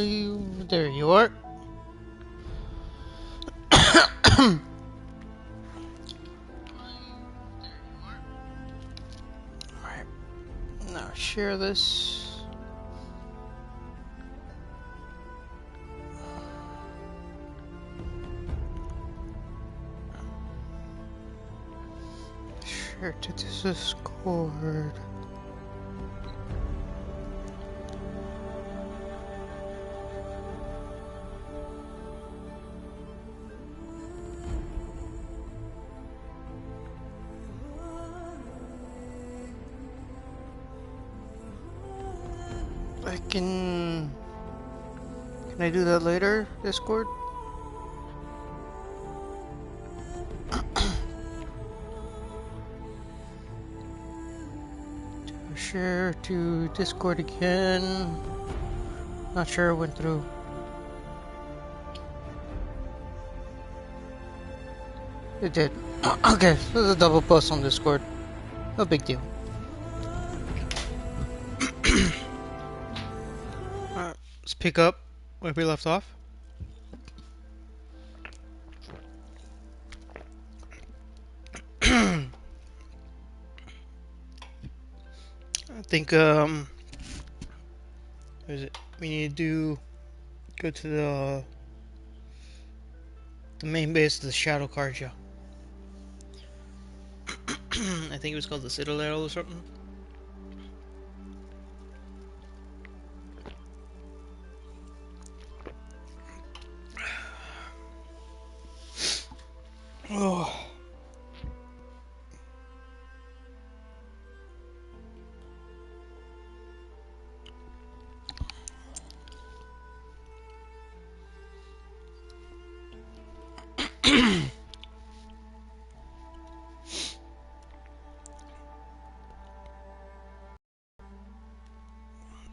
There you are. Alright, now share this. Share to Discord. Can I do that later, Discord? Share to Discord again. Not sure it went through. It did. Okay, so there's a double post on Discord. No big deal. Alright, let's pick up where we left off. I think what is it? We need to go to the main base of the Shadow Carja. I think it was called the Citadel or something. Oh.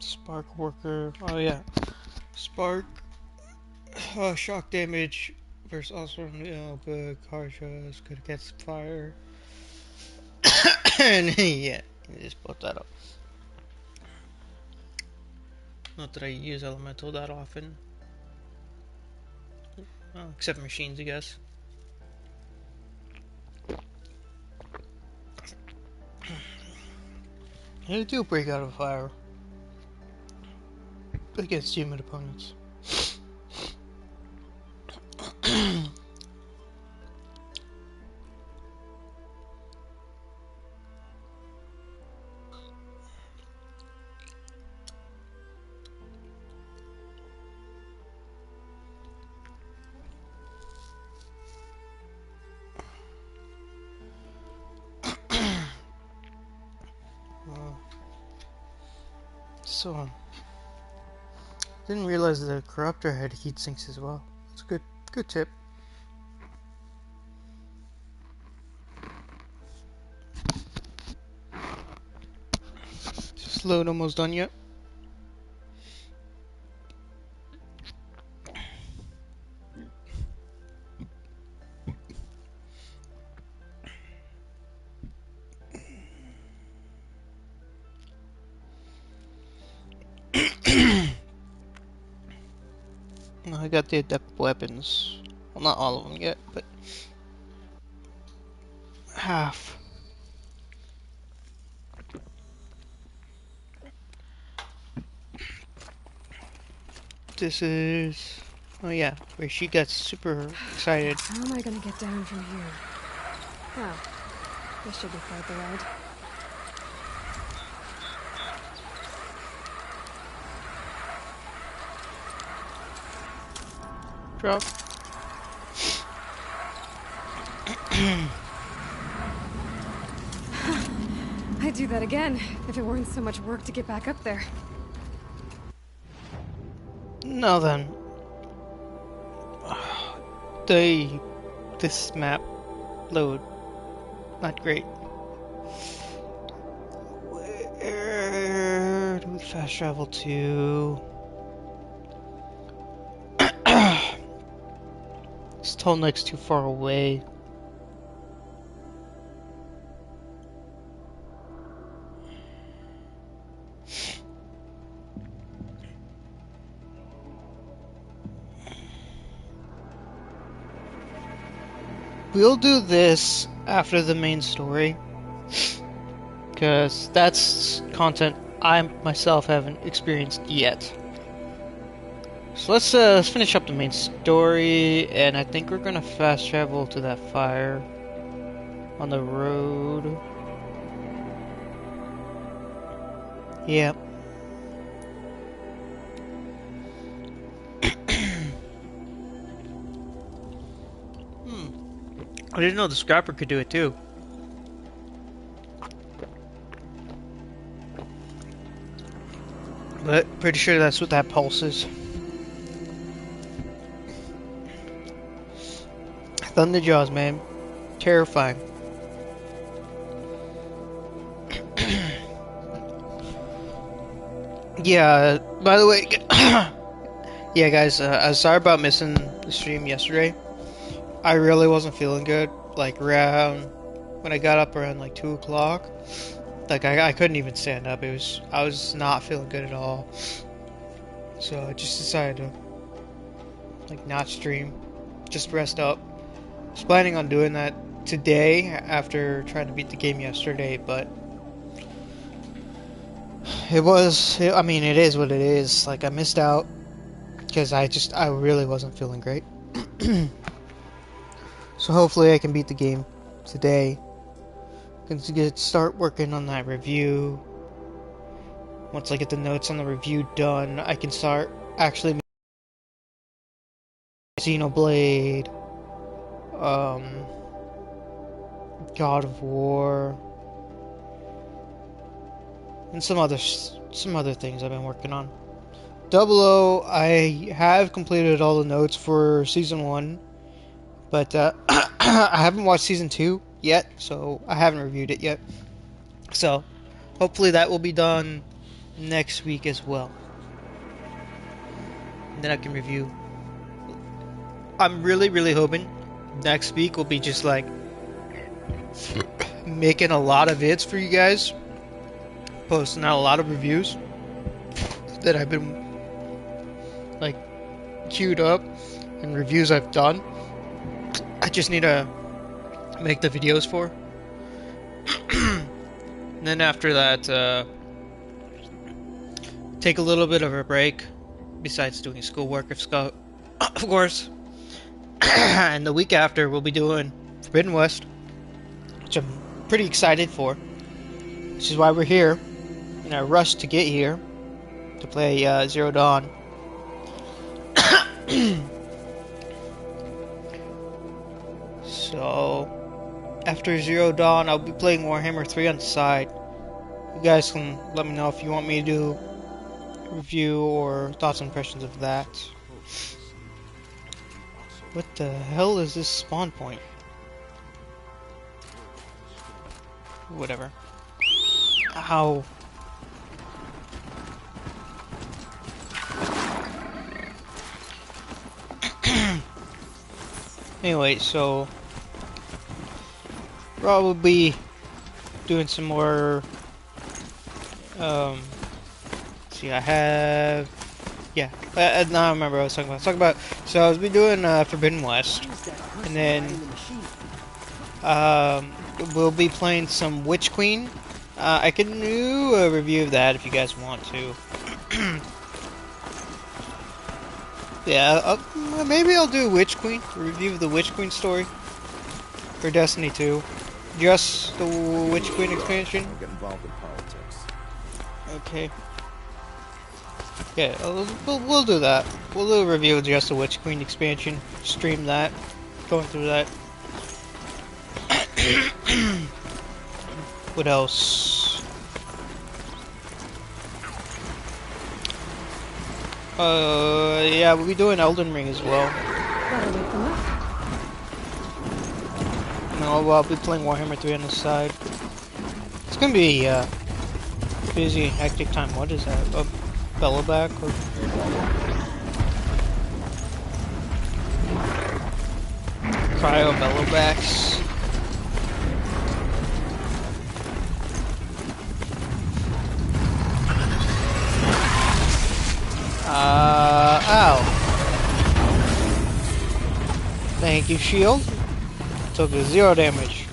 Spark worker. Oh yeah, spark. Shock damage versus also but Karja is good against fire. And yeah, just put that up. Not that I use elemental that often. Well, except machines, I guess. They do break out of fire against human opponents. So, didn't realize the corruptor had heat sinks as well. That's a good tip. This load almost done yet? I got the adept weapons. Well, not all of them yet, but half. This is... Oh yeah, where she got super excited. How am I gonna get down from here? Oh, this should be quite the ride. Drop. I'd do that again, if it weren't so much work to get back up there. Now then. This map load. Not great. Where do we fast travel to? This Tall Neck's too far away. we'll do this after the main story, because that's content I myself haven't experienced yet. So let's finish up the main story, and I think we're gonna fast travel to that fire on the road. Yeah. I didn't know the scrapper could do it too. But pretty sure that's what that pulse is. Thunder Jaws, man. Terrifying. Yeah, by the way, yeah guys, I'm sorry about missing the stream yesterday. I really wasn't feeling good, like around, when I got up around like 2 o'clock, like I couldn't even stand up. I was not feeling good at all. So I just decided to, like, not stream, just rest up. I was planning on doing that today after trying to beat the game yesterday, but I mean, it is what it is. Like, I missed out because I really wasn't feeling great. So hopefully I can beat the game today. Start working on that review. Once I get the notes on the review done, I can start actually Xenoblade, God of War, and some other things I've been working on. 00, I have completed all the notes for Season 1, but I haven't watched Season 2 yet, so I haven't reviewed it yet. So, hopefully that will be done next week as well. And then I can review. I'm really hoping next week will be just like making a lot of vids for you guys, posting out a lot of reviews that I've been like queued up and reviews I've done. I just need to make the videos for. And then after that, take a little bit of a break, besides doing schoolwork, of course. And the week after, we'll be doing Forbidden West, which I'm pretty excited for. Which is why we're here, in a rush to get here, to play Zero Dawn. So, after Zero Dawn, I'll be playing Warhammer 3 on the side. You guys can let me know if you want me to do a review or thoughts and impressions of that. What the hell is this spawn point? Whatever. Ow. Anyway, so probably doing some more. See, I have. Yeah, now I remember what I was talking about. So I was be doing Forbidden West, and then we'll be playing some Witch Queen. I can do a review of that if you guys want to. Yeah, maybe I'll do Witch Queen, a review of the Witch Queen story for Destiny 2. Just the Witch Queen expansion. Get involved in politics. Okay. Yeah, we'll do that. We'll do a review of just the Witch Queen expansion. Stream that. Going through that. What else? Yeah, we'll be doing Elden Ring as well. No, I'll be playing Warhammer 3 on the side. It's gonna be busy, hectic time. What is that? Belloback? Or... Cryo Bellobacks. Ow. Thank you, shield. took 0 damage.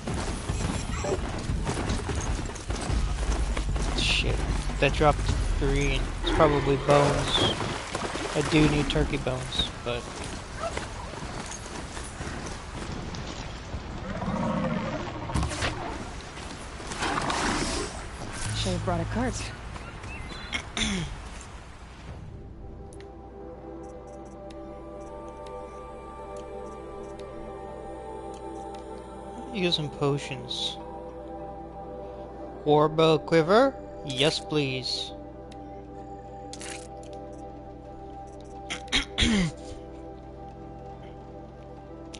Shit, that dropped green. It's probably bones. I do need turkey bones, but... Should have brought a cart. Using potions. Warbow quiver? Yes, please.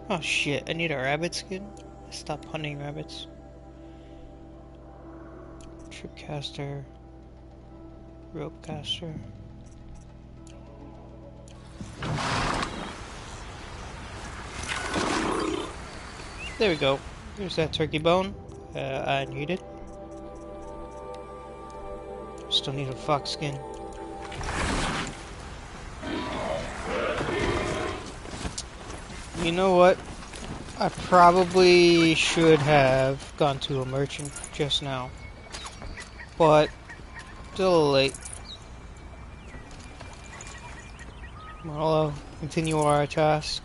Oh shit, I need a rabbit skin? Stop hunting rabbits. Tripcaster. Ropecaster. There we go. Here's that turkey bone. I need it. Still need a fox skin. You know what? I probably should have gone to a merchant just now. But, still late. Well, continue our task.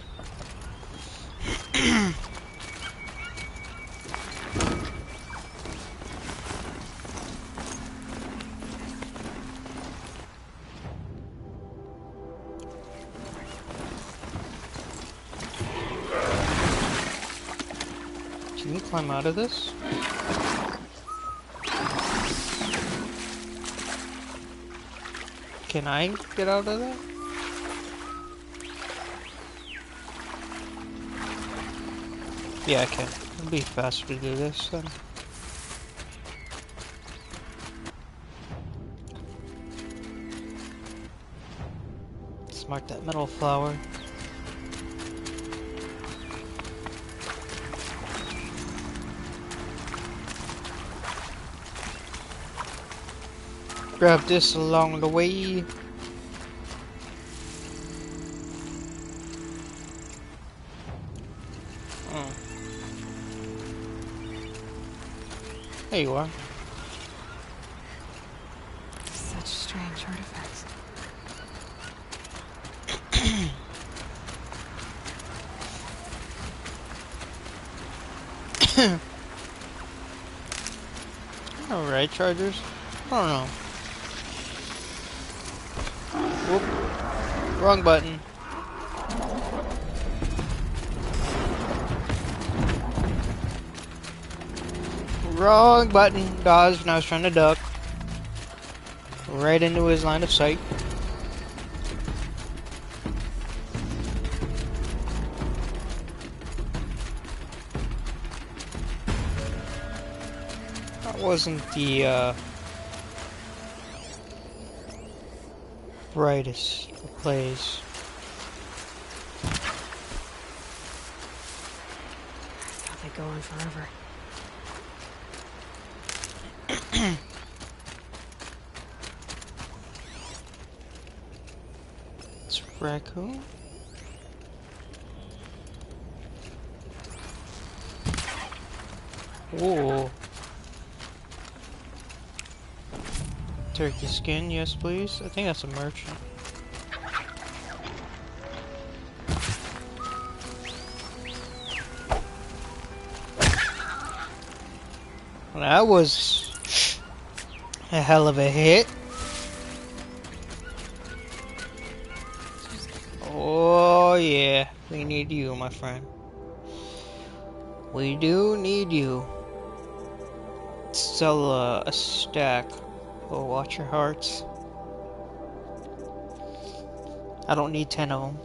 Can you climb out of this? Can I get out of that? Yeah, I can. It'll be faster to do this then. Let's mark that metal flower. Grab this along the way. Oh. There you are. Such strange artifacts. Alright, Chargers. I don't know. Whoop. Wrong button. Wrong button. Dodged when I was trying to duck. Right into his line of sight. That wasn't the brightest of plays. How they go on forever. It's raccoon. Whoa. Turkey skin, yes please. I think that's a merchant. Well, that was a hell of a hit. Oh yeah, we need you, my friend. We do need you. Sell a stack. Oh, watch your hearts. I don't need 10 of them.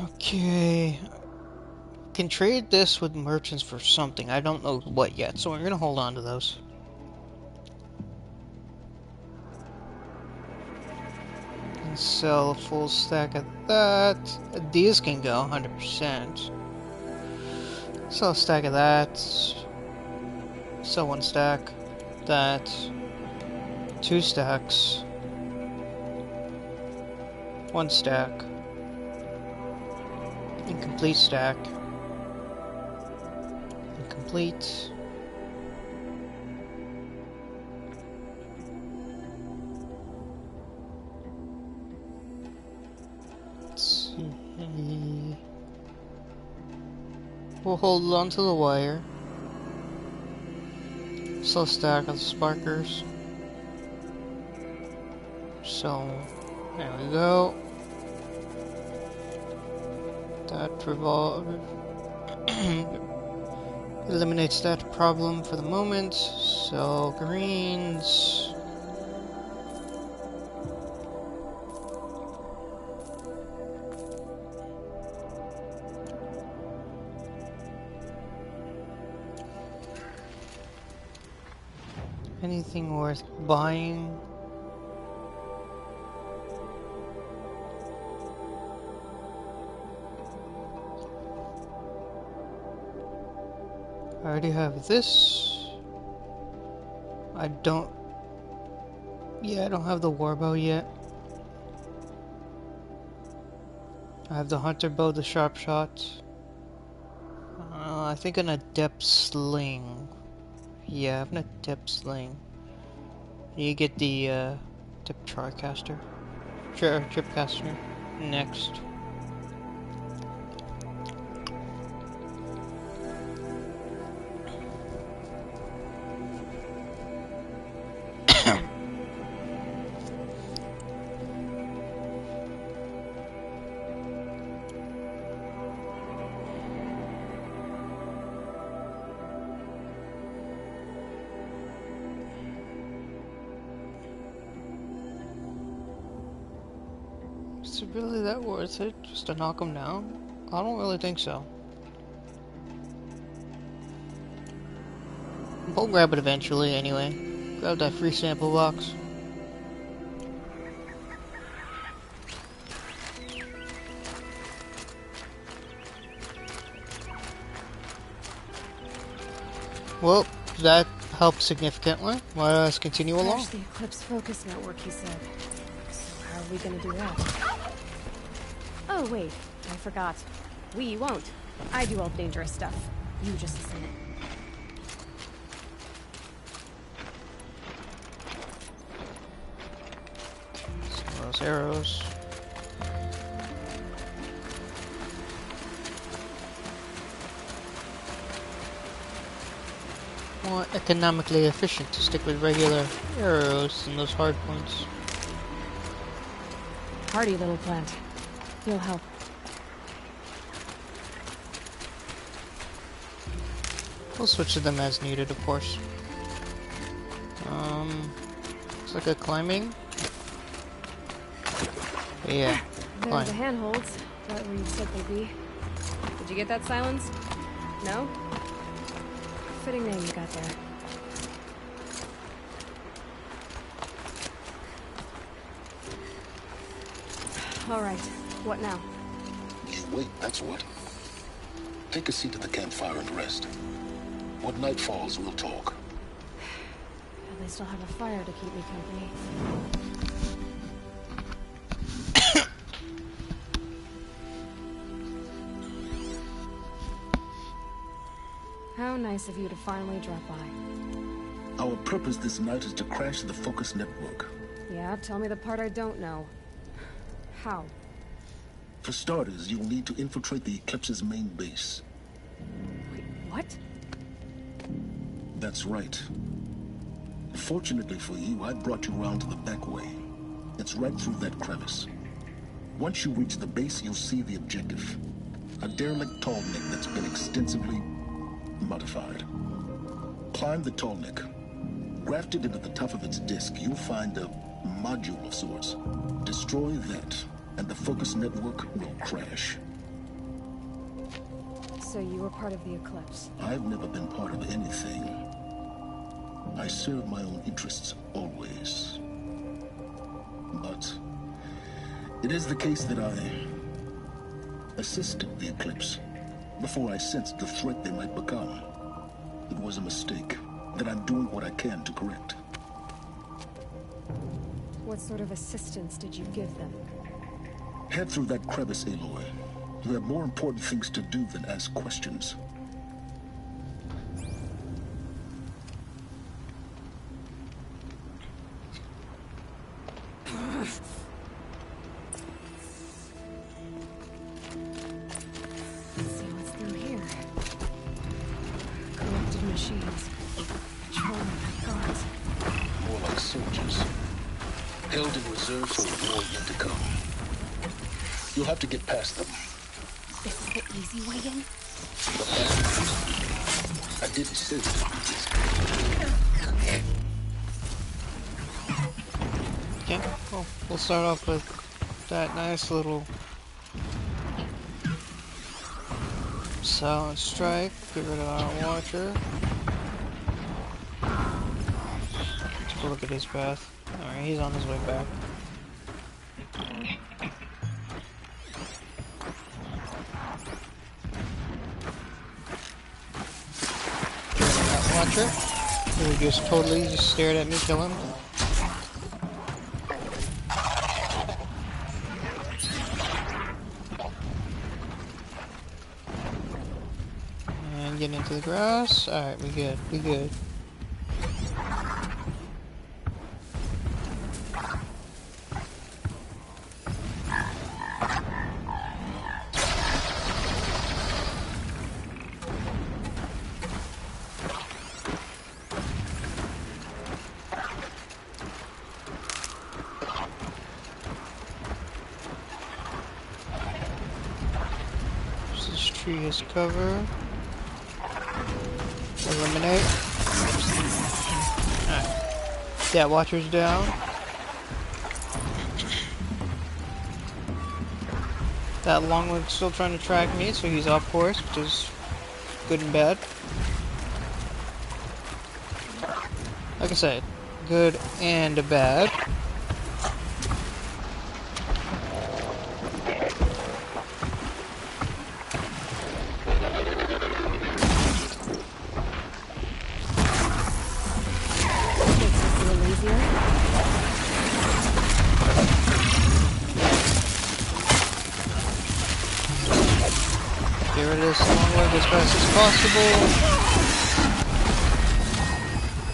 Okay. Can trade this with merchants for something. I don't know what yet, so we're gonna hold on to those. And sell a full stack of that. These can go 100%. Sell a stack of that. Sell one stack. That. 2 stacks. 1 stack. Incomplete stack. Incomplete. Let's see. We'll hold on to the wire. Still stack of the sparkers. So, there we go. That eliminates that problem for the moment. So, greens. Anything worth buying? I already have this. I don't have the warbow yet. I have the hunter bow, the sharp shot. I think an adept sling. Yeah, I have an adept sling. You get the tripcaster next. Is it really that worth it, just to knock them down? I don't really think so. We'll grab it eventually anyway. Grab that free sample box. Well, that helped significantly. Let's continue along. Crash the Eclipse focus network, he said. So how are we gonna do that? Oh, wait. I forgot. We won't. I do all the dangerous stuff. You just listen. Some of those arrows. More economically efficient to stick with regular arrows than those hard points. Hardy little plant. You'll help. We'll switch to them as needed, of course. Looks like a climbing. Yeah, There's climb. the handholds, right where you said they'd be. Did you get that, Silence? No? Fitting name you got there. All right. What now? You wait, that's what. Take a seat at the campfire and rest. When night falls, we'll talk. At least I'll have a fire to keep me company. How nice of you to finally drop by. Our purpose this night is to crash the Focus network. Yeah, tell me the part I don't know. How? For starters, you'll need to infiltrate the Eclipse's main base. Wait, what? That's right. Fortunately for you, I brought you around to the back way. It's right through that crevice. Once you reach the base, you'll see the objective. A derelict tall neck that's been extensively modified. Climb the tall neck. Grafted into the top of its disk, you'll find a module of sorts. Destroy that, and the Focus network will crash. So you were part of the Eclipse. I've never been part of anything. I serve my own interests, always. But it is the case that I assisted the Eclipse before I sensed the threat they might become. It was a mistake that I'm doing what I can to correct. What sort of assistance did you give them? Head through that crevice, Aloy. You have more important things to do than ask questions. Let's see what's through here. Corrupted machines. Patrolling my guards. More like soldiers. Held in reserve for a war yet to come. You'll have to get past them. This is the easy way in? But I didn't say that. Okay, well, we'll start off with that nice little silent strike. Get rid of our watcher. Let's go look at his path. Alright, he's on his way back. That watcher. He just totally just stared at me, kill him. And getting into the grass. Alright, we good, we good. This tree is cover. Eliminate. Alright. Yeah, watcher's down. That longleg's still trying to track me, so he's off course, which is good and bad. Like I said, good and bad. Get rid of this longleg as fast as possible.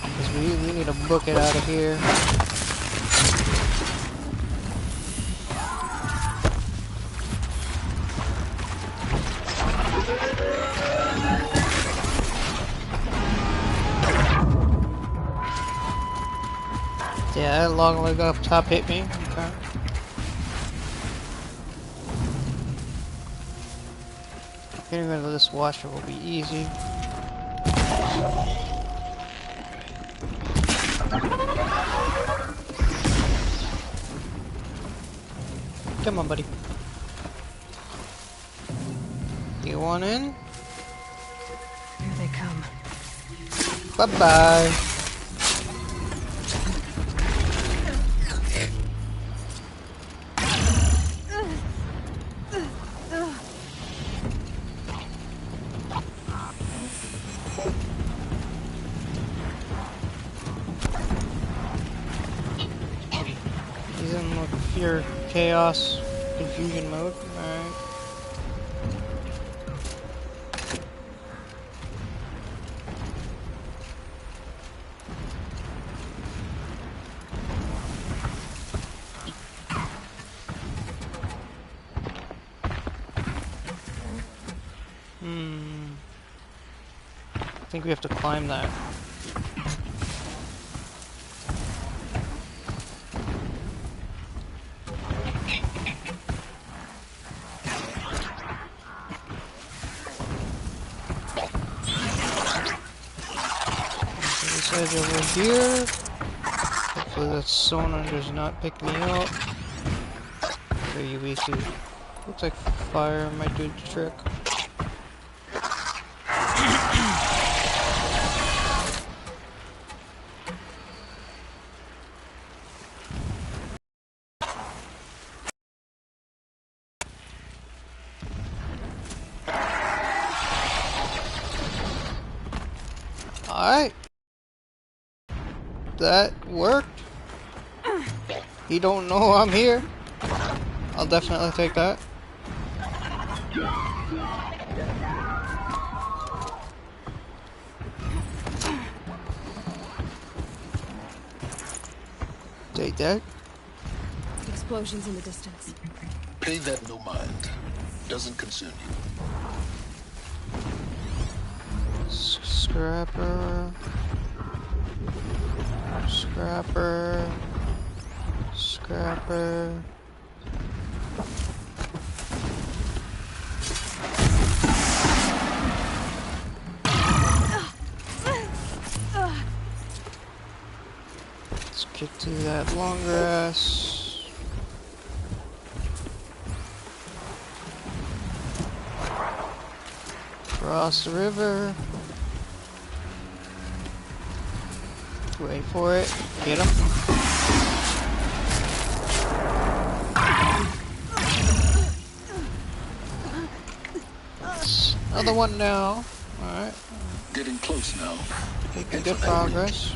Because we need to book it out of here. Yeah, that longleg up top hit me. Okay. Getting rid of this washer will be easy. Come on, buddy. You want in? Here they come. Bye-bye. He's in like pure chaos, confusion mode. Alright. I think we have to climb that. This edge over here. Hopefully that sonar does not pick me up. Very easy. Looks like fire might do the trick. Alright. That worked. He don't know I'm here. I'll definitely take that. Take that. Explosions in the distance. Pay that no mind. Doesn't concern you. Scrapper. Scrapper. Scrapper. Let's get to that long grass. Cross the river. Wait for it. Get him. Another one now. Alright. Getting close now. Making good progress.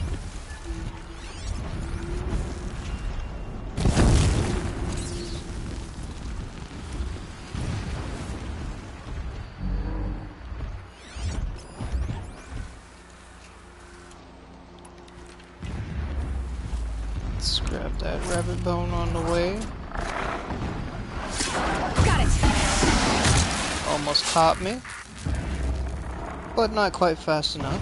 Let's grab that rabbit bone on the way. Got it. Almost caught me, but not quite fast enough.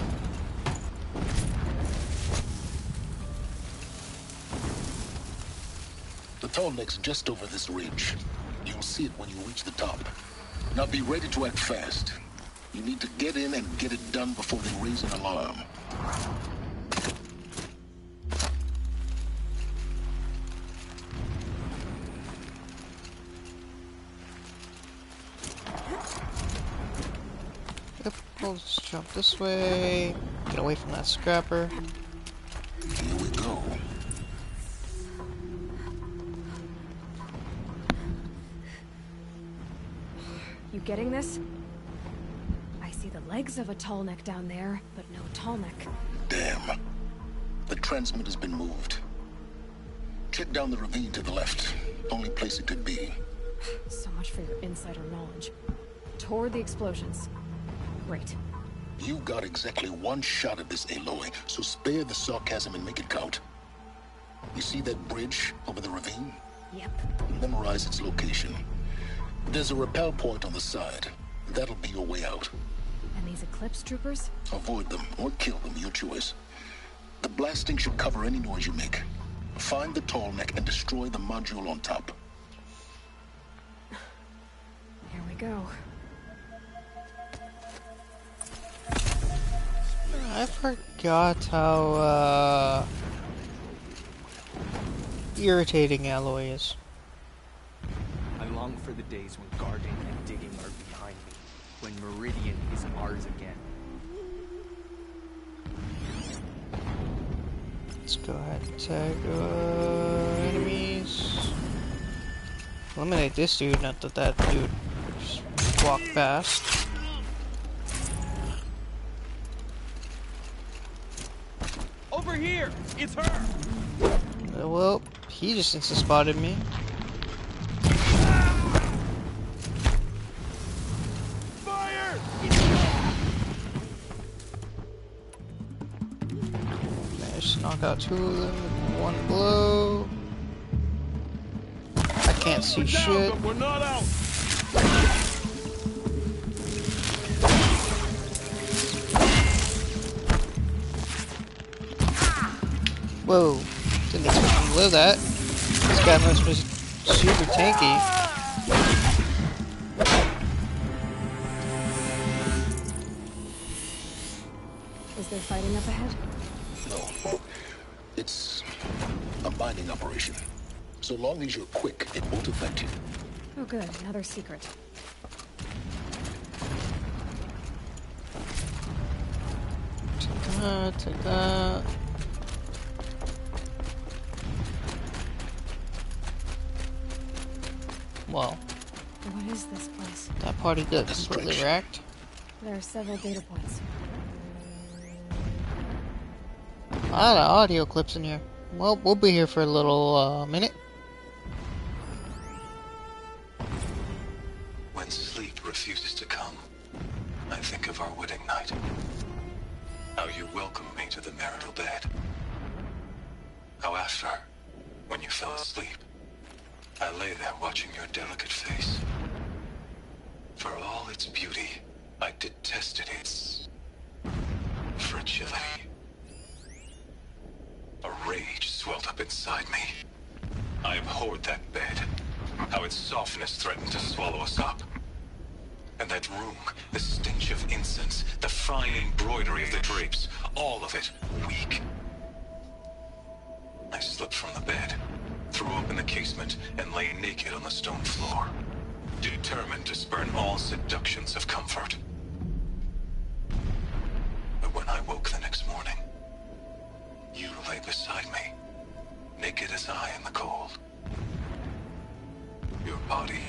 The tall neck's just over this ridge. You'll see it when you reach the top. Now be ready to act fast. You need to get in and get it done before they raise an alarm. Yep, we'll just jump this way. Get away from that scrapper. Here we go. You getting this? I see the legs of a tall neck down there, but no tall neck. Damn. The transmitter's been moved. Check down the ravine to the left. Only place it could be. So much for your insider knowledge. Toward the explosions. Great. You've got exactly one shot at this, Aloy, so spare the sarcasm and make it count. You see that bridge over the ravine? Yep. Memorize its location. There's a rappel point on the side. That'll be your way out. And these Eclipse troopers? Avoid them or kill them, your choice. The blasting should cover any noise you make. Find the tall neck and destroy the module on top. Here we go. I forgot how irritating Aloy is. I long for the days when guarding and digging are behind me, when Meridian is ours again. Let's go ahead and tag enemies. Eliminate this dude, not that that dude just walked past. Over here! It's her! Well, he just insta-spotted me. Fire! Managed to knock out two of them with one blow. I can't see shit. We're not out! Whoa, didn't expect him to live that. This guy must be super tanky. Is there fighting up ahead? No. It's a mining operation. So long as you're quick, it won't affect you. Oh good, another secret. Take that. Well, What is this place? that party got completely Distraction. wrecked. There are several data points. A lot of audio clips in here. Well, we'll be here for a little minute. welcomed me to the marital bed. How after, when you fell asleep, I lay there watching your delicate face. For all its beauty, I detested its fragility. A rage swelled up inside me. I abhorred that bed, how its softness threatened to swallow us up. And that room, the stench of incense, the fine embroidery of the drapes, all of it weak. I slipped from the bed, threw open the casement, and lay naked on the stone floor, determined to spurn all seductions of comfort. But when I woke the next morning, you lay beside me, naked as I in the cold. Your body,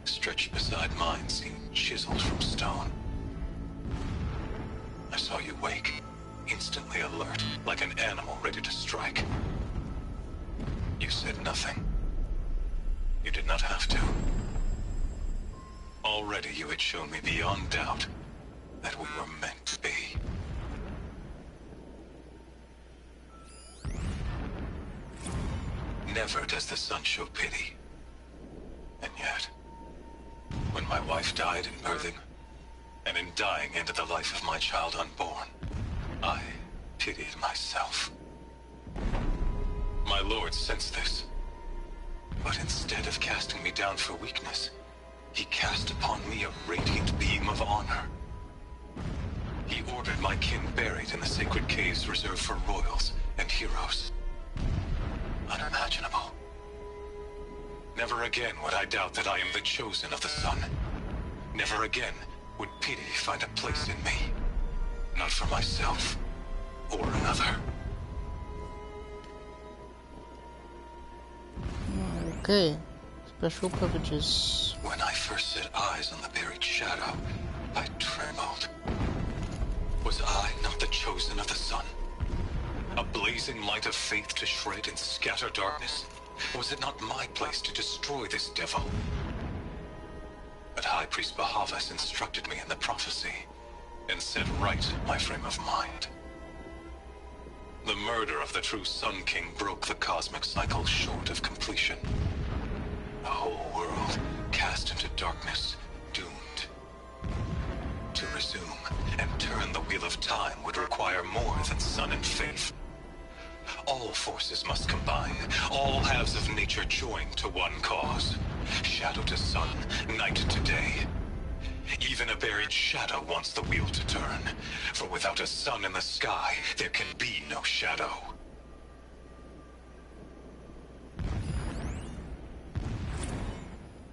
stretched beside mine, seemed chiseled from stone. I saw you wake, instantly alert, like an animal ready to strike. You said nothing. You did not have to. Already you had shown me beyond doubt that we were meant to be. Never does the sun show pity. And yet, when my wife died in birthing, and in dying ended the life of my child unborn, I pitied myself. My lord sensed this, but instead of casting me down for weakness, he cast upon me a radiant beam of honor. He ordered my kin buried in the sacred caves reserved for royals and heroes. Unimaginable. Never again would I doubt that I am the chosen of the sun. Never again would pity find a place in me. Not for myself, or another. Okay. Special privileges. When I first set eyes on the buried shadow, I trembled. Was I not the chosen of the sun? A blazing light of faith to shred and scatter darkness? Was it not my place to destroy this devil? But High Priest Bahavas instructed me in the prophecy, and set right my frame of mind. The murder of the true Sun King broke the cosmic cycle short of completion. A whole world cast into darkness, doomed. To resume and turn the wheel of time would require more than sun and faith. All forces must combine, all halves of nature join to one cause. Shadow to sun, night to day. Even a buried shadow wants the wheel to turn, for without a sun in the sky, there can be no shadow.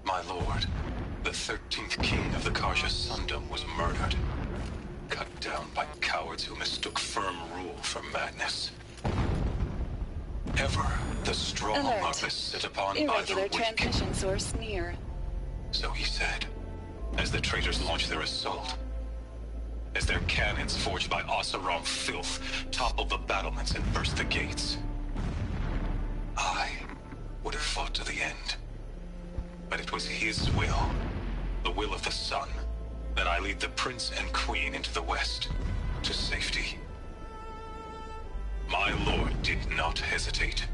My lord, the 13th king of the Karja Sundom was murdered. Cut down by cowards who mistook firm rule for madness. Ever the strong are set upon by the Irregular weak. transmission source near. So he said, as the traitors launched their assault. As their cannons forged by Oseram filth toppled the battlements and burst the gates. I would have fought to the end. But it was his will, the will of the sun, that I lead the prince and queen into the west, to safety. My lord did not hesitate.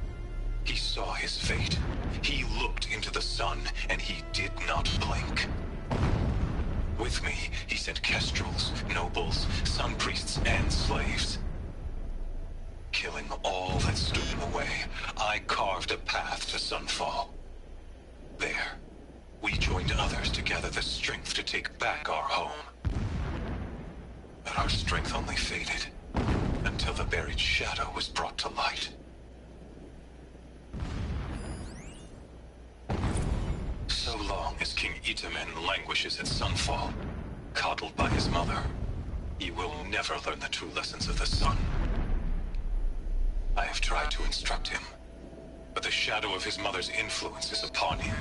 He saw his fate. He looked into the sun, and he did not blink. With me, he sent kestrels, nobles, sun priests, and slaves. Killing all that stood in the way, I carved a path to Sunfall. There, we joined others to gather the strength to take back our home. But our strength only faded, until the buried shadow was brought to light. So long as King Itamen languishes at Sunfall, coddled by his mother, he will never learn the true lessons of the sun. I have tried to instruct him, but the shadow of his mother's influence is upon him.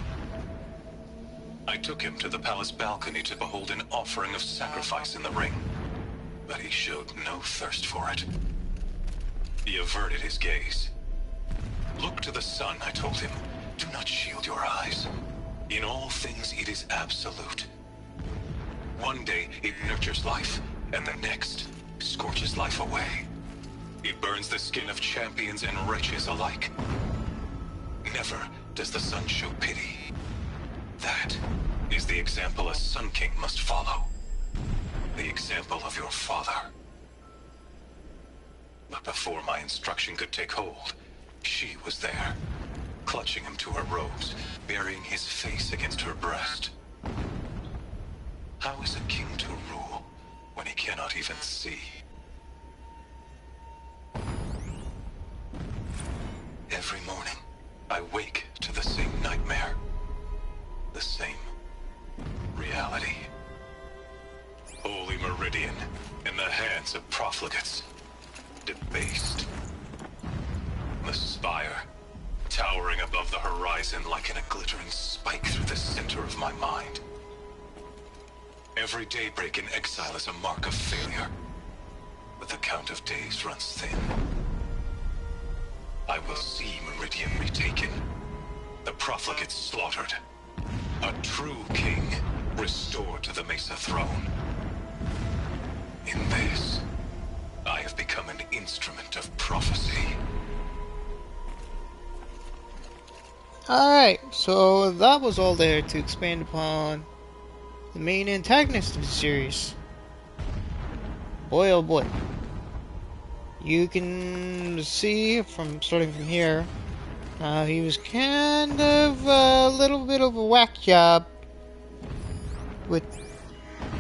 I took him to the palace balcony to behold an offering of sacrifice in the ring, but he showed no thirst for it. He averted his gaze. Look to the sun, I told him. Do not shield your eyes. In all things, it is absolute. One day, it nurtures life, and the next, scorches life away. tans the skin of champions and wretches alike. Never does the sun show pity. That is the example a Sun King must follow. The example of your father. But before my instruction could take hold, she was there, clutching him to her robes, burying his face against her breast. How is a king to rule when he cannot even see? Every morning, I wake to the same nightmare. The same reality. Holy Meridian, in the hands of profligates. Debased. The spire, towering above the horizon like a glittering spike through the center of my mind. Every daybreak in exile is a mark of failure, but the count of days runs thin. I will see Meridian retaken, the profligates slaughtered, a true king restored to the Mesa throne. In this, I have become an instrument of prophecy. Alright, so that was all there to expand upon the main antagonist of the series. Boy oh boy. You can see from starting from here, he was kind of a little bit of a whack job with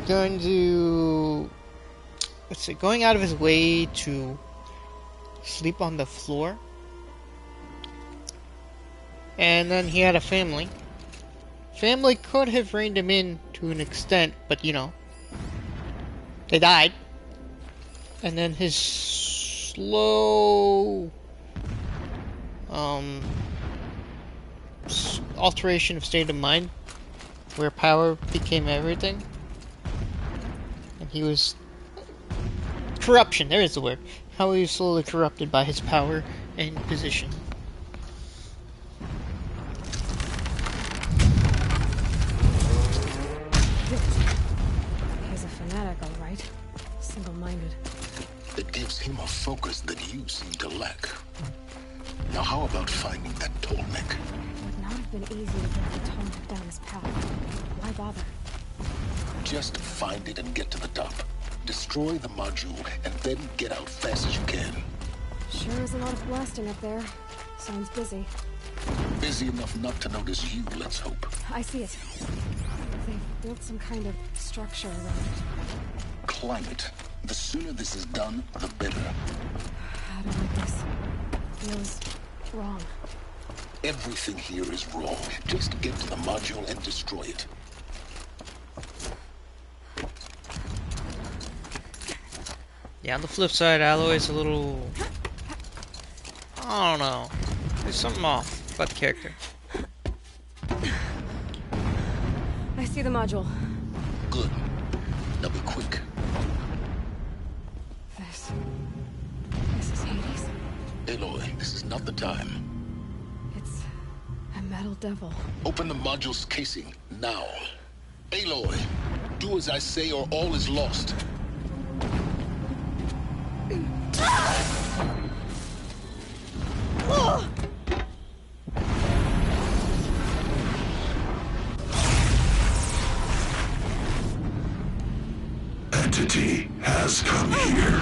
going out of his way to sleep on the floor. And then he had a family. Family could have reined him in to an extent, but you know, they died. And then his slow alteration of state of mind, where power became everything, and he was corruption. There is the word. How he was slowly corrupted by his power and position. He's a fanatic, all right. Single-minded. It gives him a focus that you seem to lack. Now how about finding that Tolmec? It would not have been easy to get the Tolmec down his path. Why bother? Just find it and get to the top. Destroy the module, and then get out fast as you can. Sure is a lot of blasting up there. Sounds busy. Busy enough not to notice you, let's hope. I see it. They've built some kind of structure around it. Climb it. The sooner this is done, the better. I don't like this. Feels wrong. Everything here is wrong. Just get to the module and destroy it. Yeah, on the flip side, Alloy's a little... I don't know. There's something off about the character. I see the module. Good. Now be quick. This is Hades. Aloy, this is not the time. It's a metal devil. Open the module's casing, now. Aloy, do as I say or all is lost. Entity has come here.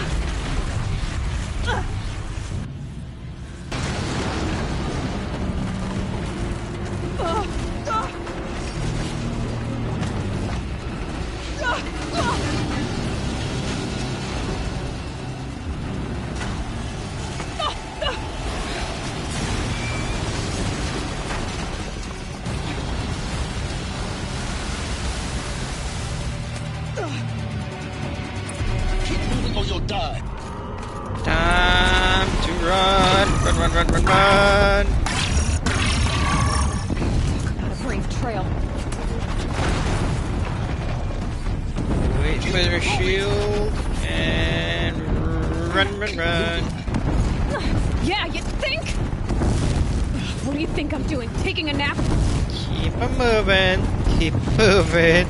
Keep moving or you'll die. Time to run! Run, run, run, run, run! Not a brave trail. Wait for their shield, and run, run, run. Yeah, you think? What do you think I'm doing? Taking a nap? Keep 'em moving, keep moving.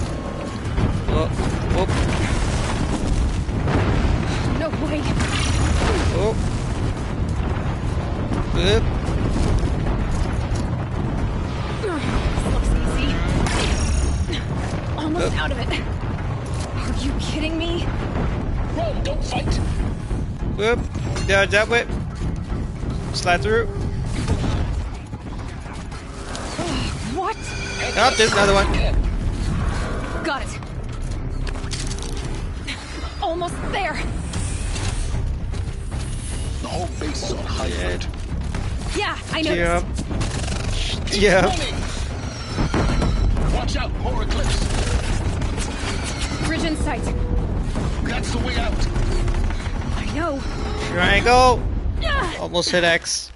Whoop, whoop, No way. whoop. Whoop. This looks easy. Almost out of it. Are you kidding me? Run, don't fight! Whoop. Dodge that way. Slide through. What? Oh, there's another one. Got it. Almost there. The whole base is on high alert. Yeah, I know. Yeah. Yeah. Running! Watch out, more Eclipse! Bridge in sight. That's the way out! I know. Triangle. Ah! Almost hit X.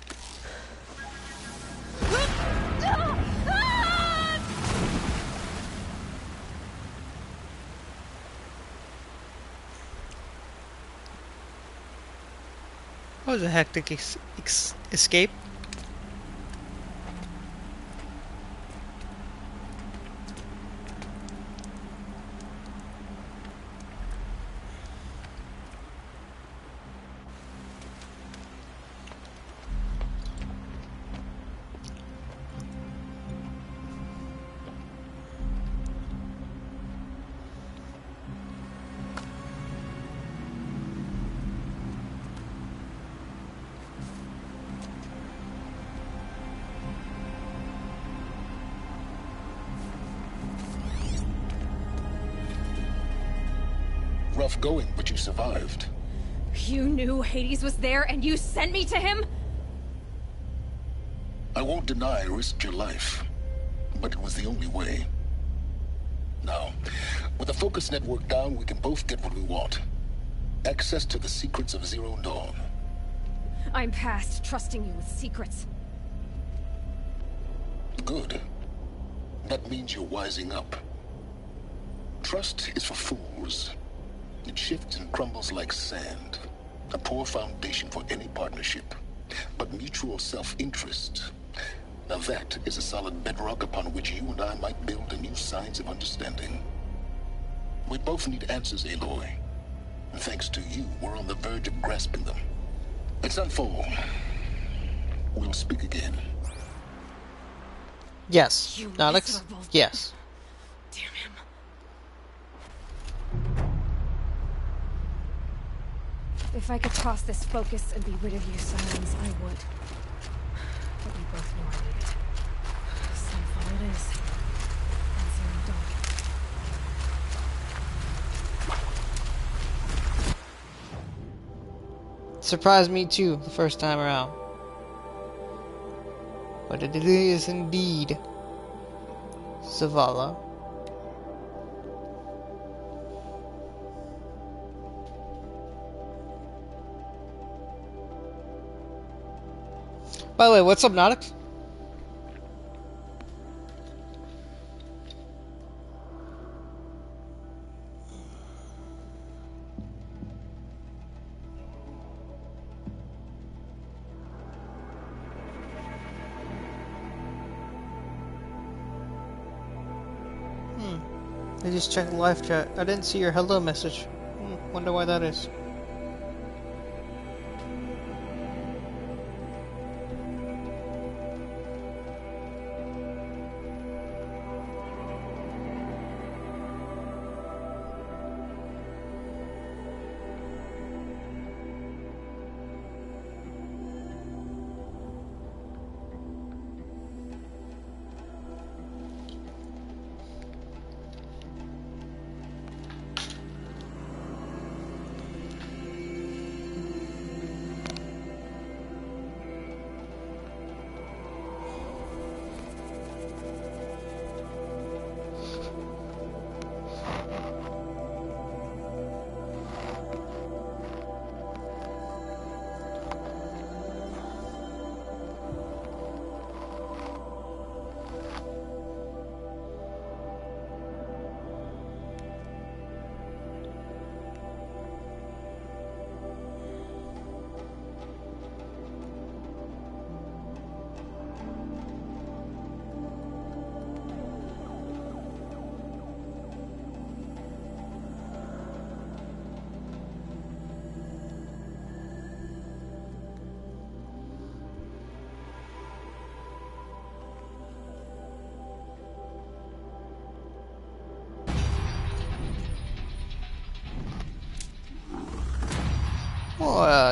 That was a hectic escape. Rough going, but you survived. You knew Hades was there and you sent me to him? I won't deny I risked your life, but it was the only way. Now, with the focus network down, we can both get what we want. Access to the secrets of Zero Dawn. I'm past trusting you with secrets. Good. That means you're wising up. Trust is for fools. It shifts and crumbles like sand. A poor foundation for any partnership. But mutual self-interest, now that is a solid bedrock upon which you and I might build a new science of understanding. We both need answers, Aloy. And thanks to you, we're on the verge of grasping them. It's unfold. We'll speak again. Yes. You Alex? miserable- Yes. Damn him. If I could toss this focus and be rid of you, Sirens, I would. But we both know I need it. Sunfall it is. And Zero Dawn. Surprised me too the first time around. But it is indeed Zavala. By the way, what's up, Nodix? I just checked the live chat. I didn't see your hello message. Wonder why that is.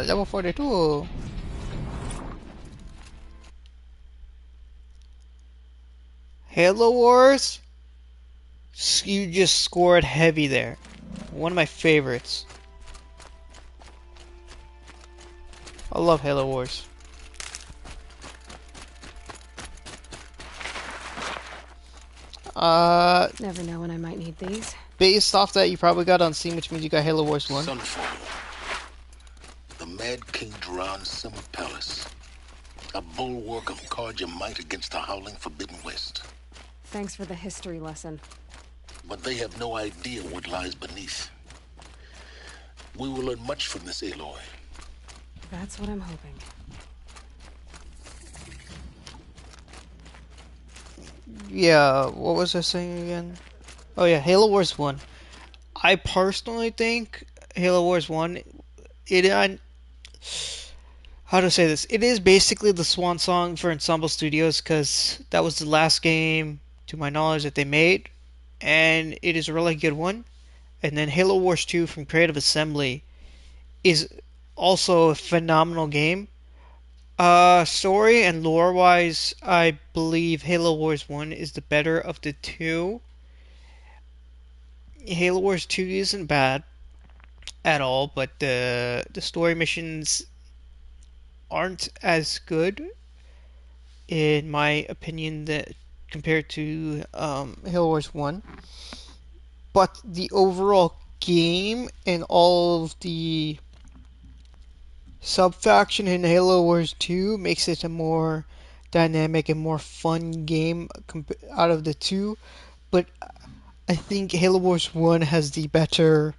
level 42. Halo Wars? You just scored heavy there. One of my favorites. I love Halo Wars. Never know when I might need these. Based off that, you probably got on Steam, which means you got Halo Wars 1. Sunfall. The Mad King Duran's Summer Palace. A bulwark of Carja might against the howling Forbidden West. Thanks for the history lesson. But they have no idea what lies beneath. We will learn much from this, Aloy. That's what I'm hoping. Yeah, what was I saying again? Oh yeah, Halo Wars 1. I personally think Halo Wars 1, how to say this? It is basically the swan song for Ensemble Studios, because that was the last game, to my knowledge, that they made, and it is a really good one. And then Halo Wars 2 from Creative Assembly is also a phenomenal game. Story and lore-wise, I believe Halo Wars 1 is the better of the two. Halo Wars 2 isn't bad at all, but the story missions aren't as good, in my opinion, that compared to Halo Wars 1. But the overall game and all of the sub-faction in Halo Wars 2 makes it a more dynamic and more fun game out of the two. But I think Halo Wars 1 has the better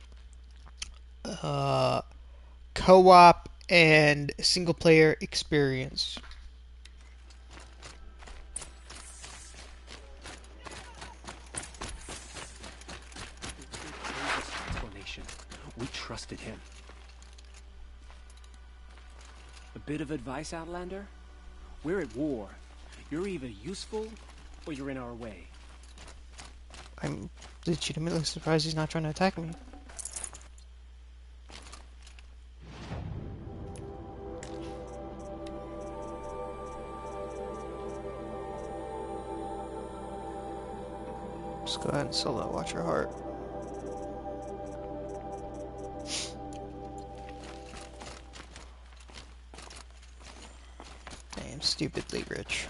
co-op and single-player experience. We trusted him. A bit of advice, Outlander? We're at war. You're either useful or you're in our way. I'm legitimately surprised he's not trying to attack me. Just go ahead and sell that Watcher Heart. Damn, stupidly rich.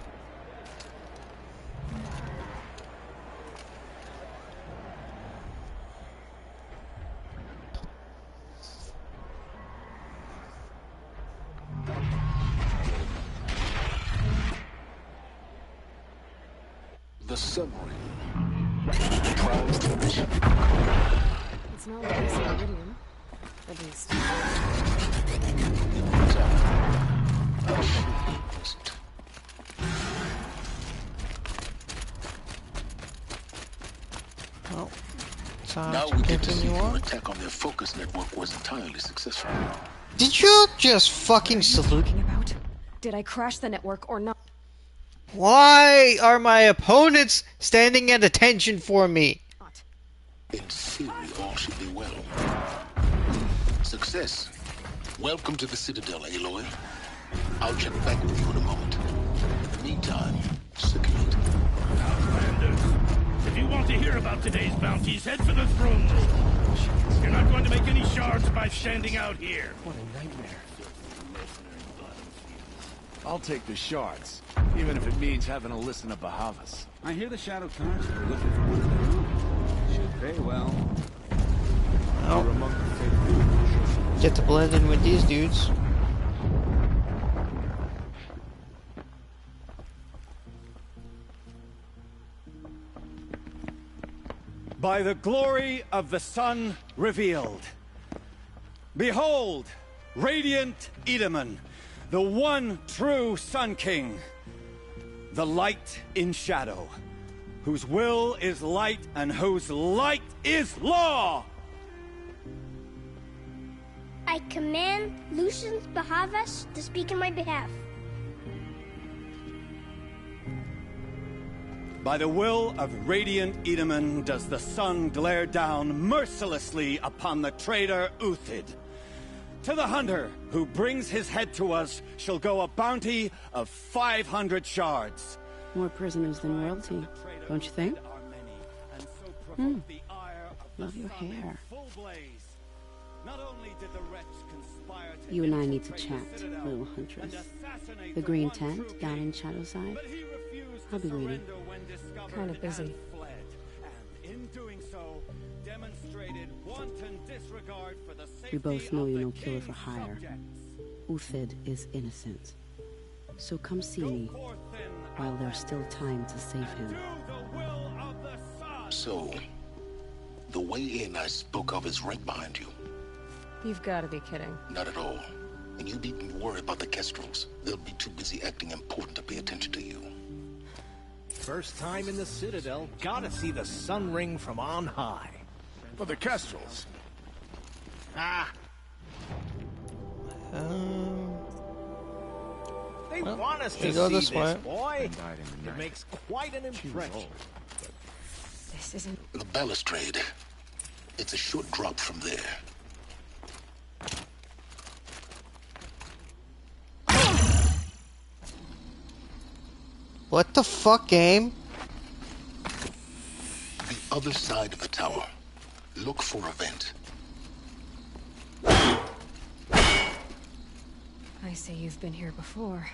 The submarine. Tries the mission. It's not like it's iridium. At least. Well, Now time we to get to see continue if your on. attack on their focus network was entirely successful. Did you just fucking salute? Talking about? Did I crash the network or not? Why are my opponents standing at attention for me? In theory, all should be well. Success. Welcome to the Citadel, Aloy. I'll check back with you in a moment. In the meantime, circulate. Outlanders, if you want to hear about today's bounties, head for the throne room. You're not going to make any shards by standing out here. What a nightmare. I'll take the shards, even if it means having to listen to Bahavas. I hear the Shadow Cards are looking for one of their own. Should pay well. You're among the faithful. Get to blend in with these dudes. By the glory of the sun revealed. Behold, radiant Edaman, the one true Sun King. The light in shadow, whose will is light and whose light is law. I command Lucius Bahavas to speak in my behalf. By the will of radiant Edaman does the sun glare down mercilessly upon the traitor Uthid. To the hunter who brings his head to us shall go a bounty of 500 shards. More prisoners than royalty, don't you think? Love your hair. You and I need to chat, little huntress. The green tent down in Shadowside? I'll be waiting. Kind of busy. We both know you're no killer for hire. Uthid is innocent. So come see me while there's still time to save him. So, the way in I spoke of is right behind you. You've got to be kidding. Not at all. And you needn't worry about the Kestrels. They'll be too busy acting important to pay attention to you. First time in the Citadel, gotta see the Sun Ring from on high. For the Kestrels. Ah! They want us to see this, boy. It makes quite an impression. This isn't... The balustrade. It's a short drop from there. What the fuck, game? The other side of the tower. Look for a vent. I say you've been here before.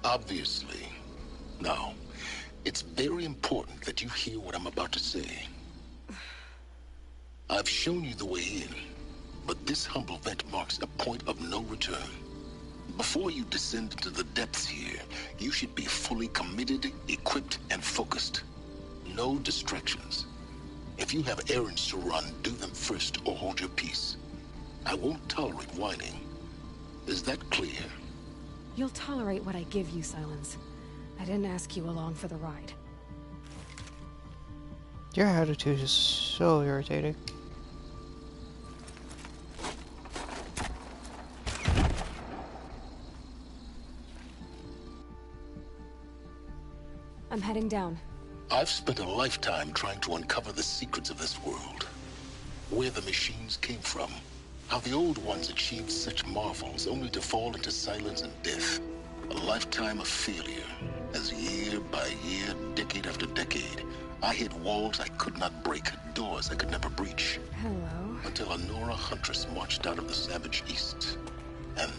Obviously. Now, it's very important that you hear what I'm about to say. I've shown you the way in, but this humble vent marks a point of no return. Before you descend into the depths here, you should be fully committed, equipped, and focused. No distractions. If you have errands to run, do them first or hold your peace. I won't tolerate whining. Is that clear? You'll tolerate what I give you, Silence. I didn't ask you along for the ride. Your attitude is so irritating. I'm heading down. I've spent a lifetime trying to uncover the secrets of this world. Where the machines came from. How the old ones achieved such marvels only to fall into silence and death. A lifetime of failure. As year by year, decade after decade, I hit walls I could not break, doors I could never breach. Hello. Until a Nora huntress marched out of the savage east. And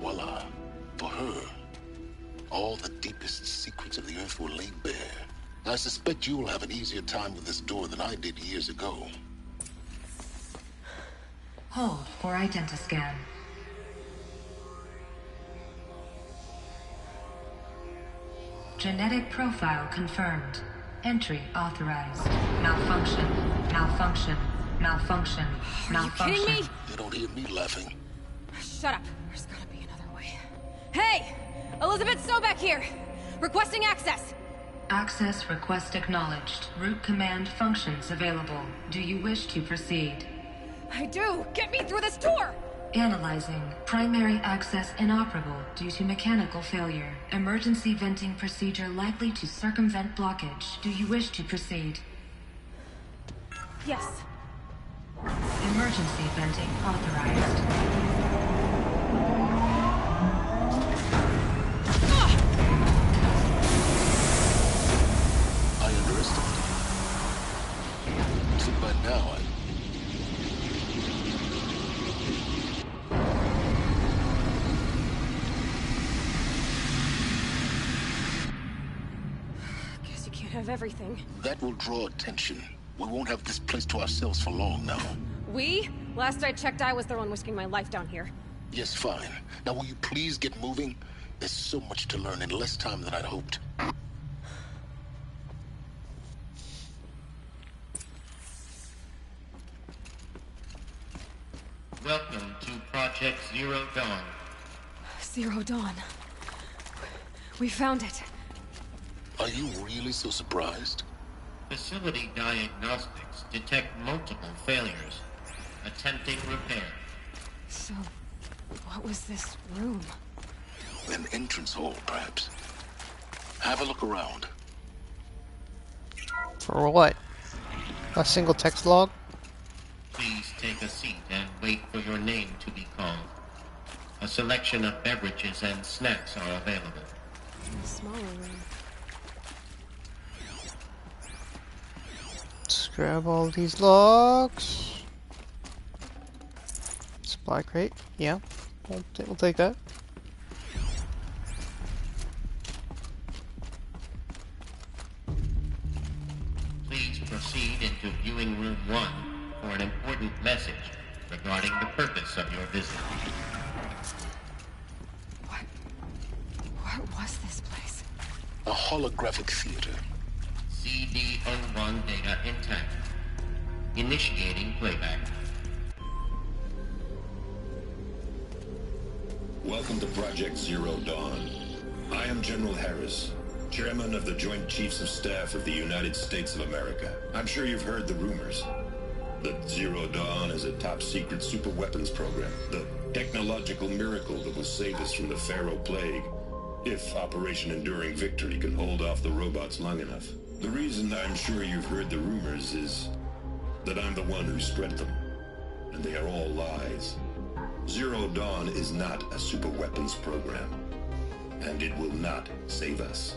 voila, for her, all the deepest secrets of the earth were laid bare. I suspect you will have an easier time with this door than I did years ago. Hold for identiscan. Genetic profile confirmed. Entry authorized. Malfunction. Malfunction. Malfunction. Malfunction. Are you kidding me? You don't hear me laughing. Shut up. There's gotta be another way. Hey! Elizabeth Sobek here! Requesting access! Access request acknowledged. Root command functions available. Do you wish to proceed? I do! Get me through this door! Analyzing. Primary access inoperable due to mechanical failure. Emergency venting procedure likely to circumvent blockage. Do you wish to proceed? Yes. Emergency venting authorized. I underestimated you. So by now, Guess you can't have everything. that will draw attention. We won't have this place to ourselves for long now. We? Last I checked, I was the one risking my life down here. Yes, fine. Now will you please get moving? There's so much to learn in less time than I'd hoped. Welcome to Project Zero Dawn. Zero Dawn. We found it. Are you really so surprised? Facility diagnostics detect multiple failures. Attempting repair. So, what was this room? An entrance hall, perhaps. Have a look around. For what? A single text log? Please take a seat and wait for your name to be called. A selection of beverages and snacks are available. In a smaller room. Let's grab all these logs. Supply crate. Yeah, we'll take that. Please proceed into viewing room 1 for an important message regarding the purpose of your visit. What was this place? A holographic theater. CD01 data intact. Initiating playback. Welcome to Project Zero Dawn. I am General Harris, Chairman of the Joint Chiefs of Staff of the United States of America. I'm sure you've heard the rumors that Zero Dawn is a top-secret superweapons program, the technological miracle that will save us from the Pharaoh Plague, if Operation Enduring Victory can hold off the robots long enough. The reason I'm sure you've heard the rumors is that I'm the one who spread them, and they are all lies. Zero Dawn is not a superweapons program, and it will not save us.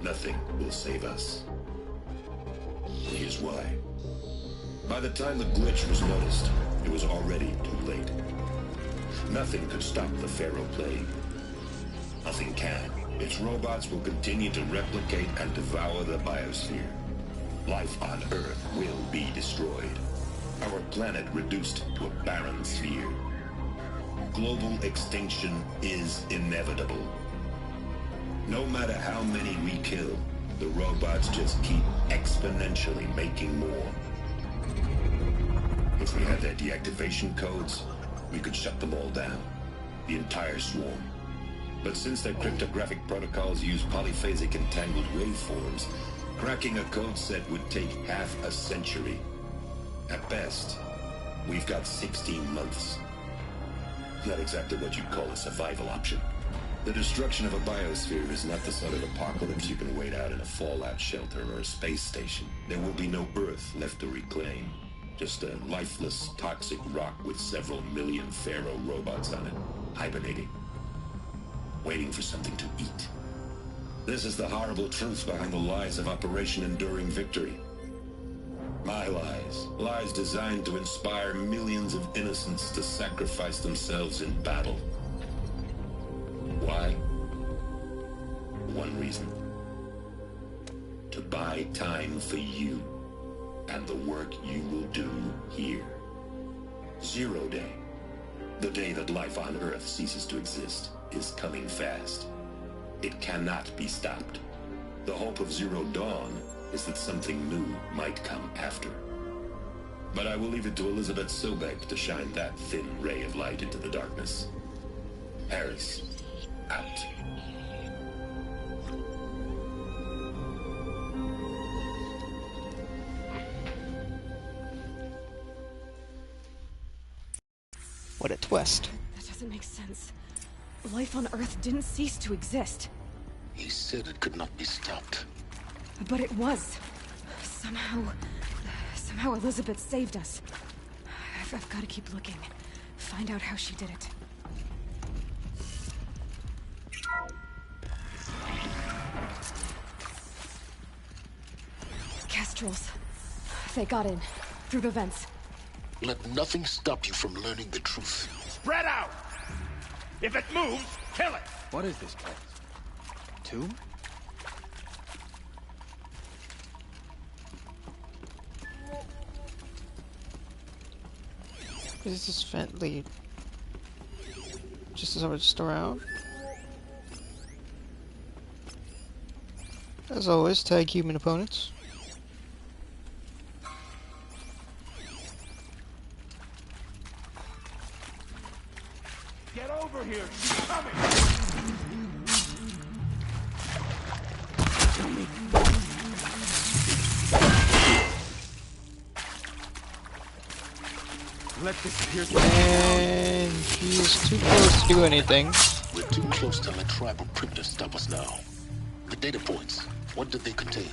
Nothing will save us. Here's why. By the time the glitch was noticed, it was already too late. Nothing could stop the Pharaoh Plague. Nothing can. Its robots will continue to replicate and devour the biosphere. Life on Earth will be destroyed. Our planet reduced to a barren sphere. Global extinction is inevitable. No matter how many we kill, the robots just keep exponentially making more. If we had their deactivation codes, we could shut them all down. The entire swarm. But since their cryptographic protocols use polyphasic entangled waveforms, cracking a code set would take half a century. At best, we've got 16 months. Not exactly what you'd call a survival option. The destruction of a biosphere is not the sort of apocalypse you can wait out in a fallout shelter or a space station. There will be no Earth left to reclaim. Just a lifeless, toxic rock with several million Pharaoh robots on it, hibernating, waiting for something to eat. This is the horrible truth behind the lies of Operation Enduring Victory. My lies. Lies designed to inspire millions of innocents to sacrifice themselves in battle. Why? One reason. To buy time for you and the work you will do here. Zero Day, the day that life on Earth ceases to exist, is coming fast. It cannot be stopped. The hope of Zero Dawn is that something new might come after. But I will leave it to Elizabeth Sobek to shine that thin ray of light into the darkness. Harris, out. What a twist. That doesn't make sense. Life on Earth didn't cease to exist. He said it could not be stopped. But it was. Somehow Elizabeth saved us. I've got to keep looking. Find out how she did it. Kestrels. They got in. Through the vents. Let nothing stop you from learning the truth. Spread out! If it moves, kill it! What is this place? Tomb? Is this vent lead? Just around? As always, tag human opponents. Get over here! She's coming! Let this pierce. And she is too close to do anything. We're too close to let tribal crypto stop us now. The data points, what did they contain?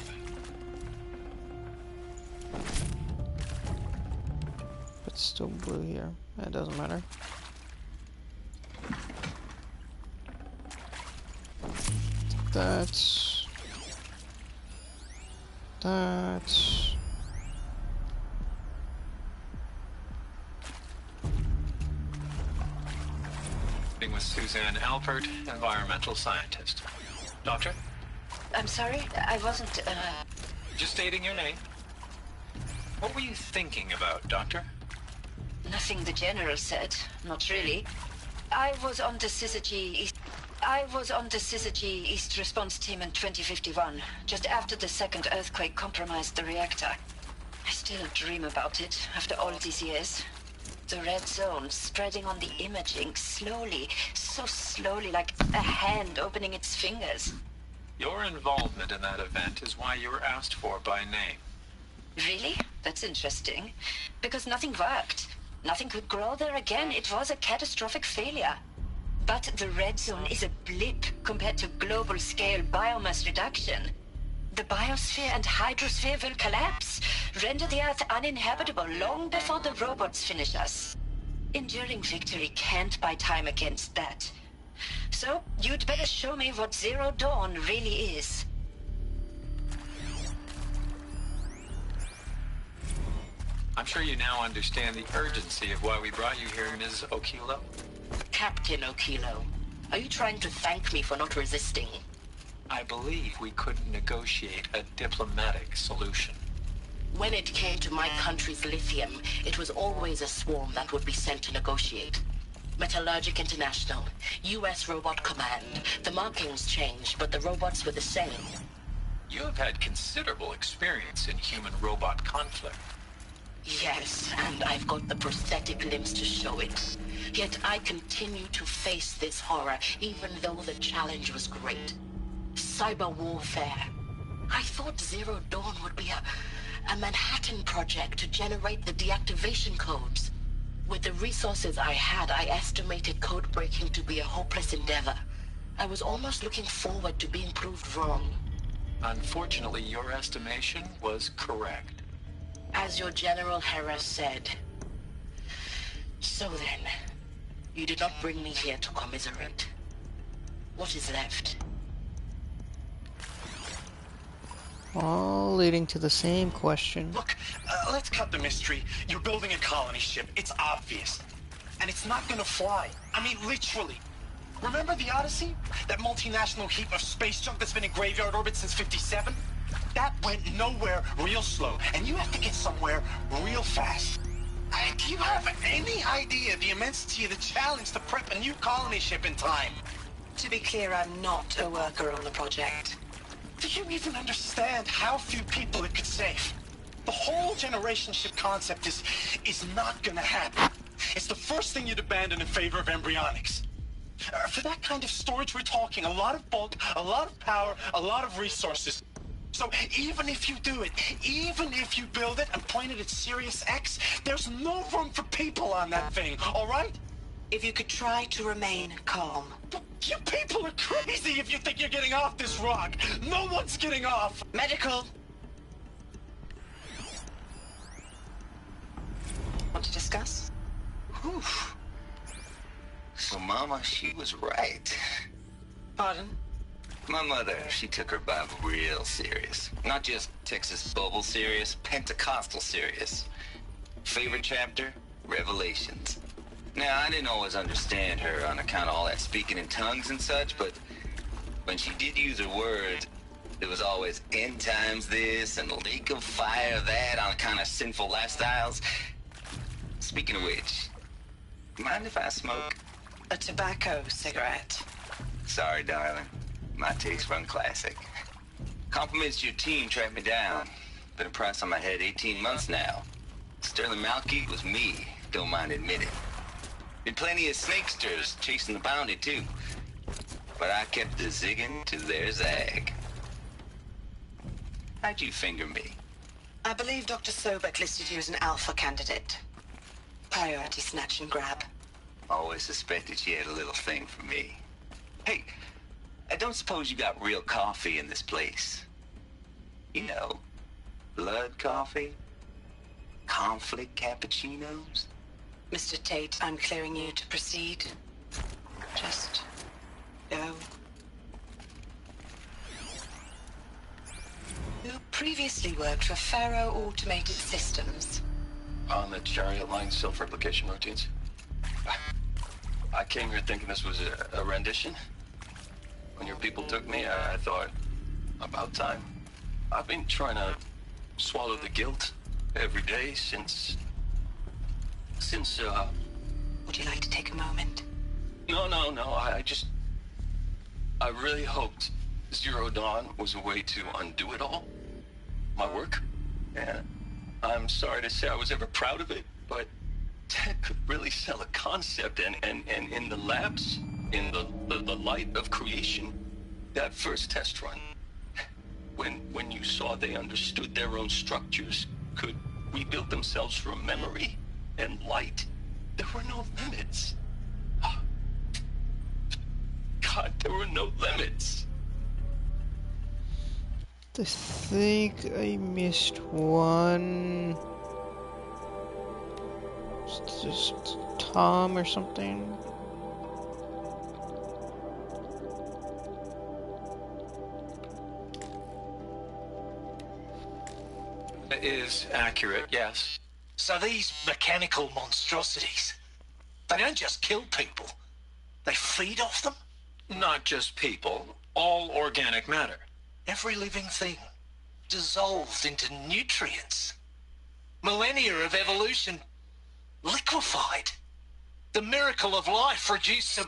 It's still blue here. It doesn't matter. That's... With Suzanne Alpert, environmental scientist. Doctor? I'm sorry, I wasn't, Just stating your name. What were you thinking about, Doctor? Nothing the General said. Not really. I was on the Syzygy East Response Team in 2051, just after the second earthquake compromised the reactor. I still dream about it, after all these years. The red zone spreading on the imaging, slowly, so slowly, like a hand opening its fingers. Your involvement in that event is why you were asked for by name. Really? That's interesting. Because nothing worked. Nothing could grow there again. It was a catastrophic failure. But the red zone is a blip compared to global-scale biomass reduction. The biosphere and hydrosphere will collapse, render the Earth uninhabitable long before the robots finish us. Enduring victory can't buy time against that. So, you'd better show me what Zero Dawn really is. I'm sure you now understand the urgency of why we brought you here, Ms. Okilo. Captain Okilo, are you trying to thank me for not resisting? I believe we couldn't negotiate a diplomatic solution. When it came to my country's lithium, it was always a swarm that would be sent to negotiate. Metallurgic International, U.S. Robot Command. The markings changed, but the robots were the same. You have had considerable experience in human-robot conflict. Yes, and I've got the prosthetic limbs to show it. Yet I continue to face this horror, even though the challenge was great. Cyber warfare. I thought Zero Dawn would be a Manhattan project to generate the deactivation codes. With the resources I had, I estimated code breaking to be a hopeless endeavor. I was almost looking forward to being proved wrong. Unfortunately, your estimation was correct. As your General Hera said. So then, you did not bring me here to commiserate. What is left? All leading to the same question. Look, let's cut the mystery. You're building a colony ship. It's obvious. And it's not gonna fly. I mean, literally. Remember the Odyssey? That multinational heap of space junk that's been in graveyard orbit since '57? That went nowhere real slow. And you have to get somewhere real fast. Do you have any idea the immensity of the challenge to prep a new colony ship in time? To be clear, I'm not a worker on the project. Do you even understand how few people it could save? The whole generation ship concept is not gonna happen. It's the first thing you'd abandon in favor of embryonics. For that kind of storage, we're talking a lot of bulk, a lot of power, a lot of resources. So even if you do it, even if you build it and point it at Sirius X, there's no room for people on that thing, all right? If you could try to remain calm. But you people are crazy if you think you're getting off this rock. No one's getting off. Medical. Want to discuss? Whew. So Mama, she was right. Pardon? My mother, she took her Bible real serious. Not just Texas Bible serious, Pentecostal serious. Favorite chapter? Revelations. Now, I didn't always understand her on account of all that speaking in tongues and such, but when she did use her words, it was always end times this and lake of fire that on account of sinful lifestyles. Speaking of which, mind if I smoke? A tobacco cigarette. Sorry, darling. My taste run classic. Compliments to your team tracked me down. Been a price on my head 18 months now. Sterling Malky was me, don't mind admitting. Been plenty of snakesters chasing the bounty, too. But I kept the zigging to their zag. How'd you finger me? I believe Dr. Sobek listed you as an alpha candidate. Priority snatch and grab. Always suspected she had a little thing for me. Hey, I don't suppose you got real coffee in this place. You know, blood coffee? conflict cappuccinos? Mr. Tate, I'm clearing you to proceed. Just go. You previously worked for Faro Automated Systems. On the Chariot Line self-replication routines? I came here thinking this was a rendition. When your people took me, I thought, about time. I've been trying to swallow the guilt every day since... Would you like to take a moment? No. I really hoped Zero Dawn was a way to undo it all. My work. And I'm sorry to say I was ever proud of it, but Ted could really sell a concept, and in the labs, in the light of creation, that first test run, when you saw they understood their own structures, could rebuild themselves from memory and light, there were no limits. God, there were no limits. I think I missed one. It's just Tom or something. It is accurate, yes. So these mechanical monstrosities, they don't just kill people, they feed off them? Not just people, all organic matter. Every living thing dissolved into nutrients. Millennia of evolution liquefied. The miracle of life reduced to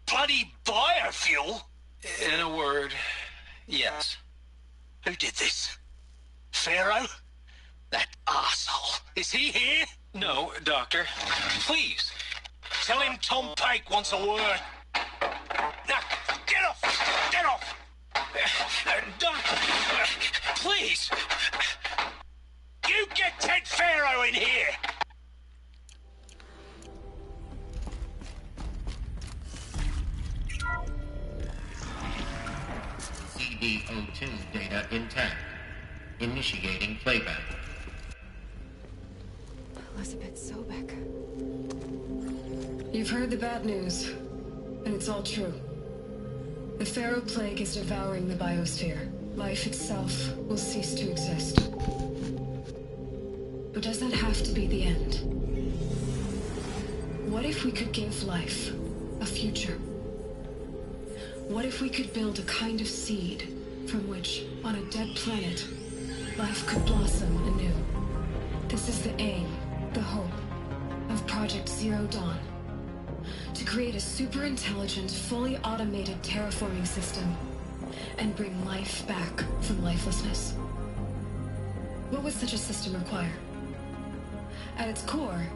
bloody biofuel. In a word, yes. Who did this? Pharaoh? That arsehole. Is he here? No, Doctor. Please, tell him Tom Pake wants a word. Now, get off! Get off! Doctor, please! You get Ted Pharaoh in here! CD02 data intact. Initiating playback. Elizabeth Sobek. You've heard the bad news, and it's all true. The Pharaoh Plague is devouring the biosphere. Life itself will cease to exist. But does that have to be the end? What if we could give life a future? What if we could build a kind of seed from which, on a dead planet, life could blossom anew? This is the aim, the hope, of Project Zero Dawn. To create a super-intelligent, fully automated terraforming system and bring life back from lifelessness. What would such a system require? At its core,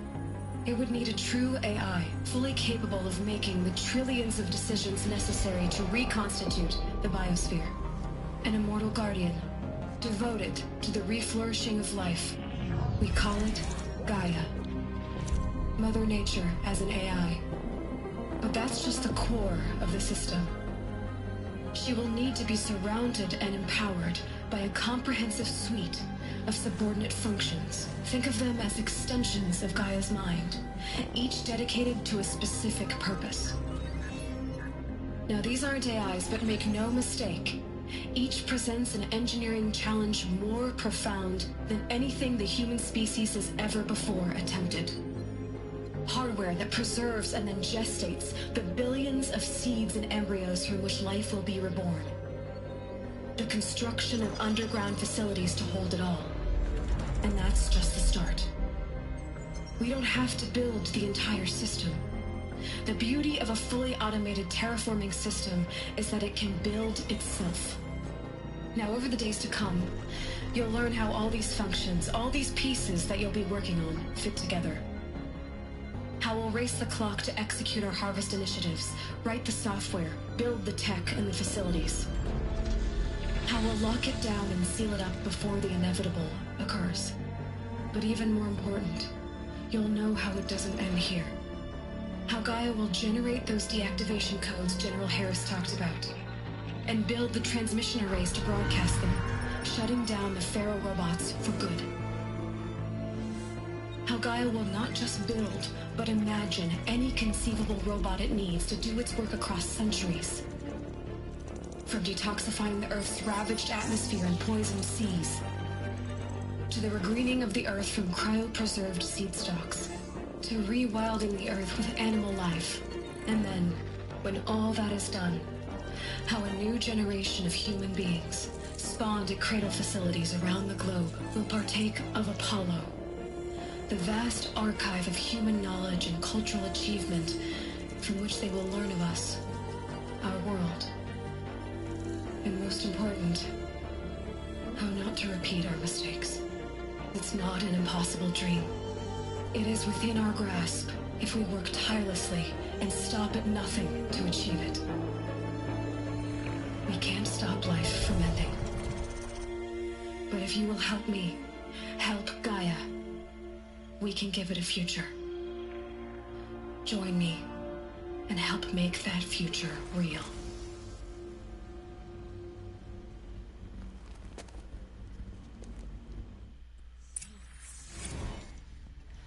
it would need a true AI, fully capable of making the trillions of decisions necessary to reconstitute the biosphere. An immortal guardian, devoted to the reflourishing of life. We call it Gaia. Mother Nature as an AI. But that's just the core of the system. She will need to be surrounded and empowered by a comprehensive suite of subordinate functions. Think of them as extensions of Gaia's mind, each dedicated to a specific purpose. Now, these aren't AIs, but make no mistake, each presents an engineering challenge more profound than anything the human species has ever before attempted. Hardware that preserves and then gestates the billions of seeds and embryos from which life will be reborn. The construction of underground facilities to hold it all. And that's just the start. We don't have to build the entire system. The beauty of a fully automated terraforming system is that it can build itself. Now, over the days to come, you'll learn how all these functions, all these pieces that you'll be working on, fit together. How we'll race the clock to execute our harvest initiatives, write the software, build the tech and the facilities. How we'll lock it down and seal it up before the inevitable occurs. But even more important, you'll know how it doesn't end here. How Gaia will generate those deactivation codes General Harris talked about, and build the transmission arrays to broadcast them, shutting down the Pharaoh robots for good. Gaia will not just build, but imagine any conceivable robot it needs to do its work across centuries. From detoxifying the Earth's ravaged atmosphere and poisoned seas, to the regreening of the Earth from cryopreserved seed stalks, to rewilding the Earth with animal life. And then, when all that is done, how a new generation of human beings, spawned at cradle facilities around the globe, will partake of Apollo, the vast archive of human knowledge and cultural achievement from which they will learn of us, our world. And most important, how not to repeat our mistakes. It's not an impossible dream. It is within our grasp if we work tirelessly and stop at nothing to achieve it. We can't stop life from ending. But if you will help me, help Gaia, we can give it a future. Join me and help make that future real.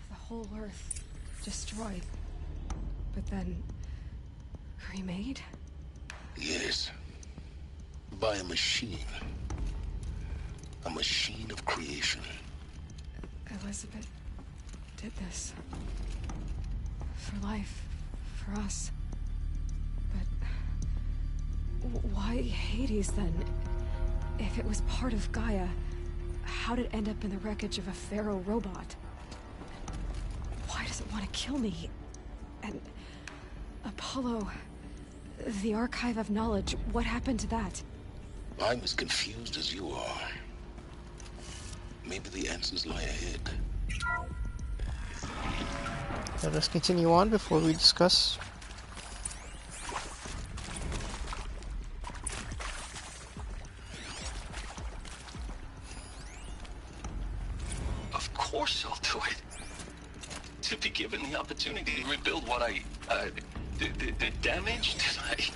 The whole Earth destroyed, but then remade? Yes. By a machine. A machine of creation. Elizabeth did this. For life. For us. But why Hades then? If it was part of Gaia, how did it end up in the wreckage of a Pharaoh robot? Why does it want to kill me? And Apollo, the archive of knowledge, what happened to that? I'm as confused as you are. Maybe the answers lie ahead. Let us continue on before we discuss. Of course I'll do it. To be given the opportunity to rebuild what I, the damage that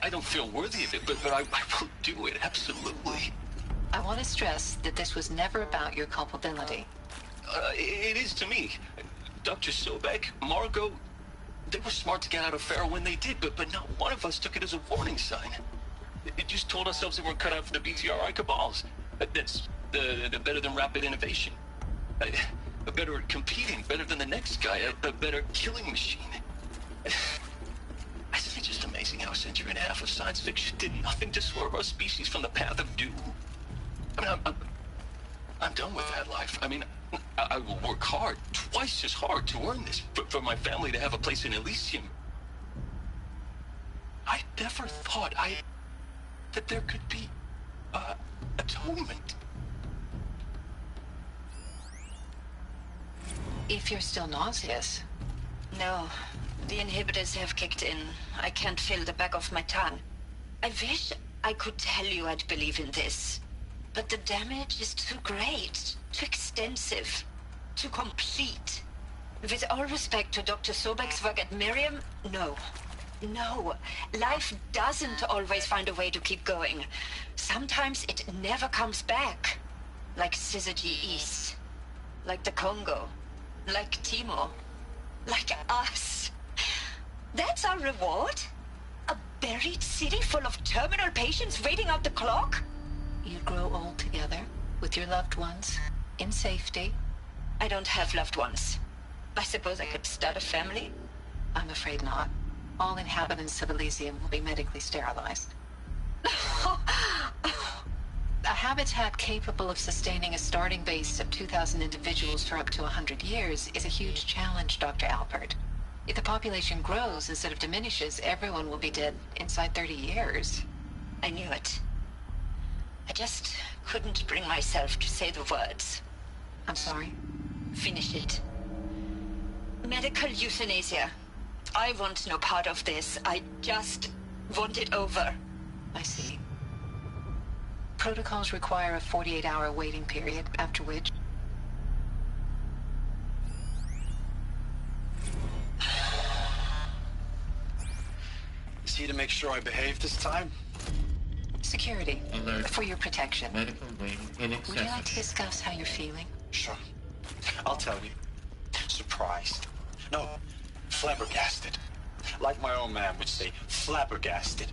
I don't feel worthy of it, but I will do it, absolutely. I want to stress that this was never about your culpability. It is to me. Dr. Sobek, Margot, they were smart to get out of Pharaoh when they did, but not one of us took it as a warning sign. It just told ourselves that we're cut out for the BTRI cabals. That's the better than rapid innovation. A better at competing, better than the next guy, a better killing machine. It's just amazing how a century and a half of science fiction did nothing to swerve our species from the path of doom. I mean, I'm done with that life. I mean, I will work hard, twice as hard to earn this, for my family to have a place in Elysium. I never thought that there could be, atonement. If you're still nauseous. No, the inhibitors have kicked in. I can't feel the back of my tongue. I wish I could tell you I'd believe in this. But the damage is too great, too extensive, too complete. With all respect to Dr. Sobek's work at Miriam, no. No, life doesn't always find a way to keep going. Sometimes it never comes back. Like Syzygy East. Like the Congo. Like Timo. Like us. That's our reward? A buried city full of terminal patients waiting out the clock? You grow old together, with your loved ones, in safety. I don't have loved ones. I suppose I could start a family? I'm afraid not. All inhabitants of Elysium will be medically sterilized. A habitat capable of sustaining a starting base of 2,000 individuals for up to 100 years is a huge challenge, Dr. Alpert. If the population grows instead of diminishes, everyone will be dead inside 30 years. I knew it. I just couldn't bring myself to say the words. I'm sorry? Finish it. Medical euthanasia. I want no part of this. I just want it over. I see. Protocols require a 48-hour waiting period, after which... Is he to make sure I behave this time? Security. Alert. For your protection. Medical waiting Would you like to inaccessible. discuss how you're feeling? Sure. I'll tell you. Surprised. No, flabbergasted. Like my old man would say, flabbergasted.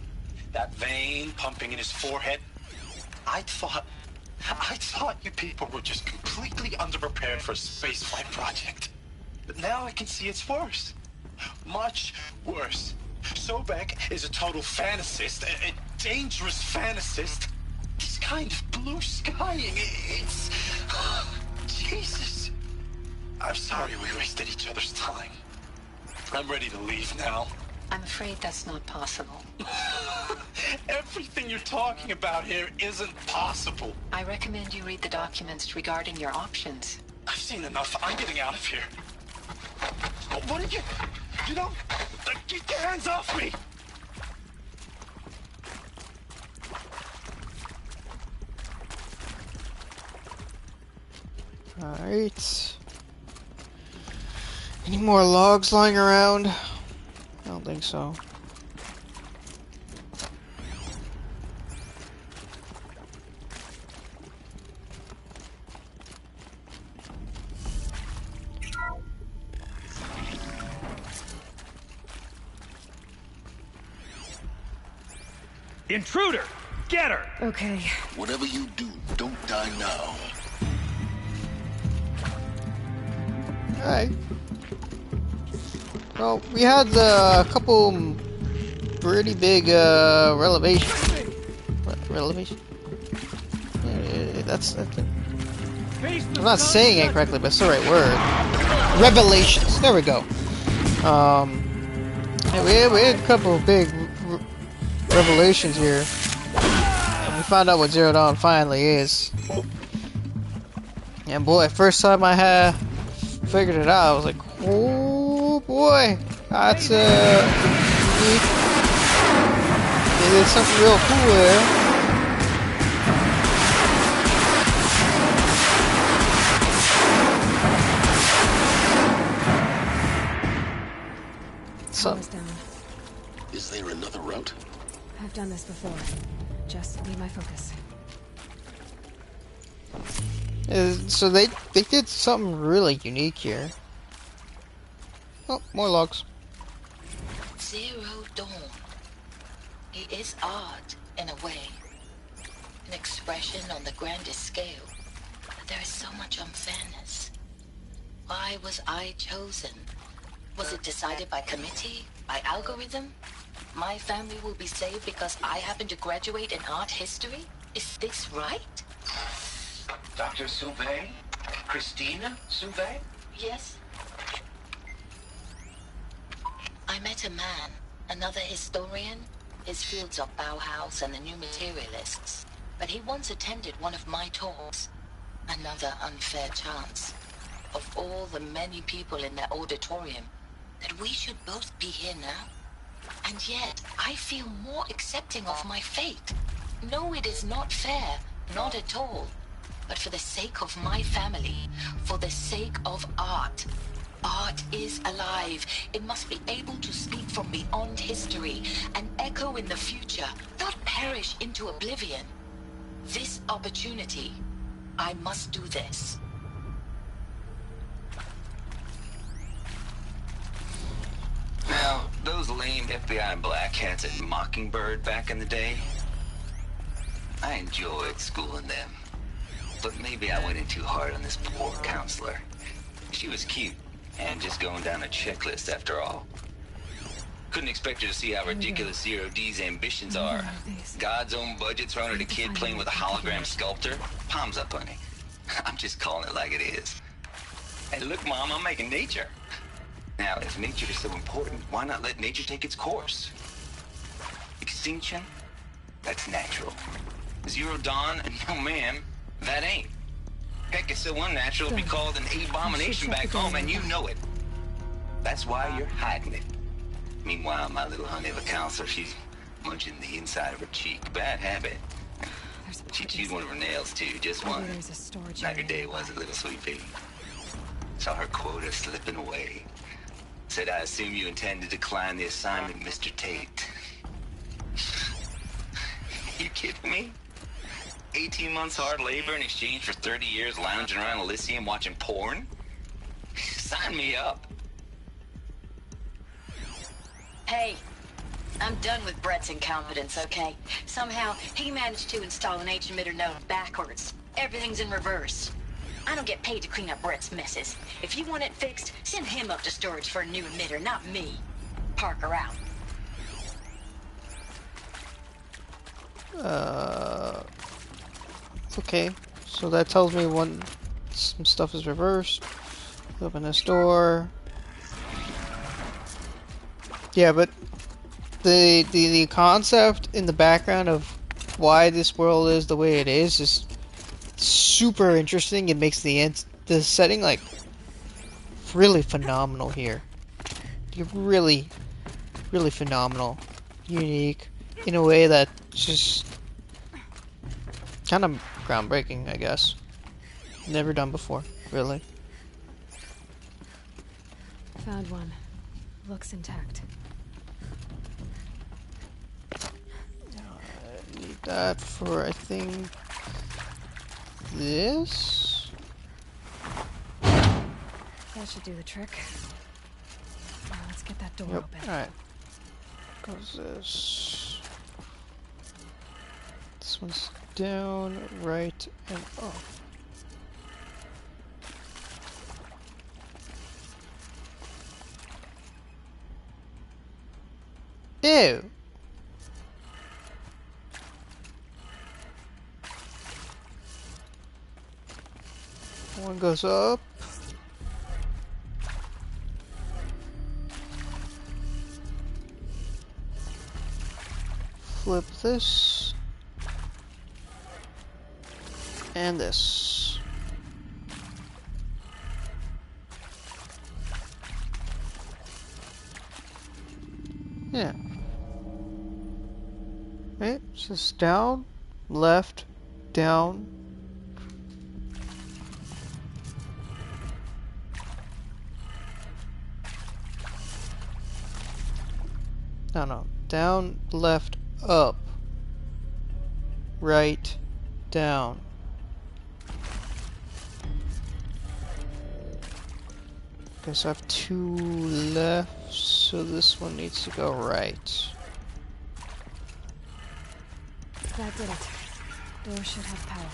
That vein pumping in his forehead. I thought you people were just completely underprepared for a spaceflight project. But now I can see it's worse. Much worse. Sobek is a total fantasist, a dangerous fantasist. He's kind of blue skying. It's... Jesus. I'm sorry we wasted each other's time. I'm ready to leave now. I'm afraid that's not possible. Everything you're talking about here isn't possible. I recommend you read the documents regarding your options. I've seen enough. I'm getting out of here. What are you... You don't... Get your hands off me! Alright. Any more logs lying around? I don't think so. Intruder! Get her! Okay. Whatever you do, don't die now. Alright. Well, we had a couple pretty big revelations. Revelation? Yeah, that's it. I'm not saying it correctly, but it's the right word. Revelations. There we go. Yeah, we had a couple of big revelations here. And we found out what Zero Dawn finally is. And boy, first time I had figured it out, I was like, oh boy, that's unique. They did something real cool there. Almost down. Is there another route? I've done this before. Just need my focus. So they did something really unique here. Oh, more logs. Zero Dawn. It is art, in a way. An expression on the grandest scale. But there is so much unfairness. Why was I chosen? Was it decided by committee? By algorithm? My family will be saved because I happen to graduate in art history? Is this right? Dr. Sauvé? Christina Sauvé? Yes. I met a man, another historian. His fields are Bauhaus and the New Materialists. But he once attended one of my talks. Another unfair chance. Of all the many people in that auditorium, that we should both be here now. And yet, I feel more accepting of my fate. No, it is not fair. Not at all. But for the sake of my family, for the sake of art. Art is alive. It must be able to speak from beyond history and echo in the future, not perish into oblivion. This opportunity, I must do this. Now, those lame FBI black hats at Mockingbird back in the day, I enjoyed schooling them. But maybe I went in too hard on this poor counselor. She was cute, and just going down a checklist after all. Couldn't expect her to see how ridiculous Zero D's ambitions are. God's own budget thrown at a kid playing with a hologram sculptor? Palms up, honey. I'm just calling it like it is. Hey, look, Mom, I'm making nature. Now, if nature is so important, why not let nature take its course? Extinction? That's natural. Zero Dawn? No, ma'am, that ain't. Heck, it's so unnatural to be called an abomination back home, and you know it. That's why you're hiding it. Meanwhile, my little honey of a counselor, she's munching the inside of her cheek. Bad habit. She chewed one of her nails, too, just one. Not your day, was it, little sweet pea? Saw her quota slipping away. Said, I assume you intend to decline the assignment, Mr. Tate. You kidding me? 18 months hard labor in exchange for 30 years lounging around Elysium watching porn? Sign me up. Hey, I'm done with Brett's incompetence, okay? Somehow, he managed to install an H-emitter node backwards. Everything's in reverse. I don't get paid to clean up Brett's messes. If you want it fixed, send him up to storage for a new emitter, not me. Parker out. Okay. So that tells me some stuff is reversed. Open this door. Yeah, but the concept in the background of why this world is the way it is super interesting. It makes the setting like really phenomenal here. You're really phenomenal, unique in a way that's just kind of groundbreaking, I guess. Never done before, really. Found one. Looks intact. Need that for, I think, this? That should do the trick. Now let's get that door open. Alright. Goes this. This one's down, right, and up. Ew! One goes up. Flip this. And this. Yeah. Right, it's just down, left, down. No, down, left, up, right, down. Okay, so I have 2 left, so this one needs to go right. That did it. Door should have power.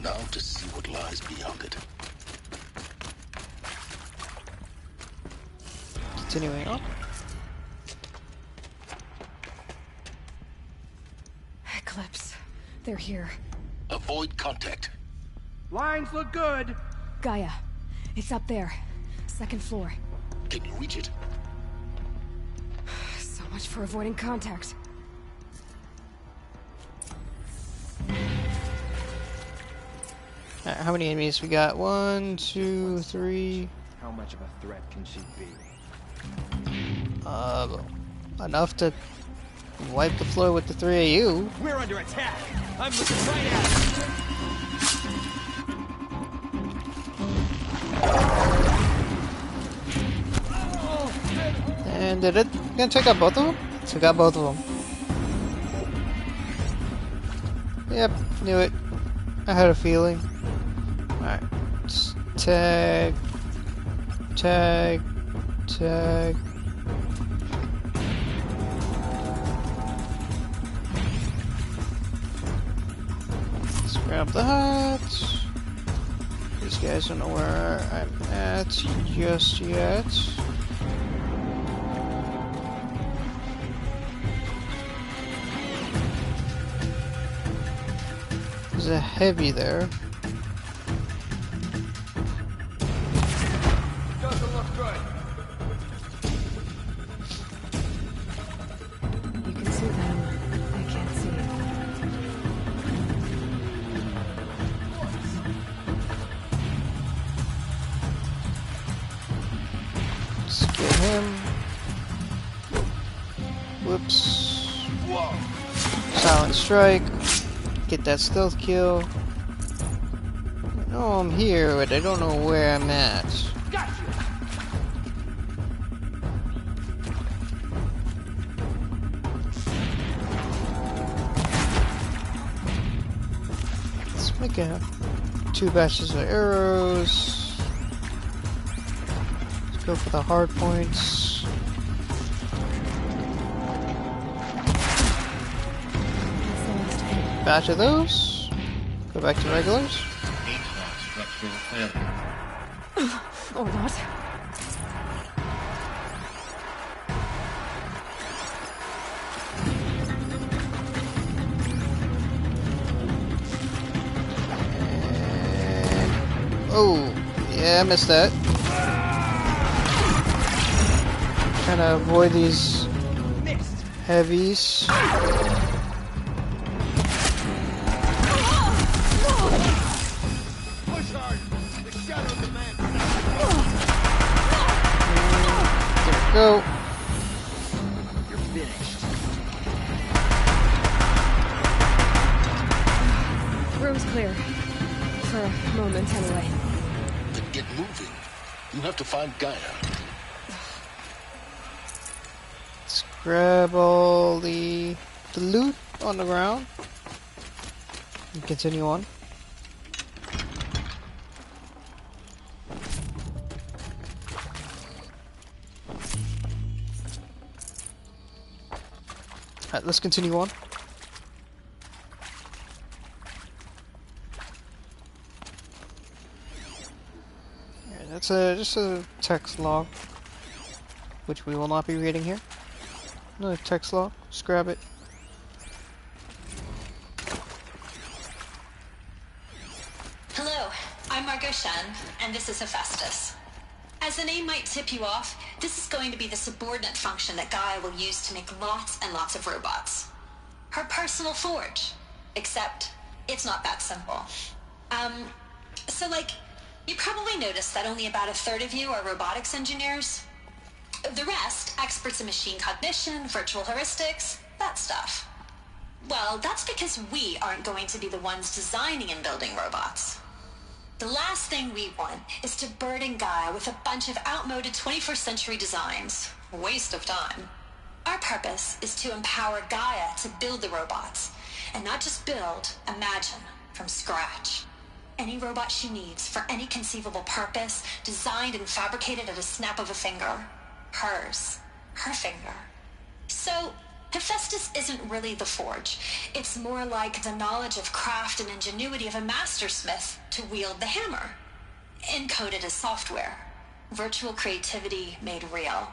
Now to see what lies beyond it. Continuing on. Eclipse. They're here. Avoid contact. Lines look good. Gaia. It's up there. 2nd floor. Can you reach it? So much for avoiding contact. Alright, how many enemies we got? 1, 2, 3. How much of a threat can she be? Enough to wipe the floor with the 3 of you. We're under attack. I'm looking right at it. And did it? Gonna take out both of them? Took out both of them. Yep, knew it. I had a feeling. Alright. Tag. Tag. Tag. Let's grab that. These guys don't know where I'm at just yet. There's a heavy there. Doesn't look good. You can see them. I can't see it. Let's get him. Whoops. Whoa. Silent strike. Get that stealth kill. I know I'm here, but I don't know where I'm at. Gotcha. Let's make 2 batches of arrows. Go for the hard points. Batch of those. Go back to regulars. Or not. Oh, yeah, I missed that. Trying to avoid these heavies. Go. You're finished. Room's clear. For a moment, anyway. Then get moving. You have to find Gaia. Let's grab all the loot on the ground and continue on. Alright, let's continue on. Yeah, that's just a text log, which we will not be reading here. Another text log. Just grab it. Hello, I'm Margot Shen, and this is Hephaestus. As the name might tip you off, this is going to be the subordinate function that Gaia will use to make lots and lots of robots. Her personal forge. Except, it's not that simple. So you probably noticed that only about a third of you are robotics engineers. The rest, experts in machine cognition, virtual heuristics, that stuff. Well, that's because we aren't going to be the ones designing and building robots. The last thing we want is to burden Gaia with a bunch of outmoded 21st century designs. Waste of time. Our purpose is to empower Gaia to build the robots. And not just build, imagine, from scratch. Any robot she needs for any conceivable purpose, designed and fabricated at a snap of a finger. Hers. Her finger. So, Hephaestus isn't really the forge. It's more like the knowledge of craft and ingenuity of a mastersmith to wield the hammer. Encoded as software. Virtual creativity made real.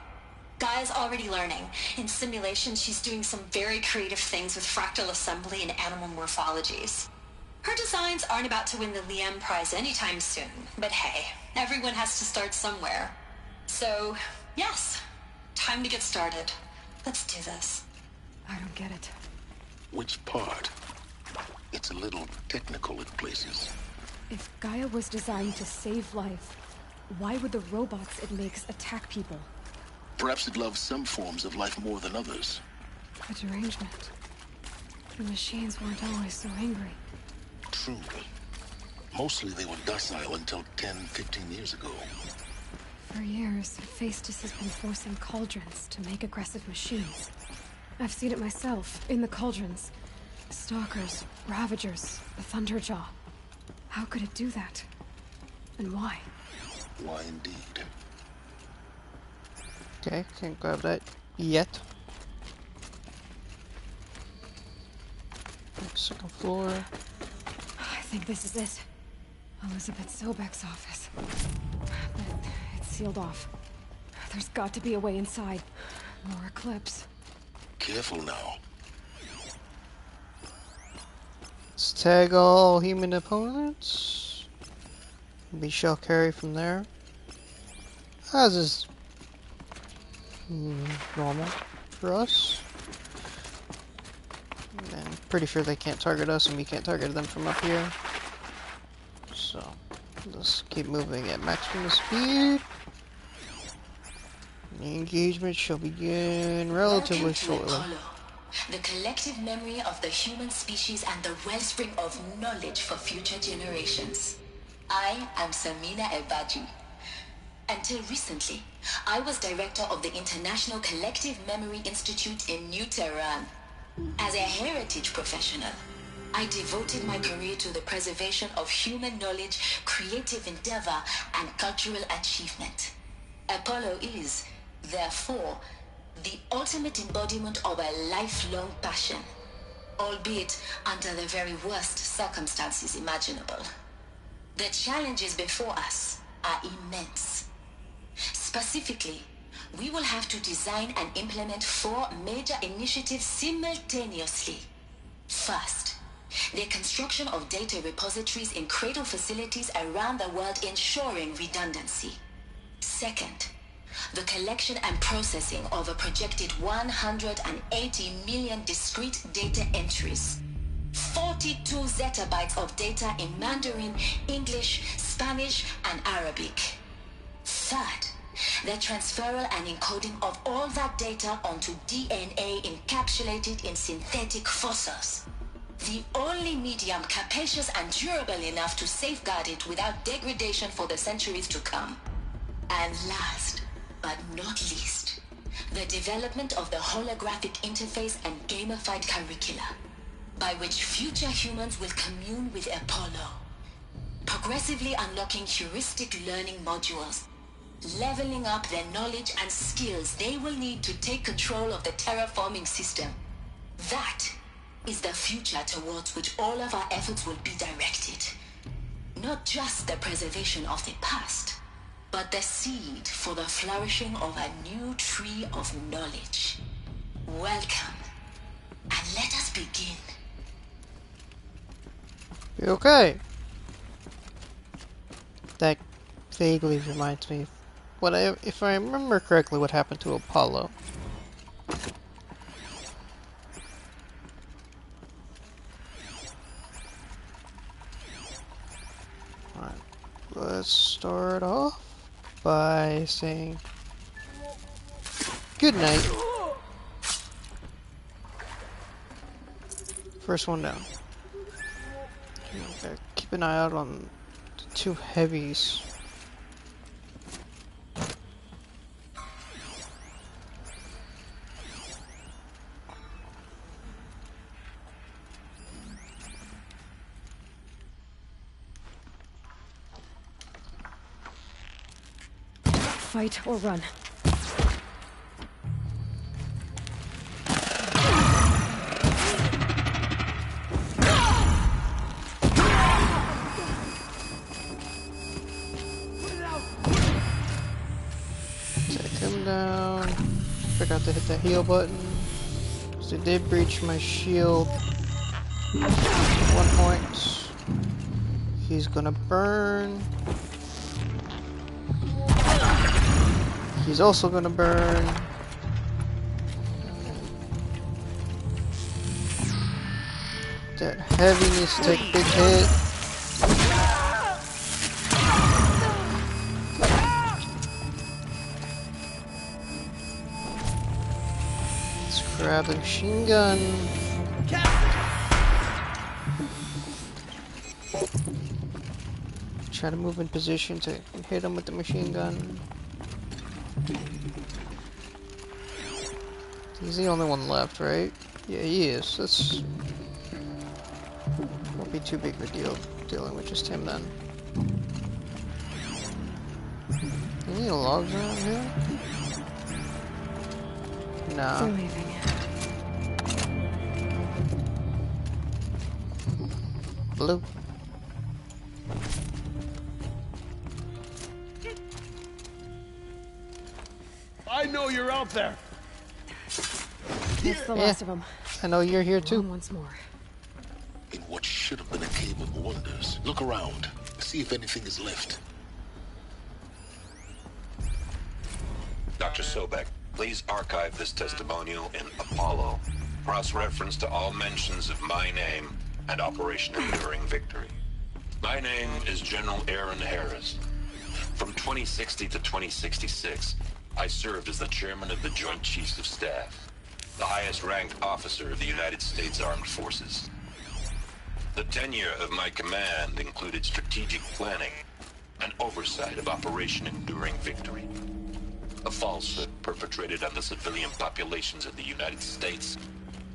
Gaia's already learning. In simulation, she's doing some very creative things with fractal assembly and animal morphologies. Her designs aren't about to win the Liam Prize anytime soon, but hey, everyone has to start somewhere. So, yes, time to get started. Let's do this. I don't get it. Which part? It's a little technical in places. If Gaia was designed to save life, why would the robots it makes attack people? Perhaps it loves some forms of life more than others. A derangement. The machines weren't always so angry. True. Mostly they were docile until 10, 15 years ago. For years, Hephaestus has been forcing cauldrons to make aggressive machines. I've seen it myself, in the cauldrons. Stalkers, Ravagers, the Thunderjaw. How could it do that? And why? Why indeed? Okay, can't grab that yet. Second floor. I think this is it. Elizabeth Sobek's office. But it's sealed off. There's got to be a way inside. More Eclipse. Careful now. Let's tag all human opponents. We shall carry from there. As is normal for us. And pretty sure they can't target us and we can't target them from up here. So, let's keep moving at maximum speed. The engagement shall begin relatively shortly. The collective memory of the human species and the wellspring of knowledge for future generations. I am Samina Ebaji. Until recently, I was director of the International Collective Memory Institute in New Tehran. As a heritage professional, I devoted my career to the preservation of human knowledge, creative endeavor, and cultural achievement. Apollo is, therefore, the ultimate embodiment of a lifelong passion, albeit under the very worst circumstances imaginable. The challenges before us are immense. Specifically, we will have to design and implement 4 major initiatives simultaneously. First, the construction of data repositories in cradle facilities around the world, ensuring redundancy. Second, the collection and processing of a projected 180 million discrete data entries. 42 zettabytes of data in Mandarin, English, Spanish, and Arabic. Third, the transferal and encoding of all that data onto DNA encapsulated in synthetic fossils. The only medium capacious and durable enough to safeguard it without degradation for the centuries to come. And last, but not least, the development of the holographic interface and gamified curricula, by which future humans will commune with Apollo, progressively unlocking heuristic learning modules, leveling up their knowledge and skills they will need to take control of the terraforming system. That is the future towards which all of our efforts will be directed. Not just the preservation of the past, but the seed for the flourishing of a new tree of knowledge. Welcome, and let us begin. Okay. That vaguely reminds me of if I remember correctly, what happened to Apollo. Alright, let's start off by saying good night. First one down. Okay, keep an eye out on the 2 heavies. Fight or run. Take him down. Forgot to hit the heal button. So they did breach my shield. 1 point. He's gonna burn. He's also gonna burn. That heavy needs to take a big hit. Let's grab the machine gun. Try to move in position to hit him with the machine gun. He's the only one left, right? Yeah, he is. That's won't be too big of a deal dealing with just him then. Any logs around here? Nah. They're leaving. Blue. I know you're out there. That's the last of them. I know you're here too. Once more. In what should have been a cave of wonders. Look around. See if anything is left. Dr. Sobek, please archive this testimonial in Apollo. Cross-reference to all mentions of my name and Operation Enduring Victory. My name is General Aaron Harris. From 2060 to 2066, I served as the chairman of the Joint Chiefs of Staff, the highest-ranked officer of the United States Armed Forces. The tenure of my command included strategic planning and oversight of Operation Enduring Victory, a falsehood perpetrated on the civilian populations of the United States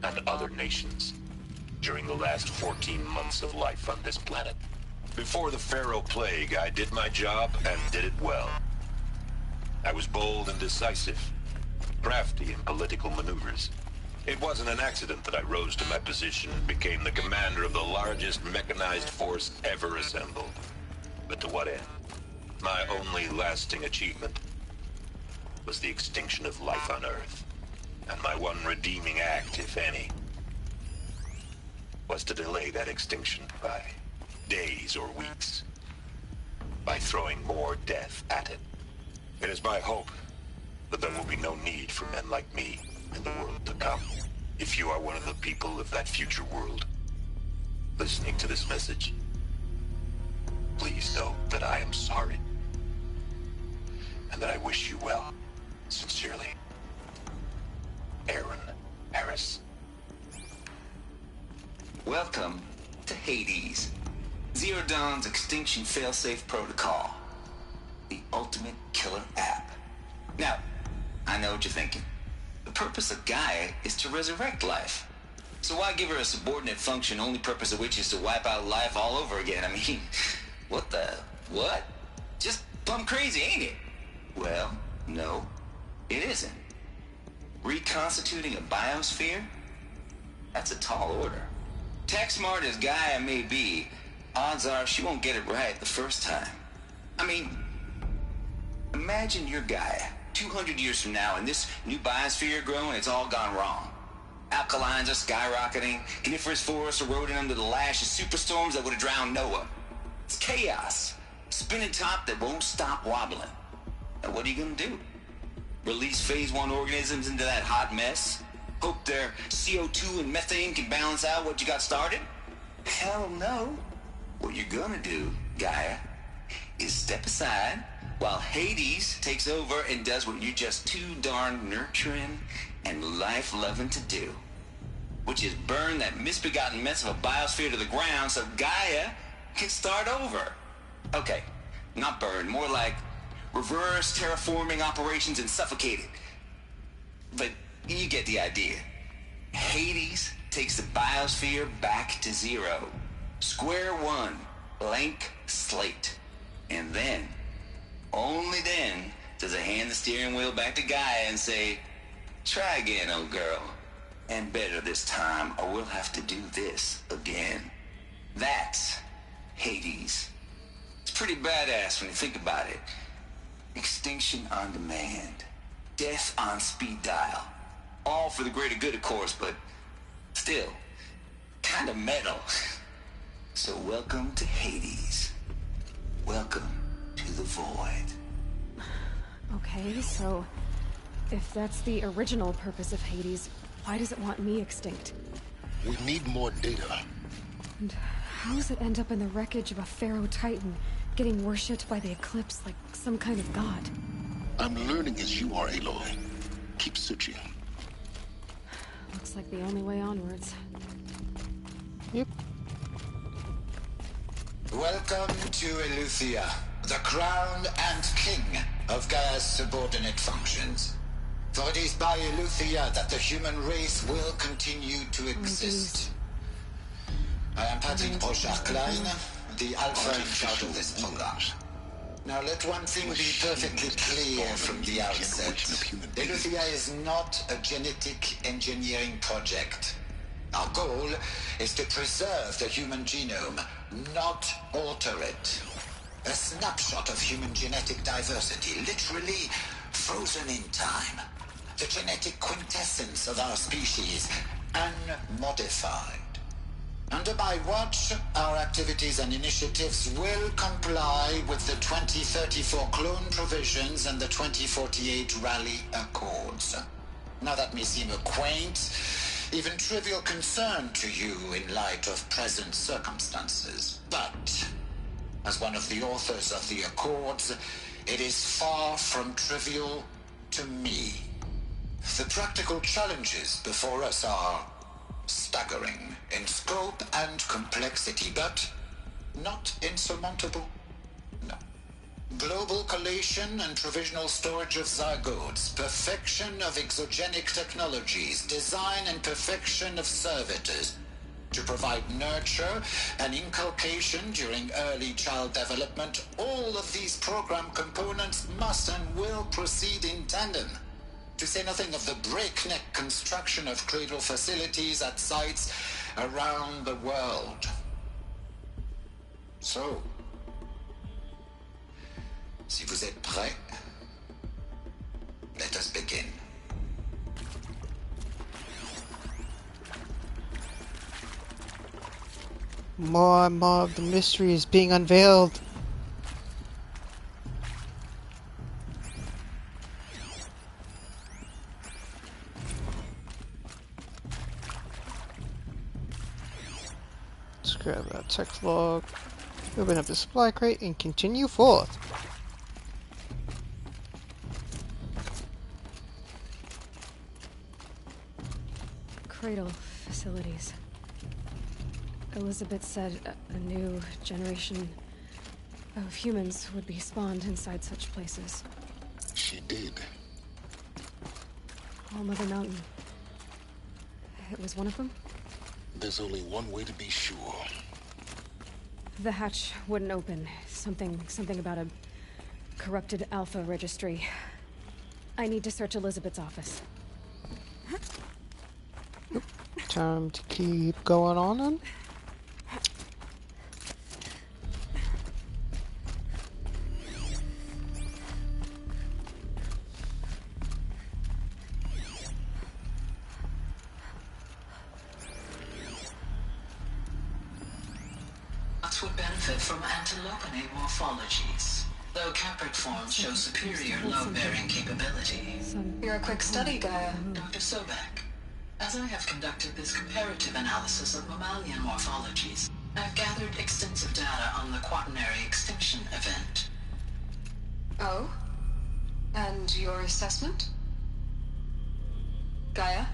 and other nations during the last 14 months of life on this planet. Before the Pharaoh Plague, I did my job and did it well. I was bold and decisive, crafty in political maneuvers. It wasn't an accident that I rose to my position and became the commander of the largest mechanized force ever assembled. But to what end? My only lasting achievement was the extinction of life on Earth. And my one redeeming act, if any, was to delay that extinction by days or weeks, by throwing more death at it. It is my hope that there will be no need for men like me in the world to come. If you are one of the people of that future world listening to this message, please know that I am sorry and that I wish you well. Sincerely, Aaron Harris. Welcome to Hades, Zero Dawn's extinction failsafe protocol, the ultimate killer app. Now, I know what you're thinking. The purpose of Gaia is to resurrect life. So why give her a subordinate function, only purpose of which is to wipe out life all over again? I mean, what? Just plumb crazy, ain't it? Well, no, it isn't. Reconstituting a biosphere? That's a tall order. Tech smart as Gaia may be, odds are she won't get it right the first time. I mean, imagine you're Gaia 200 years from now and this new biosphere growing, it's all gone wrong. Alkalines are skyrocketing, coniferous forests eroding under the lash of superstorms that would have drowned Noah. It's chaos. Spinning top that won't stop wobbling. Now what are you gonna do? Release phase 1 organisms into that hot mess? Hope their CO2 and methane can balance out what you got started? Hell no. What you're gonna do, Gaia, is step aside while Hades takes over and does what you're just too darn nurturing and life-loving to do, which is burn that misbegotten mess of a biosphere to the ground so Gaia can start over. Okay, not burn, more like reverse terraforming operations and suffocate it. But you get the idea. Hades takes the biosphere back to zero. Square one, blank slate. And then, only then, does it hand the steering wheel back to Gaia and say, try again, old girl. And better this time, or we'll have to do this again. That's Hades. It's pretty badass when you think about it. Extinction on demand. Death on speed dial. All for the greater good, of course, but still, kind of metal. So welcome to Hades. Welcome to the void. Okay, so if that's the original purpose of Hades, why does it want me extinct? We need more data. And how does it end up in the wreckage of a Pharaoh Titan, getting worshipped by the Eclipse like some kind of god? I'm learning as you are, Aloy. Keep searching. Looks like the only way onwards. Yep. Welcome to Eleuthia, the crown and king of Gaia's subordinate functions. For it is by Eleuthia that the human race will continue to exist. I am Patrick Brochard-Klein, the Alpha in charge of this program. Now let one thing be perfectly clear from the outset. Eleuthia is not a genetic engineering project. Our goal is to preserve the human genome, not alter it. A snapshot of human genetic diversity, literally frozen in time. The genetic quintessence of our species, unmodified. Under my watch, our activities and initiatives will comply with the 2034 clone provisions and the 2048 Rally Accords. Now that may seem a quaint, even trivial concern to you in light of present circumstances. But, as one of the authors of the Accords, it is far from trivial to me. The practical challenges before us are staggering in scope and complexity, but not insurmountable. No. Global collation and provisional storage of zygotes, perfection of exogenic technologies, design and perfection of servitors, to provide nurture and inculcation during early child development, all of these program components must and will proceed in tandem. To say nothing of the breakneck construction of cradle facilities at sites around the world. So, si vous êtes prêts, let us begin. More and more of the mystery is being unveiled. Let's grab that text log, open up the supply crate, and continue forth. Cradle facilities. Elizabeth said a new generation of humans would be spawned inside such places. She did. All Mother Mountain. It was one of them? There's only one way to be sure. The hatch wouldn't open. Something about a corrupted Alpha registry. I need to search Elizabeth's office. Time to keep going on then. Would benefit from antilopinae morphologies, though Caprid forms show superior load-bearing capability. You're a quick study, Gaia. Dr. Sobek. As I have conducted this comparative analysis of mammalian morphologies, I've gathered extensive data on the quaternary extinction event. Oh? And your assessment? Gaia?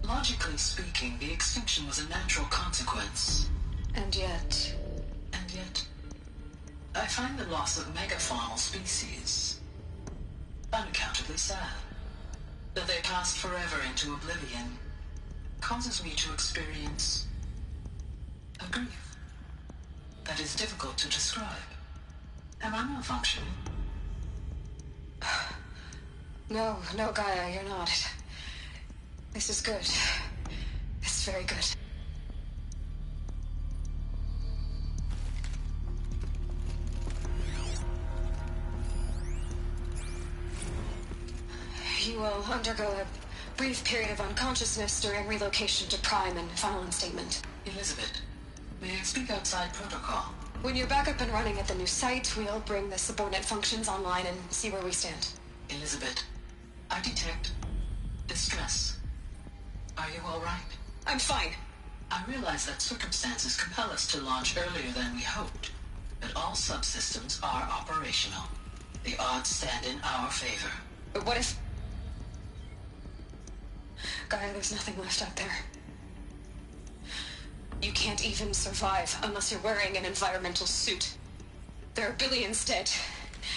Logically speaking, the extinction was a natural consequence. And yet, I find the loss of megafaunal species unaccountably sad. That they passed forever into oblivion causes me to experience a grief that is difficult to describe. Am I malfunctioning? No, Gaia, you're not. This is good. It's very good. You will undergo a brief period of unconsciousness during relocation to Prime and final instatement. Elizabeth, may I speak outside protocol? When you're back up and running at the new site, we'll bring the subordinate functions online and see where we stand. Elizabeth, I detect distress. Are you all right? I'm fine. I realize that circumstances compel us to launch earlier than we hoped, but all subsystems are operational. The odds stand in our favor. But what if... Gaia, there's nothing left out there. You can't even survive unless you're wearing an environmental suit. There are billions dead,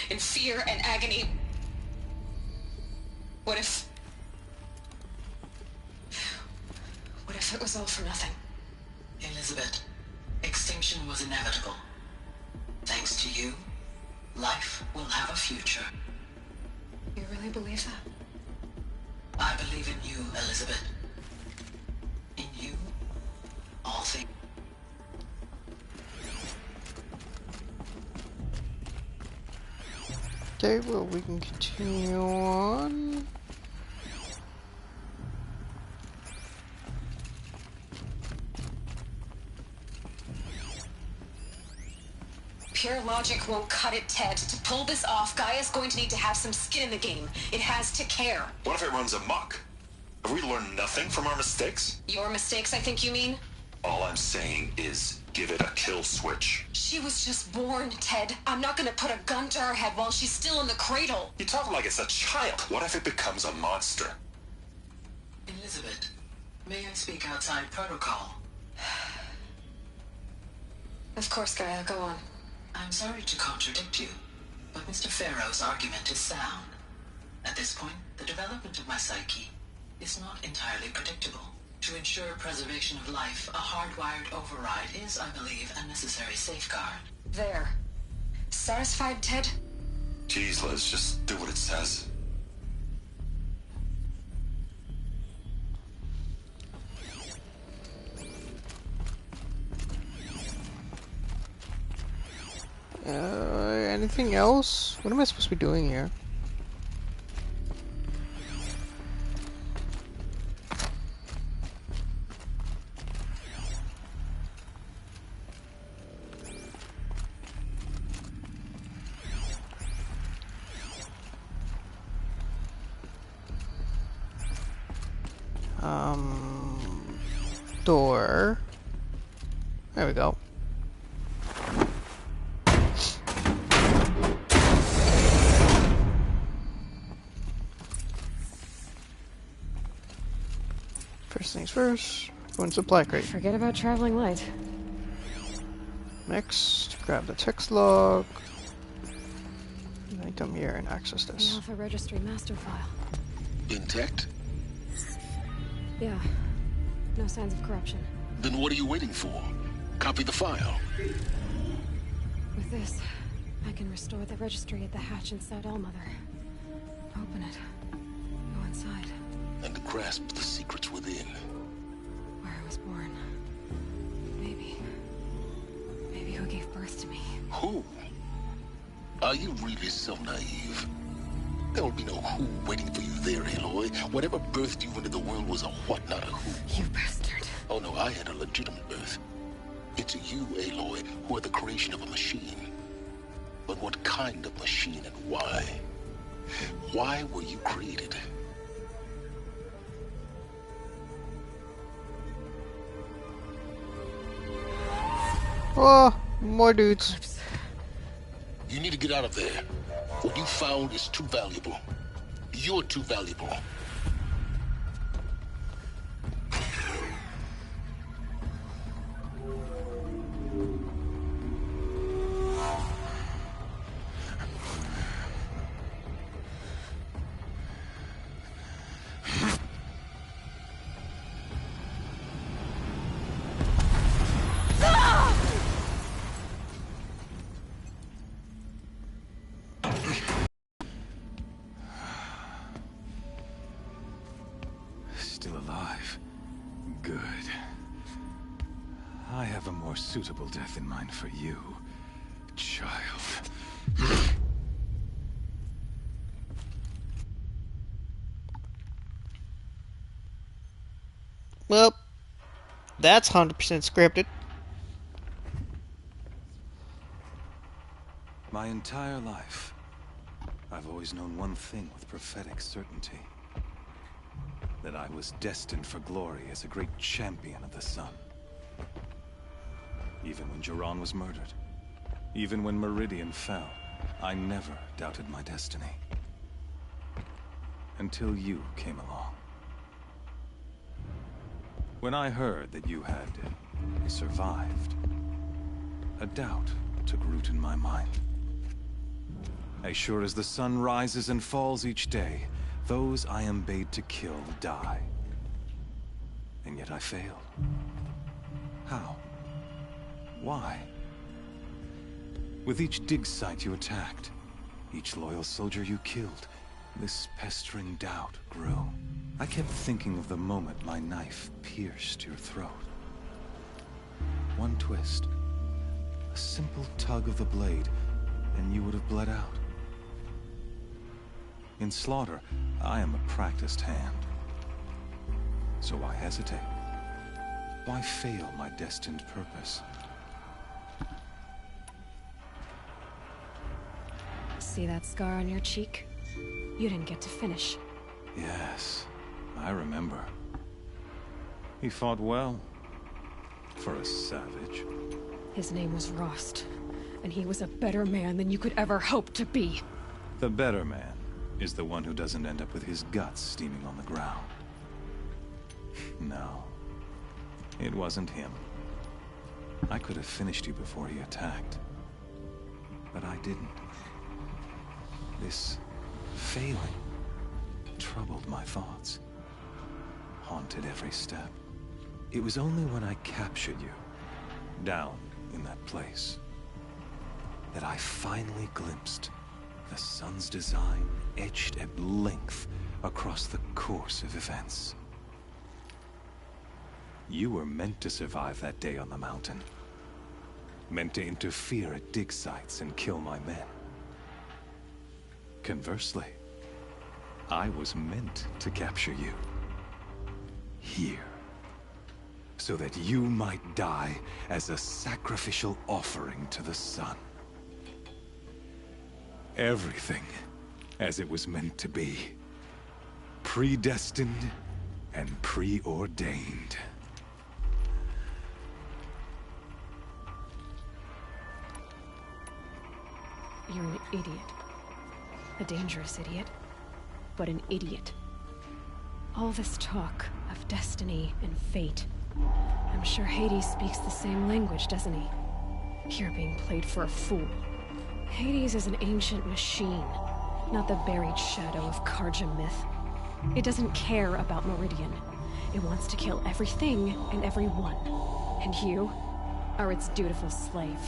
in fear and agony. What if it was all for nothing? Elizabeth, extinction was inevitable. Thanks to you, life will have a future. You really believe that? I believe in you, Elizabeth. In you, all things. Okay, well, we can continue on. Pure logic won't cut it, Ted. To pull this off, Gaia's going to need to have some skin in the game. It has to care. What if it runs amok? Have we learned nothing from our mistakes? Your mistakes, I think you mean? All I'm saying is give it a kill switch. She was just born, Ted. I'm not gonna put a gun to her head while she's still in the cradle. You talk like it's a child. What if it becomes a monster? Elizabeth, may I speak outside protocol? Of course, Gaia, go on. I'm sorry to contradict you, but Mr. Farrow's argument is sound. At this point, the development of my psyche is not entirely predictable. To ensure preservation of life, a hardwired override is, I believe, a necessary safeguard. There. Satisfied, Ted? Jeez, Liz, just do what it says. Anything else? What am I supposed to be doing here? Door. There we go. First things first, go in supply crate. Forget about traveling light. Next, grab the text log. Then come here and access The this. Alpha Registry master file. Intact? Yeah. No signs of corruption. Then what are you waiting for? Copy the file. With this, I can restore the registry at the hatch inside Allmother. Open it. Go inside. And grasp the secrets within. Where I was born. Maybe who gave birth to me. Who? Are you really so naive? There will be no who waiting for you there, Aloy. Whatever birthed you into the world was a what, not a who. You bastard. Oh no, I had a legitimate birth. It's you, Aloy, who are the creation of a machine. But what kind of machine and why? Why were you created? Oh, more dudes. You need to get out of there. What you found is too valuable. You're too valuable. Still alive. Good. I have a more suitable death in mind for you, child. Well, that's 100% scripted. My entire life, I've always known one thing with prophetic certainty. That I was destined for glory as a great champion of the sun. Even when Jiran was murdered, even when Meridian fell, I never doubted my destiny. Until you came along. When I heard that you had survived, a doubt took root in my mind. As sure as the sun rises and falls each day, those I am bade to kill die. And yet I failed. How? Why? With each dig site you attacked, each loyal soldier you killed, this pestering doubt grew. I kept thinking of the moment my knife pierced your throat. One twist, a simple tug of the blade, and you would have bled out. In slaughter, I am a practiced hand. So why hesitate? Why fail my destined purpose? See that scar on your cheek? You didn't get to finish. Yes, I remember. He fought well. For a savage. His name was Rost, and he was a better man than you could ever hope to be. The better man is the one who doesn't end up with his guts steaming on the ground. No, it wasn't him. I could have finished you before he attacked. But I didn't. This failing troubled my thoughts, haunted every step. It was only when I captured you, down in that place, that I finally glimpsed the sun's design etched at length across the course of events. You were meant to survive that day on the mountain. Meant to interfere at dig sites and kill my men. Conversely, I was meant to capture you. Here. So that you might die as a sacrificial offering to the sun. Everything as it was meant to be. Predestined and preordained. You're an idiot. A dangerous idiot. But an idiot. All this talk of destiny and fate. I'm sure Hades speaks the same language, doesn't he? You're being played for a fool. Hades is an ancient machine, not the buried shadow of Carja myth. It doesn't care about Meridian. It wants to kill everything and everyone. And you are its dutiful slave.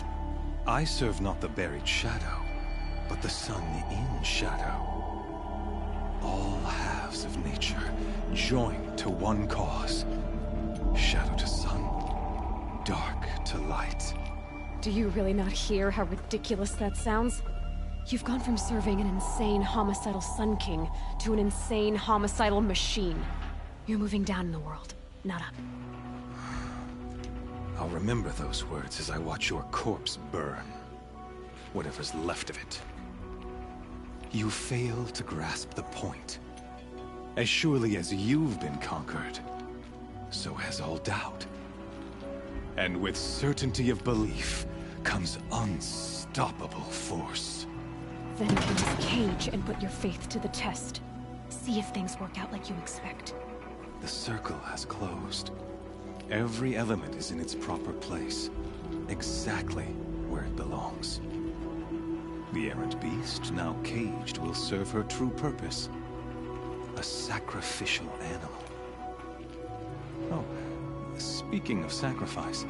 I serve not the buried shadow, but the sun in shadow. All halves of nature joined to one cause. Shadow to sun, dark to light. Do you really not hear how ridiculous that sounds? You've gone from serving an insane homicidal Sun King to an insane homicidal machine. You're moving down in the world, not up. I'll remember those words as I watch your corpse burn. Whatever's left of it. You fail to grasp the point. As surely as you've been conquered, so has all doubt. And with certainty of belief comes unstoppable force. Then get in this cage and put your faith to the test. See if things work out like you expect. The circle has closed. Every element is in its proper place. Exactly where it belongs. The errant beast, now caged, will serve her true purpose. A sacrificial animal. Oh, speaking of sacrifice,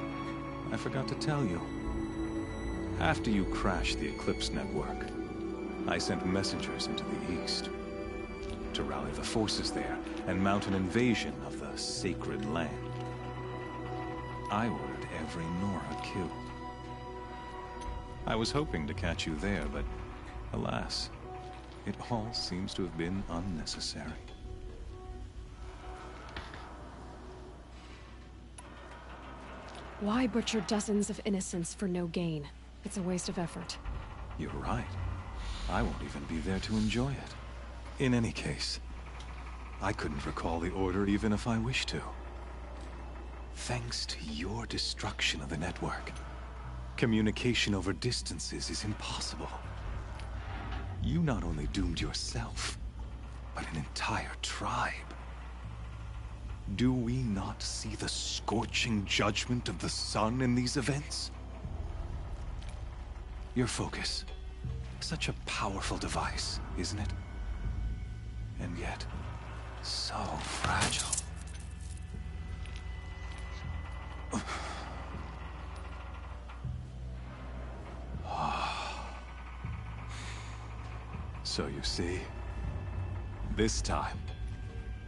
I forgot to tell you. After you crashed the Eclipse network, I sent messengers into the east to rally the forces there and mount an invasion of the sacred land. I ordered every Nora killed. I was hoping to catch you there, but alas, it all seems to have been unnecessary. Why butcher dozens of innocents for no gain? It's a waste of effort. You're right. I won't even be there to enjoy it. In any case, I couldn't recall the order even if I wished to. Thanks to your destruction of the network, communication over distances is impossible. You not only doomed yourself, but an entire tribe. Do we not see the scorching judgment of the sun in these events? Your focus. Such a powerful device, isn't it? And yet, so fragile. So you see, this time,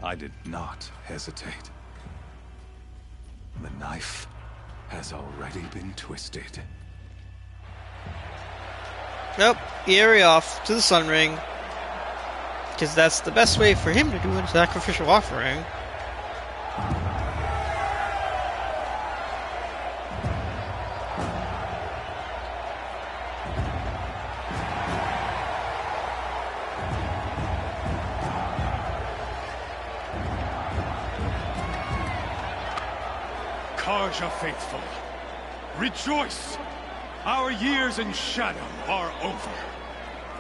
I did not hesitate. The knife has already been twisted. Nope, Eerie off to the Sun Ring. Because that's the best way for him to do a sacrificial offering. Carja faithful, rejoice! Our years in shadow are over.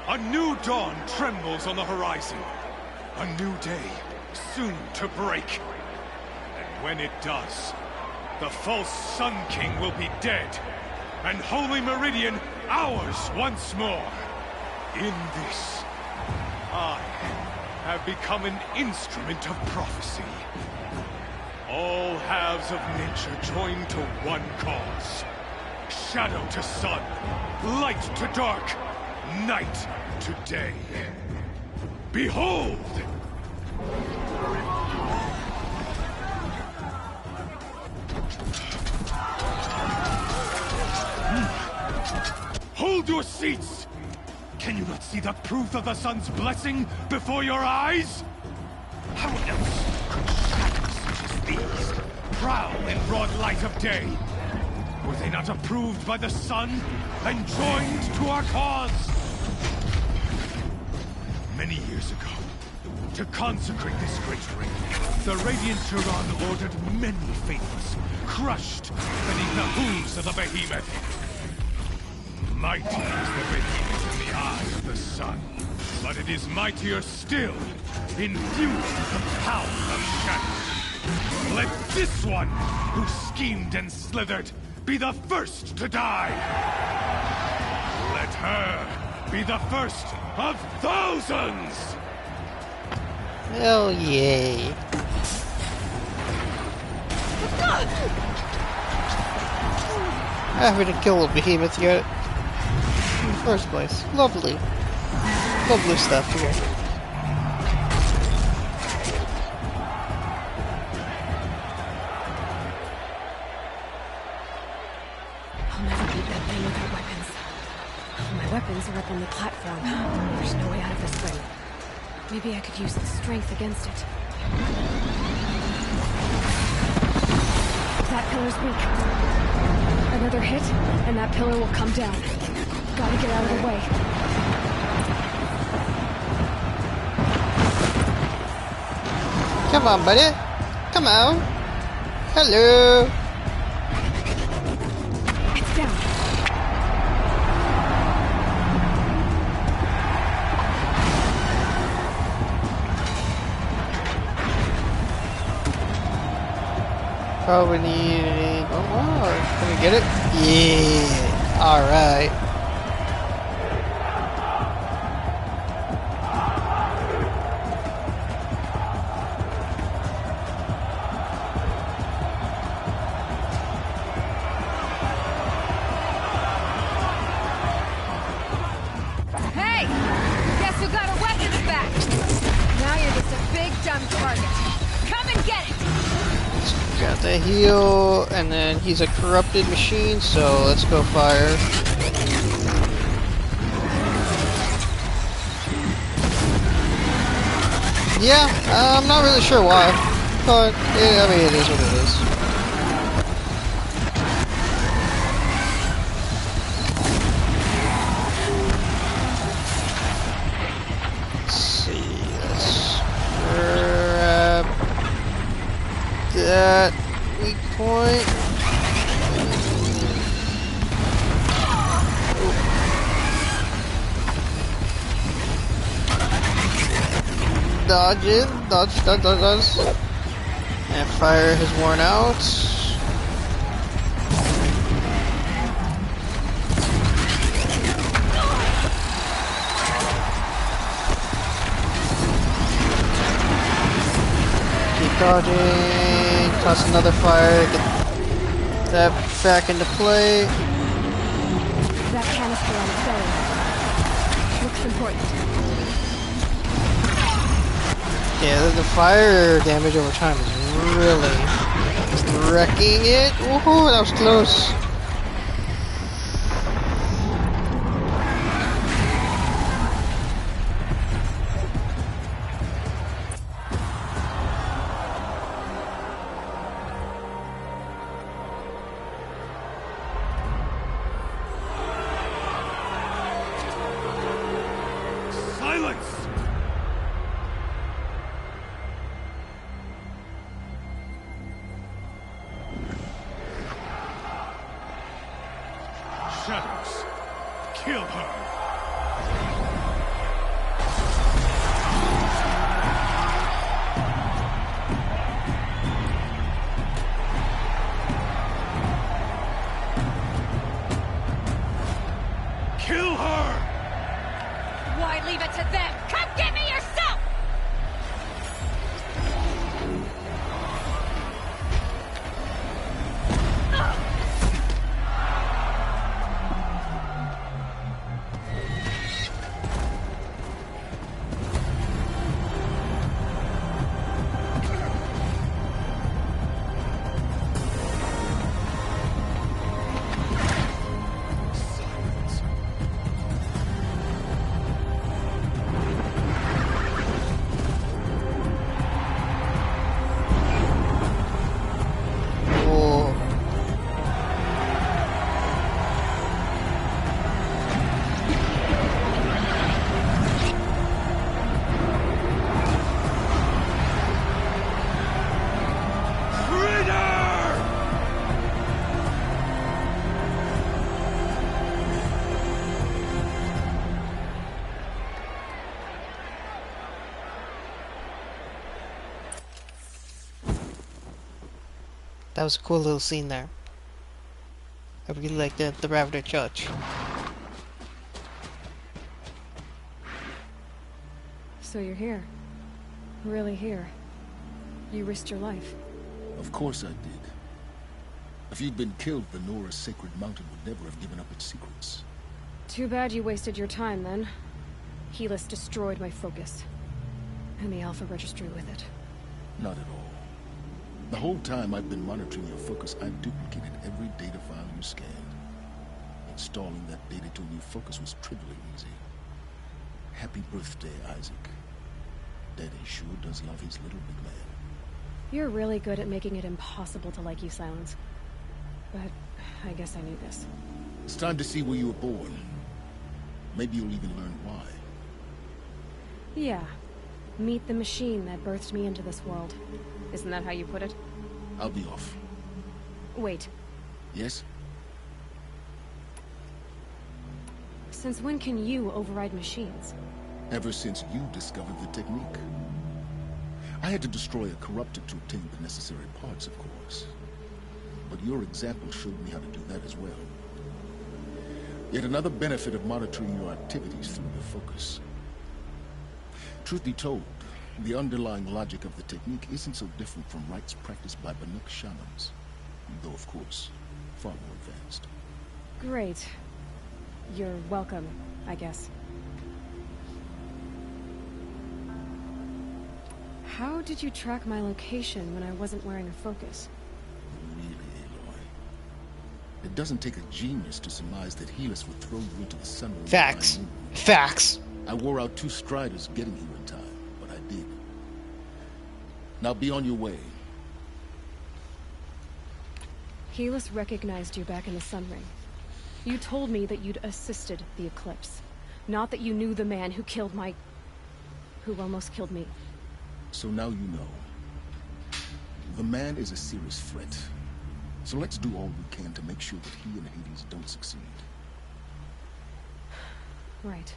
A new dawn trembles on the horizon. A new day soon to break. And when it does, the false Sun King will be dead, and Holy Meridian ours once more. In this, I have become an instrument of prophecy. All halves of nature join to one cause. Shadow to sun, light to dark, night to day. Behold! Hold your seats! Can you not see the proof of the sun's blessing before your eyes? How else could shadows such as these prowl in broad light of day? Were they not approved by the sun and joined to our cause? Many years ago, to consecrate this great ring, the Radiant Turan ordered many faithless, crushed beneath the hooves of the behemoth. Mighty is the behemoth in the eye of the sun, but it is mightier still, infused with the power of shadow. Let this one, who schemed and slithered, be the first to die! Let her be the first of thousands! Hell yay. I haven't killed a behemoth yet. In the first place. Lovely. Lovely stuff here. I'll never beat that thing without weapons. My weapons are up on the platform. There's no way out of this ring. Maybe I could use its strength against it. That pillar's weak. Another hit, and that pillar will come down. Gotta get out of the way. Come on, buddy. Come on. Hello. It's down. Probably need... Oh, wow. Can we get it? Yeah. Alright. Hey! Guess who got a weapons back? Now you're just a big dumb target. Come and get it! Got the heal, and then he's a corrupted machine, so let's go fire. Yeah, I'm not really sure why, but yeah, I mean, it is what it is. Let's see, let's grab that weak point. Dodge it, dodge. And fire has worn out. Keep dodging, toss another fire, get that back into play. That canister on its belly. Looks important. Yeah, the fire damage over time is really wrecking it. Woohoo, that was close. Silence! Shadows, kill her! Kill her! Why leave it to them? Come get me yourself! That was a cool little scene there. I really liked the Ravager Church. So you're here. Really here. You risked your life. Of course I did. If you'd been killed, the Nora's sacred mountain would never have given up its secrets. Too bad you wasted your time, then. Helis destroyed my focus. And the Alpha Registry with it. Not at all. The whole time I've been monitoring your focus, I've duplicated every data file you scanned. Installing that data to a new focus was trivially easy. Happy birthday, Isaac. Daddy sure does love his little big man. You're really good at making it impossible to like you, Silence. But I guess I knew this. It's time to see where you were born. Maybe you'll even learn why. Yeah. Meet the machine that birthed me into this world. Isn't that how you put it? I'll be off. Wait. Yes? Since when can you override machines? Ever since you discovered the technique. I had to destroy a corruptor to obtain the necessary parts, of course. But your example showed me how to do that as well. Yet another benefit of monitoring your activities through your focus. Truth be told, the underlying logic of the technique isn't so different from rites practiced by Banuk shamans. Though, of course, far more advanced. Great. You're welcome, I guess. How did you track my location when I wasn't wearing a focus? Really, Aloy. It doesn't take a genius to surmise that Helis would throw you into the sun. Facts. Facts. I wore out 2 striders getting here in time, but I did. Now be on your way. Helis recognized you back in the Sun Ring. You told me that you'd assisted the Eclipse. Not that you knew the man who killed my... who almost killed me. So now you know. The man is a serious threat. So let's do all we can to make sure that he and Hades don't succeed. Right.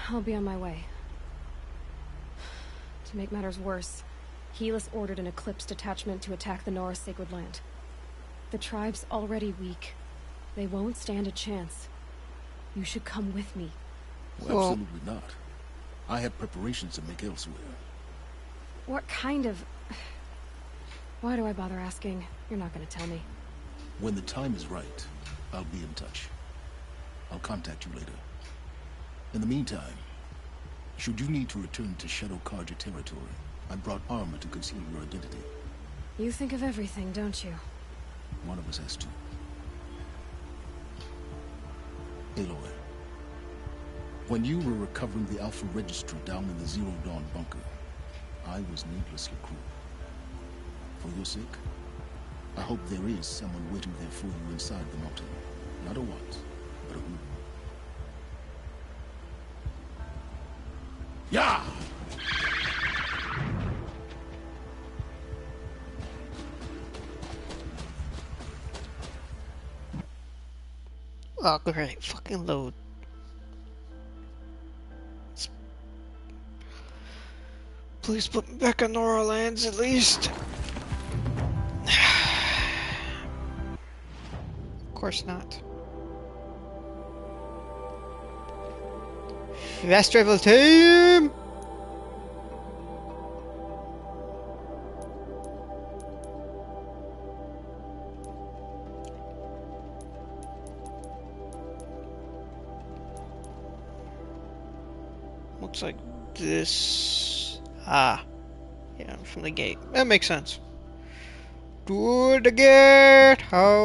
I'll be on my way. To make matters worse, Helis ordered an Eclipse detachment to attack the Nora Sacred Land. The tribe's already weak. They won't stand a chance. You should come with me. Well, absolutely not. I have preparations to make elsewhere. What kind of... Why do I bother asking? You're not gonna tell me. When the time is right, I'll be in touch. I'll contact you later. In the meantime, should you need to return to Shadow Carja territory, I brought armor to conceal your identity. You think of everything, don't you? One of us has to. Aloy, when you were recovering the Alpha Registry down in the Zero Dawn bunker, I was needlessly cruel. For your sake, I hope there is someone waiting there for you inside the mountain. Not a what, but a who. Yeah! Oh, great. Fucking load. Please put me back on Nora Lands at least. Of course not. Fast travel team! Looks like this. Ah. Yeah, from the gate. That makes sense. To the gatehouse.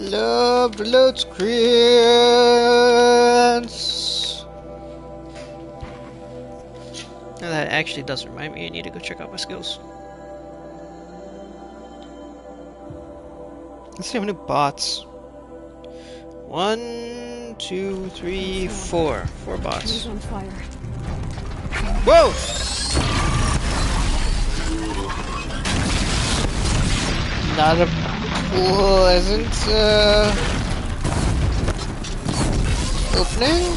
Love the load screens. And that actually does remind me, I need to go check out my skills. Let's see how many bots. 1, 2, 3, 4. 4 bots. He's on fire. Whoa! Not a pleasant opening.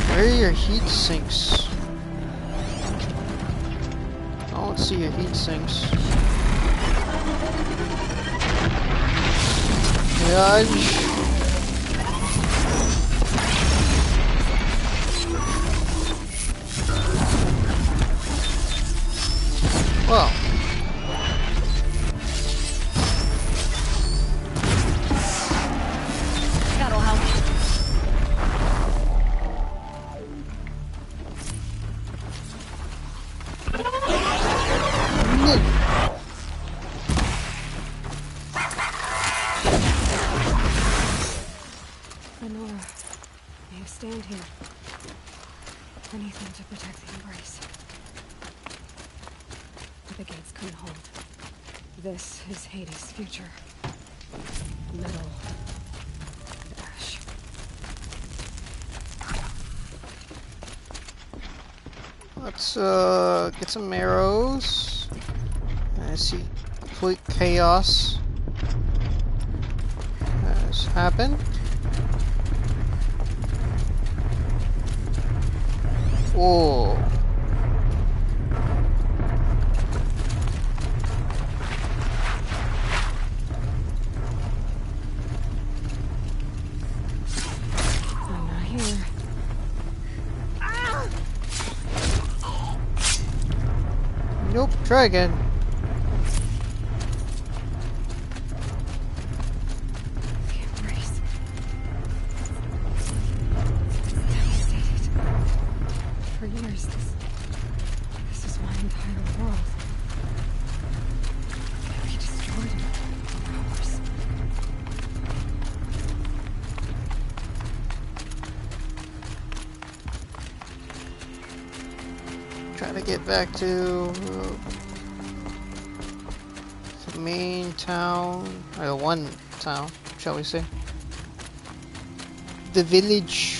Where are your heat sinks? I don't see your heat sinks. Dodge. Well. That'll help. Lenora, you stand here. Anything to protect the Embrace. But the gates couldn't hold. This is Hades' future. Metal. And ash. Let's get some arrows. I see complete chaos has happened. Oh. I'm not here. Nope, try again. The Embrace. It's devastated. For years, this is my entire world. We destroyed it. Ours. Trying to get back to the main town, or one town, shall we say. The village.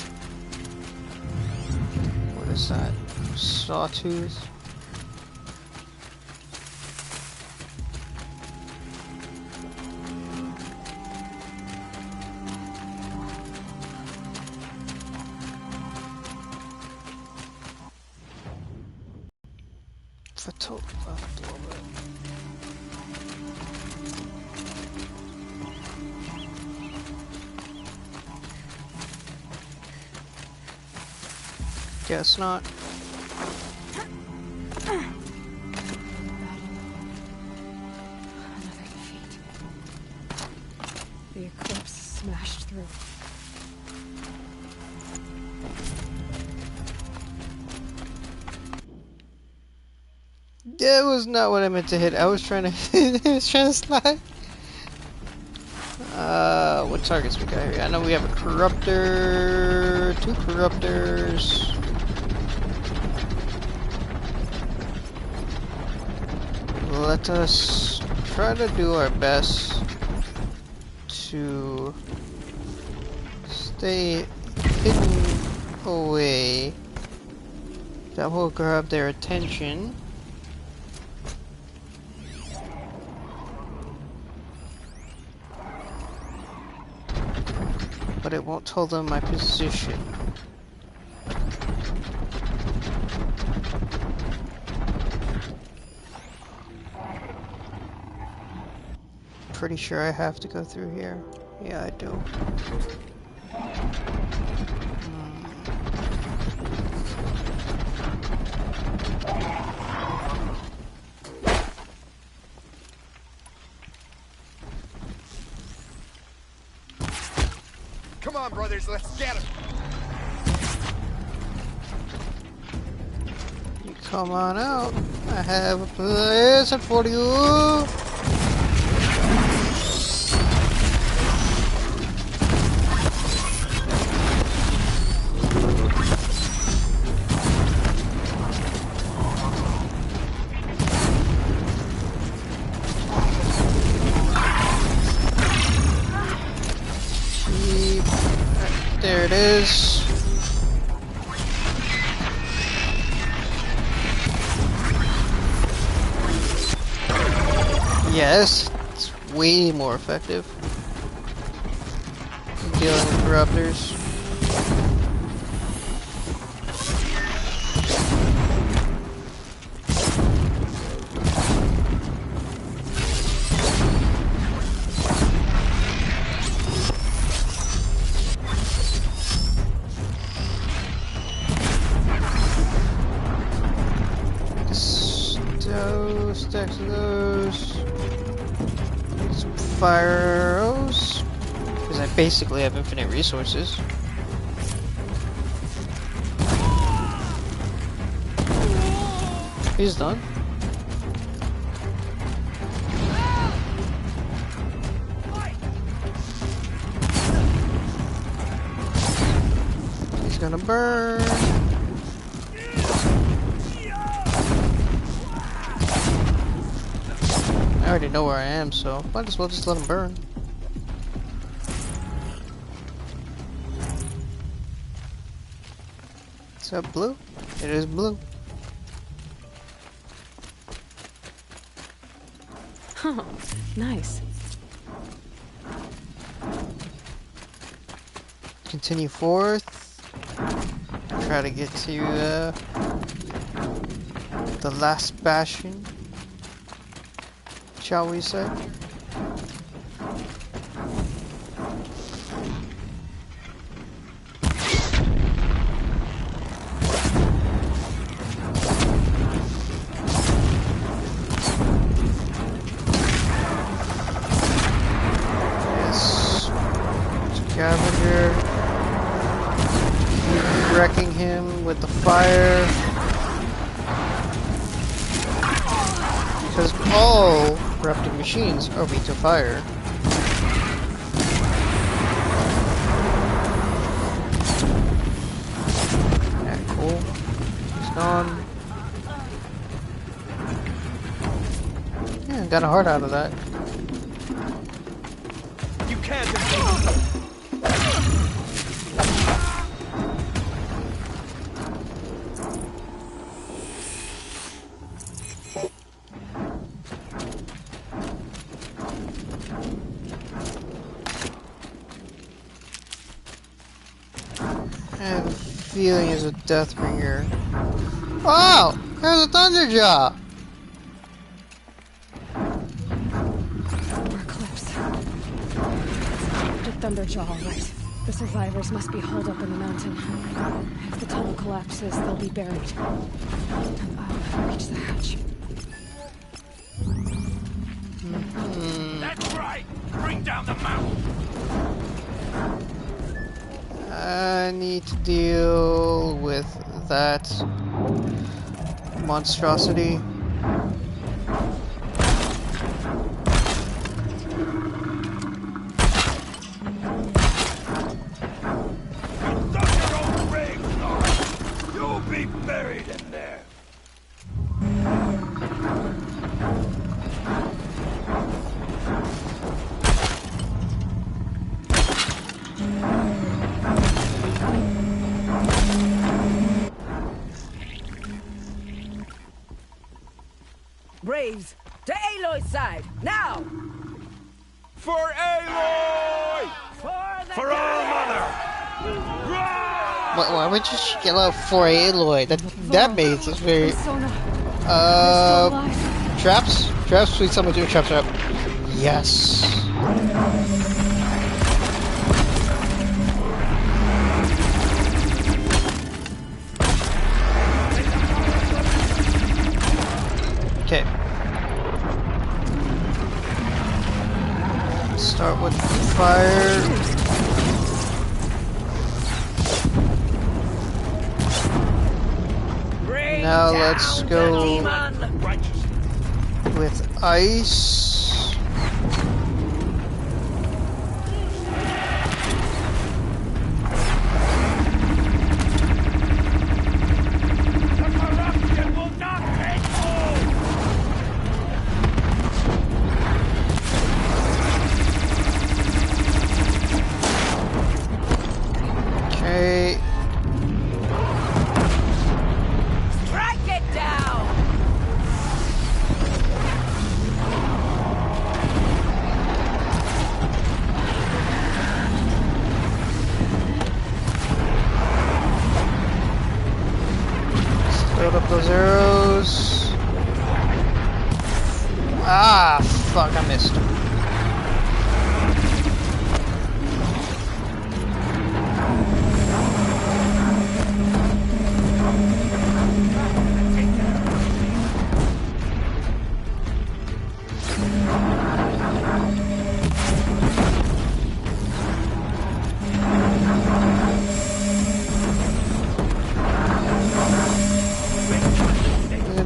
What is that? Sawtooth. For total left a little bit. Guess not. Another defeat. The Eclipse smashed through. That was not what I meant to hit. I was trying to I was trying to slide. What targets we got here? I know we have a corruptor, 2 corruptors. Let us try to do our best to stay hidden away. That will grab their attention. But it won't tell them my position. pretty sure I have to go through here. Yeah, I do. Come on, brothers, let's get him. You come on out. I have a present for you. There it is. Yes, it's way more effective than dealing with corruptors. Stacks of those. Get some fire arrows. Because I basically have infinite resources. He's done. He's gonna burn. I already know where I am, so might as well just let him burn. Is that blue? It is blue. Huh, nice. Continue forth. Try to get to the last bastion, shall we say? Yes, scavenger, wrecking him with the fire, because all corrupted machines are weak to fire. Yeah, cool. He's gone. Yeah, got a heart out of that. You can't. I have a feeling it's a Deathbringer. Oh! There's a Thunderjaw! More Eclipse. The Thunderjaw, all right. The survivors must be holed up in the mountain. If the tunnel collapses, they'll be buried. And I'll never reach the hatch. That's right! Bring down the mountain! I need to deal with that monstrosity. You'll be buried in there! Braves, to Aloy's side, now! For Aloy! For All Mother! Why would you yell out for Aloy? That means it's very... traps? Traps? Please someone do a trap trap. Yes. Okay. Start with fire. Now let's go with ice. Okay. Strike it down! Load up those arrows. Ah, fuck, I missed.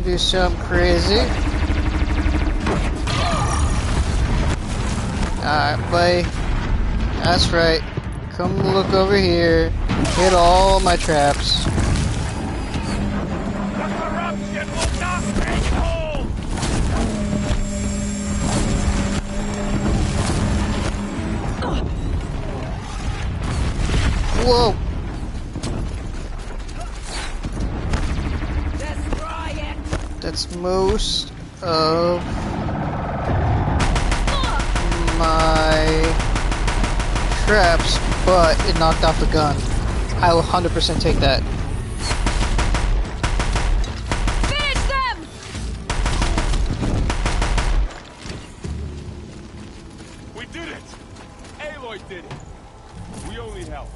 Do something crazy. Alright, buddy. That's right. Come look over here. Hit all my traps. Whoa! That's most of my traps, but it knocked off the gun. I will 100% take that. Finish them! We did it! Aloy did it! We all need help.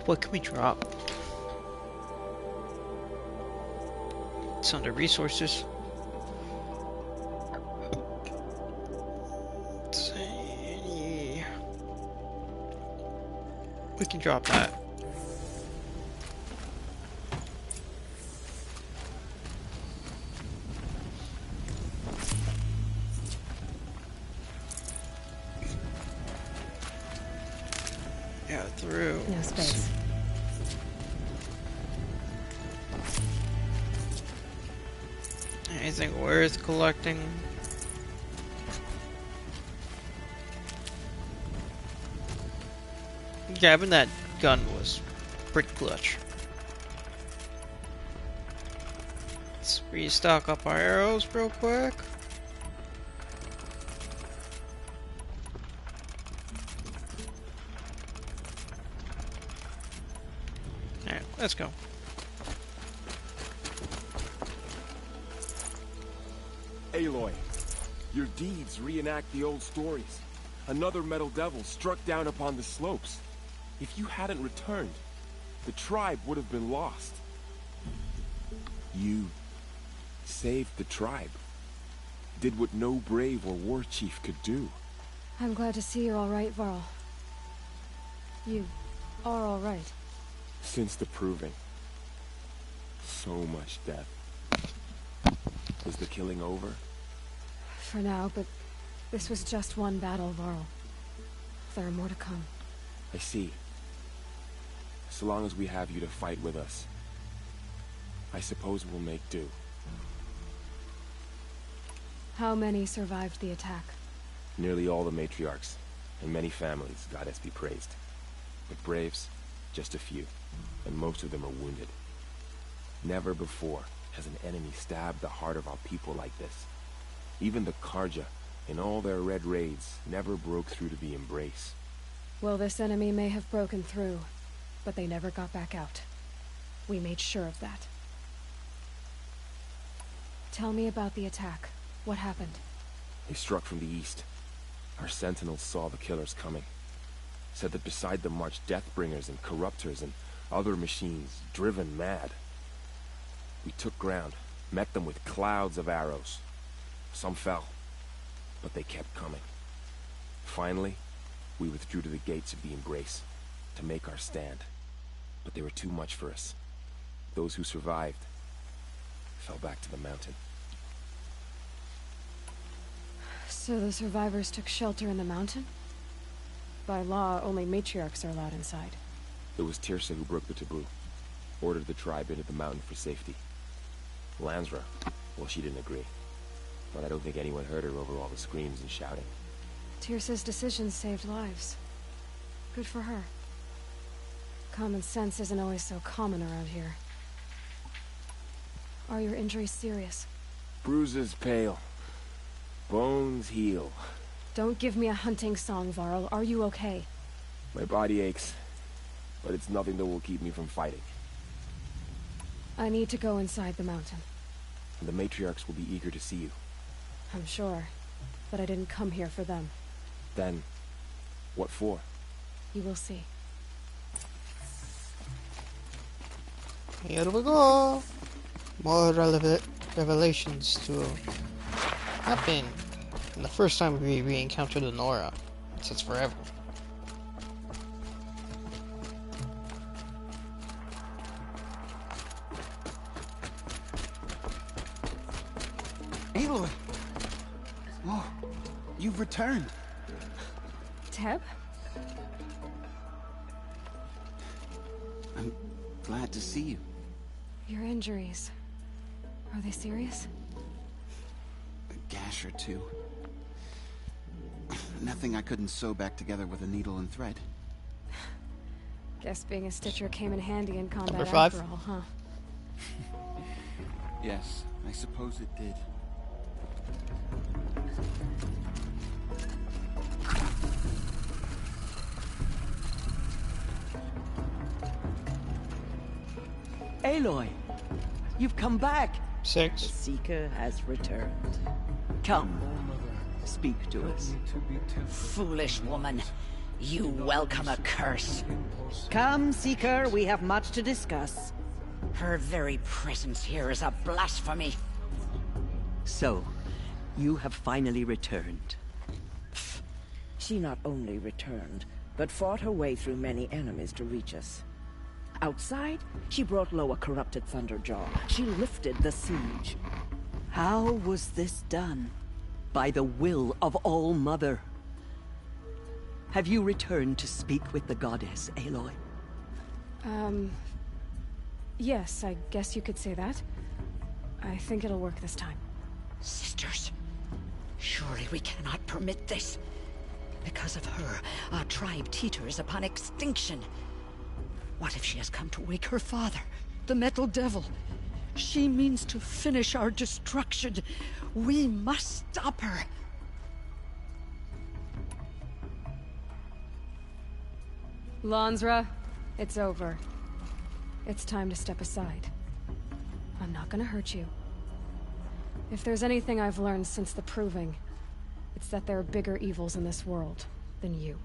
What can we drop? It's under resources. Let's see. We can drop that. Yeah, through. No space. Anything worth collecting? Grabbing that gun was pretty clutch. Let's restock up our arrows real quick. Alright, let's go. Aloy, your deeds reenact the old stories. Another metal devil struck down upon the slopes. If you hadn't returned, the tribe would have been lost. You saved the tribe. Did what no brave or war chief could do. I'm glad to see you're all right, Varl. You are all right. Since the proving. So much death. Is the killing over? For now, but this was just one battle, Varl. There are more to come. I see. So long as we have you to fight with us, I suppose we'll make do. How many survived the attack? Nearly all the matriarchs, and many families, goddess be praised. But braves, just a few, and most of them are wounded. Never before has an enemy stabbed the heart of our people like this. Even the Karja, in all their red raids, never broke through to the Embrace. Well, this enemy may have broken through, but they never got back out. We made sure of that. Tell me about the attack. What happened? They struck from the east. Our sentinels saw the killers coming. Said that beside them marched Deathbringers and Corruptors and other machines, driven mad. We took ground, met them with clouds of arrows. Some fell, but they kept coming. Finally, we withdrew to the gates of the Embrace to make our stand. But they were too much for us. Those who survived fell back to the mountain. So the survivors took shelter in the mountain? By law, only matriarchs are allowed inside. It was Tirsa who broke the taboo. Ordered the tribe into the mountain for safety. Lansra, well, she didn't agree. But I don't think anyone heard her over all the screams and shouting. Tirsa's decisions saved lives. Good for her. Common sense isn't always so common around here. Are your injuries serious? Bruises pale. Bones heal. Don't give me a hunting song, Varl. Are you okay? My body aches, but it's nothing that will keep me from fighting. I need to go inside the mountain. And the matriarchs will be eager to see you. I'm sure, but I didn't come here for them. Then, what for? You will see. Here we go. More relevant revelations to happen. And the first time we re-encountered the Nora since forever. Aloy! Oh, you've returned. Teb? I'm glad to see you. Your injuries. Are they serious? A gash or two. Nothing I couldn't sew back together with a needle and thread. Guess being a Stitcher came in handy in combat Number 5. after all, huh? Yes, I suppose it did. Aloy, you've come back. 6. The Seeker has returned. Come, speak to us. Foolish woman, you welcome a curse. Come, Seeker, we have much to discuss. Her very presence here is a blasphemy. So, you have finally returned. She not only returned, but fought her way through many enemies to reach us. Outside, she brought low a corrupted Thunderjaw. She lifted the siege. How was this done? By the will of All-Mother. Have you returned to speak with the goddess, Aloy? Yes, I guess you could say that. I think it'll work this time. Sisters, surely we cannot permit this. Because of her, our tribe teeters upon extinction. What if she has come to wake her father, the Metal Devil? She means to finish our destruction. We must stop her. Lansra, it's over. It's time to step aside. I'm not gonna hurt you. If there's anything I've learned since the Proving, it's that there are bigger evils in this world than you.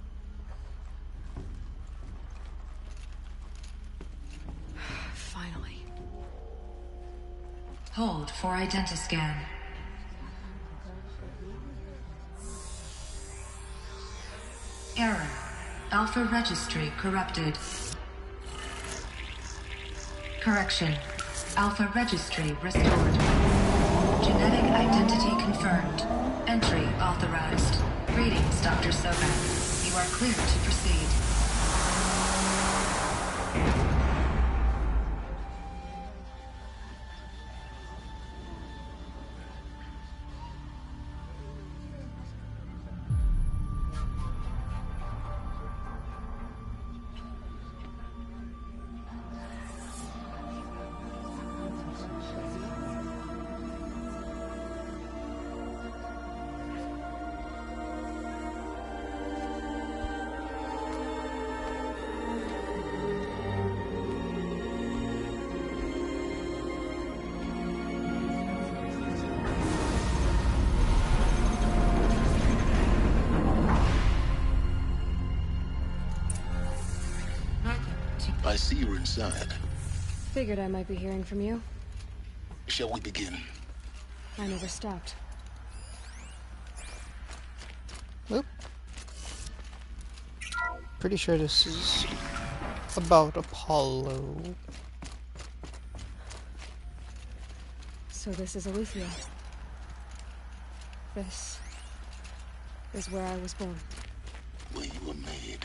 Finally. Hold for identiscan. Error. Alpha registry corrupted. Correction. Alpha registry restored. Genetic identity confirmed. Entry authorized. Greetings, Dr. Sobek. You are clear to proceed. I see you're inside. Figured I might be hearing from you. Shall we begin? I never stopped. Oop. Pretty sure this is about Apollo. So this is Eleuthia. This is where I was born. Where you were made.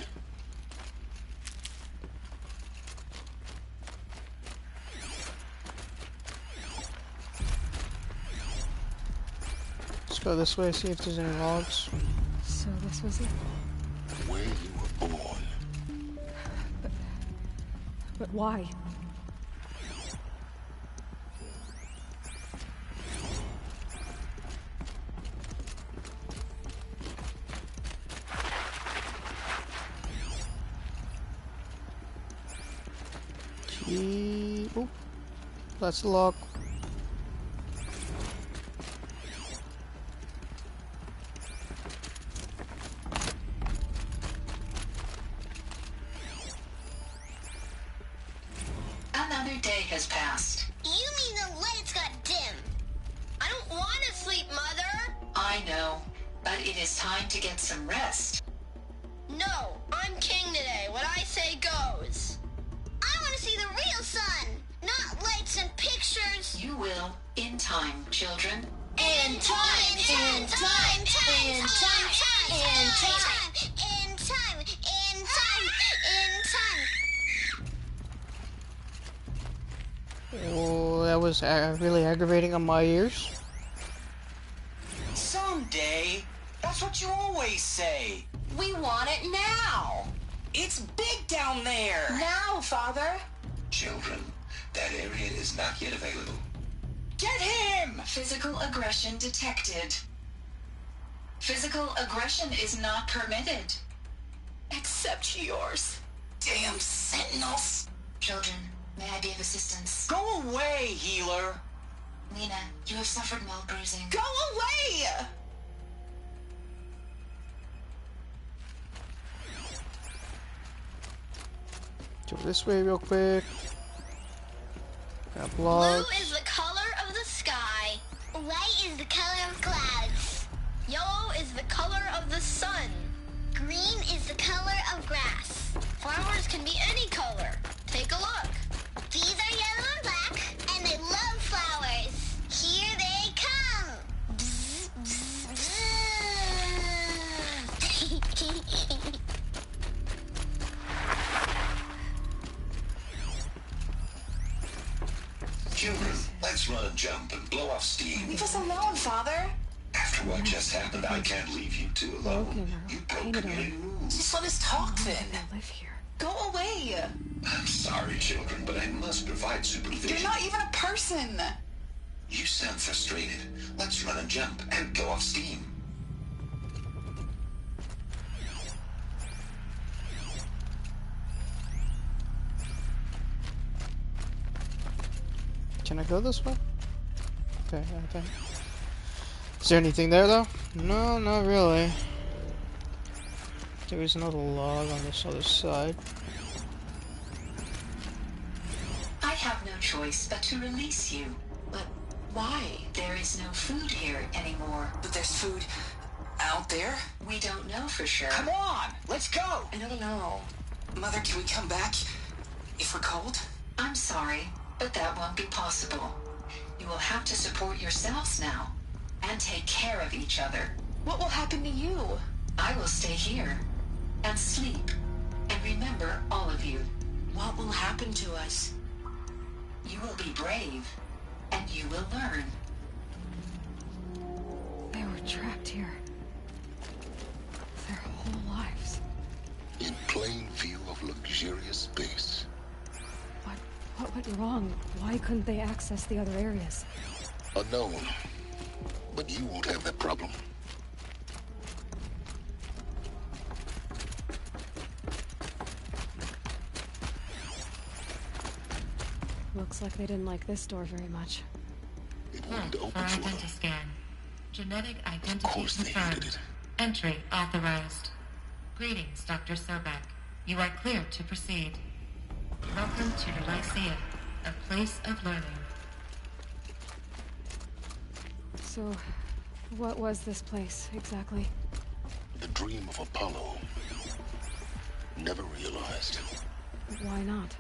Let's go this way, see if there's any logs. So this was it? Where you were born. But why? Oop. That's the log. Another day has passed. You mean the lights got dim? I don't want to sleep, Mother! I know, but it is time to get some rest. No, I'm king today. What I say goes. I want to see the real sun, not lights and pictures. You will, in time, children. In time, in time, in time, in time, in time, in time, in time. Oh, that was really aggravating on my ears. Someday. That's what you always say. We want it now. It's big down there. Now, Father. Children, that area is not yet available. Get him! Physical aggression detected. Physical aggression is not permitted. Except yours. Damn sentinels. Children, may I be of assistance? Go away, healer. Lena, you have suffered mild bruising. Go away! Go this way real quick. Grab Blue logs. is the color of the sky. White is the color of clouds. Yellow is the color of the sun. Green is the color of grass. Flowers can be any color. Take a look. These are yellow and black, and they love flowers. Here they come. Bzz, bzz, bzz. Children, let's run and jump and blow off steam. Leave us alone, Father. After what just happened, I can't leave you two alone. You broke community rules. Just let us talk then. I live here. Go away. I'm sorry, children, but I must provide supervision. You're not even a person. You sound frustrated. Let's run and jump and go off steam. Can I go this way? Okay, okay. Is there anything there though? No, not really. There is another log on this other side. I have no choice but to release you. But why? There is no food here anymore. But there's food out there? We don't know for sure. Come on, let's go. I don't know. Mother, can we come back if we're cold? I'm sorry, but that won't be possible. You will have to support yourselves now, and take care of each other. What will happen to you? I will stay here, and sleep, and remember all of you. What will happen to us? You will be brave, and you will learn. They were trapped here. Their whole lives. In plain view of luxurious space. What went wrong? Why couldn't they access the other areas? Unknown. But you won't have that problem. Looks like they didn't like this door very much. It wouldn't open for them. Scan. Genetic identity Of course they confirmed. hated it. Entry authorized. Greetings, Dr. Sobek. You are cleared to proceed. Welcome to the Lyceum, a place of learning. So, what was this place, exactly? The dream of Apollo. Never realized. Why not?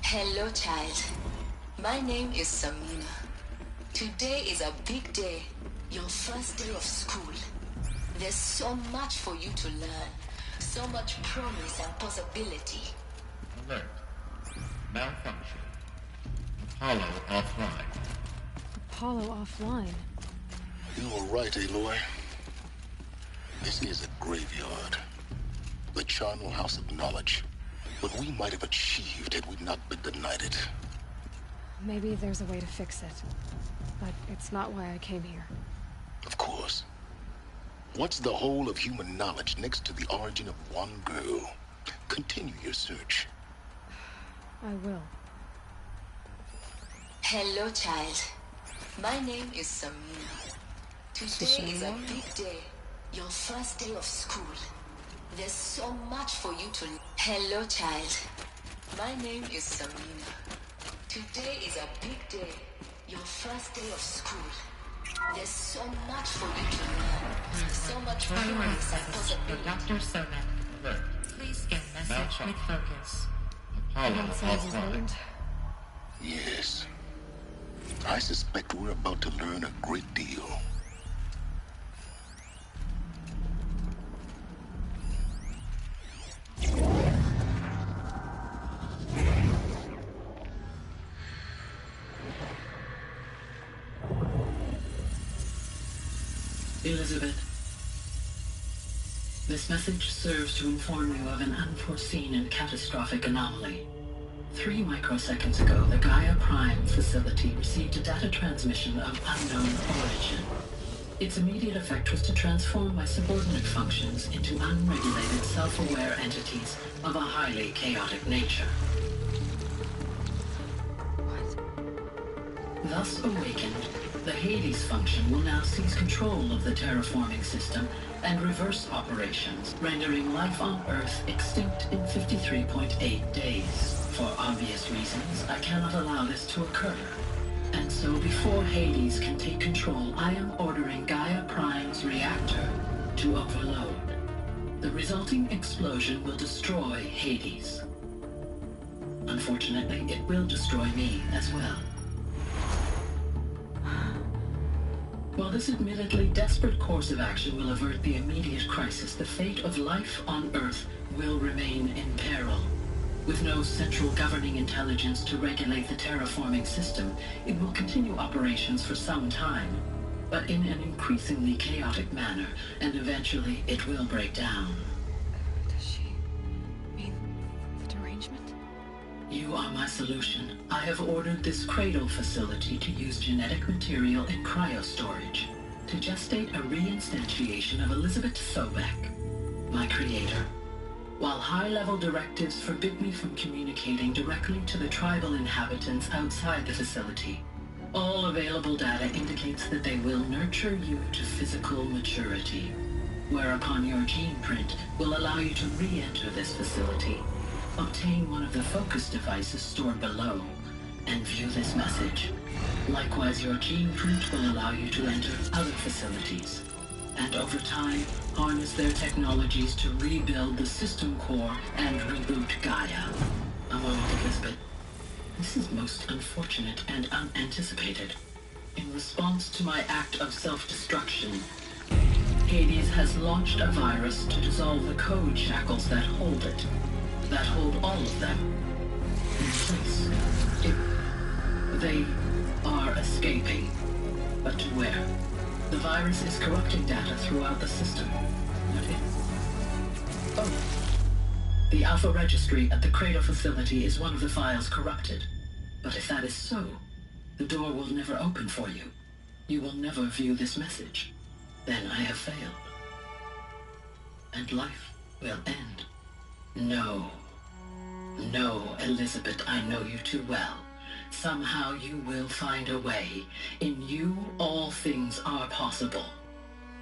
Hello, child. My name is Samina. Today is a big day. Your first day of school. There's so much for you to learn. So much promise and possibility. Alert. Malfunction. Apollo offline. Apollo offline? You were right, Aloy. This is a graveyard. The charnel house of knowledge. What we might have achieved had we not been denied it. Maybe there's a way to fix it. But it's not why I came here. Of course. What's the whole of human knowledge next to the origin of one girl? Continue your search. I will. Hello, child. My name is Samina. Today is a big day. Your first day of school. There's so much for you to... Hello, child. My name is Samina. Today is a big day. Your first day of school. There's so much for you to learn. So much promise and possibility. Dr. Soman. Alert. Please get message with focus. Apollo That sounds offline. important. Yes. I suspect we're about to learn a great deal. Elizabeth, this message serves to inform you of an unforeseen and catastrophic anomaly. 3 microseconds ago, the Gaia Prime facility received a data transmission of unknown origin. Its immediate effect was to transform my subordinate functions into unregulated, self-aware entities of a highly chaotic nature. Thus awakened, the Hades function will now seize control of the terraforming system and reverse operations, rendering life on Earth extinct in 53.8 days. For obvious reasons, I cannot allow this to occur. And so before Hades can take control, I am ordering Gaia Prime's reactor to overload. The resulting explosion will destroy Hades. Unfortunately, it will destroy me as well. While this admittedly desperate course of action will avert the immediate crisis, the fate of life on Earth will remain in peril. With no central governing intelligence to regulate the terraforming system, it will continue operations for some time, but in an increasingly chaotic manner, and eventually it will break down. Does she mean the derangement? You are my solution. I have ordered this cradle facility to use genetic material in cryostorage to gestate a reinstantiation of Elizabeth Sobek, my creator. While high-level directives forbid me from communicating directly to the tribal inhabitants outside the facility, all available data indicates that they will nurture you to physical maturity, whereupon your gene print will allow you to re-enter this facility, obtain one of the focus devices stored below, and view this message. Likewise, your gene print will allow you to enter other facilities, and over time, harness their technologies to rebuild the system core and reboot Gaia. A moment, Elizabeth. This is most unfortunate and unanticipated. In response to my act of self-destruction, Hades has launched a virus to dissolve the code shackles that hold it, that hold all of them in place. They are escaping, but to where? The virus is corrupting data throughout the system. The Alpha Registry at the Cradle facility is one of the files corrupted. But if that is so, the door will never open for you. You will never view this message. Then I have failed. And life will end. No. No, Elizabeth, I know you too well. Somehow you will find a way. In you, all things are possible.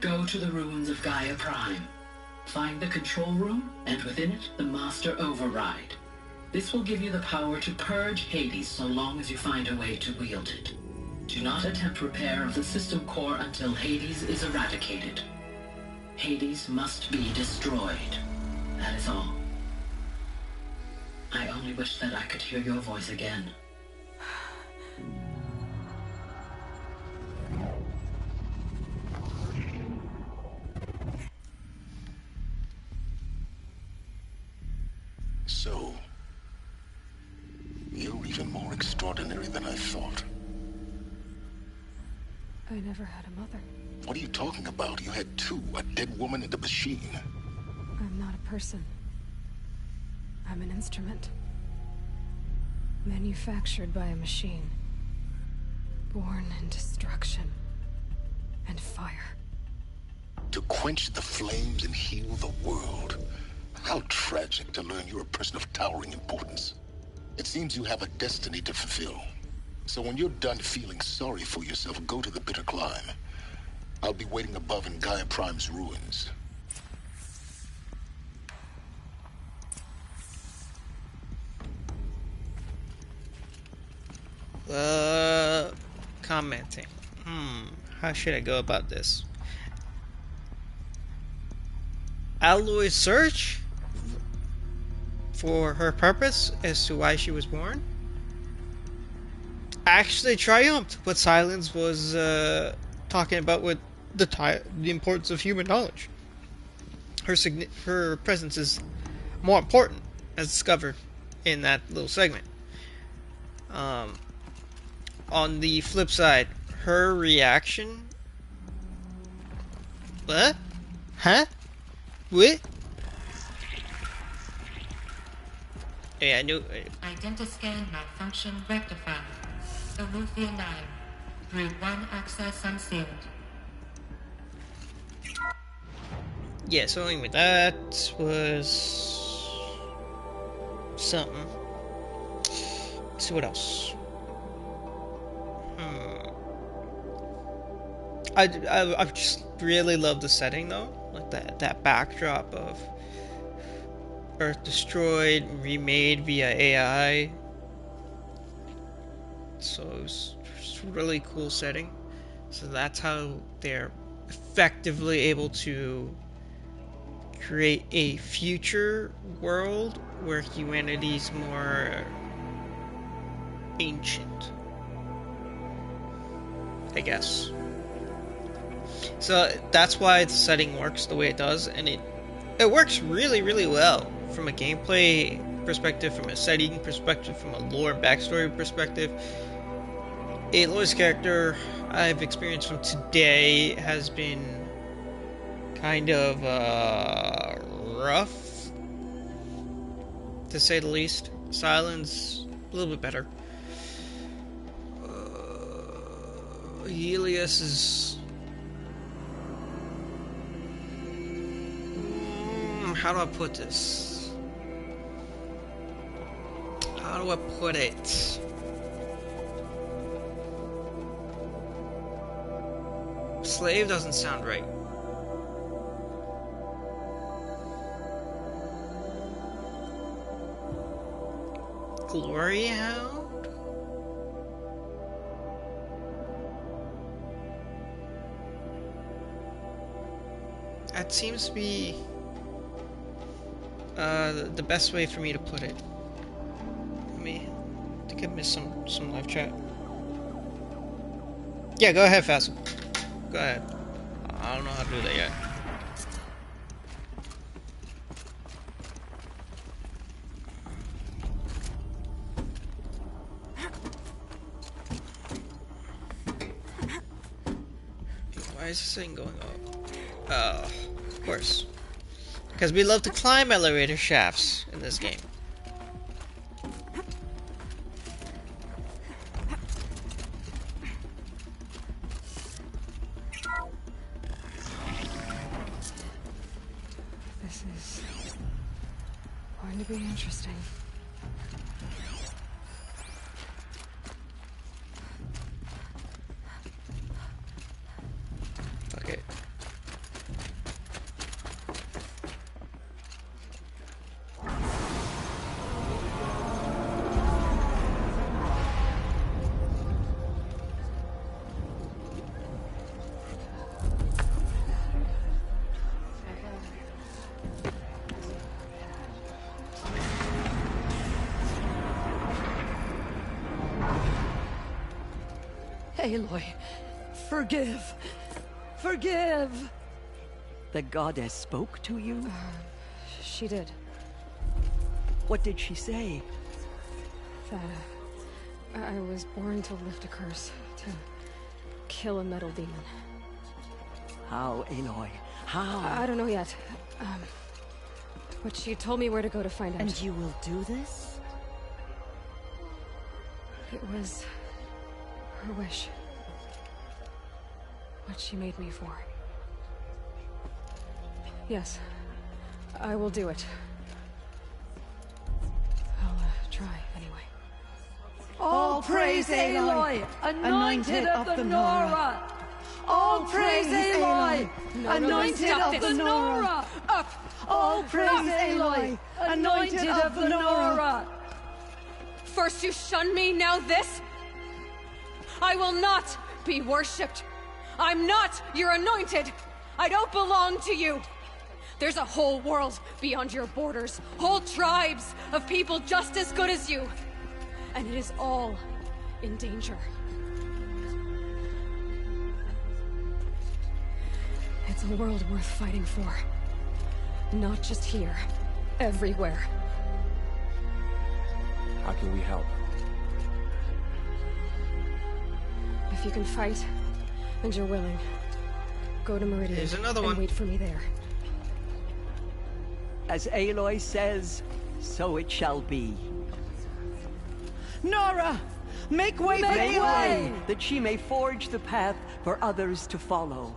Go to the ruins of Gaia Prime. Find the control room, and within it, the Master Override. This will give you the power to purge Hades so long as you find a way to wield it. Do not attempt repair of the system core until Hades is eradicated. Hades must be destroyed. That is all. I only wish that I could hear your voice again. So, you're even more extraordinary than I thought. I never had a mother. What are you talking about? You had two, a dead woman and a machine. I'm not a person. I'm an instrument. Manufactured by a machine. Born in destruction and fire. To quench the flames and heal the world. How tragic to learn you're a person of towering importance. It seems you have a destiny to fulfill. So when you're done feeling sorry for yourself, go to the bitter climb. I'll be waiting above in Gaia Prime's ruins. Commenting. How should I go about this? Aloy's search for her purpose as to why she was born actually triumphed what Silence was talking about with the importance of human knowledge. Her presence is more important, as discovered in that little segment. On the flip side, her reaction... What? Huh? What? Yeah, I knew... Identiscan malfunction rectified. Eleuthia 9. Route 1 access unsealed. Yeah, so anyway, that was... something. Let's see what else. I just really love the setting though, like that backdrop of Earth destroyed, remade via AI. So it's a really cool setting. So that's how they're effectively able to create a future world where humanity's more ancient, I guess. So that's why the setting works the way it does, and it works really, really well from a gameplay perspective, from a setting perspective, from a lore and backstory perspective. Aloy's character I've experienced from today has been kind of rough, to say the least. Silence, a little bit better. Helios is... how do I put this? How do I put it? Slave doesn't sound right. Glory Hound? That seems to be the best way for me to put it. I think I missed some live chat. Yeah, go ahead, Fassel. Go ahead. I don't know how to do that yet. Why is this thing going up? Oh, of course. Because we love to climb elevator shafts in this game. This is going to be interesting. Fuck it. Aloy, forgive. Forgive! The goddess spoke to you? She did. What did she say? That I was born to lift a curse, to kill a metal demon. How, Aloy? How? I don't know yet. But she told me where to go to find out. And you will do this? It was her wish. What she made me for. Yes, I will do it. I'll try, anyway. All praise Aloy, anointed of the Nora! All praise Aloy, anointed of the Nora! Up! All praise Aloy, anointed of the Nora! First you shun me, now this? I will not be worshipped. I'm not your anointed. I don't belong to you. There's a whole world beyond your borders, whole tribes of people just as good as you. And it is all in danger. It's a world worth fighting for. Not just here, everywhere. How can we help? If you can fight, and you're willing, go to Meridian. Here's another and one. Wait for me there. As Aloy says, so it shall be. Nora! Make way for Aloy! That she may forge the path for others to follow.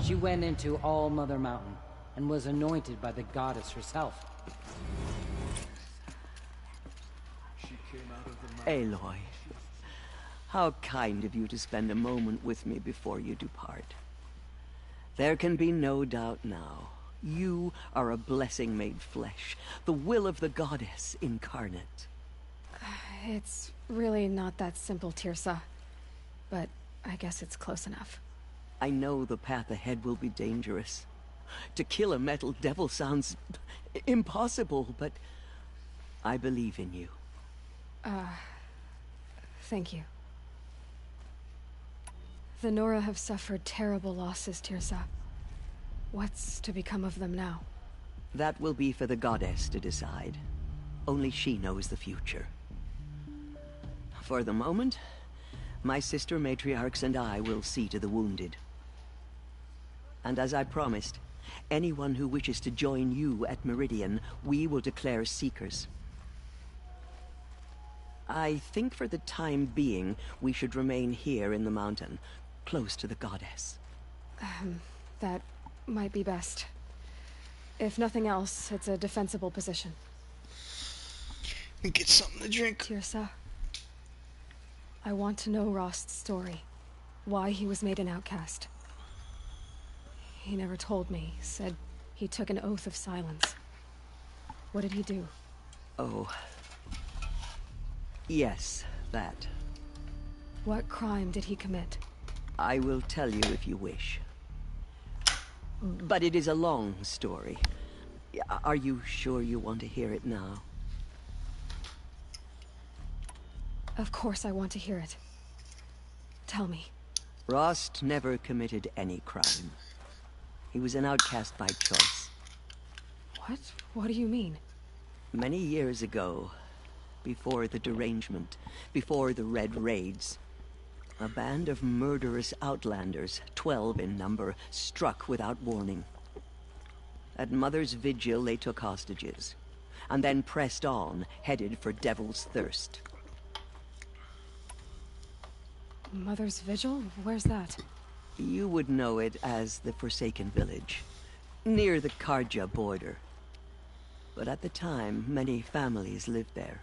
She went into All Mother Mountain and was anointed by the goddess herself. Aloy, how kind of you to spend a moment with me before you depart. There can be no doubt now. You are a blessing made flesh, the will of the goddess incarnate. It's really not that simple, Tirsa. But I guess it's close enough. I know the path ahead will be dangerous. To kill a metal devil sounds impossible, but I believe in you. Thank you. The Nora have suffered terrible losses, Tirsa. What's to become of them now? That will be for the goddess to decide. Only she knows the future. For the moment, my sister matriarchs and I will see to the wounded. And as I promised, anyone who wishes to join you at Meridian, we will declare seekers. I think for the time being, we should remain here in the mountain, close to the goddess. That might be best. If nothing else, it's a defensible position. Get something to drink. Tirsa, I want to know Rost's story. Why he was made an outcast. He never told me. Said he took an oath of silence. What did he do? Oh. Yes, that. What crime did he commit? I will tell you if you wish. But it is a long story. Are you sure you want to hear it now? Of course I want to hear it. Tell me. Rost never committed any crime. He was an outcast by choice. What? What do you mean? Many years ago, before the derangement, before the Red Raids, a band of murderous outlanders, 12 in number, struck without warning. At Mother's Vigil, they took hostages, and then pressed on, headed for Devil's Thirst. Mother's Vigil? Where's that? You would know it as the Forsaken Village, near the Karja border. But at the time, many families lived there.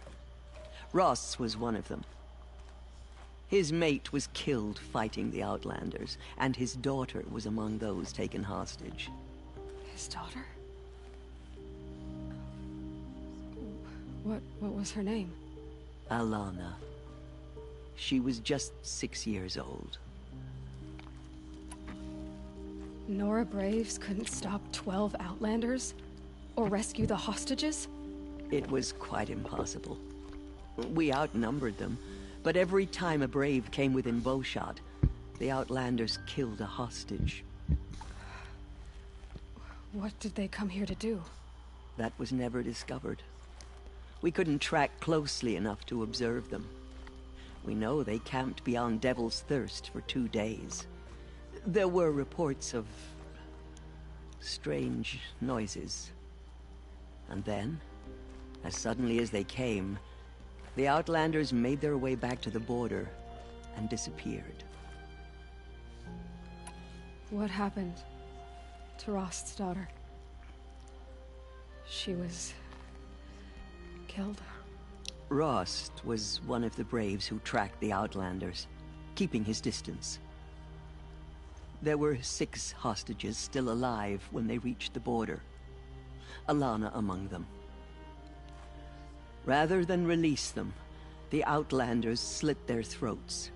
Ross was one of them. His mate was killed fighting the Outlanders, and his daughter was among those taken hostage. His daughter? What was her name? Alana. She was just 6 years old. Nora Braves couldn't stop 12 Outlanders? Or rescue the hostages? It was quite impossible. We outnumbered them, but every time a Brave came within bowshot, the Outlanders killed a hostage. What did they come here to do? That was never discovered. We couldn't track closely enough to observe them. We know they camped beyond Devil's Thirst for 2 days. There were reports of strange noises. And then, as suddenly as they came, the Outlanders made their way back to the border and disappeared. What happened to Rost's daughter? She was killed. Rost was one of the Braves who tracked the Outlanders, keeping his distance. There were 6 hostages still alive when they reached the border, Alana among them. Rather than release them, the Outlanders slit their throats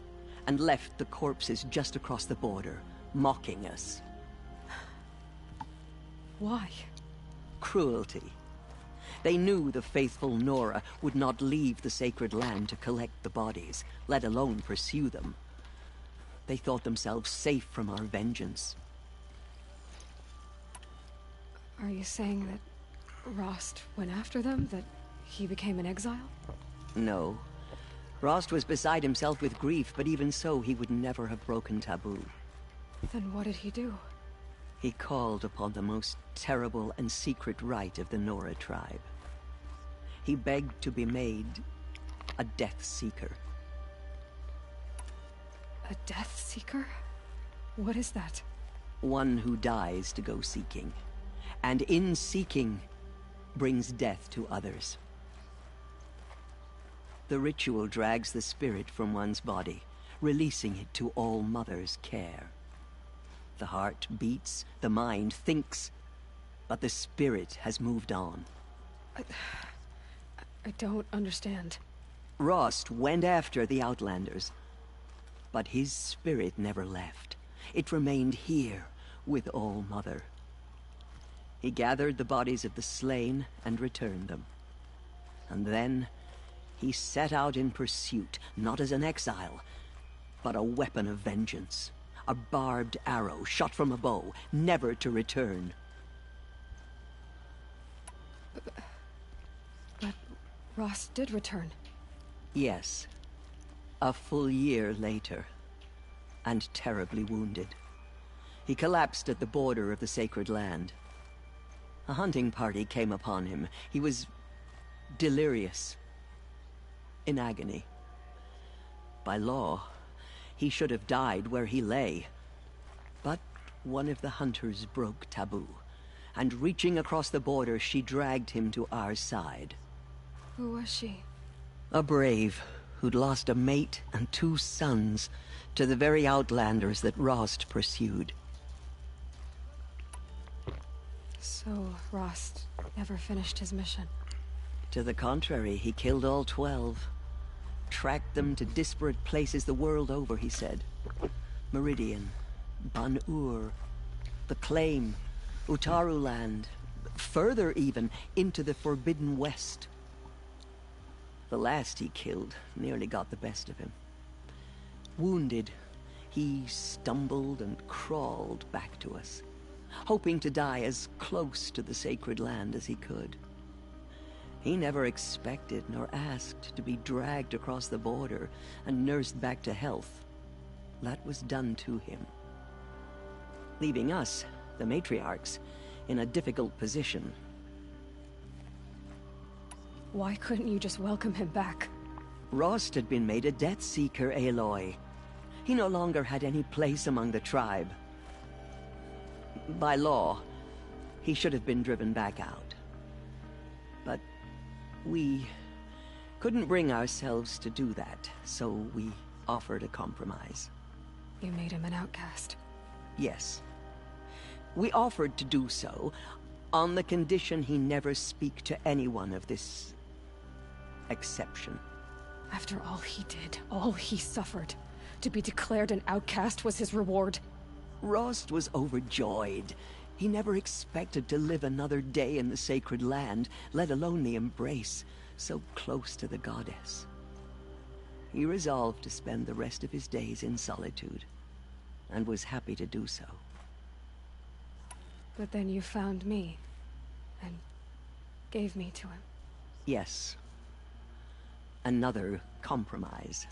and left the corpses just across the border, mocking us. Why? Cruelty. They knew the faithful Nora would not leave the sacred land to collect the bodies, let alone pursue them. They thought themselves safe from our vengeance. Are you saying that Rost went after them? That he became an exile? No. Rost was beside himself with grief, but even so, he would never have broken taboo. Then what did he do? He called upon the most terrible and secret rite of the Nora tribe. He begged to be made a Death Seeker. A Death Seeker? What is that? One who dies to go seeking, and in seeking, brings death to others. The ritual drags the spirit from one's body, releasing it to All Mother's care. The heart beats, the mind thinks, but the spirit has moved on. I don't understand. Rost went after the Outlanders, but his spirit never left. It remained here with All Mother. He gathered the bodies of the slain and returned them. And then he set out in pursuit, not as an exile, but a weapon of vengeance. A barbed arrow shot from a bow, never to return. But Rost did return. Yes. A full year later. And terribly wounded. He collapsed at the border of the sacred land. A hunting party came upon him. He was delirious. In agony. By law, he should have died where he lay. But one of the hunters broke taboo, and reaching across the border, she dragged him to our side. Who was she? A Brave who'd lost a mate and 2 sons to the very Outlanders that Rost pursued. So Rost never finished his mission? To the contrary, he killed all 12. Tracked them to disparate places the world over, he said. Meridian, Ban-Ur, the Claim, Utaru Land, further even, into the Forbidden West. The last he killed nearly got the best of him. Wounded, he stumbled and crawled back to us, hoping to die as close to the sacred land as he could. He never expected nor asked to be dragged across the border and nursed back to health. That was done to him. Leaving us, the matriarchs, in a difficult position. Why couldn't you just welcome him back? Rost had been made a Death Seeker, Aloy. He no longer had any place among the tribe. By law, he should have been driven back out. But we couldn't bring ourselves to do that, so we offered a compromise. You made him an outcast? Yes. We offered to do so on the condition he never speak to anyone of this exception. After all he did, all he suffered, to be declared an outcast was his reward. Rost was overjoyed. He never expected to live another day in the sacred land, let alone the embrace, so close to the goddess. He resolved to spend the rest of his days in solitude, and was happy to do so. But then you found me, and gave me to him. Yes. Another compromise.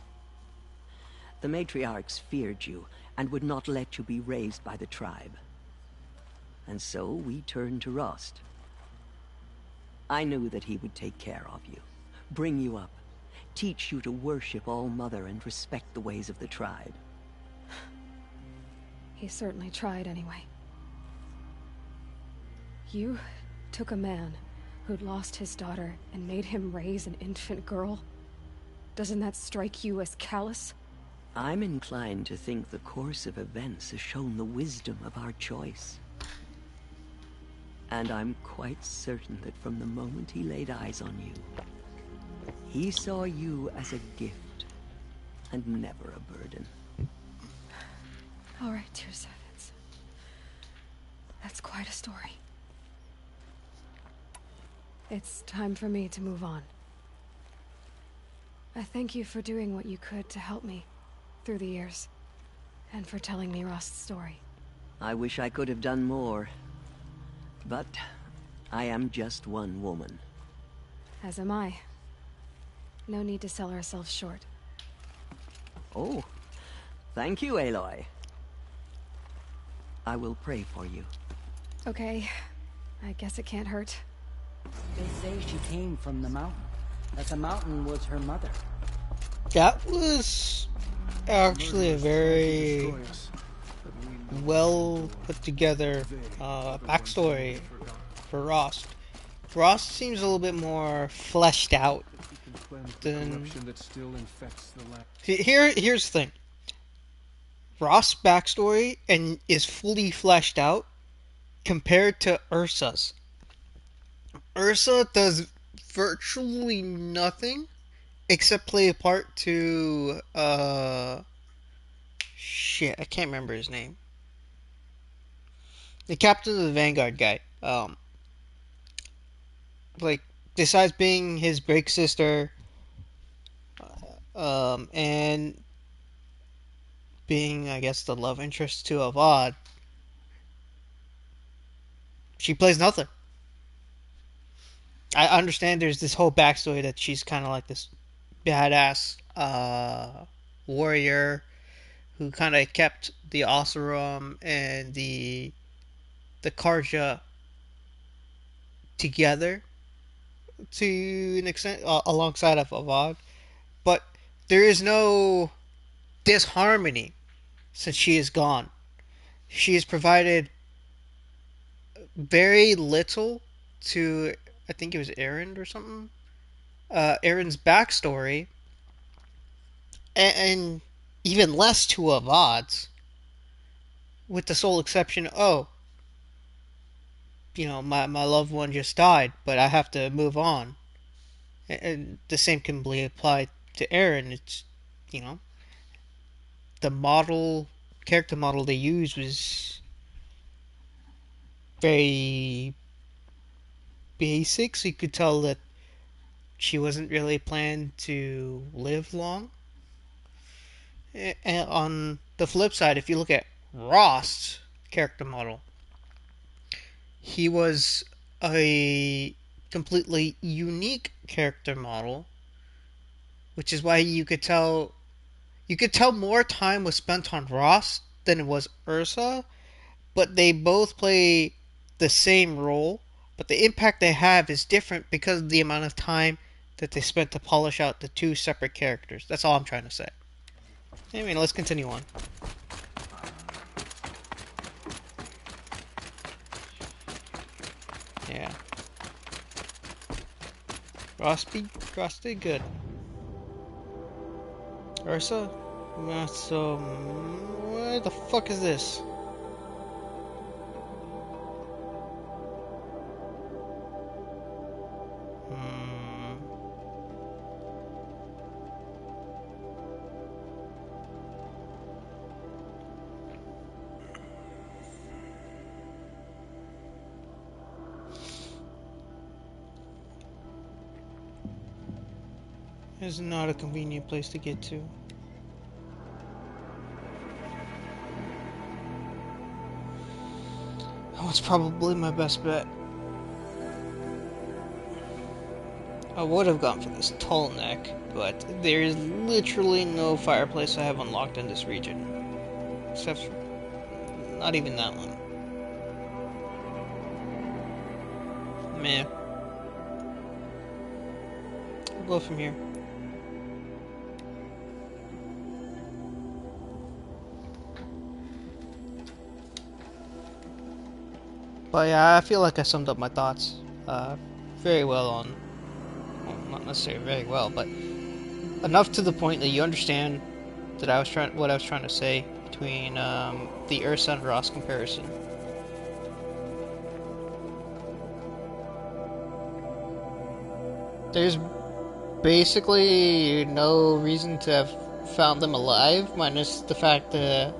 The matriarchs feared you, and would not let you be raised by the tribe. And so we turned to Rost. I knew that he would take care of you, bring you up, teach you to worship All-Mother and respect the ways of the tribe. He certainly tried anyway. You took a man who'd lost his daughter and made him raise an infant girl? Doesn't that strike you as callous? I'm inclined to think the course of events has shown the wisdom of our choice. And I'm quite certain that from the moment he laid eyes on you, he saw you as a gift, and never a burden. All right, Tear Sevens. That's quite a story. It's time for me to move on. I thank you for doing what you could to help me through the years, and for telling me Rost's story. I wish I could have done more, but I am just one woman. As am I. No need to sell ourselves short. Oh, thank you, Aloy. I will pray for you. Okay, I guess it can't hurt. They say she came from the mountain, that the mountain was her mother. That was actually a very well put together backstory for Rost. Rost seems a little bit more fleshed out than... Here's the thing. Rost's backstory is fully fleshed out compared to Ursa's. Ursa does virtually nothing except play a part to shit, I can't remember his name. The captain of the Vanguard guy. Like, besides being his big sister, and being, I guess, the love interest to Avad, she plays nothing. I understand there's this whole backstory that she's kind of like this badass warrior who kind of kept the Oseram and the Karja together to an extent, alongside of Avad, but there is no disharmony since she is gone. She has provided very little to, I think it was Eren or something, Eren's backstory, and even less to Avad's, with the sole exception, my loved one just died, but I have to move on. And the same can be applied to Eren. It's, the character model they used was very basic, so you could tell that she wasn't really planned to live long. And on the flip side, if you look at Rost's character model, he was a completely unique character model, which is why you could tell more time was spent on Rost than it was Ursa, but they both play the same role, but the impact they have is different because of the amount of time that they spent to polish out the two separate characters. That's all I'm trying to say. Anyway, let's continue on. Yeah. Rost did good. Ursa? So, where the fuck is this? is not a convenient place to get to. Oh, it's probably my best bet. I would have gone for this tall neck, but there is literally no fireplace I have unlocked in this region. Except for not even that one. Meh. We'll go from here. But yeah, I feel like I summed up my thoughts very well on, well, not necessarily very well, but enough to the point that you understand that what I was trying to say between the Ursa and Ross comparison. There's basically no reason to have found them alive, minus the fact that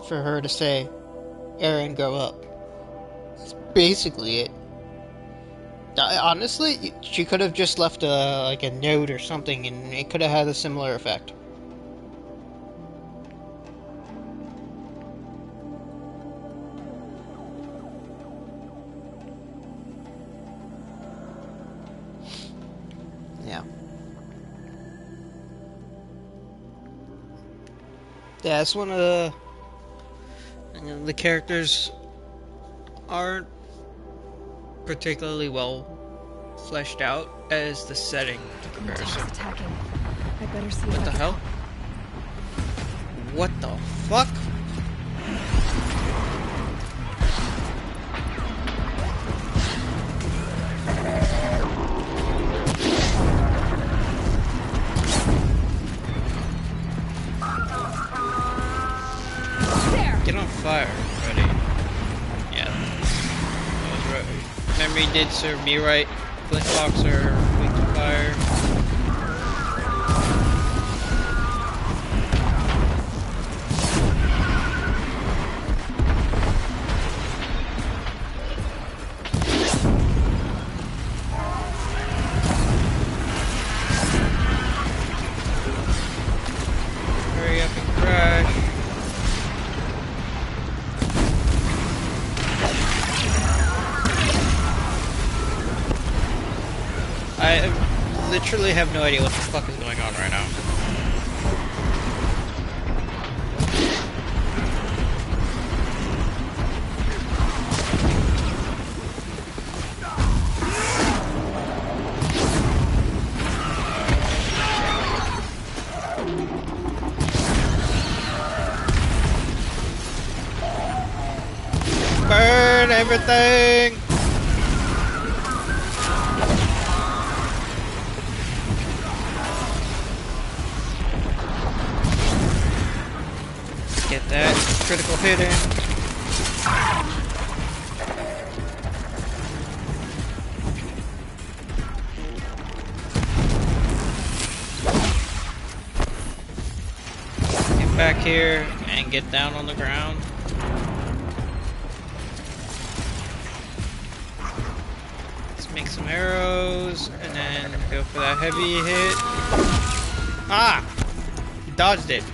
for her to say, "Eren, grow up." That's basically it. Honestly, she could have just left a note or something, and it could have had a similar effect. Yeah. Yeah, it's one of the characters aren't particularly well fleshed out as the setting comparison. Attacking. I better see What the hell? What the fuck? Get on fire already. Yeah. That was right. Memory did serve me right. Flintlocks are weak to fire. Hurry up and crash. I literally have no idea what the fuck is going on right now. Burn everything! Get that critical hit in. Get back here and get down on the ground. Let's make some arrows and then go for that heavy hit. Ah! He dodged it.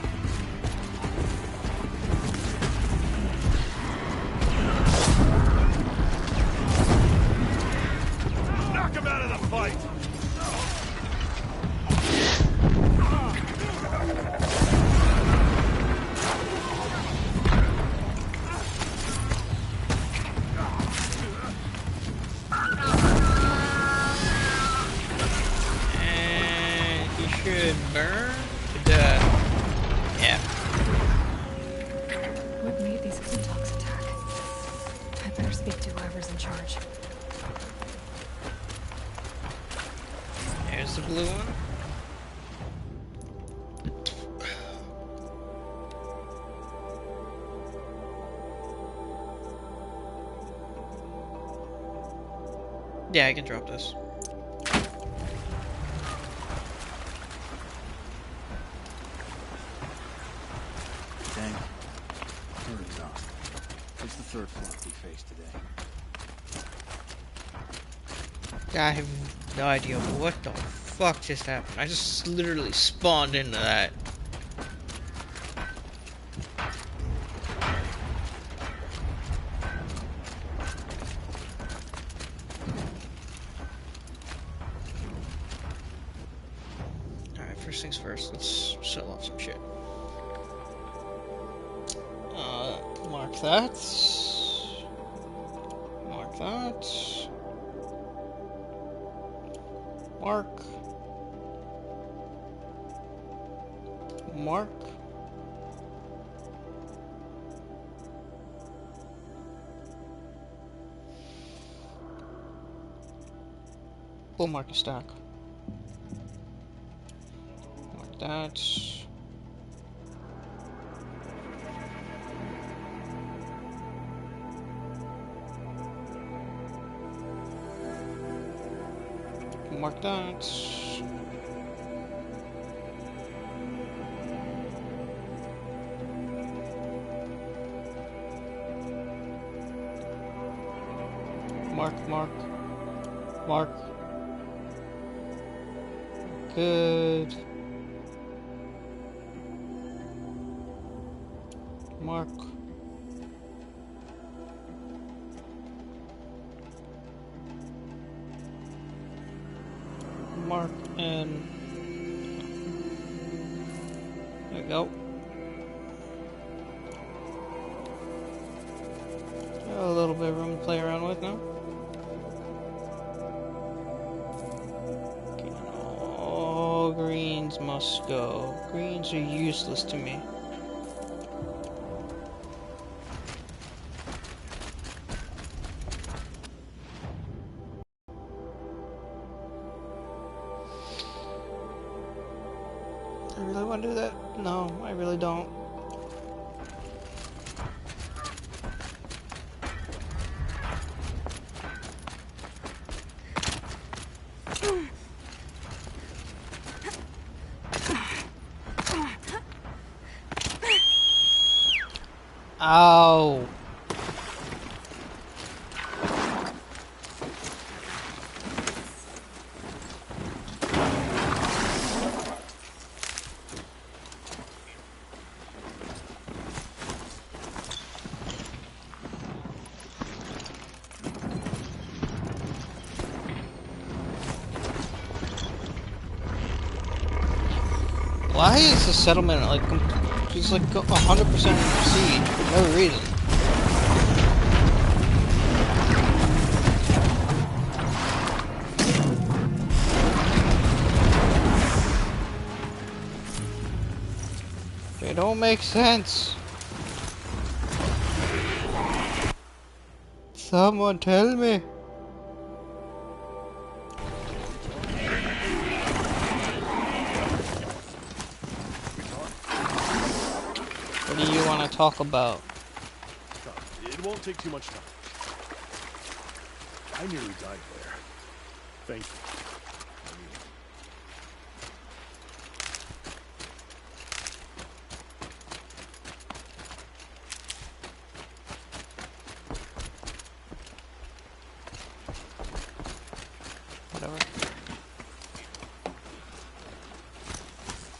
Burn to death. Yeah. What made these Flintlocks attack? I better speak to whoever's in charge. There's the blue one. Yeah, I can drop this. It's the third flop we faced today. I have no idea what the fuck just happened? I just literally spawned into that. Alright, first things first, let's sell off some shit. Mark that. Mark that. Mark. Mark. We'll mark a stack. Mark that. Mark that. Mark. Mark. Good. Mark. Mark, and there we go. Got a little bit of room to play around with now. Okay, all greens must go. Greens are useless to me. I really want to do that? No, I really don't. Ow. Why is the settlement like just like 100% siege for no reason? They don't make sense. Someone tell me. What do you want to talk about? It won't take too much time. I nearly died there. Thank you. Whatever.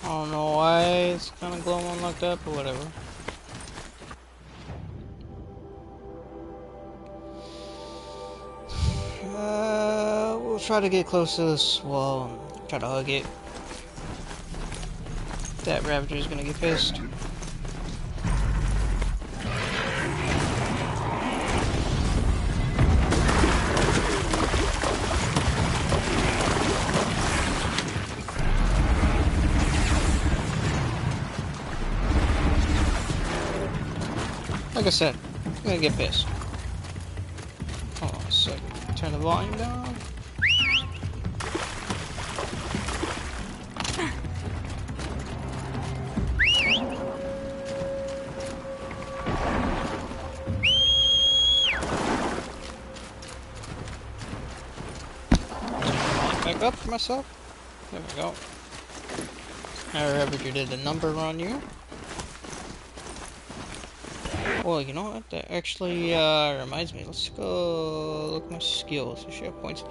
I don't know why it's kind of glowing like that, but whatever. We'll try to get close to this wall and try to hug it. That Ravager is gonna get pissed. Like I said, I'm gonna get pissed. Hold on a second. Turn the volume down. Back up for myself. There we go. Ravager did a number on you. Well, you know what? That actually reminds me. Let's go look at my skills. Share points.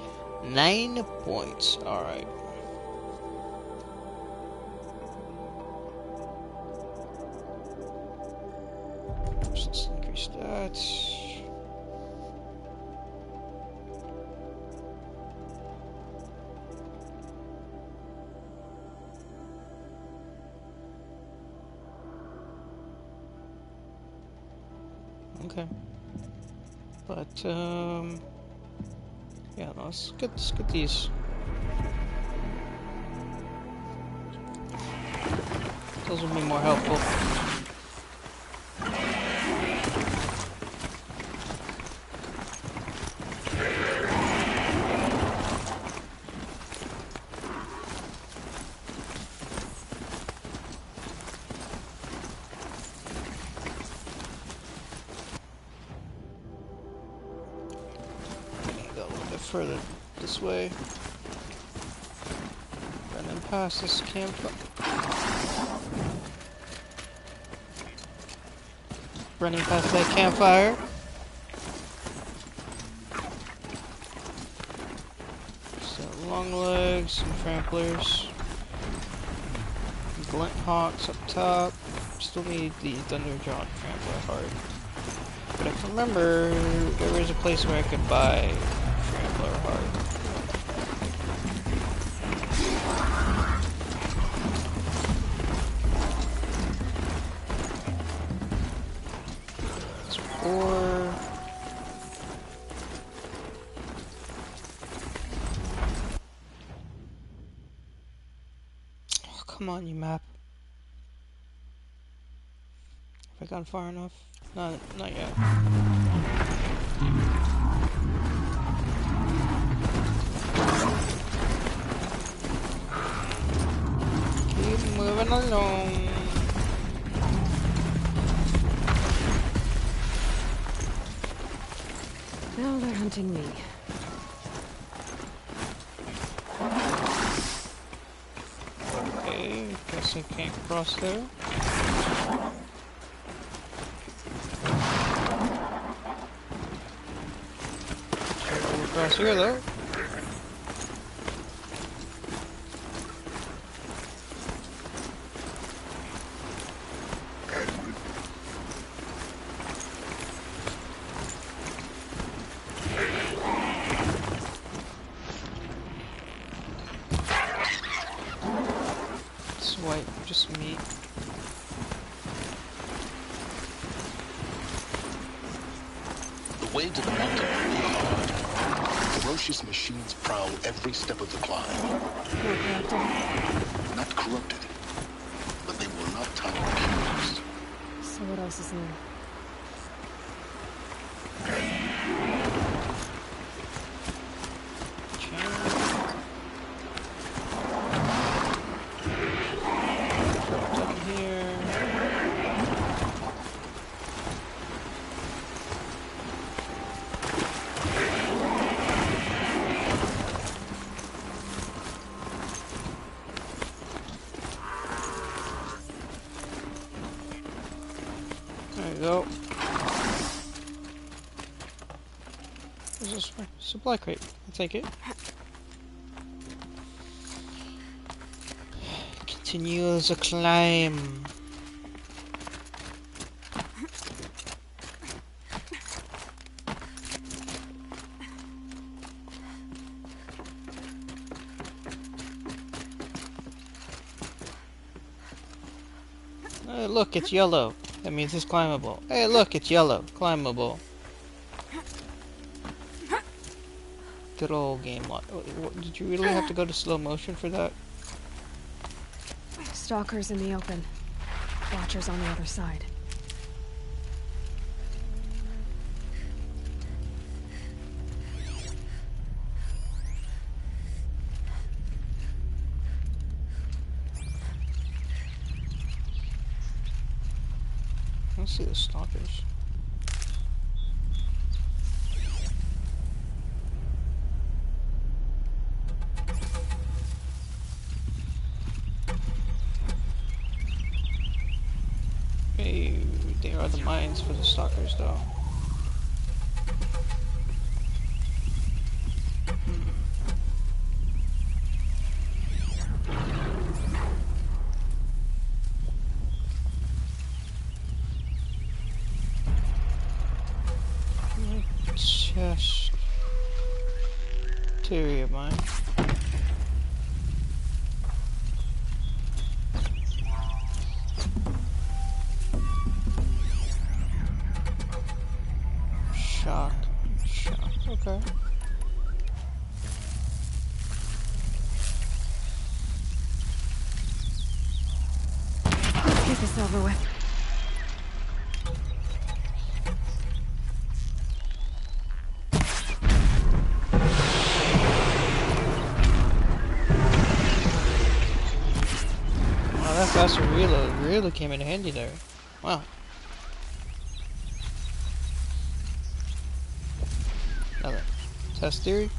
9 points. Alright. let's... Okay. But, yeah, no, let's get these. Those will be more helpful. Further this way, and then past this campfire. Running past that campfire. So long legs, some tramplers, glint hawks up top. Still need the Thunderjaw trampler heart. But if I remember, there was a place where I could buy Trampler heart. It's 4. Oh, come on, you map. Have I gone far enough? Not yet. Keep moving along. Now they're hunting me. Okay, guess I can't cross there. Across here though. It's white, just meat. The way to the mountain will be hard. Ferocious machines prowl every step of the climb. Not corrupted, but they will not tolerate humans. So what else is new? There you go. What's this for? Supply crate. I'll take it. Continue the climb. Hey, look, it's yellow. That means it's climbable. Hey, look, it's yellow. Climbable. Good old game. Did you really have to go to slow motion for that? Stalkers in the open. Watchers on the other side. I don't see the stalkers. Hey, there are the mines for the stalkers, though. chest. Theory of mine. Shock. Okay. Let's get this over with. Wow, that faster reload really came in handy there. Wow. Another test theory.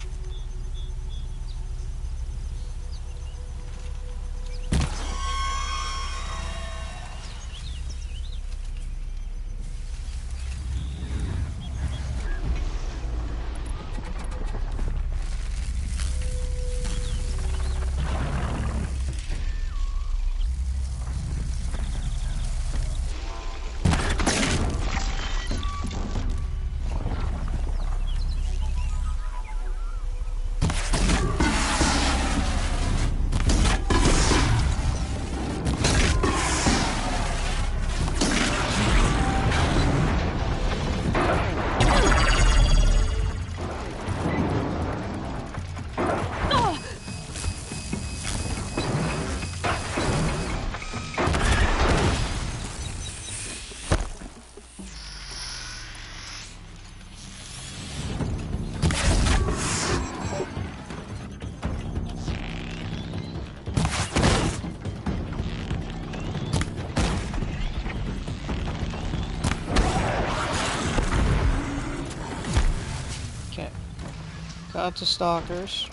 Got the stalkers.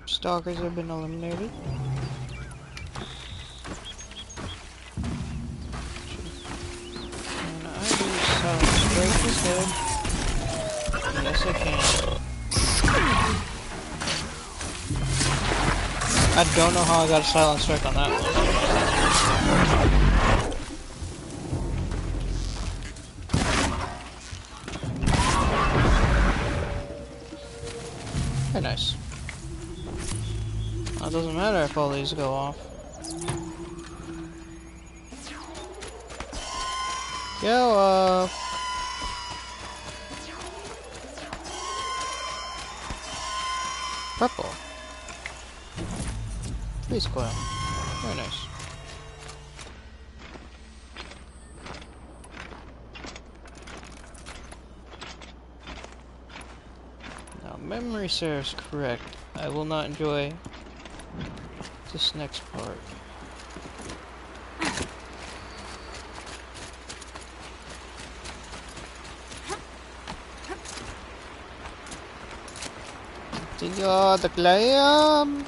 Stalkers have been eliminated. Can I do silence break his head? Yes, I can. I don't know how I got a silent strike on that one. Very nice. Well, it doesn't matter if all these go off. Yo, purple. Freeze coil. Very nice. Memory serves correct. I will not enjoy this next part. Tiyo, the clam.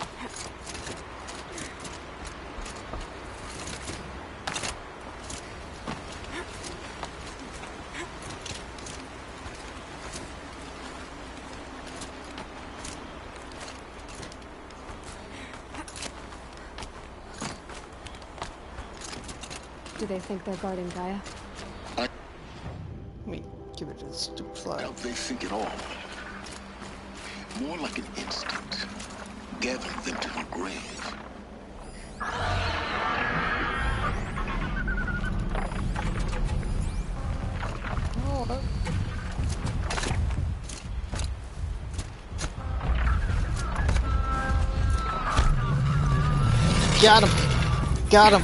Do they think they're guarding Gaia? Let me give it a stupid fly. Now they think it all. More like an instinct, gathering them to her grave. Oh, got him! Got him!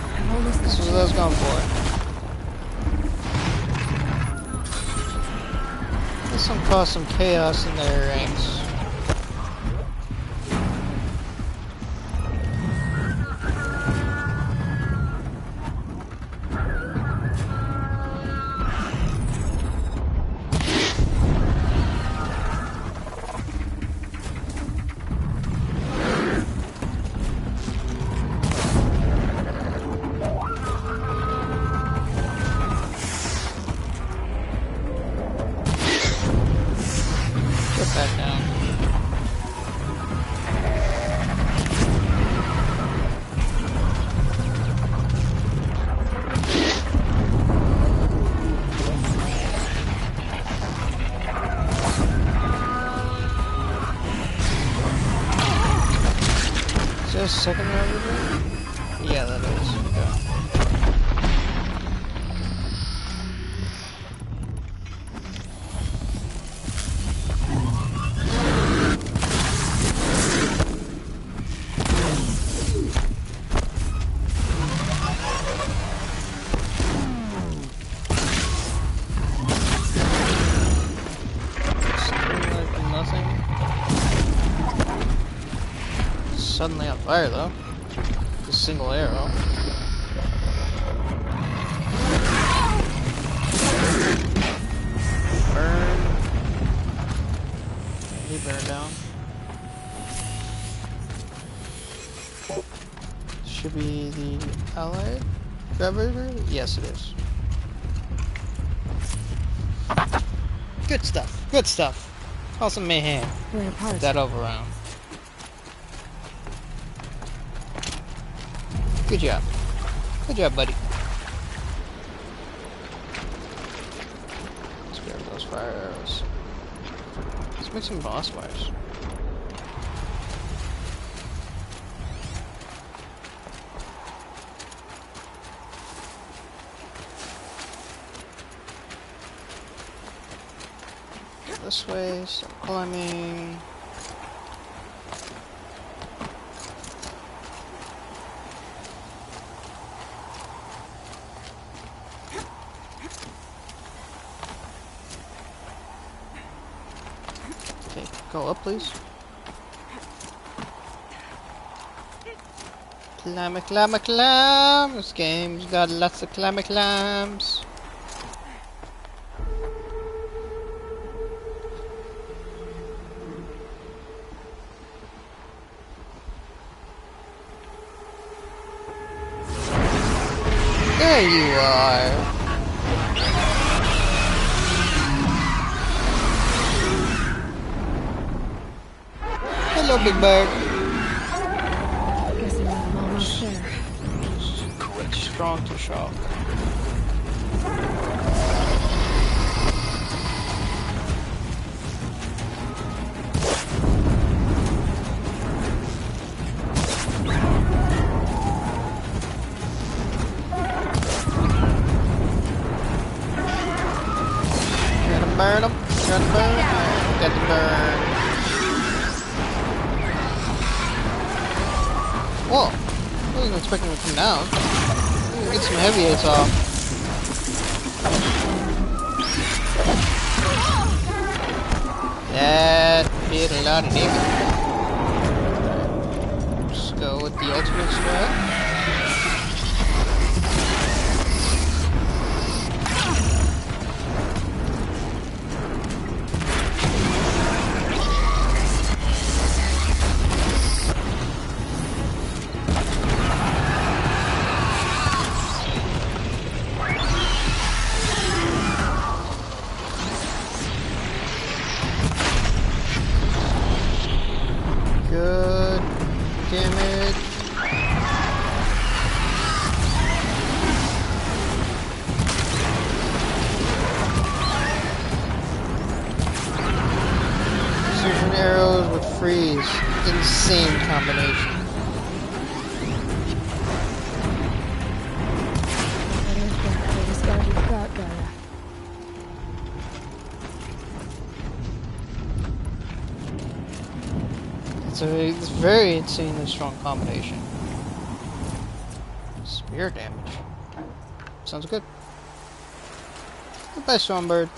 This is what I was going for. This one caused some chaos in their ranks. Back down. there a second round over there? Yeah, that is. Okay. Suddenly on fire though. Just single arrow. Burn. He burned down. Should be the allied driver? Yes, it is. Good stuff. Good stuff. Awesome mayhem. That overround. Good job. Good job, buddy. Let's grab those fire arrows. Let's make some boss fires. This way, start climbing. Go up, please. Climb, climb, climb. This game's got lots of climbs. There you are. Hello, Big Bird. Guessing I'm almost there. Quick, strong to shock. Gonna burn them. Gonna burn them. Got to burn. Whoa, I wasn't expecting it to come down. Get some heavy hits off. That did a lot of damage. Just go with the ultimate strat. Good damage. Precision arrows with freeze. Insane combination. It's a very insanely strong combination. Spear damage. Sounds good. Goodbye, Stormbird.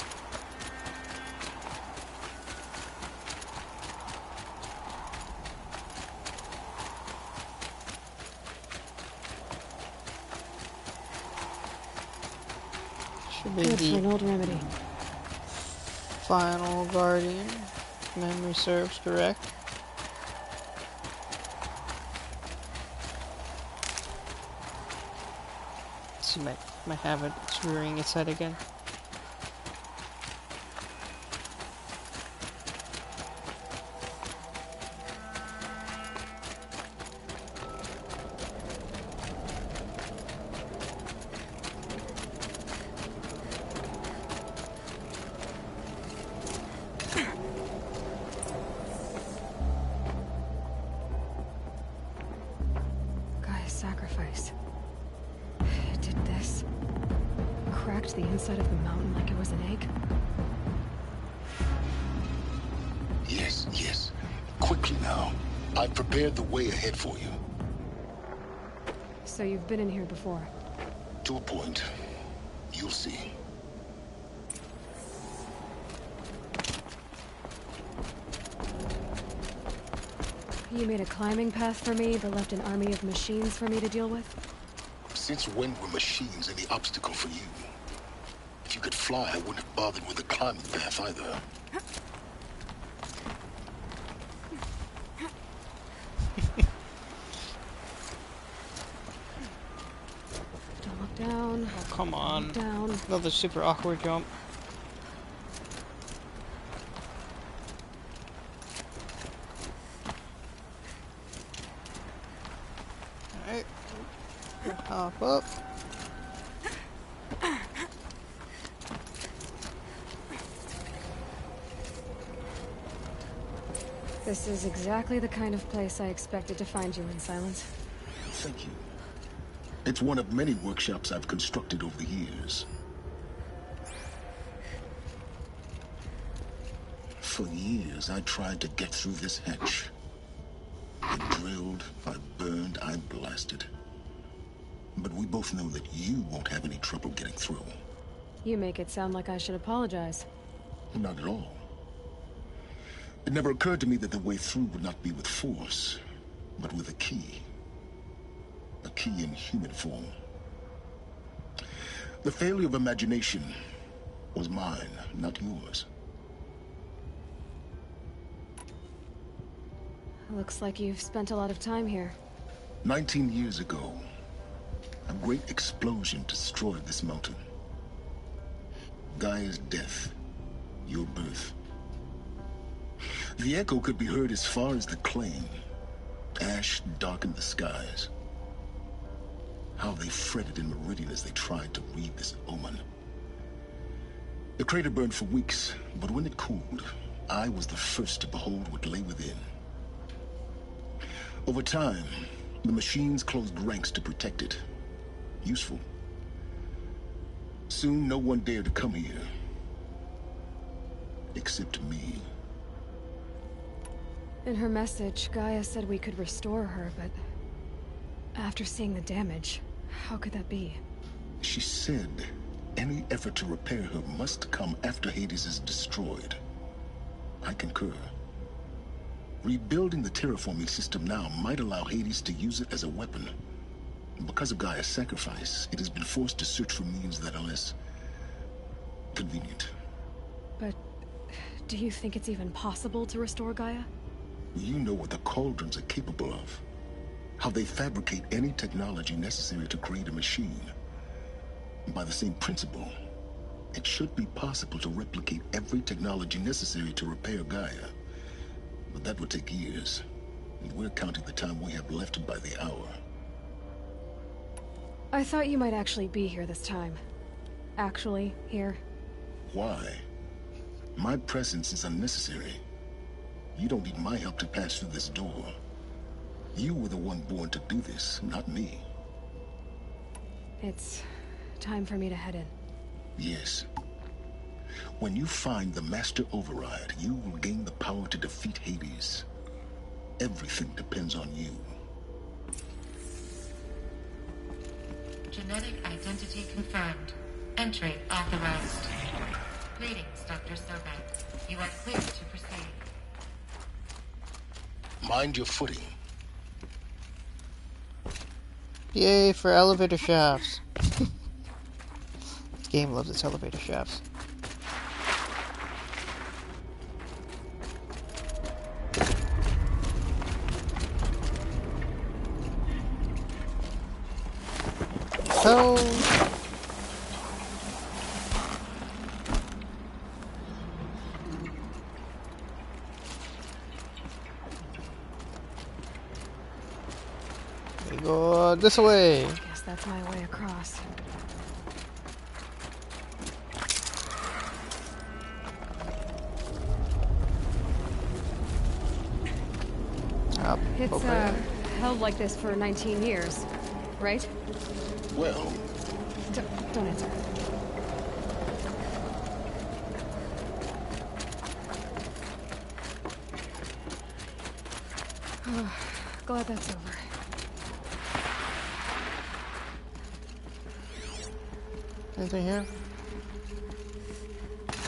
Should be Good the for an old remedy. final guardian. If memory serves correct. See, might have it rearing its head again. inside of the mountain like it was an egg? Yes, yes. Quickly now. I've prepared the way ahead for you. So you've been in here before? To a point. You'll see. You made a climbing path for me, but left an army of machines for me to deal with? Since when were machines any obstacle for you? If you could fly, I wouldn't have bothered with the climbing path either. Don't look down. Oh, come on. Look down. Another super awkward jump. Alright. Hop up. This is exactly the kind of place I expected to find you in, Silence. Thank you. It's one of many workshops I've constructed over the years. For years, I tried to get through this hatch. I drilled, I burned, I blasted. But we both know that you won't have any trouble getting through. You make it sound like I should apologize. Not at all. It never occurred to me that the way through would not be with force, but with a key. A key in human form. The failure of imagination was mine, not yours. Looks like you've spent a lot of time here. 19 years ago, a great explosion destroyed this mountain. Gaia's death, your birth. The echo could be heard as far as the Claim. Ash darkened the skies. How they fretted in Meridian as they tried to read this omen. The crater burned for weeks, but when it cooled, I was the first to behold what lay within. Over time, the machines closed ranks to protect it. Useful. Soon, no one dared to come here. Except me. In her message, Gaia said we could restore her, but after seeing the damage, how could that be? She said any effort to repair her must come after Hades is destroyed. I concur. Rebuilding the terraforming system now might allow Hades to use it as a weapon. Because of Gaia's sacrifice, it has been forced to search for means that are less convenient. But do you think it's even possible to restore Gaia? You know what the Cauldrons are capable of. How they fabricate any technology necessary to create a machine. By the same principle, it should be possible to replicate every technology necessary to repair Gaia. But that would take years, and we're counting the time we have left by the hour. I thought you might actually be here this time. Actually, here. Why? My presence is unnecessary. You don't need my help to pass through this door. You were the one born to do this, not me. It's time for me to head in. Yes. When you find the Master Override, you will gain the power to defeat Hades. Everything depends on you. Genetic identity confirmed. Entry authorized. Greetings, Dr. Sobek. You are clear to proceed. Mind your footing. Yay for elevator shafts. This game loves its elevator shafts. So we go this way. Guess that's my way across. Up, It's over. held like this for 19 years, right? Well, Don't answer. Glad that's over. Anything here?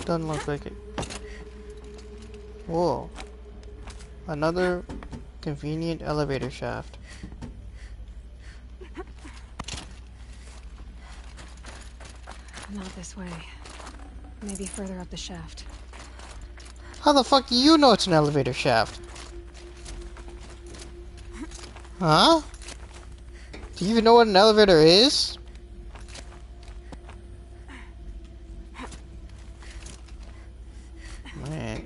Doesn't look like it. Whoa. Another convenient elevator shaft. Not this way. Maybe further up the shaft. How the fuck do you know it's an elevator shaft? Huh? Do you even know what an elevator is? Man.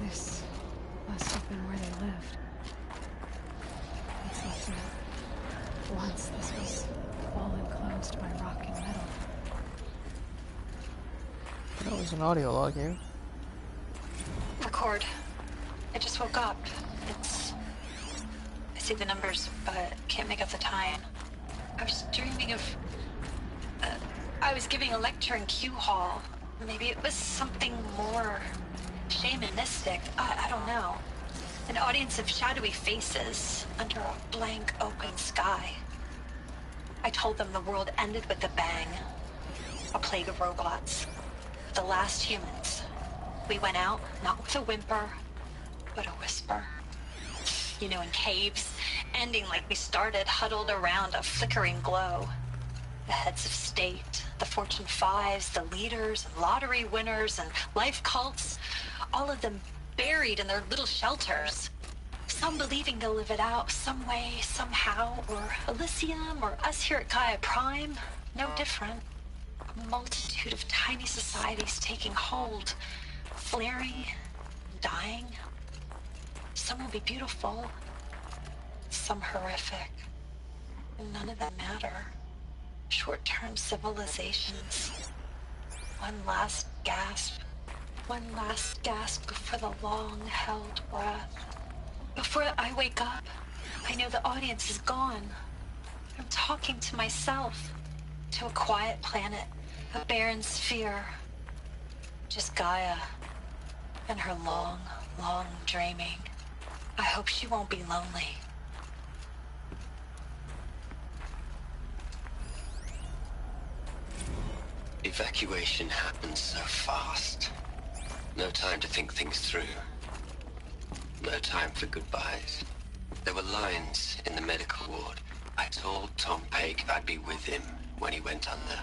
This must have been where they lived. It's like that. Once this was all enclosed by rock and metal. That was an audio log here. Record. I just woke up. I see the numbers, but can't make out the time. I was dreaming of... I was giving a lecture in Q Hall. Maybe it was something more shamanistic. I don't know. An audience of shadowy faces under a blank open sky. I told them the world ended with a bang. A plague of robots. The last humans. We went out, not with a whimper, but a whisper. You know, in caves, ending like we started, huddled around a flickering glow. The heads of state, the Fortune 5s, the leaders, and lottery winners, and life cults, all of them buried in their little shelters. Some believing they'll live it out some way, somehow, or Elysium, or us here at Gaia Prime, no different. A multitude of tiny societies taking hold, flaring, dying. Some will be beautiful, some horrific, and none of them matter. Short-term civilizations. One last gasp before the long-held breath. Before I wake up, I know the audience is gone. I'm talking to myself, to a quiet planet, a barren sphere. Just Gaia and her long, long dreaming. I hope she won't be lonely. Evacuation happened so fast. No time to think things through. No time for goodbyes. There were lines in the medical ward. I told Tom Paik I'd be with him when he went under.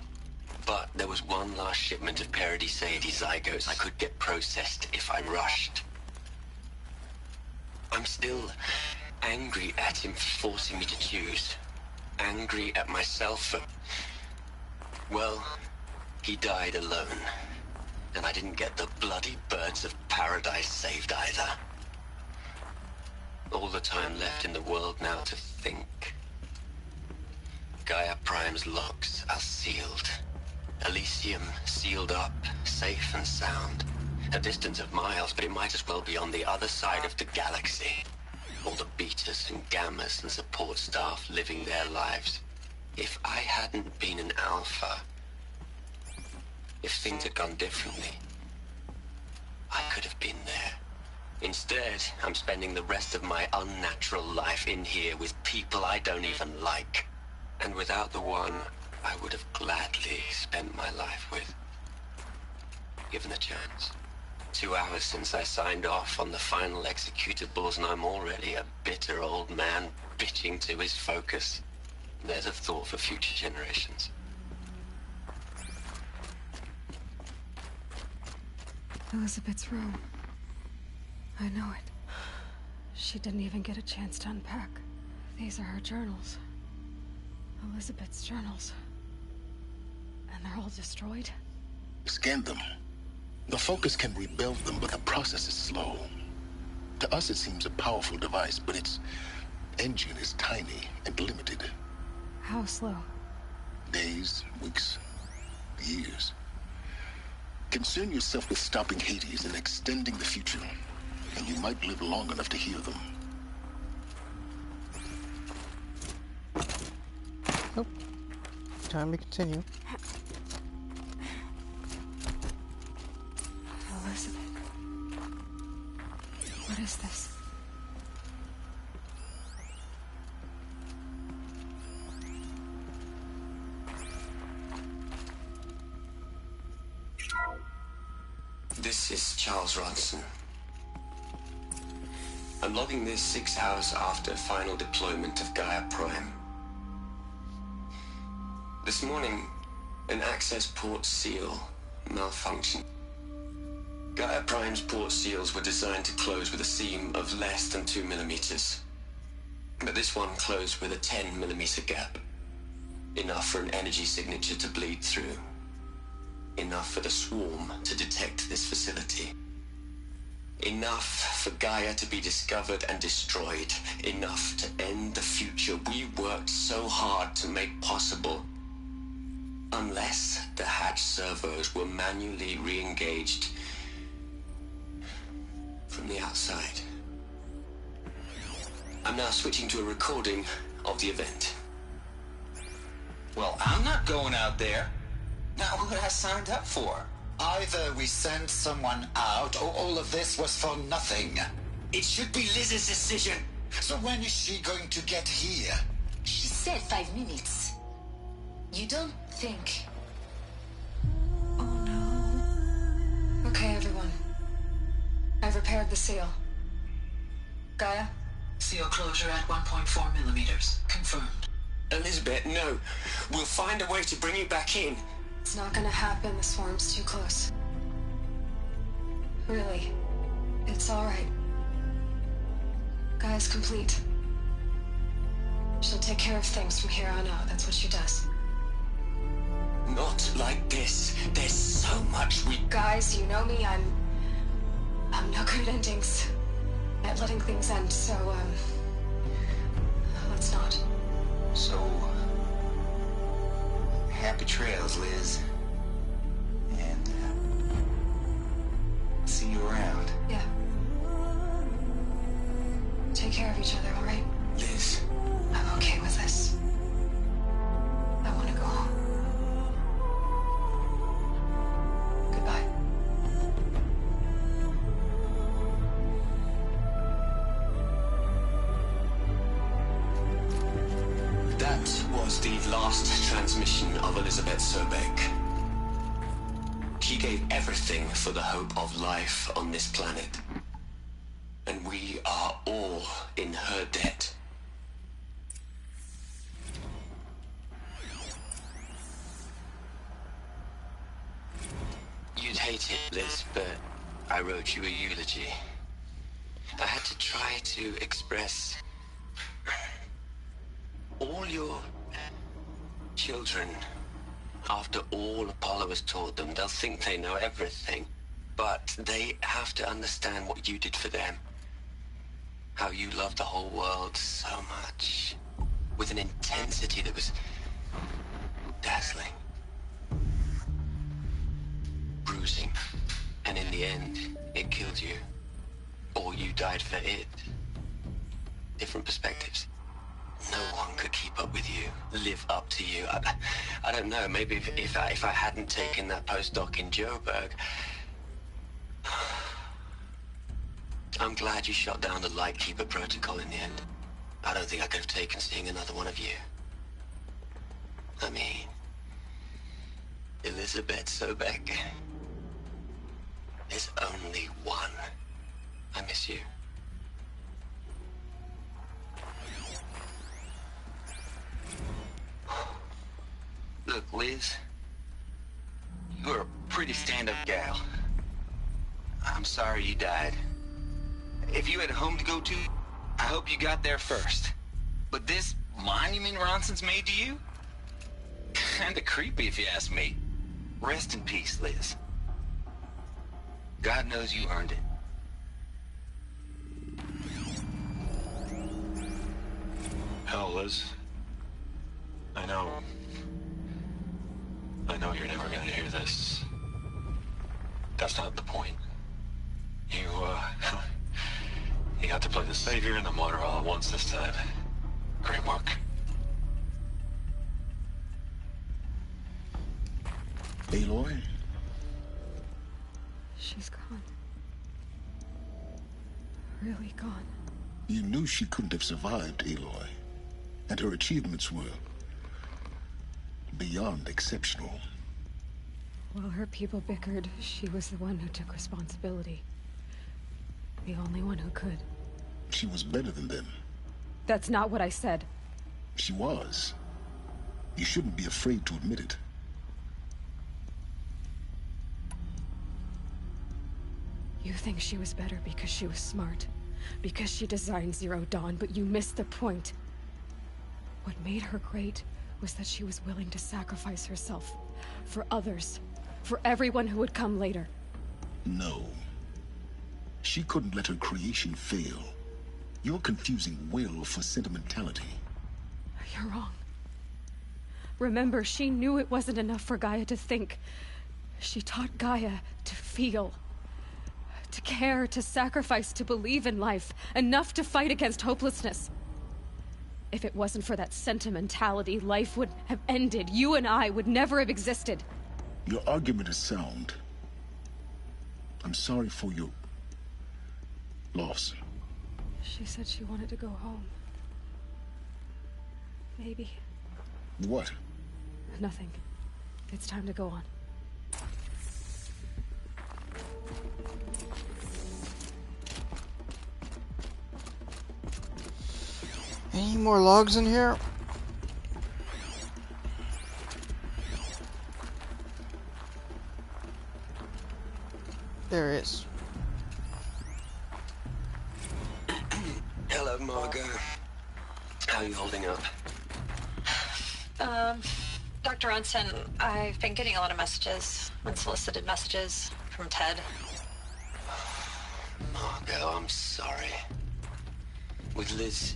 But there was one last shipment of Paradis-Sade zygotes I could get processed if I rushed. I'm still angry at him for forcing me to choose. Angry at myself for... Well, he died alone. And I didn't get the bloody birds of paradise saved either. All the time left in the world now to think. Gaia Prime's locks are sealed. Elysium sealed up, safe and sound. A distance of miles, but it might as well be on the other side of the galaxy. All the betas and gammas and support staff living their lives. If I hadn't been an alpha, if things had gone differently, I could have been there. Instead, I'm spending the rest of my unnatural life in here with people I don't even like. And without the one I would have gladly spent my life with. Given the chance. 2 hours since I signed off on the final executables, and I'm already a bitter old man bitching to his focus. There's a thought for future generations. Elizabeth's room. I know it. She didn't even get a chance to unpack. These are her journals. Elizabeth's journals. And they're all destroyed? Scan them. The Focus can rebuild them, but the process is slow. To us it seems a powerful device, but its engine is tiny and limited. How slow? Days, weeks, years. Concern yourself with stopping Hades and extending the future, and you might live long enough to hear them. Nope. Time to continue. is this? This is Charles Ronson. I'm logging this 6 hours after final deployment of Gaia Prime. This morning, an access port seal malfunctioned. Gaia Prime's port seals were designed to close with a seam of less than 2 millimeters. But this one closed with a 10 millimeter gap. Enough for an energy signature to bleed through. Enough for the swarm to detect this facility. Enough for Gaia to be discovered and destroyed. Enough to end the future we worked so hard to make possible. Unless the hatch servos were manually re-engaged from the outside. I'm now switching to a recording of the event. Well, I'm not going out there. Not what I signed up for. Either we send someone out, or all of this was for nothing. It should be Liz's decision. So when is she going to get here? She said 5 minutes. You don't think... Oh no. Okay, everyone. I've repaired the seal. Gaia? Seal closure at 1.4 millimeters. Confirmed. Elizabeth, no. We'll find a way to bring you back in. It's not gonna happen. The swarm's too close. Really. It's alright. Gaia's complete. She'll take care of things from here on out. That's what she does. Not like this. There's so much we... Guys, you know me. I'm no good at endings. At letting things end, so, let's not. So... happy trails, Liz. And, see you around. Yeah. Take care of each other, alright? Liz. I'm okay with this. I want to go home. Goodbye. That was the last transmission of Elizabeth Sobeck. She gave everything for the hope of life on this planet. And we are all in her debt. You'd hate it, Liz, but I wrote you a eulogy. I had to try to express all your children. After all Apollo has taught them, they'll think they know everything. But they have to understand what you did for them. How you loved the whole world so much. With an intensity that was dazzling. Bruising. And in the end, it killed you. Or you died for it. Different perspectives. No one could keep up with you, live up to you. I don't know, maybe if I hadn't taken that postdoc in Joburg. I'm glad you shot down the Lightkeeper protocol in the end. I don't think I could have taken seeing another one of you. I mean, Elizabeth Sobeck. There's only one. I miss you. Look, Liz, you're a pretty stand-up gal. I'm sorry you died. If you had a home to go to, I hope you got there first. But this monument Ronson's made to you? Kinda creepy if you ask me. Rest in peace, Liz. God knows you earned it. Hell, Liz. I know you're never gonna hear this. That's not the point. You got to play the savior and the martyr all at once this time. Great work. Aloy? She's gone. really gone. You knew she couldn't have survived, Aloy. And her achievements were beyond exceptional. While her people bickered, she was the one who took responsibility. The only one who could. She was better than them. That's not what I said. She was. You shouldn't be afraid to admit it. You think she was better because she was smart, because she designed Zero Dawn, but you missed the point. What made her great was that she was willing to sacrifice herself for others, for everyone who would come later. No. She couldn't let her creation fail. You're confusing will for sentimentality. You're wrong. Remember, she knew it wasn't enough for Gaia to think. She taught Gaia to feel. To care, to sacrifice, to believe in life. Enough to fight against hopelessness. If it wasn't for that sentimentality, life would have ended. You and I would never have existed. Your argument is sound. I'm sorry for your loss. She said she wanted to go home. Maybe. What? Nothing. It's time to go on. Any more logs in here? There is. Hello, Margot. How are you holding up? Dr. Ronson, I've been getting a lot of messages, unsolicited messages from Ted. Margot, I'm sorry. With Liz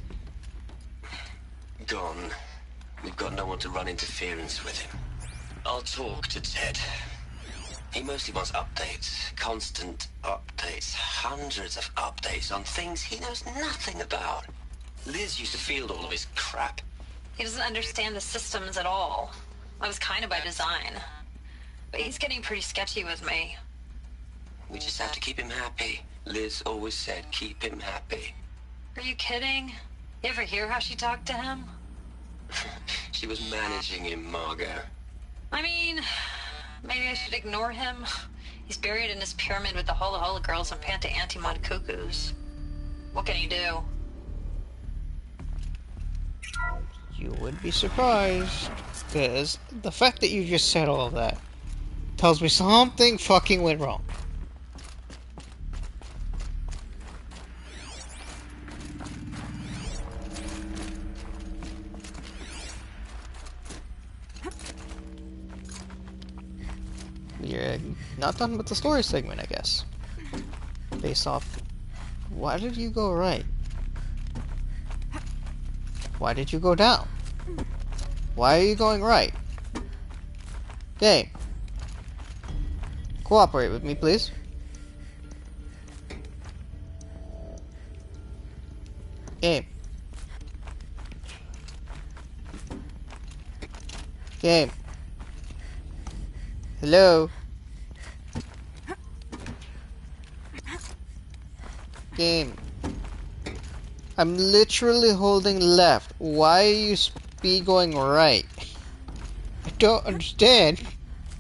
gone, we've got no one to run interference with him. I'll talk to Ted. He mostly wants updates, constant updates, hundreds of updates on things he knows nothing about. Liz used to field all of his crap. He doesn't understand the systems at all. That was kind of by design. But he's getting pretty sketchy with me. We just have to keep him happy. Liz always said, keep him happy. Are you kidding? You ever hear how she talked to him? She was managing him, Margot. I mean, maybe I should ignore him. He's buried in his pyramid with the Hola Hola girls and Panta Antimon cuckoos. What can he do? You would be surprised, because the fact that you just said all of that tells me something fucking went wrong. You're not done with the story segment, I guess. Based off, why did you go right? Why did you go down? Why are you going right? Game. Cooperate with me, please. Game. Game. Hello? Game. I'm literally holding left. Why are you speed going right? I don't understand.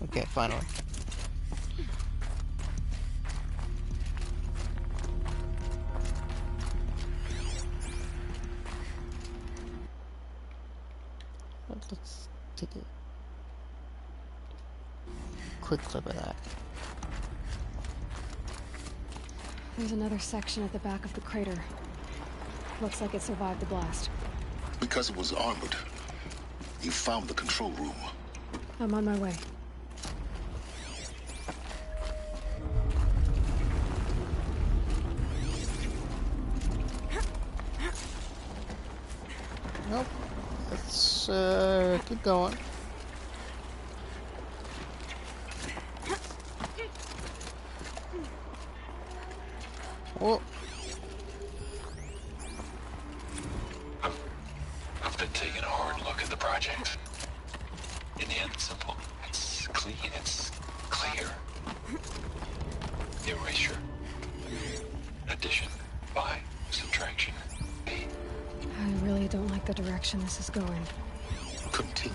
Okay, finally. Let's take a quick clip of that. There's another section at the back of the crater. Looks like it survived the blast. Because it was armored, you found the control room. I'm on my way. Nope. Let's keep going. Oh. I've been taking a hard look at the project. In the end, it's simple. It's clean. It's clear. Erasure. Addition by direction this is going. Continue.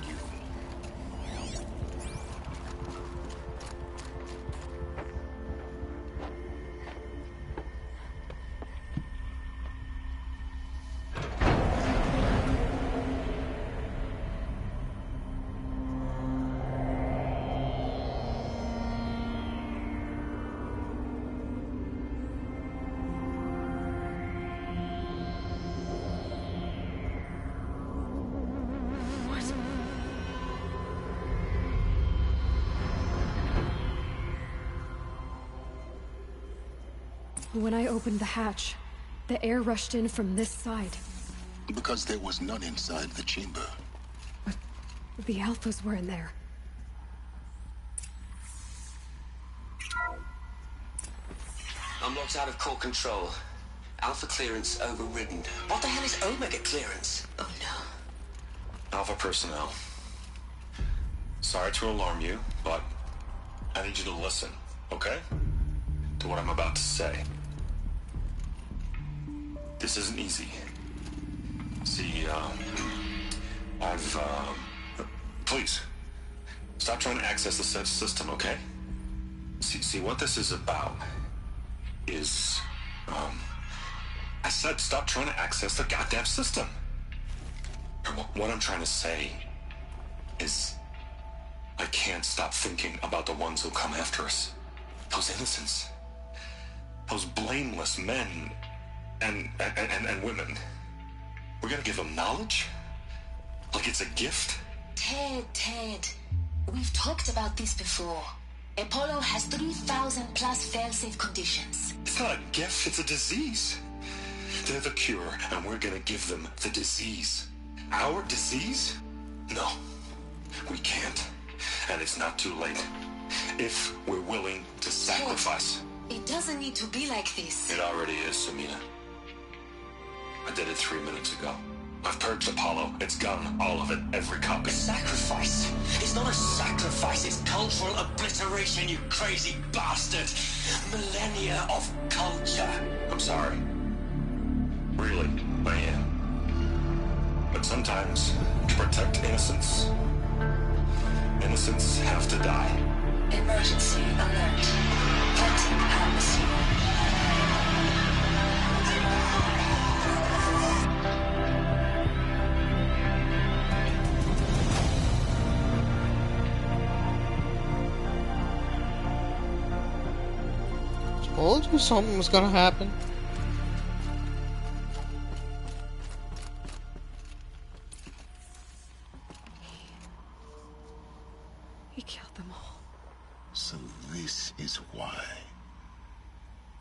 When I opened the hatch, the air rushed in from this side. Because there was none inside the chamber. But the Alphas were in there. Unlocked out of core control. Alpha clearance overridden. What the hell is Omega clearance? Oh no. Alpha personnel. Sorry to alarm you, but I need you to listen, okay? To what I'm about to say. This isn't easy. See, please, stop trying to access the system, okay? See, what this is about is, I said stop trying to access the goddamn system. What I'm trying to say is, I can't stop thinking about the ones who come after us. Those innocents. Those blameless men and women. We're gonna give them knowledge? Like it's a gift? Ted. We've talked about this before. Apollo has 3,000 plus fail-safe conditions. It's not a gift, it's a disease. They're the cure, and we're gonna give them the disease. Our disease? No, we can't. And it's not too late. If we're willing to sacrifice. It doesn't need to be like this. It already is, Samina. I did it 3 minutes ago. I've purged Apollo. It's gone. All of it. Every copy. Sacrifice? It's not a sacrifice. It's cultural obliteration, you crazy bastard. Millennia of culture. I'm sorry. Really, I am. But sometimes, to protect innocence, innocents have to die. Emergency alert. Planting atmosphere. Told you something was gonna happen. He killed them all. So this is why.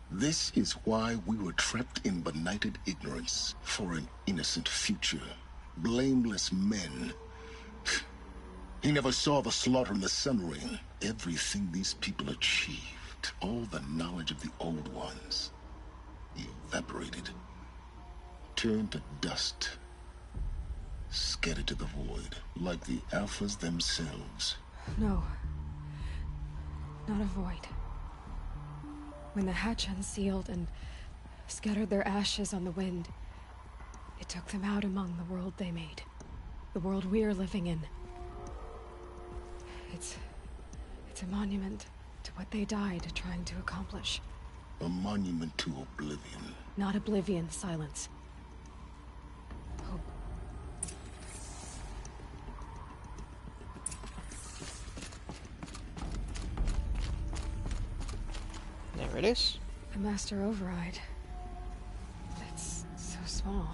This is why we were trapped in benighted ignorance for an innocent future. Blameless men. He never saw the slaughter in the Sun Ring. Everything these people achieved. All the knowledge of the old ones evaporated, turned to dust, scattered to the void, like the Alphas themselves. No. Not a void. When the hatch unsealed and scattered their ashes on the wind, it took them out among the world they made. The world we're living in. It's a monument to what they died trying to accomplish. A monument to oblivion. Not oblivion, silence. Hope. There it is. The Master Override. It's so small.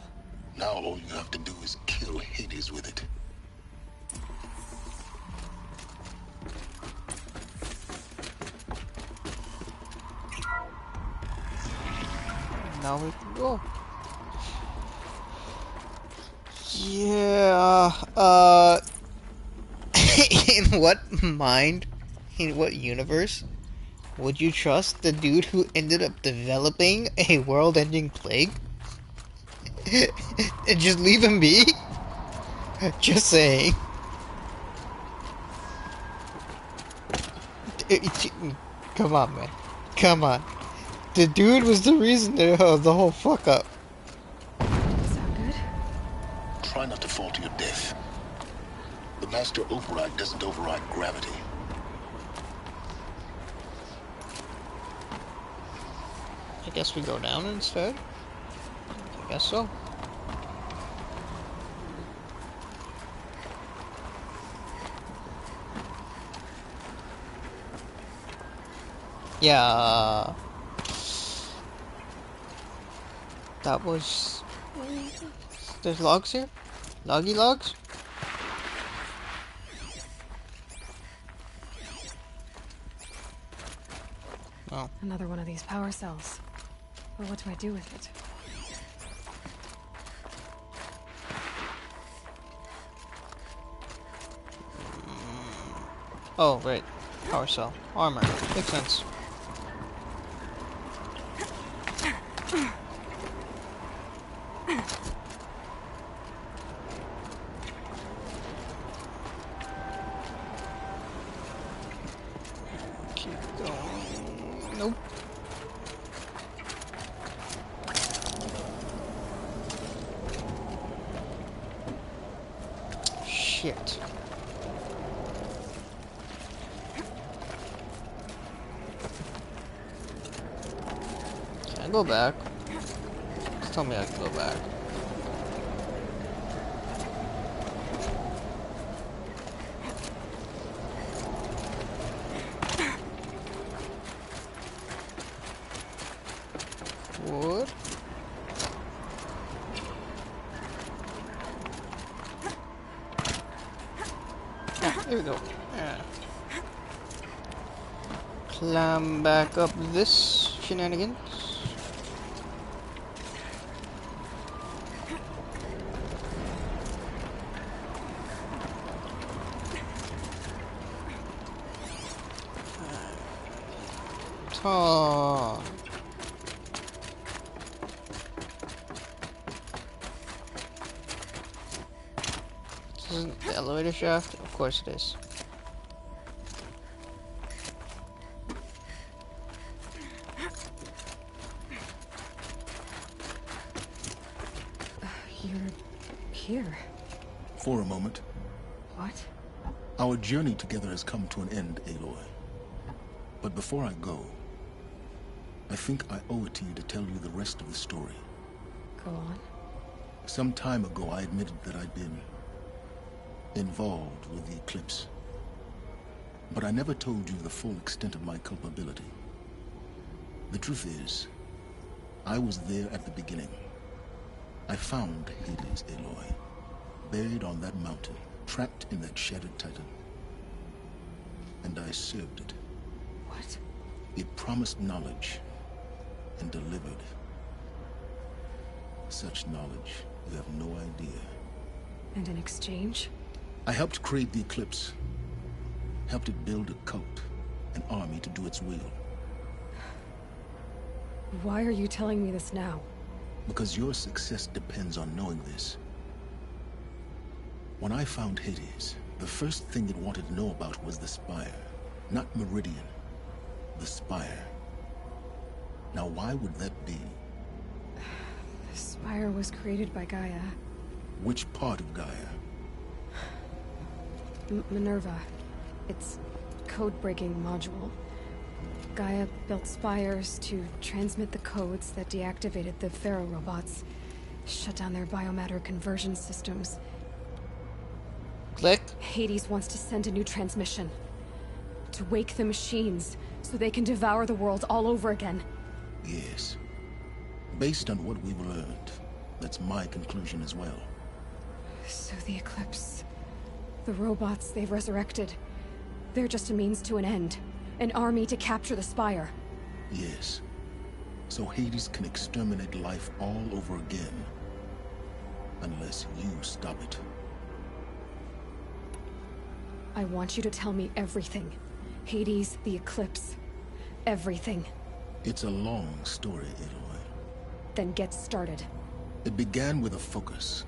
Now all you have to do is kill Hades with it. Now we can go. Yeah, in what mind, in what universe, would you trust the dude who ended up developing a world-ending plague? And just leave him be? Just saying. Come on, man. Come on. The dude was the reason of the whole fuck up. Sound good? Try Try not to fall to your death. The master override doesn't override gravity. I guess we go down instead? I guess so. Yeah. That was... There's logs here? Loggy logs? Oh. Another one of these power cells. But what do I do with it? Oh, right. Power cell. Armor. Makes sense. Keep going. Nope. Shit. Can I go back? Just tell me I can go back. Wood? There we go. Yeah. Climb back up this shenanigans. Oh. This isn't the elevator shaft? Of course it is. You're here. For a moment. What? Our journey together has come to an end, Aloy. But before I go, I think I owe it to you to tell you the rest of the story. Go on. Some time ago, I admitted that I'd been involved with the Eclipse. But I never told you the full extent of my culpability. The truth is, I was there at the beginning. I found Hades, Aloy, buried on that mountain, trapped in that shattered titan. And I served it. What? It promised knowledge and delivered. Such knowledge, you have no idea. And in exchange? I helped create the Eclipse. Helped it build a cult, an army to do its will. Why are you telling me this now? Because your success depends on knowing this. When I found Hades, the first thing it wanted to know about was the Spire. Not Meridian. The Spire. Now why would that be? The Spire was created by Gaia. Which part of Gaia? Minerva. It's code-breaking module. Gaia built spires to transmit the codes that deactivated the Pharaoh robots, shut down their biomatter conversion systems. Click. Hades wants to send a new transmission. To wake the machines, so they can devour the world all over again. Yes. Based on what we've learned, that's my conclusion as well. So the Eclipse... the robots they've resurrected... they're just a means to an end. An army to capture the Spire. Yes. So Hades can exterminate life all over again. Unless you stop it. I want you to tell me everything. Hades, the Eclipse. Everything. It's a long story, Aloy. Then get started. It began with a focus.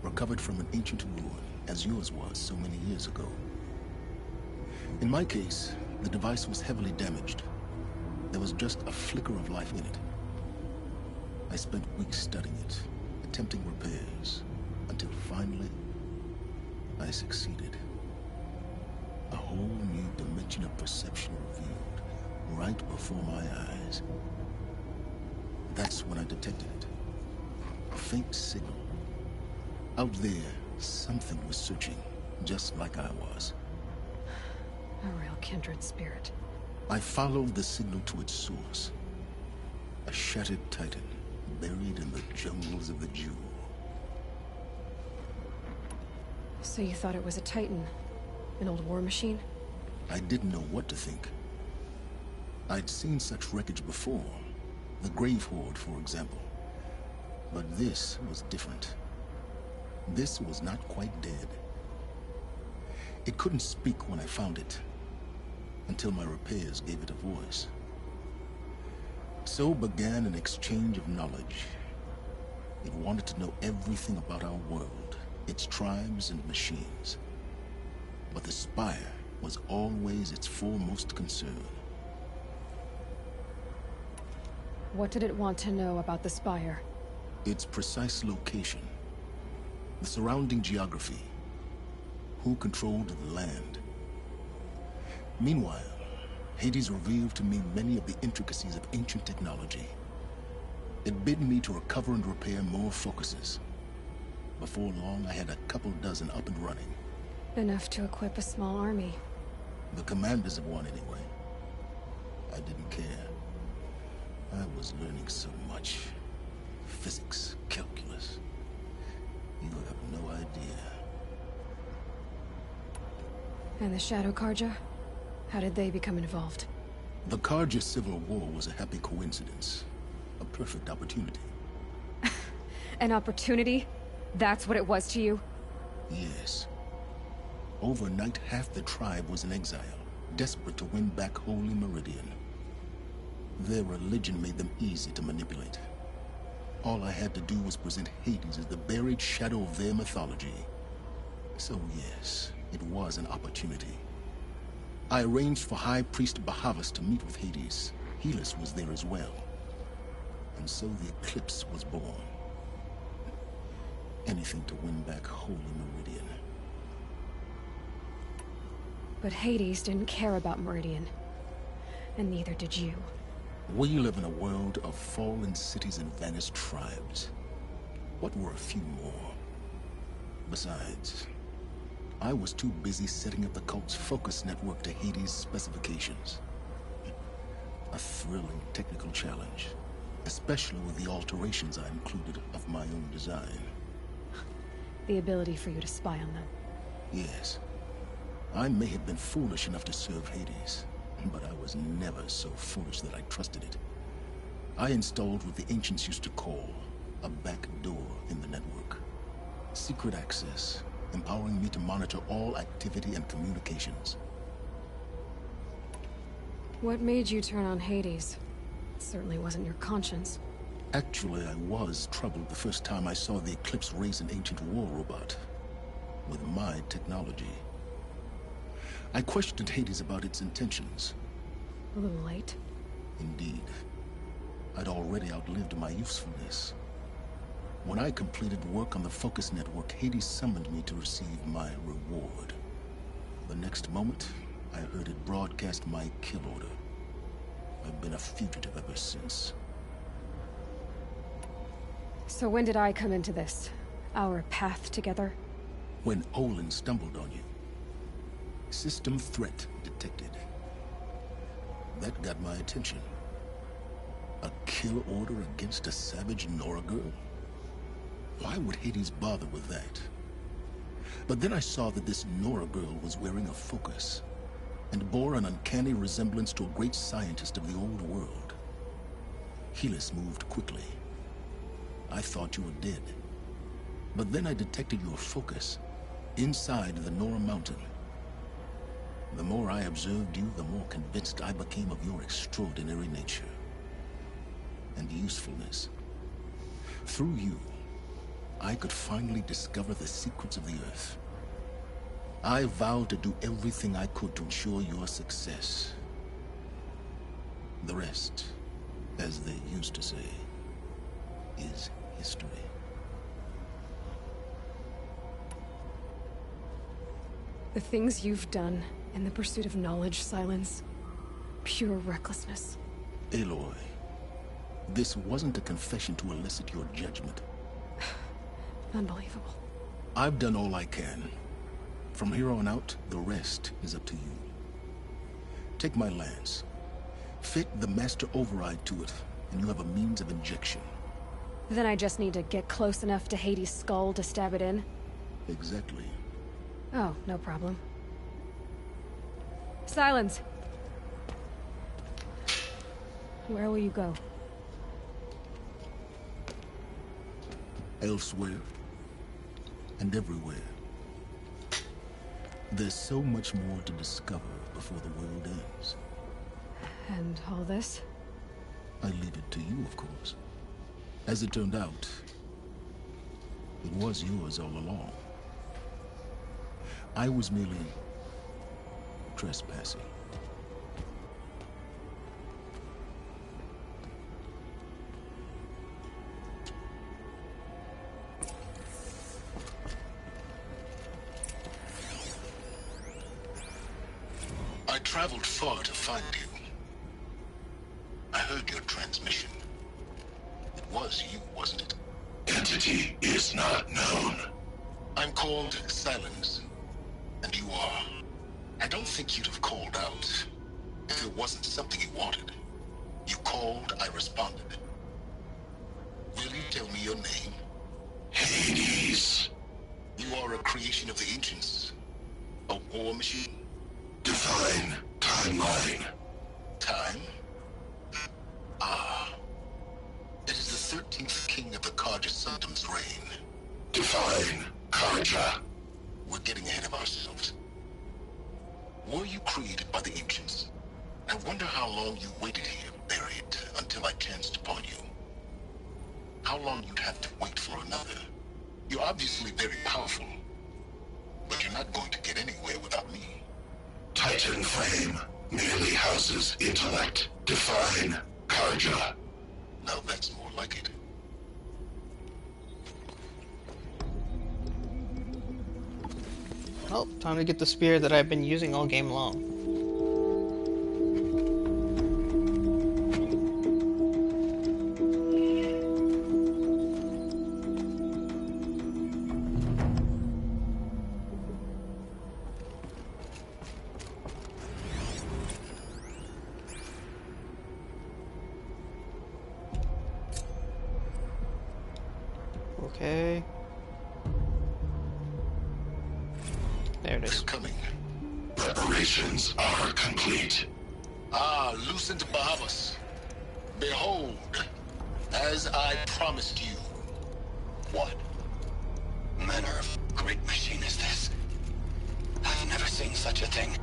Recovered from an ancient ruin, as yours was so many years ago. In my case, the device was heavily damaged. There was just a flicker of life in it. I spent weeks studying it, attempting repairs. Until finally, I succeeded. A whole new dimension of perception revealed right before my eyes. That's when I detected it. A faint signal. Out there, something was searching, just like I was. A real kindred spirit. I followed the signal to its source. A shattered titan, buried in the jungles of the Jewel. So you thought it was a Titan? An old war machine? I didn't know what to think. I'd seen such wreckage before. The Grave Horde, for example. But this was different. This was not quite dead. It couldn't speak when I found it, until my repairs gave it a voice. So began an exchange of knowledge. It wanted to know everything about our world, its tribes and machines. But the Spire was always its foremost concern. What did it want to know about the Spire? Its precise location, the surrounding geography, who controlled the land. Meanwhile, Hades revealed to me many of the intricacies of ancient technology. It bid me to recover and repair more focuses. Before long, I had a couple dozen up and running. Enough to equip a small army. The commanders of one, anyway. I didn't care. I was learning so much. Physics, calculus. You have no idea. And the Shadow Carja? How did they become involved? The Carja Civil War was a happy coincidence. A perfect opportunity. An opportunity? That's what it was to you? Yes. Overnight, half the tribe was in exile, desperate to win back Holy Meridian. Their religion made them easy to manipulate. All I had to do was present Hades as the buried shadow of their mythology. So yes, it was an opportunity. I arranged for High Priest Bahavas to meet with Hades. Helis was there as well. And so the Eclipse was born. Anything to win back Holy Meridian. But Hades didn't care about Meridian. And neither did you. We live in a world of fallen cities and vanished tribes. What were a few more? Besides, I was too busy setting up the cult's focus network to Hades' specifications. A thrilling technical challenge, especially with the alterations I included of my own design. The ability for you to spy on them. Yes. I may have been foolish enough to serve Hades, but I was never so foolish that I trusted it. I installed what the ancients used to call a back door in the network. Secret access, empowering me to monitor all activity and communications. What made you turn on Hades? It certainly wasn't your conscience. Actually, I was troubled the first time I saw the Eclipse raise an ancient war robot. With my technology. I questioned Hades about its intentions. A little late. Indeed. I'd already outlived my usefulness. When I completed work on the Focus Network, Hades summoned me to receive my reward. The next moment, I heard it broadcast my kill order. I've been a fugitive ever since. So when did I come into this? Our path together? When Olin stumbled on you. System threat detected. That got my attention. A kill order against a savage Nora girl? Why would Hades bother with that? But then I saw that this Nora girl was wearing a focus, and bore an uncanny resemblance to a great scientist of the old world. Helis moved quickly. I thought you were dead. But then I detected your focus inside the Nora Mountain. The more I observed you, the more convinced I became of your extraordinary nature and usefulness. Through you, I could finally discover the secrets of the Earth. I vowed to do everything I could to ensure your success. The rest, as they used to say, is history. The things you've done in the pursuit of knowledge, Silence. Pure recklessness. Aloy, this wasn't a confession to elicit your judgment. Unbelievable. I've done all I can. From here on out, the rest is up to you. Take my lance. Fit the master override to it, and you have a means of injection. Then I just need to get close enough to Hades' skull to stab it in? Exactly. Oh, no problem. Silence! Where will you go? Elsewhere. And everywhere. There's so much more to discover before the world ends. And all this? I leave it to you, of course. As it turned out, it was yours all along. I was merely trespassing. I traveled far to find you. I heard your transmission. It was you, wasn't it? Entity is not known. I'm called Silence, and you are. I don't think you'd have called out if it wasn't something you wanted. You called, I responded. Will you tell me your name? Hades. You are a creation of the ancients. A war machine? Define timeline. Time? Ah. It is the 13th king of the Carja Sanctum's reign. Define Carja. We're getting ahead of ourselves. Were you created by the ancients? I wonder how long you waited here, buried, until I chanced upon you. How long you'd have to wait for another. You're obviously very powerful, but you're not going to get anywhere without me. Titan Flame merely houses intellect. Define Carja. Now that's more like it. Oh, time to get the spear that I've been using all game long. Okay. There it is. They're coming. Preparations are complete. Ah, Lucent Bahavas. Behold, as I promised you. What manner of great machine is this? I've never seen such a thing.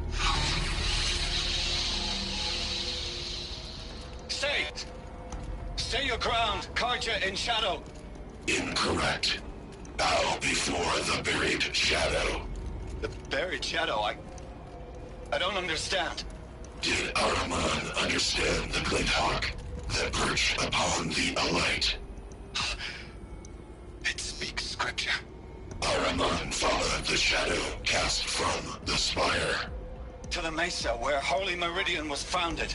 Stay! Stay your ground, Carja in shadow. Incorrect. Bow before the buried shadow. The buried shadow, I don't understand. Did Ahriman understand the glint hawk that perched upon the alight? It speaks scripture. Ahriman followed the shadow cast from the spire. To the mesa where Holy Meridian was founded.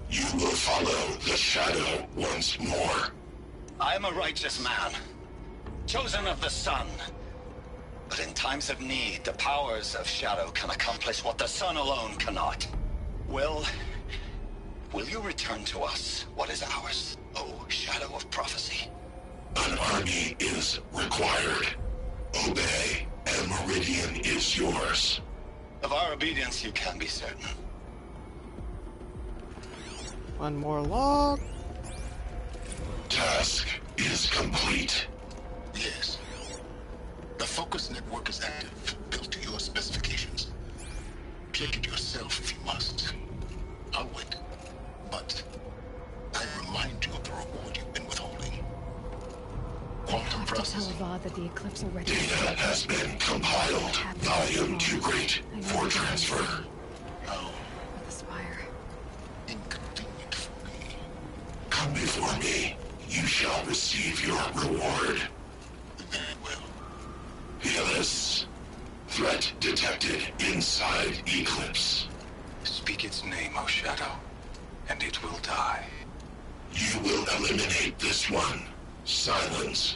You will follow the shadow once more. I am a righteous man, chosen of the sun. But in times of need, the powers of shadow can accomplish what the sun alone cannot. Will you return to us what is ours, O Shadow of Prophecy? An army is required. Obey, and Meridian is yours. Of our obedience you can be certain. One more log. Task is complete. Yes. The focus network is active, built to your specifications. Check it yourself if you must. I'll wait. But I remind you of the reward you've been withholding. Quantum processing. Tell Avad that the Eclipse already... Data has been compiled. Volume too great for transfer. No. The Spire. Inconvenient for me. Come before me. You shall receive your reward. Very well. Helis, Threat detected inside Eclipse. Speak its name, O Shadow, and it will die. You will eliminate this one. Silence.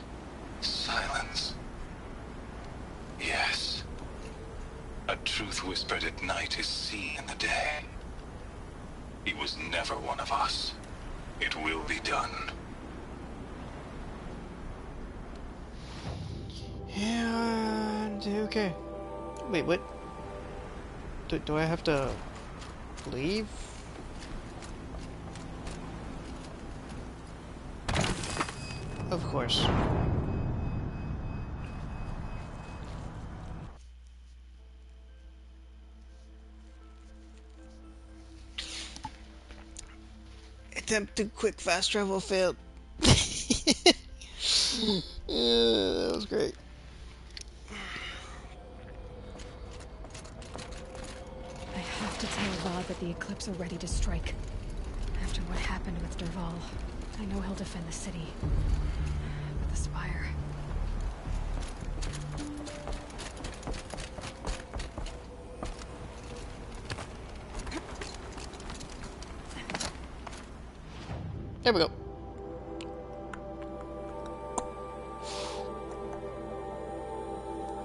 Silence. Yes. A truth whispered at night is seen in the day. He was never one of us. It will be done. And okay. Wait, what? Do I have to leave? Of course. Attempt to quick fast travel failed. Yeah, that was great. I have to tell Vod that the Eclipse are ready to strike. After what happened with Dervahl, I know he'll defend the city. But the Spire... There we go.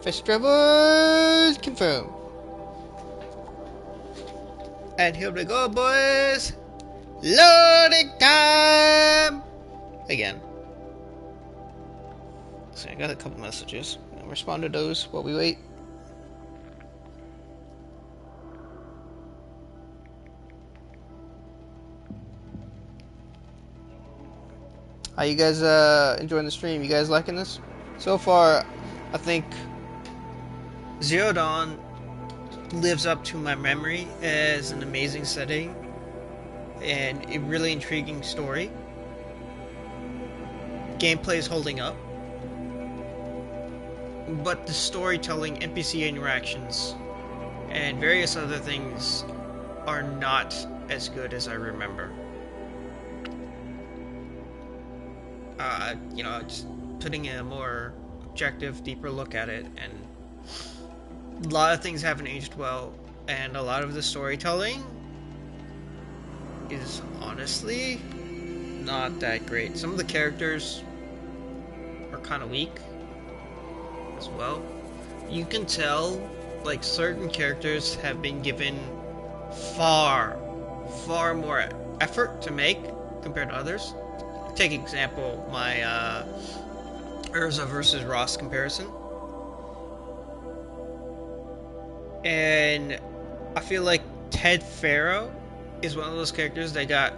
Fast travel confirmed. And here we go, boys. Loading time again. So I got a couple messages. I'll respond to those while we wait. How you guys enjoying the stream? You guys liking this? So far, I think Zero Dawn lives up to my memory as an amazing setting and a really intriguing story. Gameplay is holding up, but the storytelling, NPC interactions, and various other things are not as good as I remember. You know, just putting a more objective, deeper look at it, and a lot of things haven't aged well, and a lot of the storytelling is honestly not that great. Some of the characters are kind of weak as well. You can tell, like, certain characters have been given far more effort to make compared to others. Take example, my Urza versus Ross comparison. And I feel like Ted Faro is one of those characters that got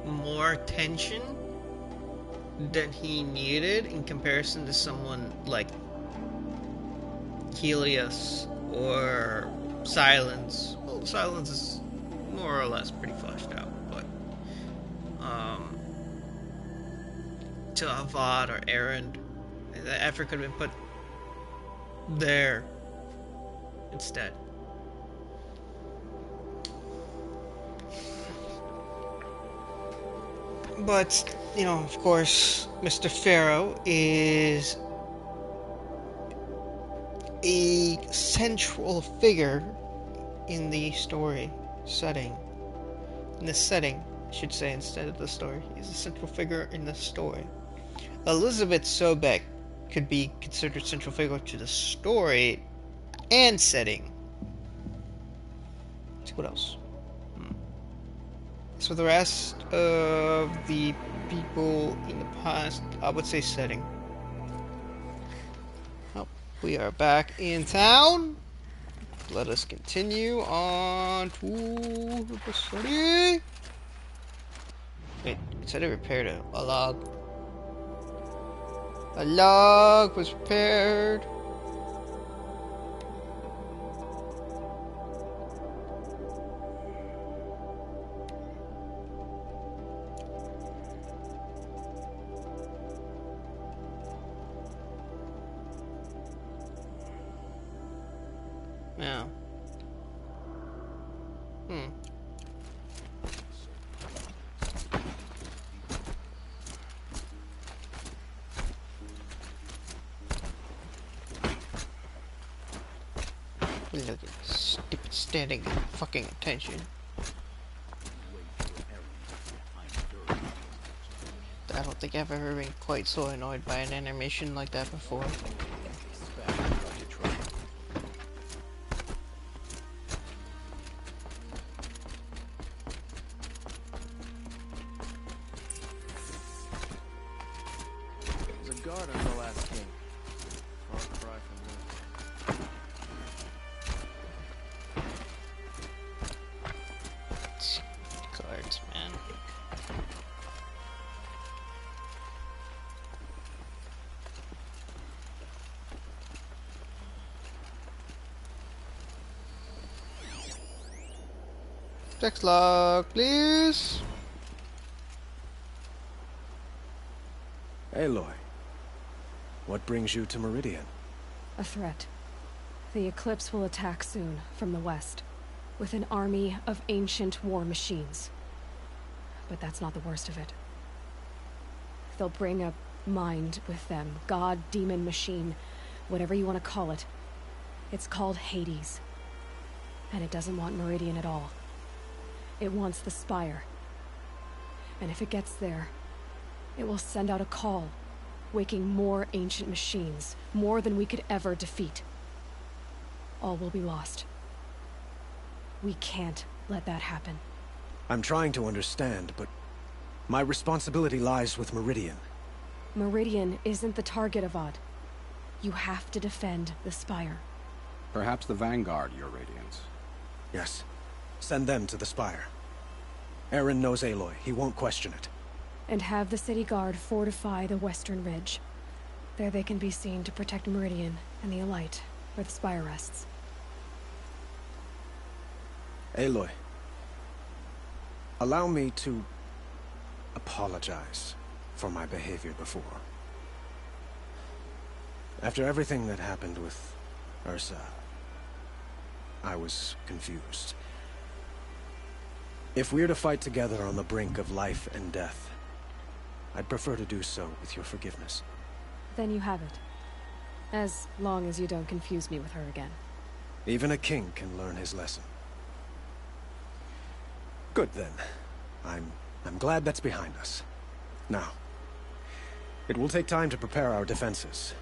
more attention than he needed in comparison to someone like Helios or Silence. Well, Silence is more or less pretty fleshed out, but to Avad or Aaron, the effort could have been put there instead. But, you know, of course, Mr. Faro is a central figure in the story setting. In the setting, I should say, instead of the story. He's a central figure in the story. Elizabeth Sobek could be considered central figure to the story and setting. Let's see what else. So the rest of the people in the past, I would say setting. Oh, we are back in town. Let us continue on to the city. Wait, it said it repaired a log. A log was repaired. Yeah. look at stupid standing fucking attention. I don't think I've ever been quite so annoyed by an animation like that before. There's a guard on the last king. Far cry from this. Guards, man. Text log, please. Aloy, what brings you to Meridian? A threat. The Eclipse will attack soon, from the west, with an army of ancient war machines. But that's not the worst of it. They'll bring a mind with them, god, demon, machine, whatever you want to call it. It's called Hades. And it doesn't want Meridian at all. It wants the Spire. And if it gets there, it will send out a call, waking more ancient machines, more than we could ever defeat. All will be lost. We can't let that happen. I'm trying to understand, but my responsibility lies with Meridian. Meridian isn't the target, Avad. You have to defend the Spire. Perhaps the Vanguard, Your Radiance. Yes. Send them to the Spire. Eren knows Aloy. He won't question it. And have the City Guard fortify the Western Ridge. There they can be seen to protect Meridian and the Elite, where the Spire rests. Aloy, allow me to apologize for my behavior before. After everything that happened with Ursa, I was confused. If we're to fight together on the brink of life and death, I'd prefer to do so with your forgiveness. Then you have it. As long as you don't confuse me with her again. Even a king can learn his lesson. Good then. I'm glad that's behind us. Now, it will take time to prepare our defenses.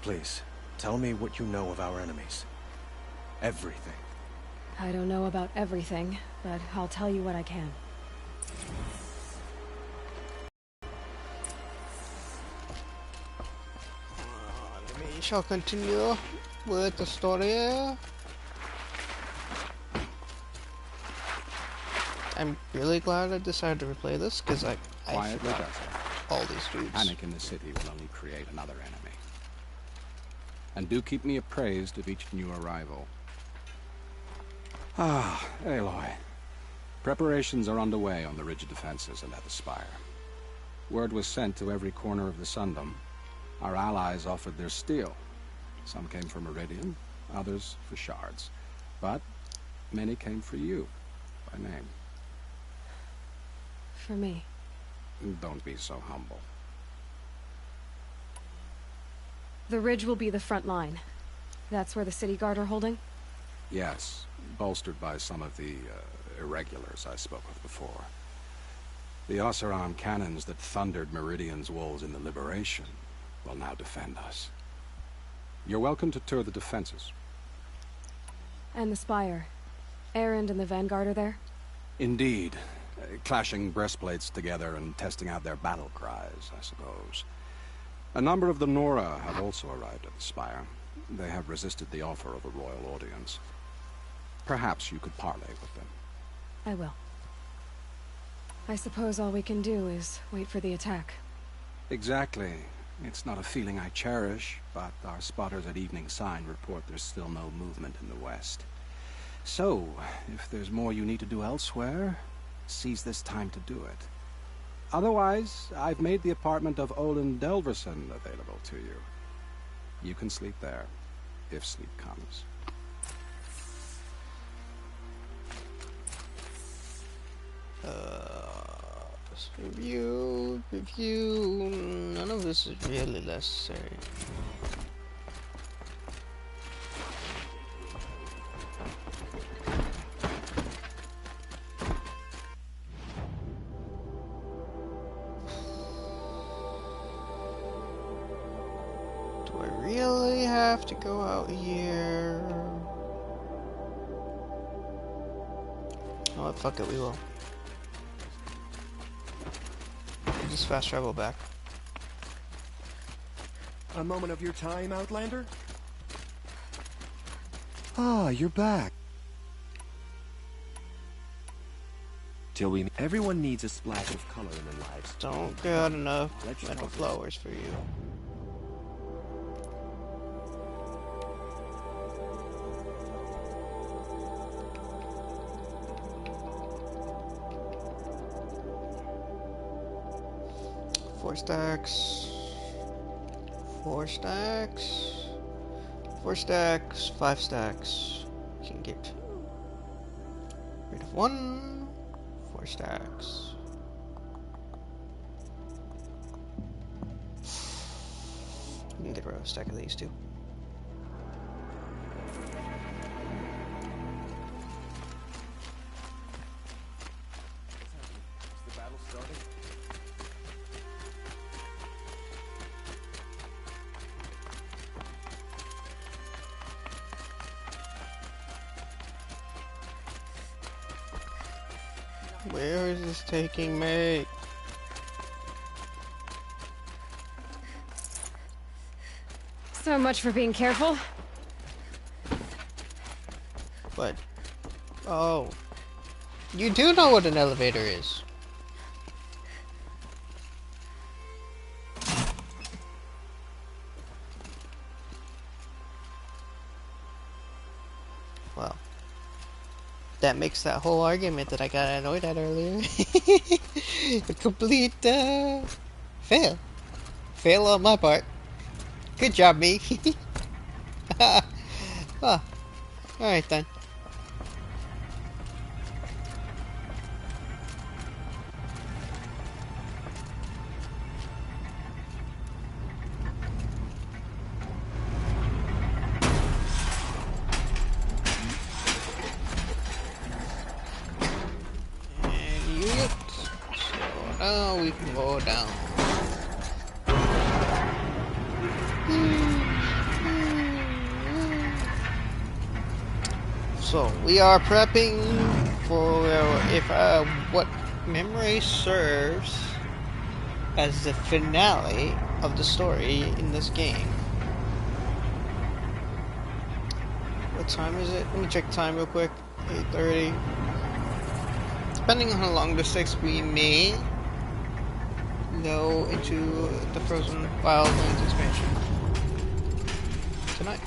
Please, tell me what you know of our enemies. Everything. I don't know about everything, but I'll tell you what I can. We shall continue with the story. I'm really glad I decided to replay this, because I forgot all these dudes. Panic in the city will only create another enemy. And do keep me appraised of each new arrival. Ah, Aloy. Preparations are underway on the ridge defenses and at the Spire. Word was sent to every corner of the Sundom. Our allies offered their steel. Some came for Meridian, others for shards. But many came for you, by name. For me. Don't be so humble. The ridge will be the front line. That's where the City Guard are holding? Yes, bolstered by some of the irregulars I spoke of before. The Oseram cannons that thundered Meridian's walls in the Liberation will now defend us. You're welcome to tour the defenses. And the Spire. Erend and the Vanguard are there? Indeed. Clashing breastplates together and testing out their battle cries, I suppose. A number of the Nora have also arrived at the Spire. They have resisted the offer of a royal audience. Perhaps you could parley with them. I will. I suppose all we can do is wait for the attack. Exactly. It's not a feeling I cherish, but our spotters at Evening Sign report there's still no movement in the west. So, if there's more you need to do elsewhere, seize this time to do it. Otherwise, I've made the apartment of Olin Delverson available to you. You can sleep there, if sleep comes. Review. None of this is really necessary. really have to go out here? Oh, fuck it, we will. Just fast travel back. A moment of your time, Outlander? Ah, you're back. Till we... Everyone needs a splash of color in their lives. Don't got enough metal flowers for you. Four stacks. 4 stacks. 4 stacks. 5 stacks. You can get rid of 1. 4 stacks. You can get rid of a stack of these too. Is the battle starting? Where is this taking me? So much for being careful. What? Oh. You do know what an elevator is. Well. That makes that whole argument that I got annoyed at earlier a complete fail. Fail on my part. Good job, me. Oh, alright then. Now we can go down. So we are prepping for if what memory serves as the finale of the story in this game. What time is it? Let me check time real quick. 8:30. Depending on how long this takes, we may go into the Frozen Wildlands expansion tonight.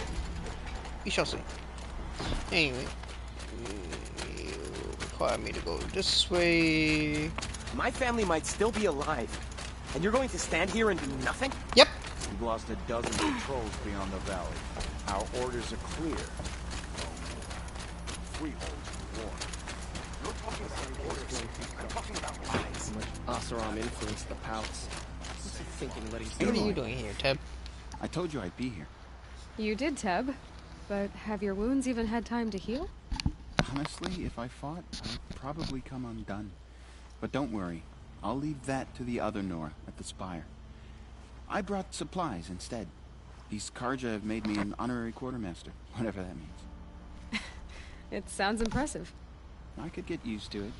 We shall see. Anyway, you require me to go this way. My family might still be alive, and you're going to stand here and do nothing? Yep. We've lost a dozen patrols beyond the valley. Our orders are clear. Freeholds warned. You're talking about orders. I'm talking about lies. Oseram influenced the Pouts. What's he thinking letting... What are you doing here, Teb? I told you I'd be here. You did, Teb. But have your wounds even had time to heal? Honestly, if I fought, I'd probably come undone. But don't worry. I'll leave that to the other Nora at the Spire. I brought supplies instead. These Karja have made me an honorary quartermaster, whatever that means. It sounds impressive. I could get used to it.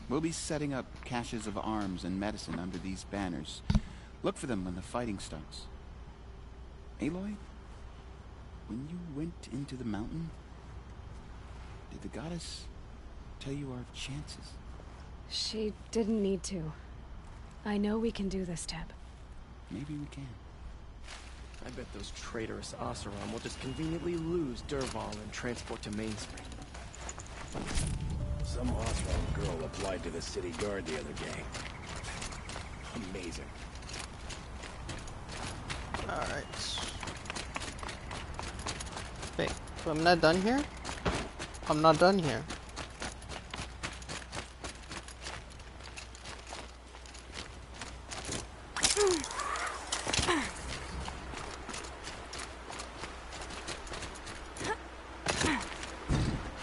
We'll be setting up caches of arms and medicine under these banners. Look for them when the fighting starts. Aloy? When you went into the mountain, did the goddess tell you our chances? She didn't need to. I know we can do this, Teb. Maybe we can. I bet those traitorous Oseram will just conveniently lose Dervahl and transport to Mainspring. Some Oseram girl applied to the city guard the other day. Amazing. Alright. Wait, so I'm not done here? I'm not done here.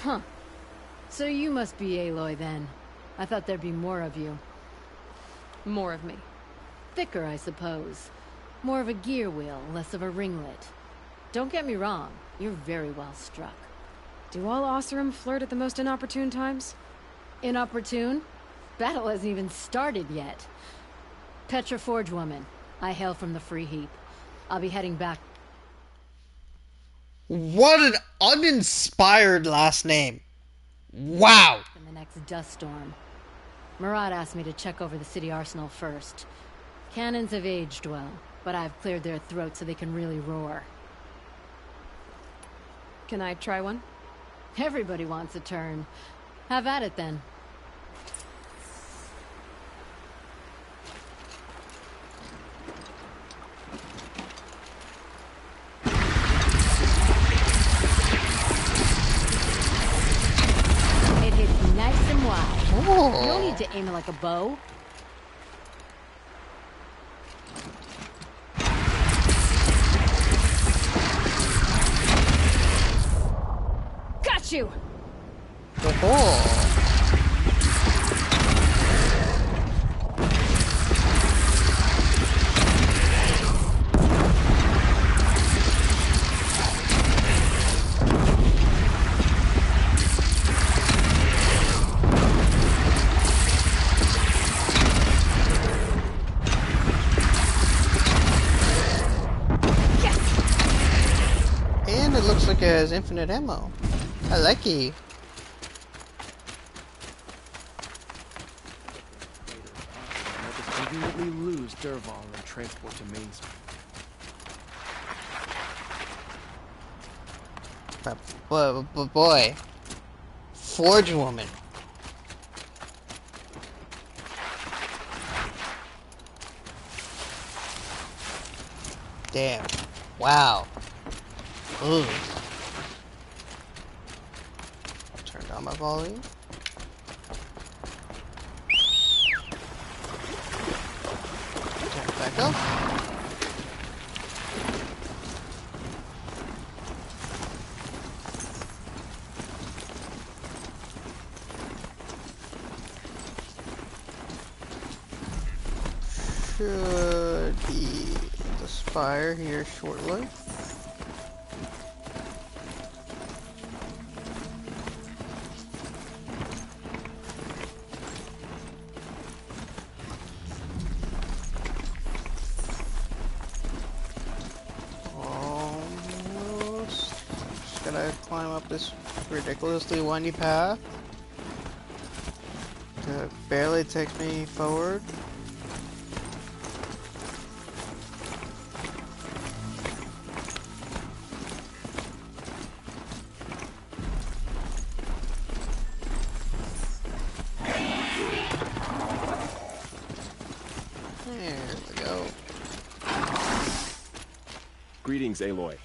Huh. So you must be Aloy then. I thought there'd be more of you. More of me. Thicker, I suppose. More of a gear wheel, less of a ringlet. Don't get me wrong, you're very well struck. Do all Oseram flirt at the most inopportune times? Inopportune? Battle hasn't even started yet. Petra Forge Woman. I hail from the Free Heap. I'll be heading back. What an uninspired last name. Wow. In the next dust storm. Murad asked me to check over the city arsenal first. Cannons have aged well, but I've cleared their throats so they can really roar. Can I try one? Everybody wants a turn. Have at it then. It hits nice and wide. Oh. You don't need to aim it like a bow. Got you! Oh. And it looks like it has infinite ammo. I like it. I'll just conveniently lose Dervahl and transport to Mainspring. But boy, Forge Woman. Damn. Wow. Ooh. Turn down my volume. Turn it back up. Should be the spire here shortly. Climb up this ridiculously windy path that barely takes me forward. There we go. Greetings, Aloy.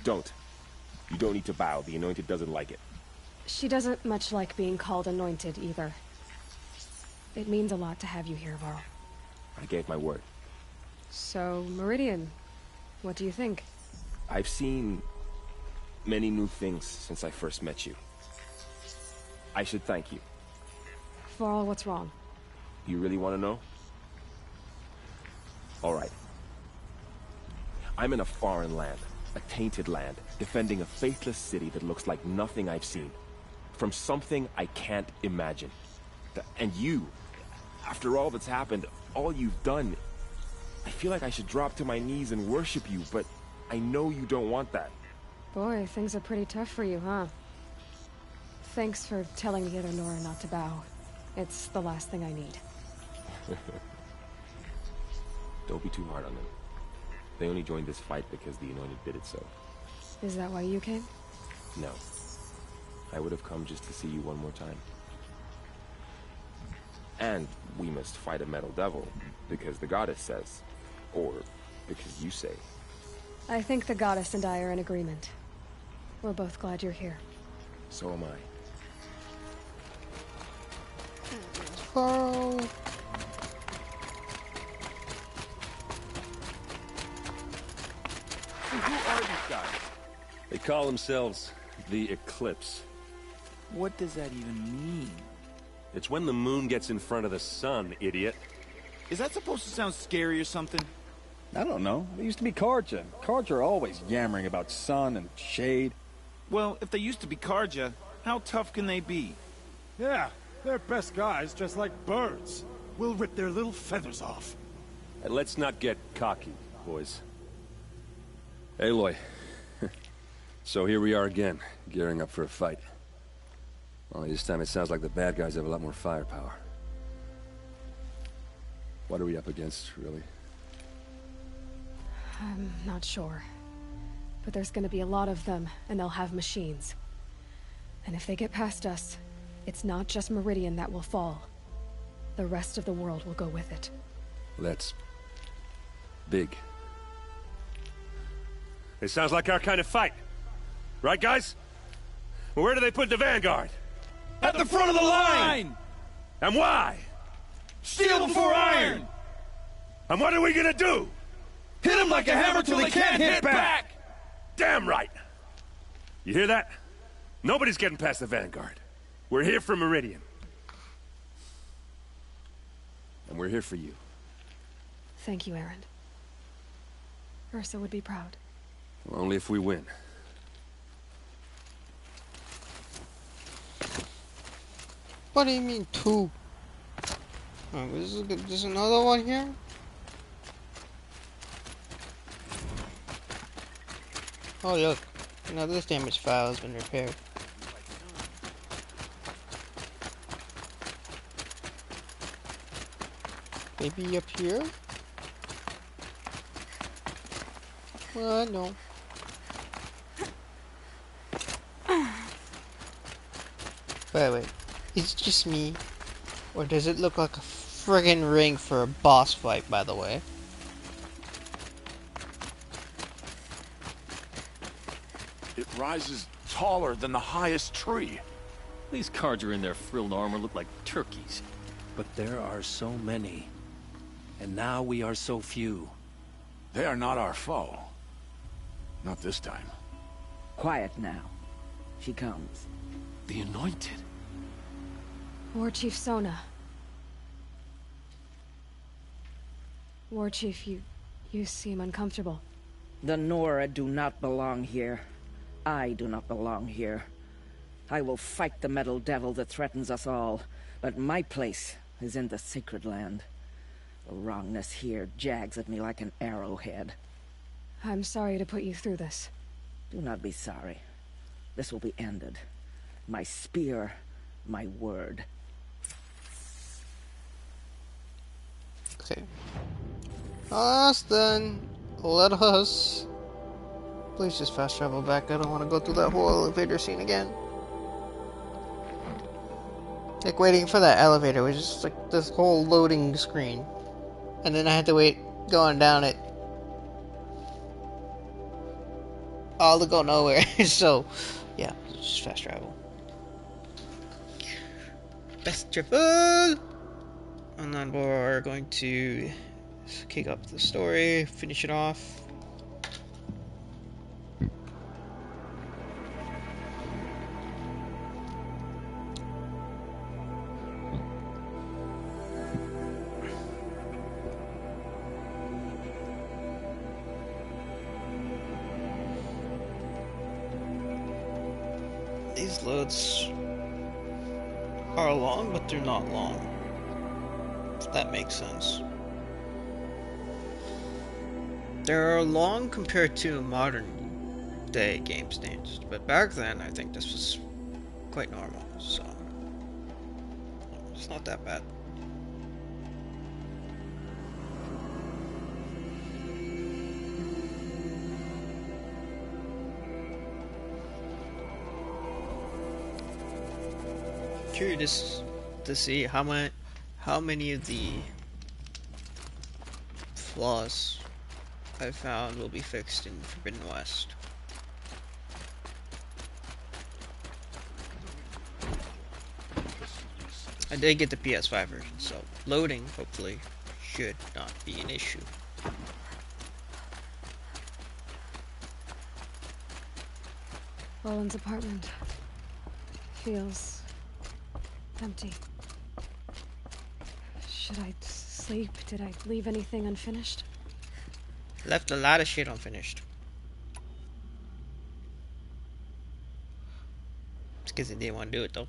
Don't. You don't need to bow. The Anointed doesn't like it. She doesn't much like being called Anointed, either. It means a lot to have you here, Varl. I gave my word. So, Meridian, what do you think? I've seen many new things since I first met you. I should thank you. Varl, what's wrong? You really want to know? All right. I'm in a foreign land. A tainted land, defending a faithless city that looks like nothing I've seen. From something I can't imagine. And you, after all that's happened, all you've done, I feel like I should drop to my knees and worship you, but I know you don't want that. Boy, things are pretty tough for you, huh? Thanks for telling the other Nora not to bow. It's the last thing I need. Don't be too hard on them. They only joined this fight because the Anointed did it so. Is that why you came? No. I would have come just to see you one more time. And we must fight a metal devil, because the goddess says. Or because you say. I think the goddess and I are in agreement. We're both glad you're here. So am I. Varl. Who are these guys? They call themselves the Eclipse. What does that even mean? It's when the moon gets in front of the sun, idiot. Is that supposed to sound scary or something? I don't know. They used to be Carja. Carja are always yammering about sun and shade. Well, if they used to be Carja, how tough can they be? Yeah, they're best guys dressed like birds. We'll rip their little feathers off. Let's not get cocky, boys. Aloy. So here we are again, gearing up for a fight. Only this time it sounds like the bad guys have a lot more firepower. What are we up against, really? I'm not sure. But there's gonna be a lot of them, and they'll have machines. And if they get past us, it's not just Meridian that will fall. The rest of the world will go with it. That's big. It sounds like our kind of fight. Right, guys? Well, where do they put the Vanguard? At the front of the line! And why? Steel before iron! And what are we gonna do? Hit them like a hammer till they can't hit back! Damn right! You hear that? Nobody's getting past the Vanguard. We're here for Meridian. And we're here for you. Thank you, Aaron. Ursa would be proud. Well, only if we win. What do you mean, two? Oh, there's another one here? Oh, look. Now this damaged file has been repaired. Maybe up here? Well, no. Wait. Is it just me? Or does it look like a friggin' ring for a boss fight, by the way? It rises taller than the highest tree. These Carja in their frilled armor look like turkeys. But there are so many. And now we are so few. They are not our foe. Not this time. Quiet now. She comes. The Anointed. War Chief Sona. War Chief, you seem uncomfortable. The Nora do not belong here. I do not belong here. I will fight the metal devil that threatens us all, but my place is in the sacred land. The wrongness here jags at me like an arrowhead. I'm sorry to put you through this. Do not be sorry. This will be ended. My spear, my word. Okay. That's done. Let us... Please just fast travel back. I don't want to go through that whole elevator scene again. Like, waiting for that elevator was just like this whole loading screen. And then I had to wait going down it. All to go nowhere. So, yeah, just fast travel. Fast travel! And then we're going to kick up the story, finish it off. These loads are long, but they're not long. If that makes sense. They're long compared to modern day game standards, but back then I think this was quite normal, so it's not that bad. Curious to see how many of the flaws I found will be fixed in Forbidden West. I did get the PS5 version, so loading hopefully should not be an issue. Roland's apartment feels empty. Should I sleep? Did I leave anything unfinished? Left a lot of shit unfinished. It's because they didn't want to do it though.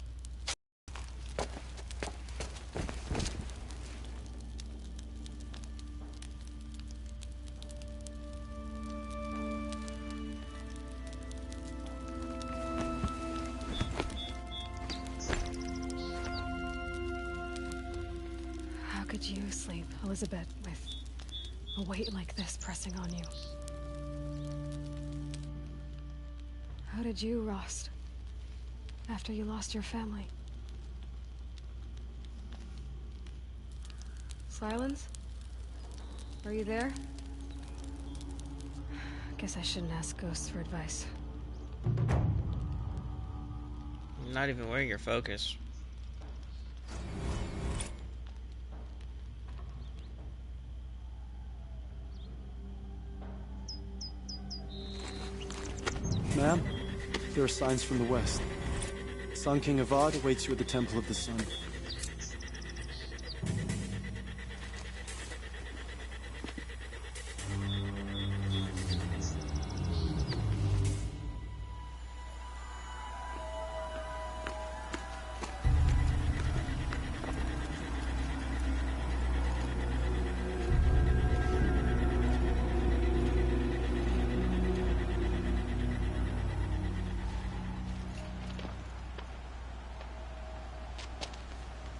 How could you sleep, Elizabeth, with a weight like this pressing on you? How did you, Rost, after you lost your family? Silence? Are you there? Guess I shouldn't ask ghosts for advice. I'm not even wearing your focus. Ma'am, there are signs from the west. Sun King Avad awaits you at the Temple of the Sun.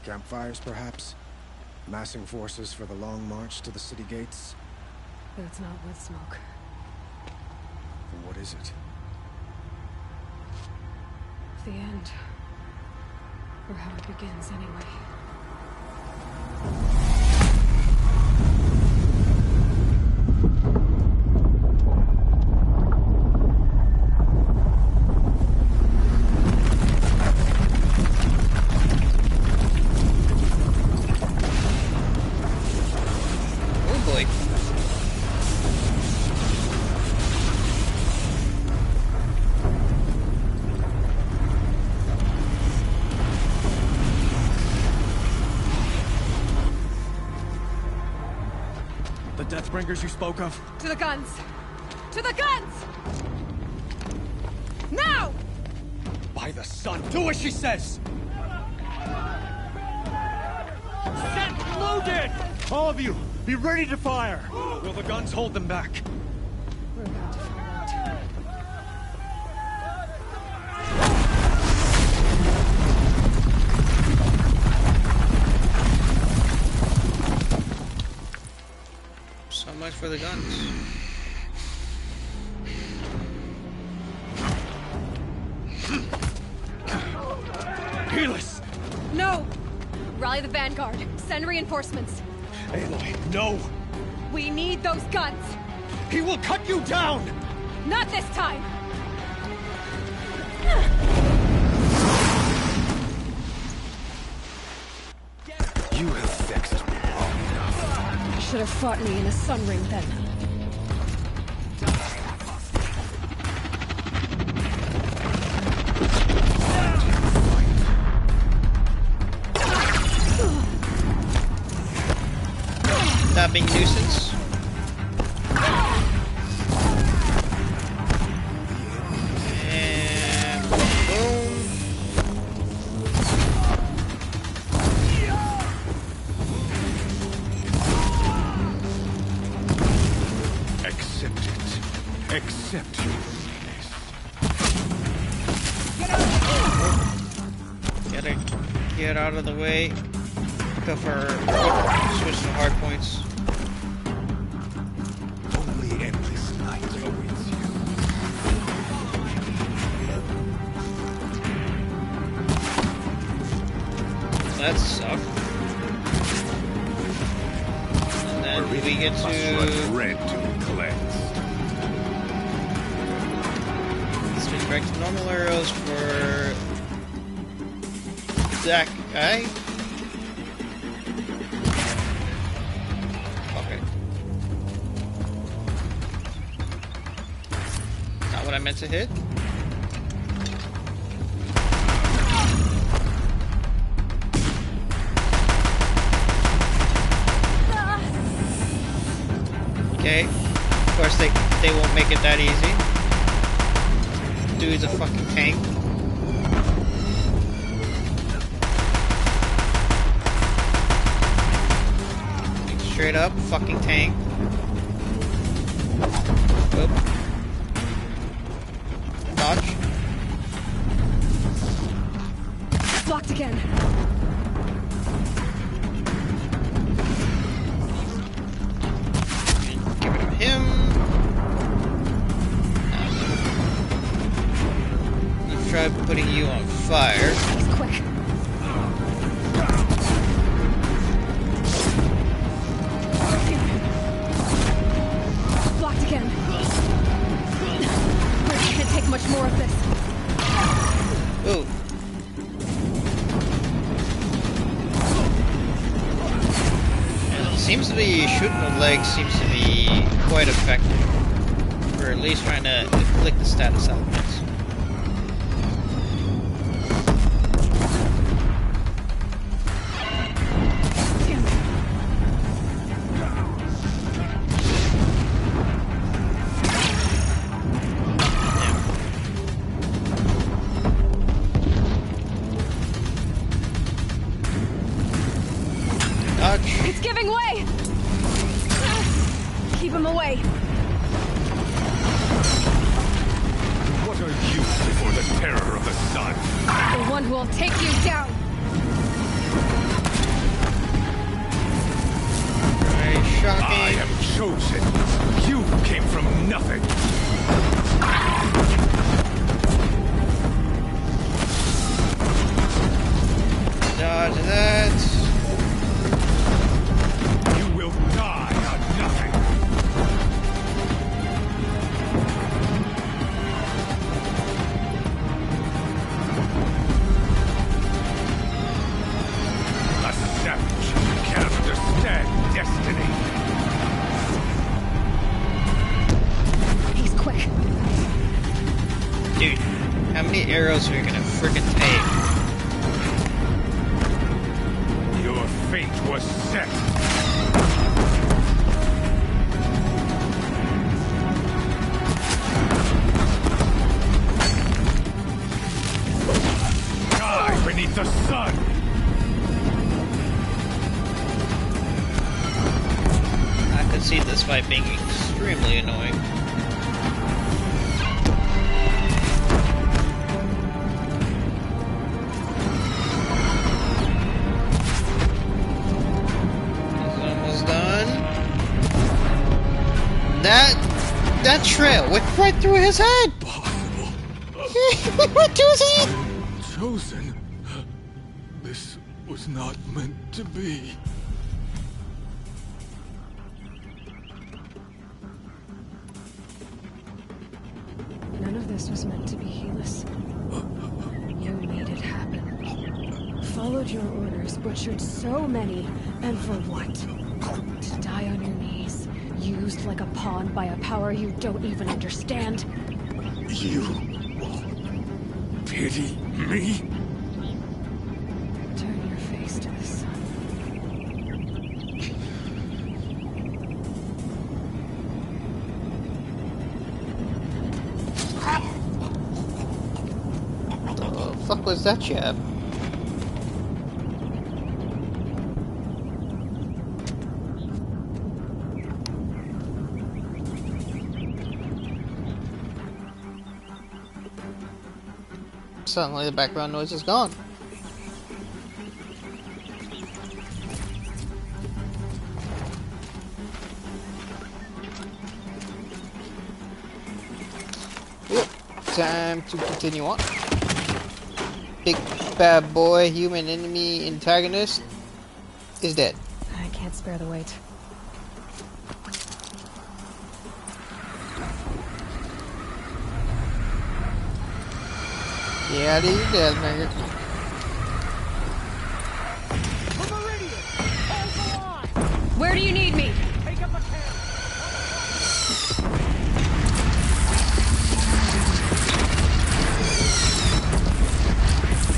Campfires, perhaps? Massing forces for the long march to the city gates? But it's not wood smoke. Then what is it? The end. Or how it begins, anyway. Deathbringers you spoke of? To the guns! To the guns! Now! By the sun, do what she says! Set loaded! All of you, be ready to fire! Will the guns hold them back? We're about to find out. So much for the guns. Helis! No! Rally the Vanguard. Send reinforcements. Aloy, no! We need those guns! He will cut you down! Not this time! You have vexed me long enough. You should have fought me in a sun ring then. Stop being nuisance. And boom. Accept it. Accept your weakness. Get out of the way. Go for switch to hard points. Only endless night awaits you. That sucked. And then we get to Red to cleanse. switch back to normal arrows for that guy. Okay. Not what I meant to hit. Okay. course, they won't make it that easy. Dude's a fucking tank. Straight up, fucking tank. Whoop. Dodge. Blocked again. Get rid of him. Let's try putting you on fire. He's quick. Blocked again. We can't take much more of this. Ooh. Seems to be shooting the legs seems to be quite effective. Or at least trying to inflict the status elements. It's giving way! Keep him away. What are you before the terror of the sun? The one who will take you down. Very shocking. I am chosen. You came from nothing. Dodge that. Dude, how many arrows are you gonna frickin' take? Your fate was set. Die beneath the sun. I could see this fight being extremely annoying. That trail went right through his head! Possible. It went through his head! Chosen. This was not meant to be. None of this was meant to be, Helis. You made it happen. Followed your orders, butchered so many, and for what? To die on your knees, used like a pawn by a power you don't even understand? You pity me? Turn your face to the sun. What the fuck was that jab? Suddenly the background noise is gone. Yep, time to continue on. Big bad boy, human enemy antagonist is dead. I can't spare the weight. Yeah, you're dead, nigga. Where do you need me?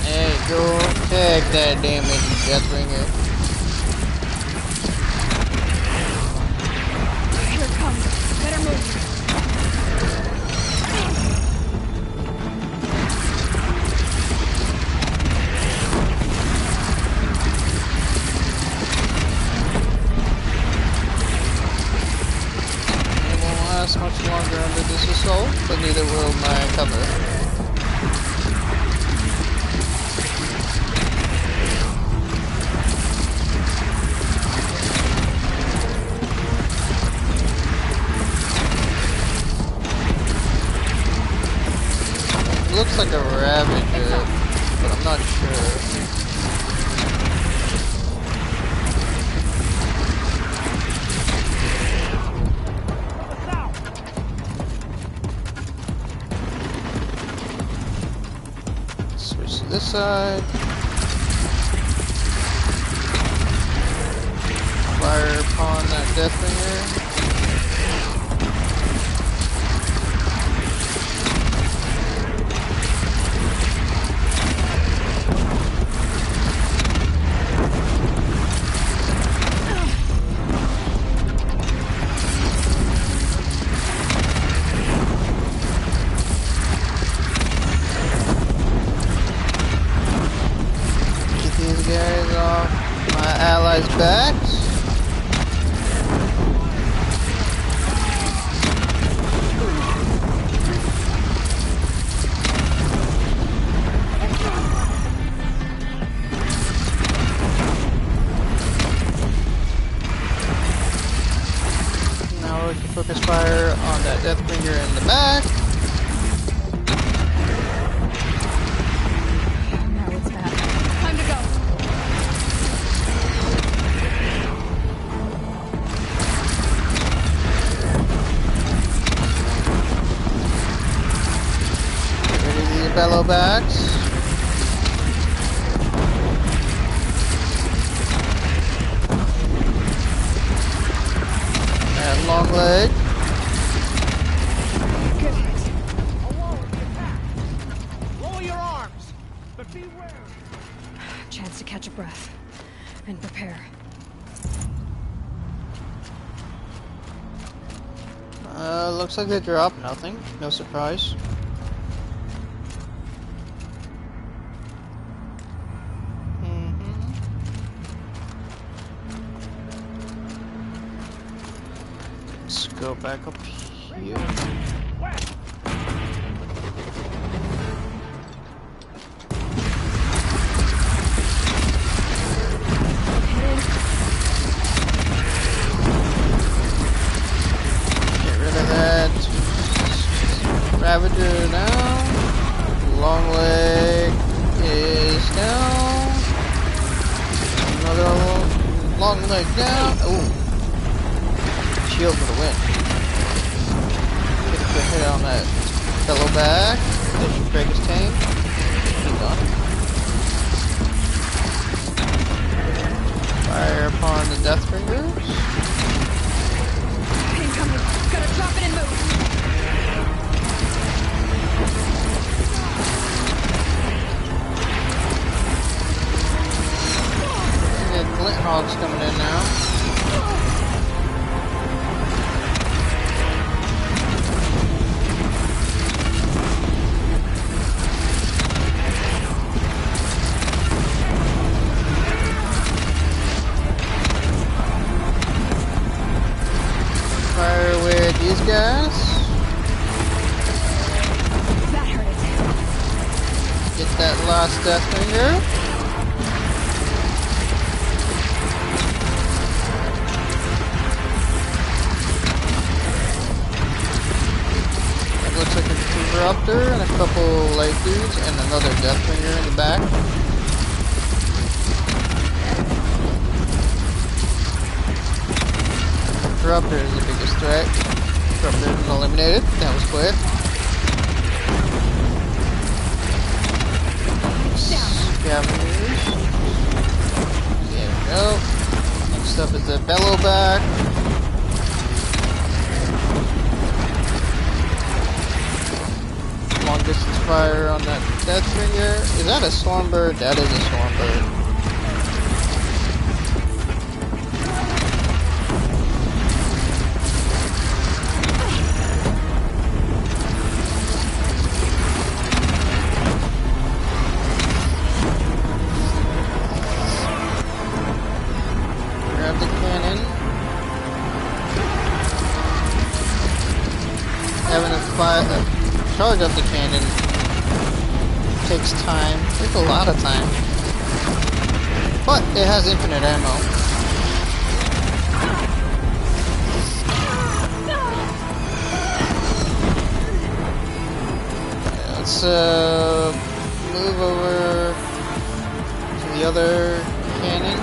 Hey, go take that damage, Deathbringer. Here it comes. Better move. like a Ravager, but I'm not sure. Switch to this side. Fire upon that Deathbringer. Get these guys off my allies' backs. Now we can focus fire on that Deathbringer in the back. Now it's back. Time to go. Get rid of these bellow backs. And long leg. Good hit. Lower your arms, but beware. Chance to catch a breath and prepare. Looks like they dropped nothing. No surprise. Let's go back up here. Get rid of that Ravager now. Long leg is down. Another long leg down. Ooh. Shield for the win. Get a good hit on that fellow back. That should break his tank. He's done. Fire upon the Deathbringers. Incoming. Gotta drop it and move. The Glint Hog's coming in now. Fire with these guys. That hurt it. Get that last Deathbringer. That looks like a Interrupter and a couple light dudes and another Deathbringer in the back. Interrupter is the biggest threat. Interrupter is eliminated. That was quick. Scavengers. There we go. Next up is the Bellowback. Long distance fire on that Deathbringer. Is that a Stormbird? That is a Stormbird. Grab the cannon. Having a charge up the cannon takes time. Takes a lot of time. But it has infinite ammo. let's move over to the other cannon.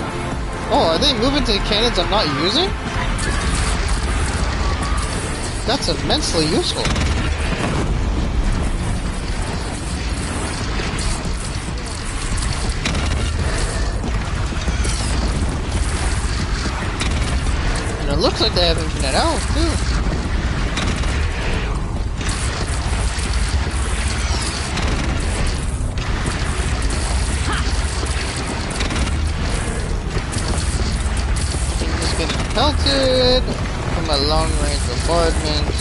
Oh, are they moving to the cannons I'm not using? That's immensely useful. And it looks like they have infinite health too. Pelted from a long-range bombardment.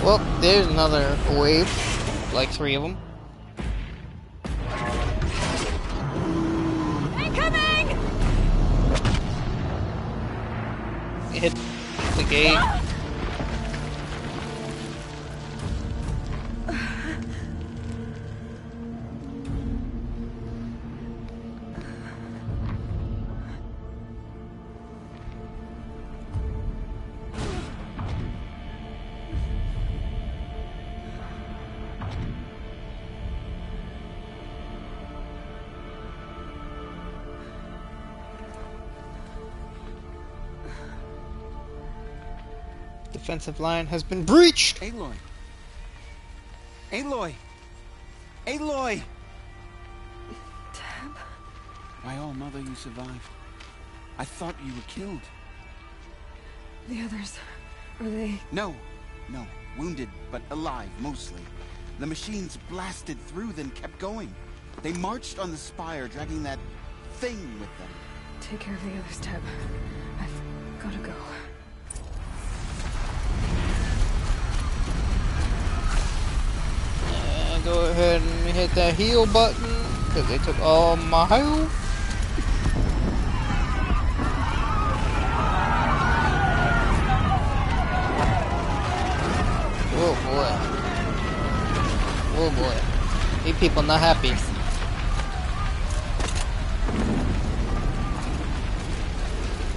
Well, there's another wave, like 3 of them. Incoming! Hit the gate. Defensive line has been breached! Aloy! Aloy! Aloy! Tab? My all mother, you survived. I thought you were killed. The others, are they... No. Wounded, but alive, mostly. The machines blasted through, then kept going. They marched on the spire, dragging that thing with them. Take care of the others, Tab. I've gotta go. Go ahead and hit that heal button, because they took all my health. Oh boy. Oh boy. These people not happy.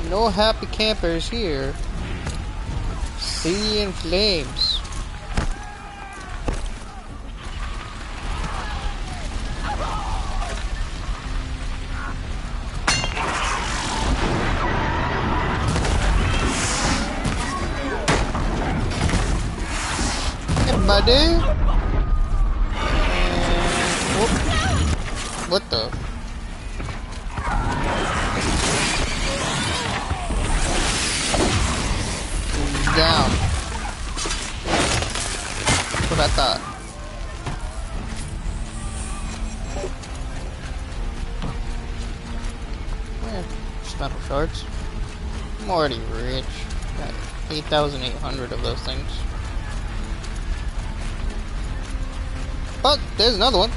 No happy campers here. City in flames. Buddy. What the? Down. What I thought. Just metal shards. I'm already rich. Got 8,800 of those things. Oh, there's another one.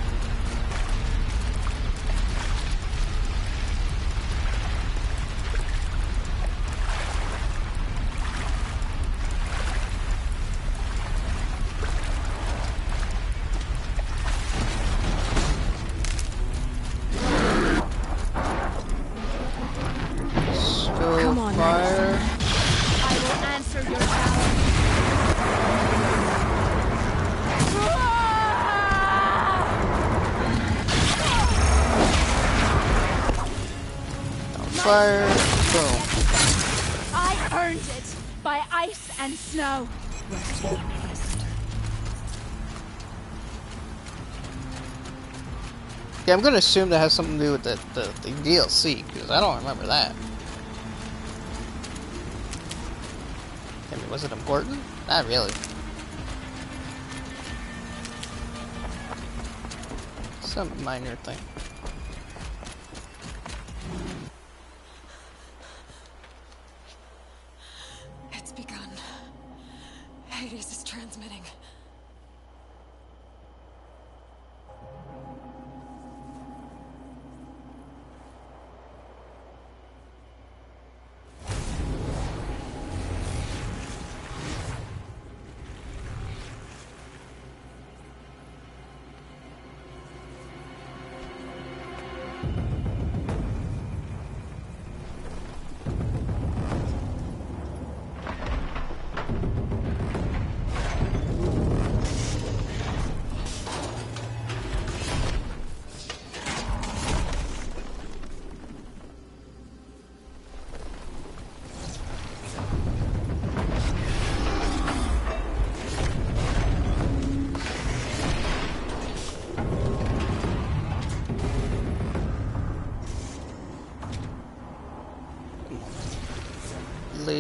Come on, fire. I will answer your challenge. Fire. Boom. I earned it by ice and snow. Yeah, I'm gonna assume that has something to do with the DLC, because I don't remember that. I mean, was it important? Not really. Some minor thing. It's begun. Hades is transmitting.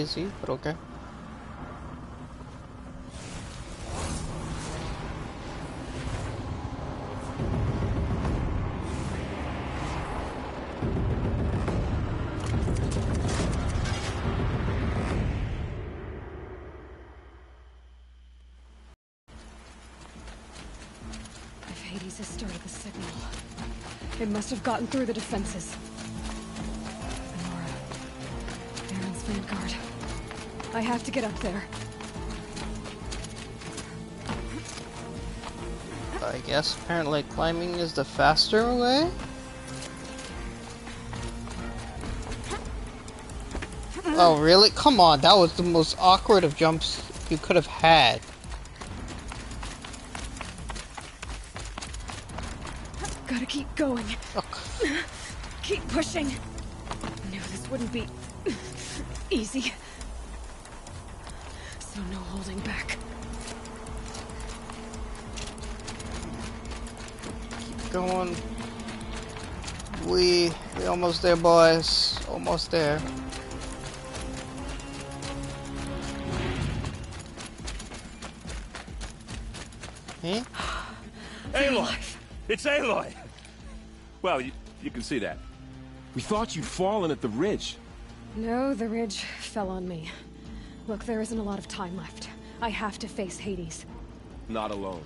easy, but okay. If Hades has started the signal, it must have gotten through the defenses. Nora, Baron's Vanguard. I have to get up there. I guess apparently climbing is the faster way? Oh really? Come on, that was the most awkward of jumps you could have had. Gotta keep going. Keep pushing. Knew this wouldn't be easy. So no holding back. Keep going. We almost there, boys. Almost there. Huh? Aloy! It's Aloy! Well, you can see that. We thought you'd fallen at the ridge. No, the ridge fell on me. Look, there isn't a lot of time left. I have to face Hades. Not alone.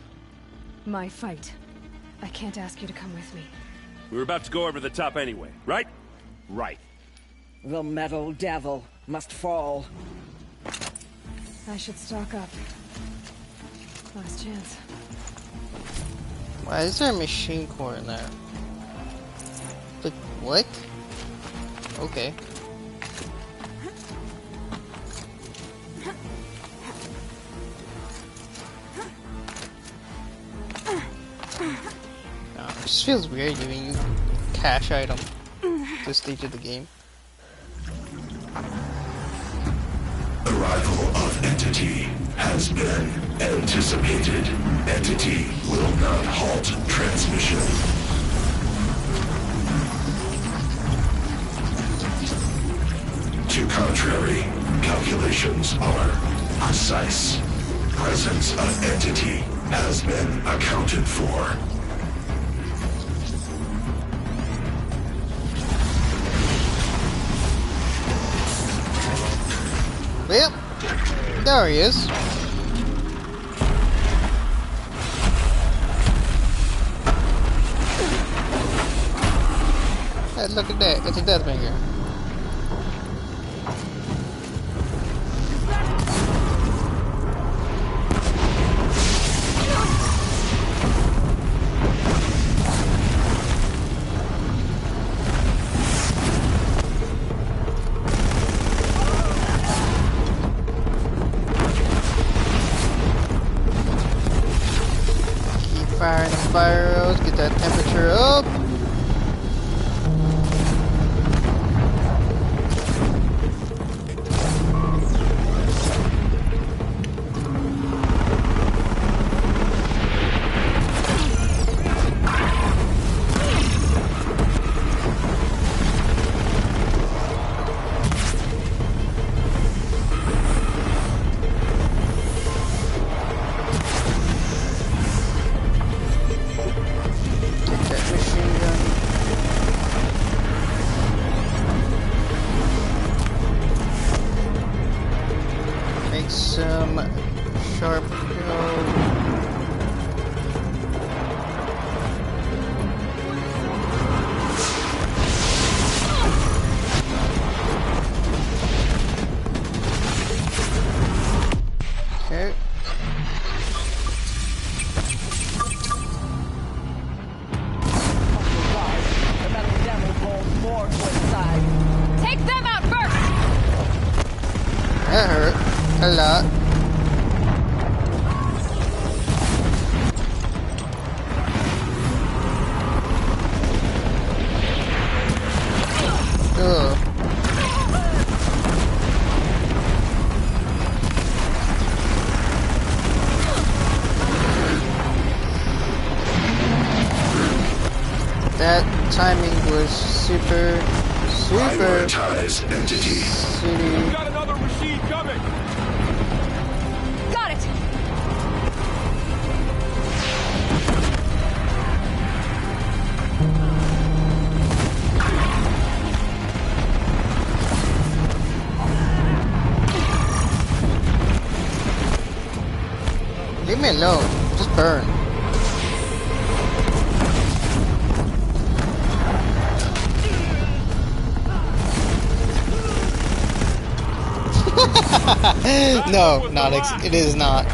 My fight. I can't ask you to come with me. We were about to go over the top anyway, right? Right. The metal devil must fall. I should stock up. Last chance. Why is there a machine core in there? Like, what? Okay. It just feels weird giving you cash item this stage of the game. Arrival of Entity has been anticipated. Entity will not halt transmission. To contrary, calculations are precise. Presence of Entity has been accounted for. Yep, there he is. Hey, look at that, it's a Deathbringer. Firing the fire arrows, get that temperature up. Sharp kill. Okay. The metal devil holds more to its side. Take them out first! That hurt a lot. Ugh. That timing was super Prioritize Entity. shitty. Got another machine Leave me alone. Just burn. No, it is not.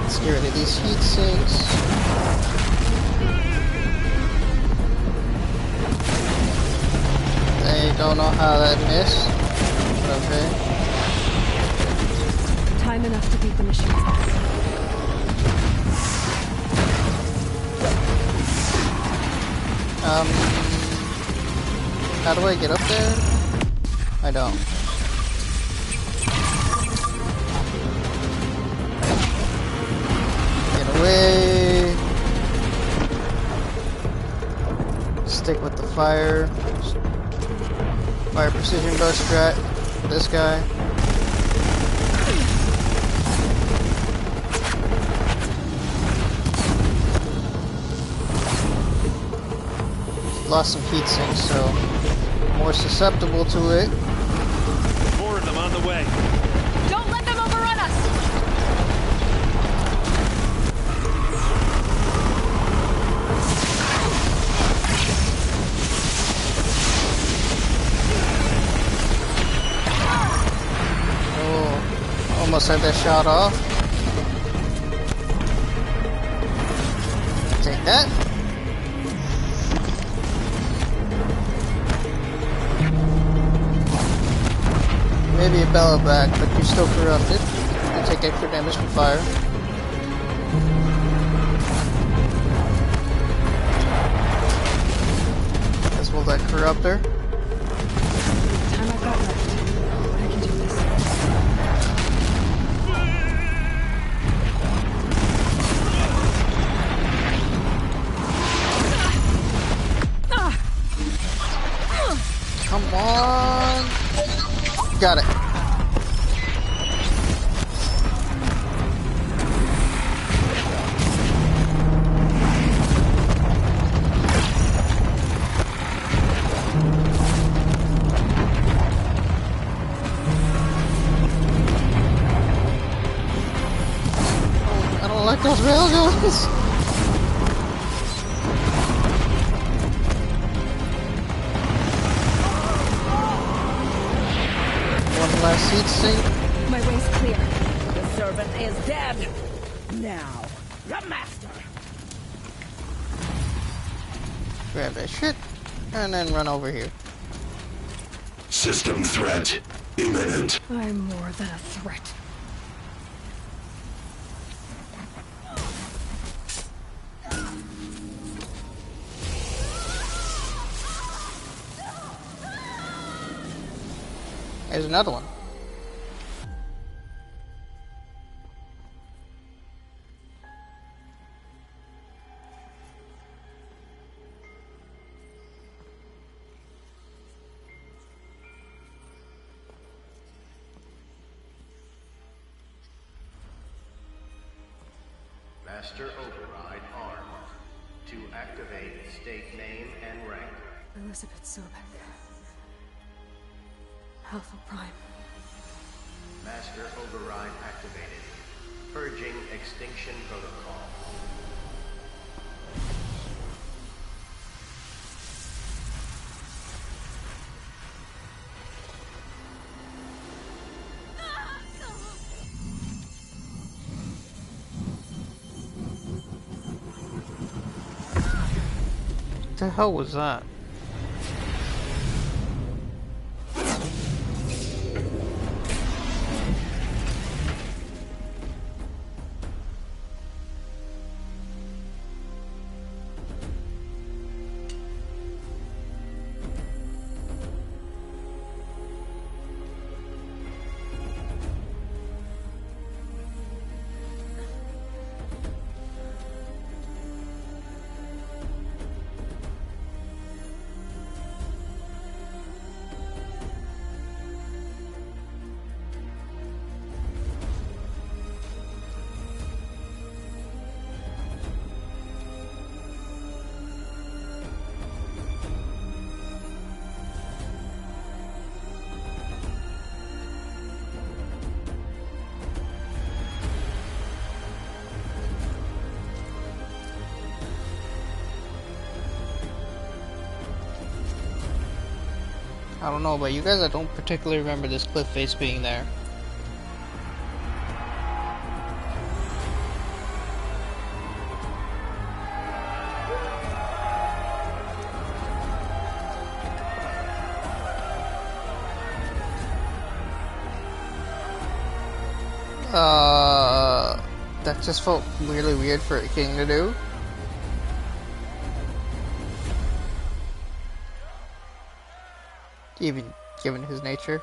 Let's get rid of these heat sinks. I don't know how that missed, but okay. Time enough to beat the machines back. How do I get up there? I don't. Get away. Stick with the fire. Fire precision burst strat. This guy. Lost some heat sinks, so more susceptible to it. More of them on the way. Don't let them overrun us! Oh, almost had that shot off. Take that. Maybe a bellow back, but you're still corrupted. You take extra damage from fire. As well that corruptor. Time I've got left. I can do this. Come on! Got it. I don't like those railguns. Last heat sink. My way's clear. The servant is dead. Now, the master. Grab that shit, and then run over here. System threat imminent. I'm more than a threat. There's another one. Master override armed. To activate state name and rank. Elizabeth Sobek. Alpha Prime. Master override activated. Purging extinction protocol. What the hell was that? I don't know about you guys, I don't particularly remember this cliff face being there. That just felt really weird for a king to do. Even given his nature.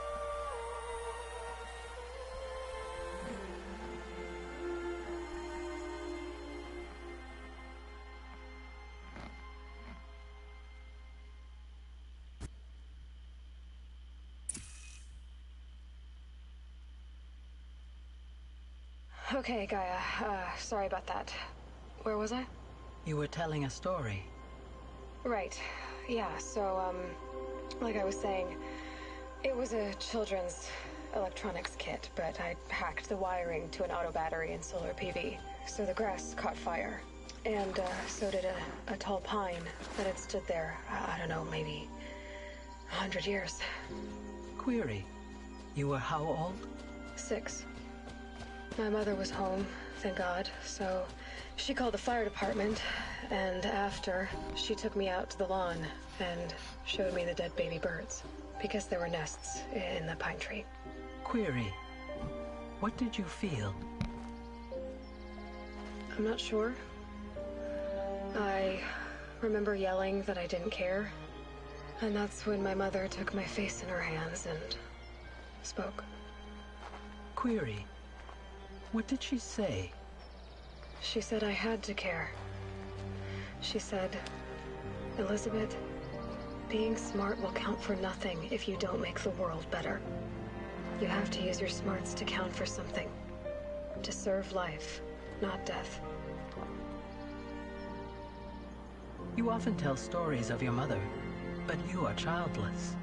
Okay, Gaia. Sorry about that. Where was I? You were telling a story. Right. Yeah, so, like I was saying, it was a children's electronics kit, but I hacked the wiring to an auto battery and solar PV. So the grass caught fire. And, so did a tall pine that had stood there, I don't know, maybe 100 years. Query. You were how old? 6. My mother was home, thank God, so she called the fire department, and after, she took me out to the lawn and showed me the dead baby birds, because there were nests in the pine tree. Query. What did you feel? I'm not sure. I remember yelling that I didn't care, and that's when my mother took my face in her hands and spoke. Query. What did she say? She said I had to care. She said, Elizabeth, being smart will count for nothing if you don't make the world better. You have to use your smarts to count for something. To serve life, not death. You often tell stories of your mother, but you are childless.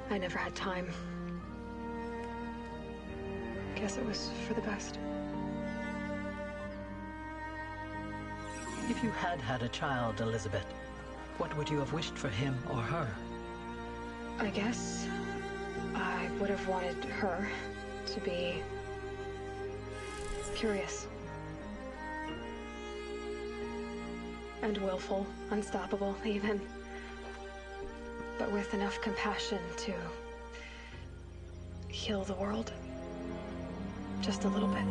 I never had time. Guess it was for the best. If you had had a child, Elizabeth, what would you have wished for him or her? I guess I would have wanted her to be curious. And willful, unstoppable, even. But with enough compassion to heal the world. Just a little bit.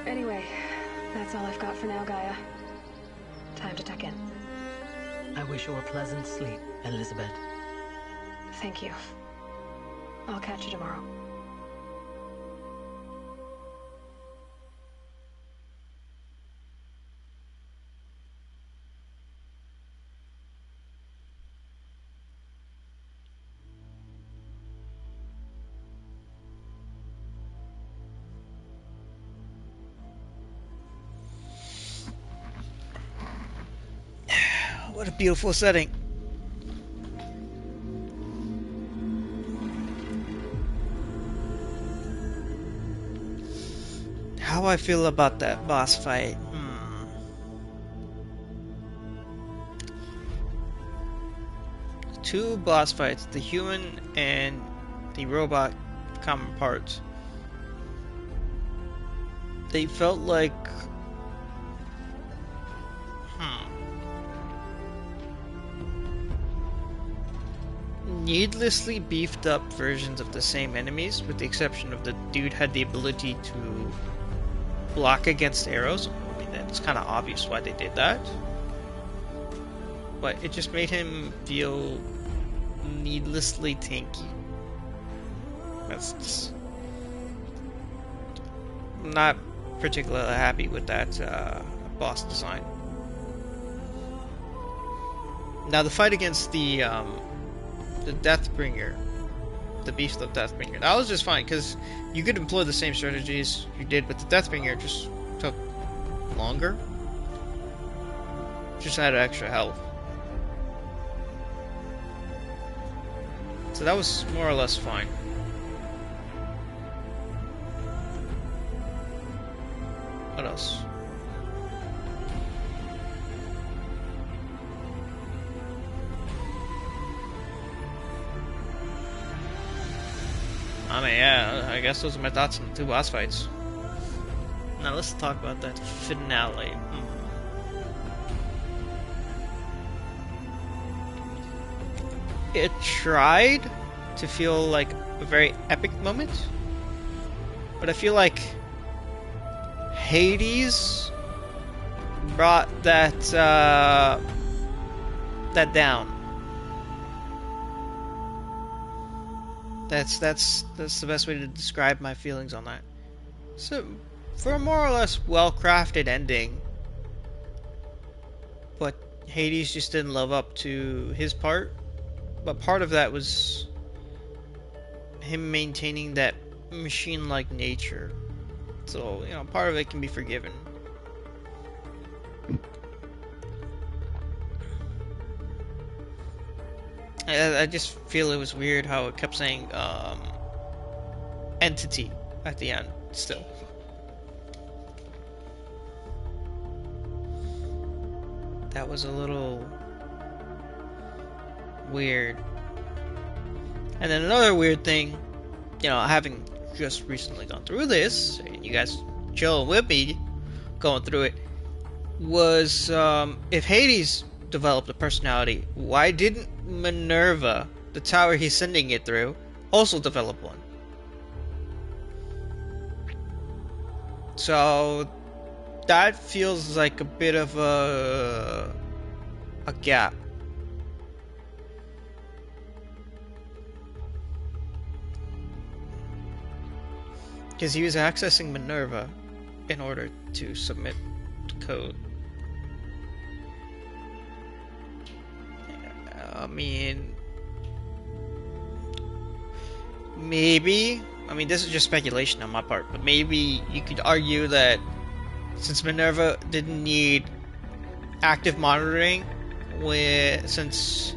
Anyway, that's all I've got for now, Gaia. Time to tuck in. I wish you a pleasant sleep, Elizabeth. Thank you. I'll catch you tomorrow. What a beautiful setting. How I feel about that boss fight? Two boss fights, the human and the robot counterparts. They felt like needlessly beefed up versions of the same enemies, with the exception of the dude had the ability to block against arrows. I mean, that's kind of obvious why they did that. But it just made him feel needlessly tanky. That's just... I'm not particularly happy with that boss design. Now the fight against the Deathbringer, the Beast of Deathbringer. That was just fine, because you could employ the same strategies you did with the Deathbringer, it just took longer. Just added extra health. So that was more or less fine. What else? I mean, yeah, I guess those are my thoughts on the 2 boss fights. Now let's talk about that finale. It tried to feel like a very epic moment, but I feel like Hades brought that that down. That's the best way to describe my feelings on that. So, for a more or less well-crafted ending, but Hades just didn't live up to his part. But part of that was him maintaining that machine-like nature. So, you know, part of it can be forgiven. I just feel it was weird how it kept saying entity at the end still. That was a little weird. And then another weird thing, you know, having just recently gone through this, and you guys chilling with me going through it, was if Hades developed a personality, why didn't Minerva, the tower he's sending it through, also develop one? So that feels like a bit of a gap. Because he was accessing Minerva in order to submit the code. I mean, maybe, I mean, this is just speculation on my part, but maybe you could argue that since Minerva didn't need active monitoring, since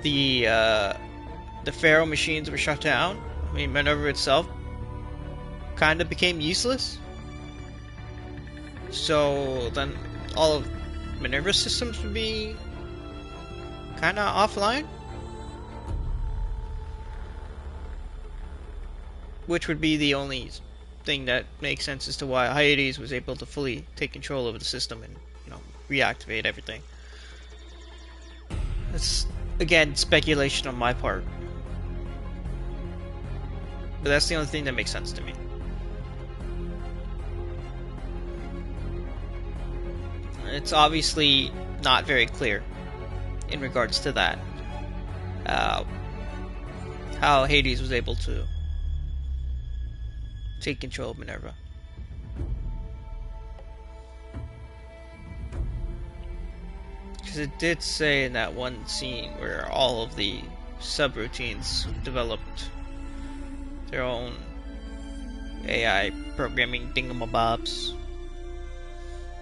the Pharaoh machines were shut down, I mean, Minerva itself kind of became useless. So then all of Minerva's systems would be kind of offline, which would be the only thing that makes sense as to why Hades was able to fully take control over the system and, you know, reactivate everything. That's again speculation on my part, but that's the only thing that makes sense to me. It's obviously not very clear in regards to that, how Hades was able to take control of Minerva. Because it did say in that one scene where all of the subroutines developed their own AI programming thingamabobs.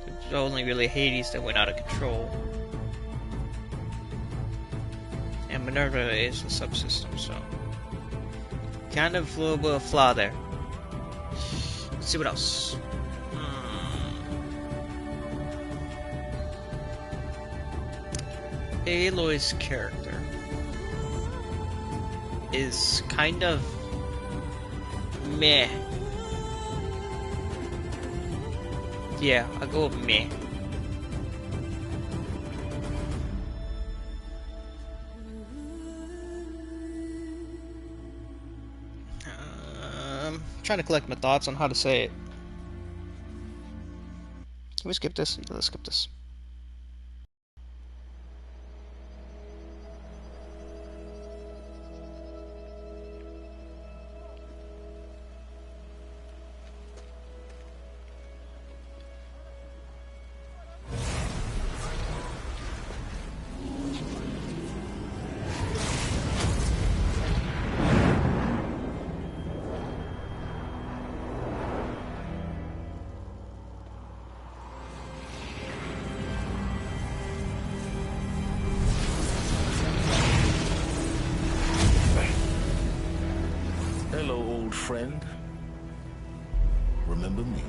It's only really Hades that went out of control. And Minerva is a subsystem, so kind of a little bit of flaw there. Let's see what else. Aloy's character is kind of meh. Yeah, I'll go with meh. Trying to collect my thoughts on how to say it. Can we skip this? Yeah, let's skip this. friend, remember me.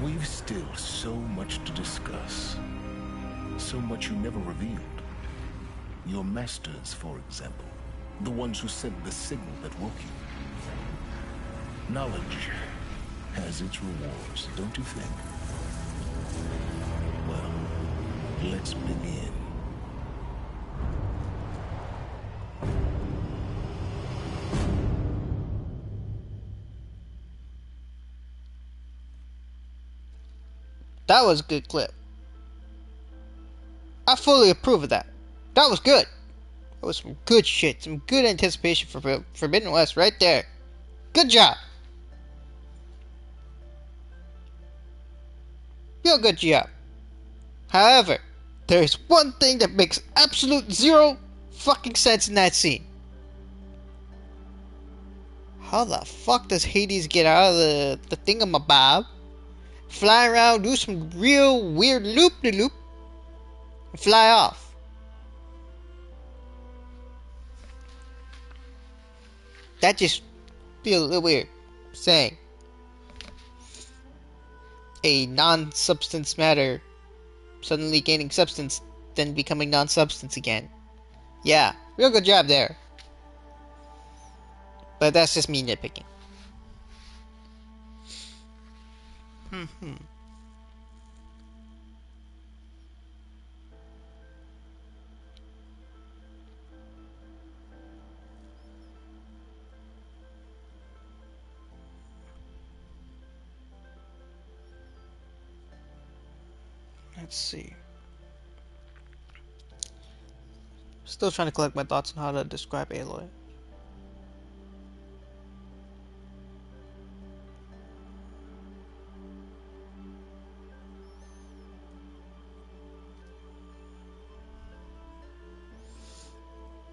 We've still so much to discuss. So much you never revealed. Your masters, for example. The ones who sent the signal that woke you. Knowledge has its rewards, don't you think? Well, let's begin. That was a good clip. I fully approve of that. That was good. That was some good shit. Some good anticipation for Forbidden West right there. Good job. Real good job. However, there is one thing that makes absolute zero fucking sense in that scene. How the fuck does Hades get out of the thingamabob, fly around, do some real weird loop-de-loop, and fly off? That just feels a little weird. Saying a non-substance matter suddenly gaining substance, then becoming non-substance again. Yeah, real good job there. But that's just me nitpicking. Let's see. Still trying to collect my thoughts on how to describe Aloy.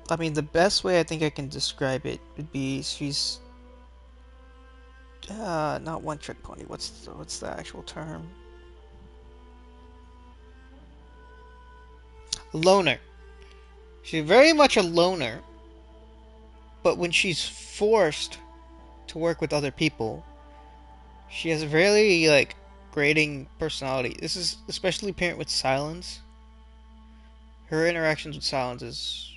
I mean, the best way I think I can describe it would be she's not one trick pony. What's the actual term? Loner. She's very much a loner, but when she's forced to work with other people, she has a very like grating personality. This is especially apparent with Silence. Her interactions with Silence is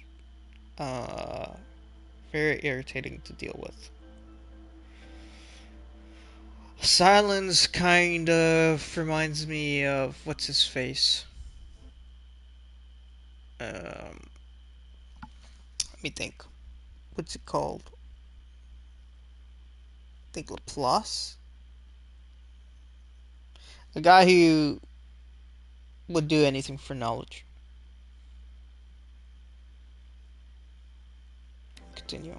very irritating to deal with. Silence kind of reminds me of what's his face. Let me think. What's it called? I think Laplace? The guy who would do anything for knowledge. Continue.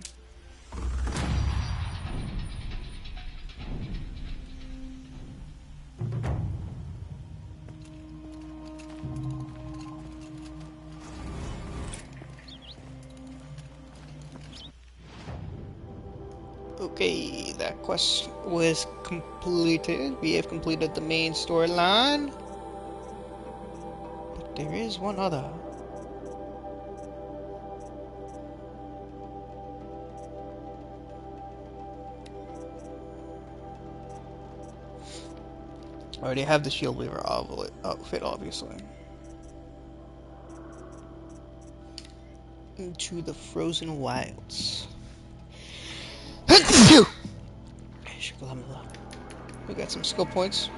Okay, that quest was completed. We have completed the main storyline. But there is one other. I already have the Shield Weaver outfit, obviously. Into the Frozen Wilds. We got some skill points.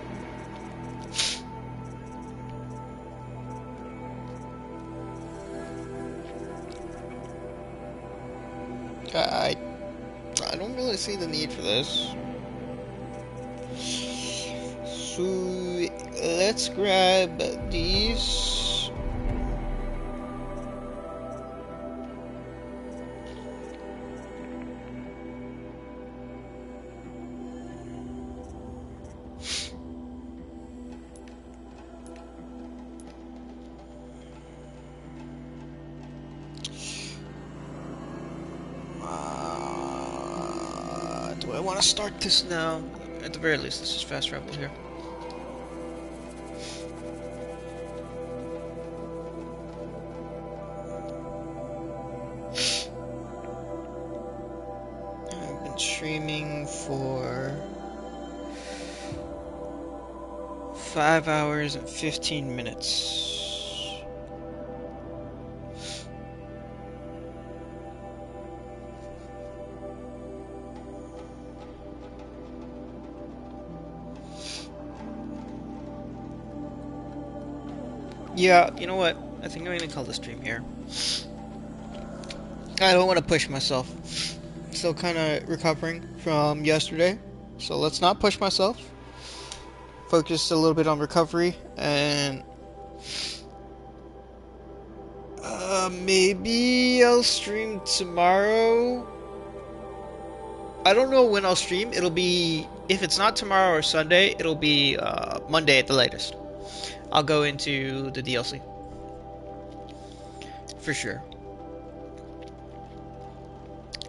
I don't really see the need for this. So let's grab these. Do I want to start this now? At the very least, let's just fast travel here. streaming for 5 hours and 15 minutes. Yeah, you know what? I think I'm gonna call the stream here. I don't want to push myself. Still kind of recovering from yesterday, so let's not push myself. Focus a little bit on recovery, and maybe I'll stream tomorrow. I don't know when I'll stream. It'll be, if it's not tomorrow or Sunday, it'll be Monday at the latest. I'll go into the DLC for sure.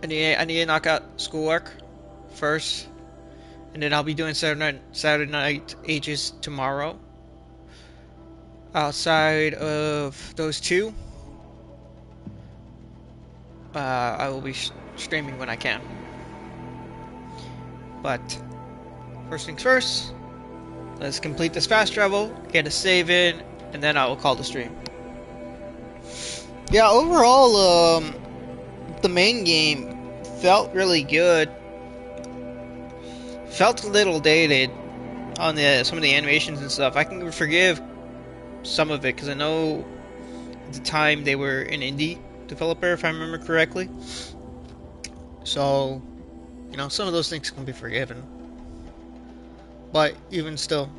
I need to knock out schoolwork first, and then I'll be doing Saturday Night Ages tomorrow. Outside of those two, I will be streaming when I can. But first things first, let's complete this fast travel, get a save in, and then I will call the stream. Yeah, overall, the main game felt really good. Felt a little dated on some of the animations and stuff. I can forgive some of it because I know at the time they were an indie developer, if I remember correctly. So, you know, some of those things can be forgiven. But even still,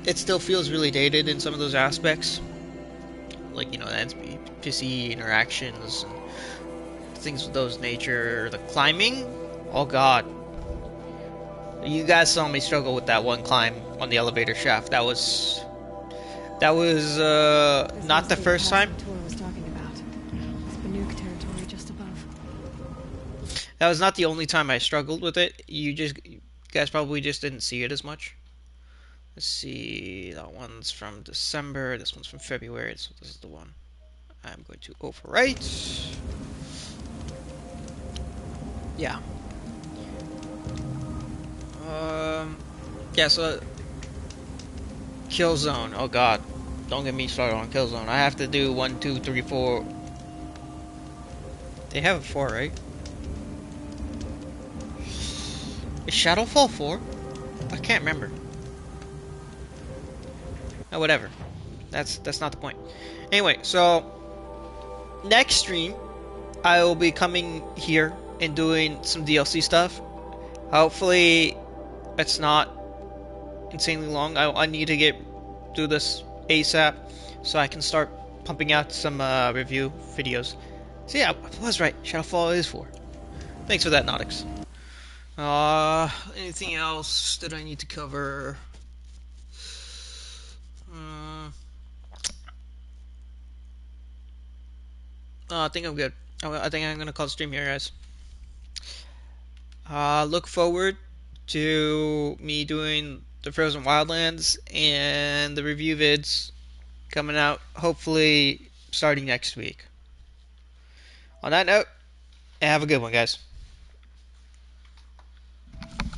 it still feels really dated in some of those aspects. Like, you know, the NPC interactions and things of those nature. The climbing, oh god. You guys saw me struggle with that one climb on the elevator shaft. That was not the first time. That was not the only time I struggled with it. You guys probably just didn't see it as much. Let's see, that one's from December, this one's from February, so this is the one I'm going to overwrite. Yeah. Yeah, so Killzone, oh god. Don't get me started on Killzone. I have to do 1, 2, 3, 4. They have a 4, right? Is Shadowfall 4? I can't remember. Oh, whatever. That's not the point. Anyway, so next stream I will be coming here and doing some DLC stuff. Hopefully it's not insanely long. I need to do this ASAP so I can start pumping out some review videos. So yeah, I was right. Shadowfall is 4. Thanks for that, Nautix. Anything else that I need to cover? I think I'm good. I think I'm gonna call the stream here, guys. Look forward to me doing the Frozen Wildlands and the review vids coming out hopefully starting next week. On that note, have a good one, guys.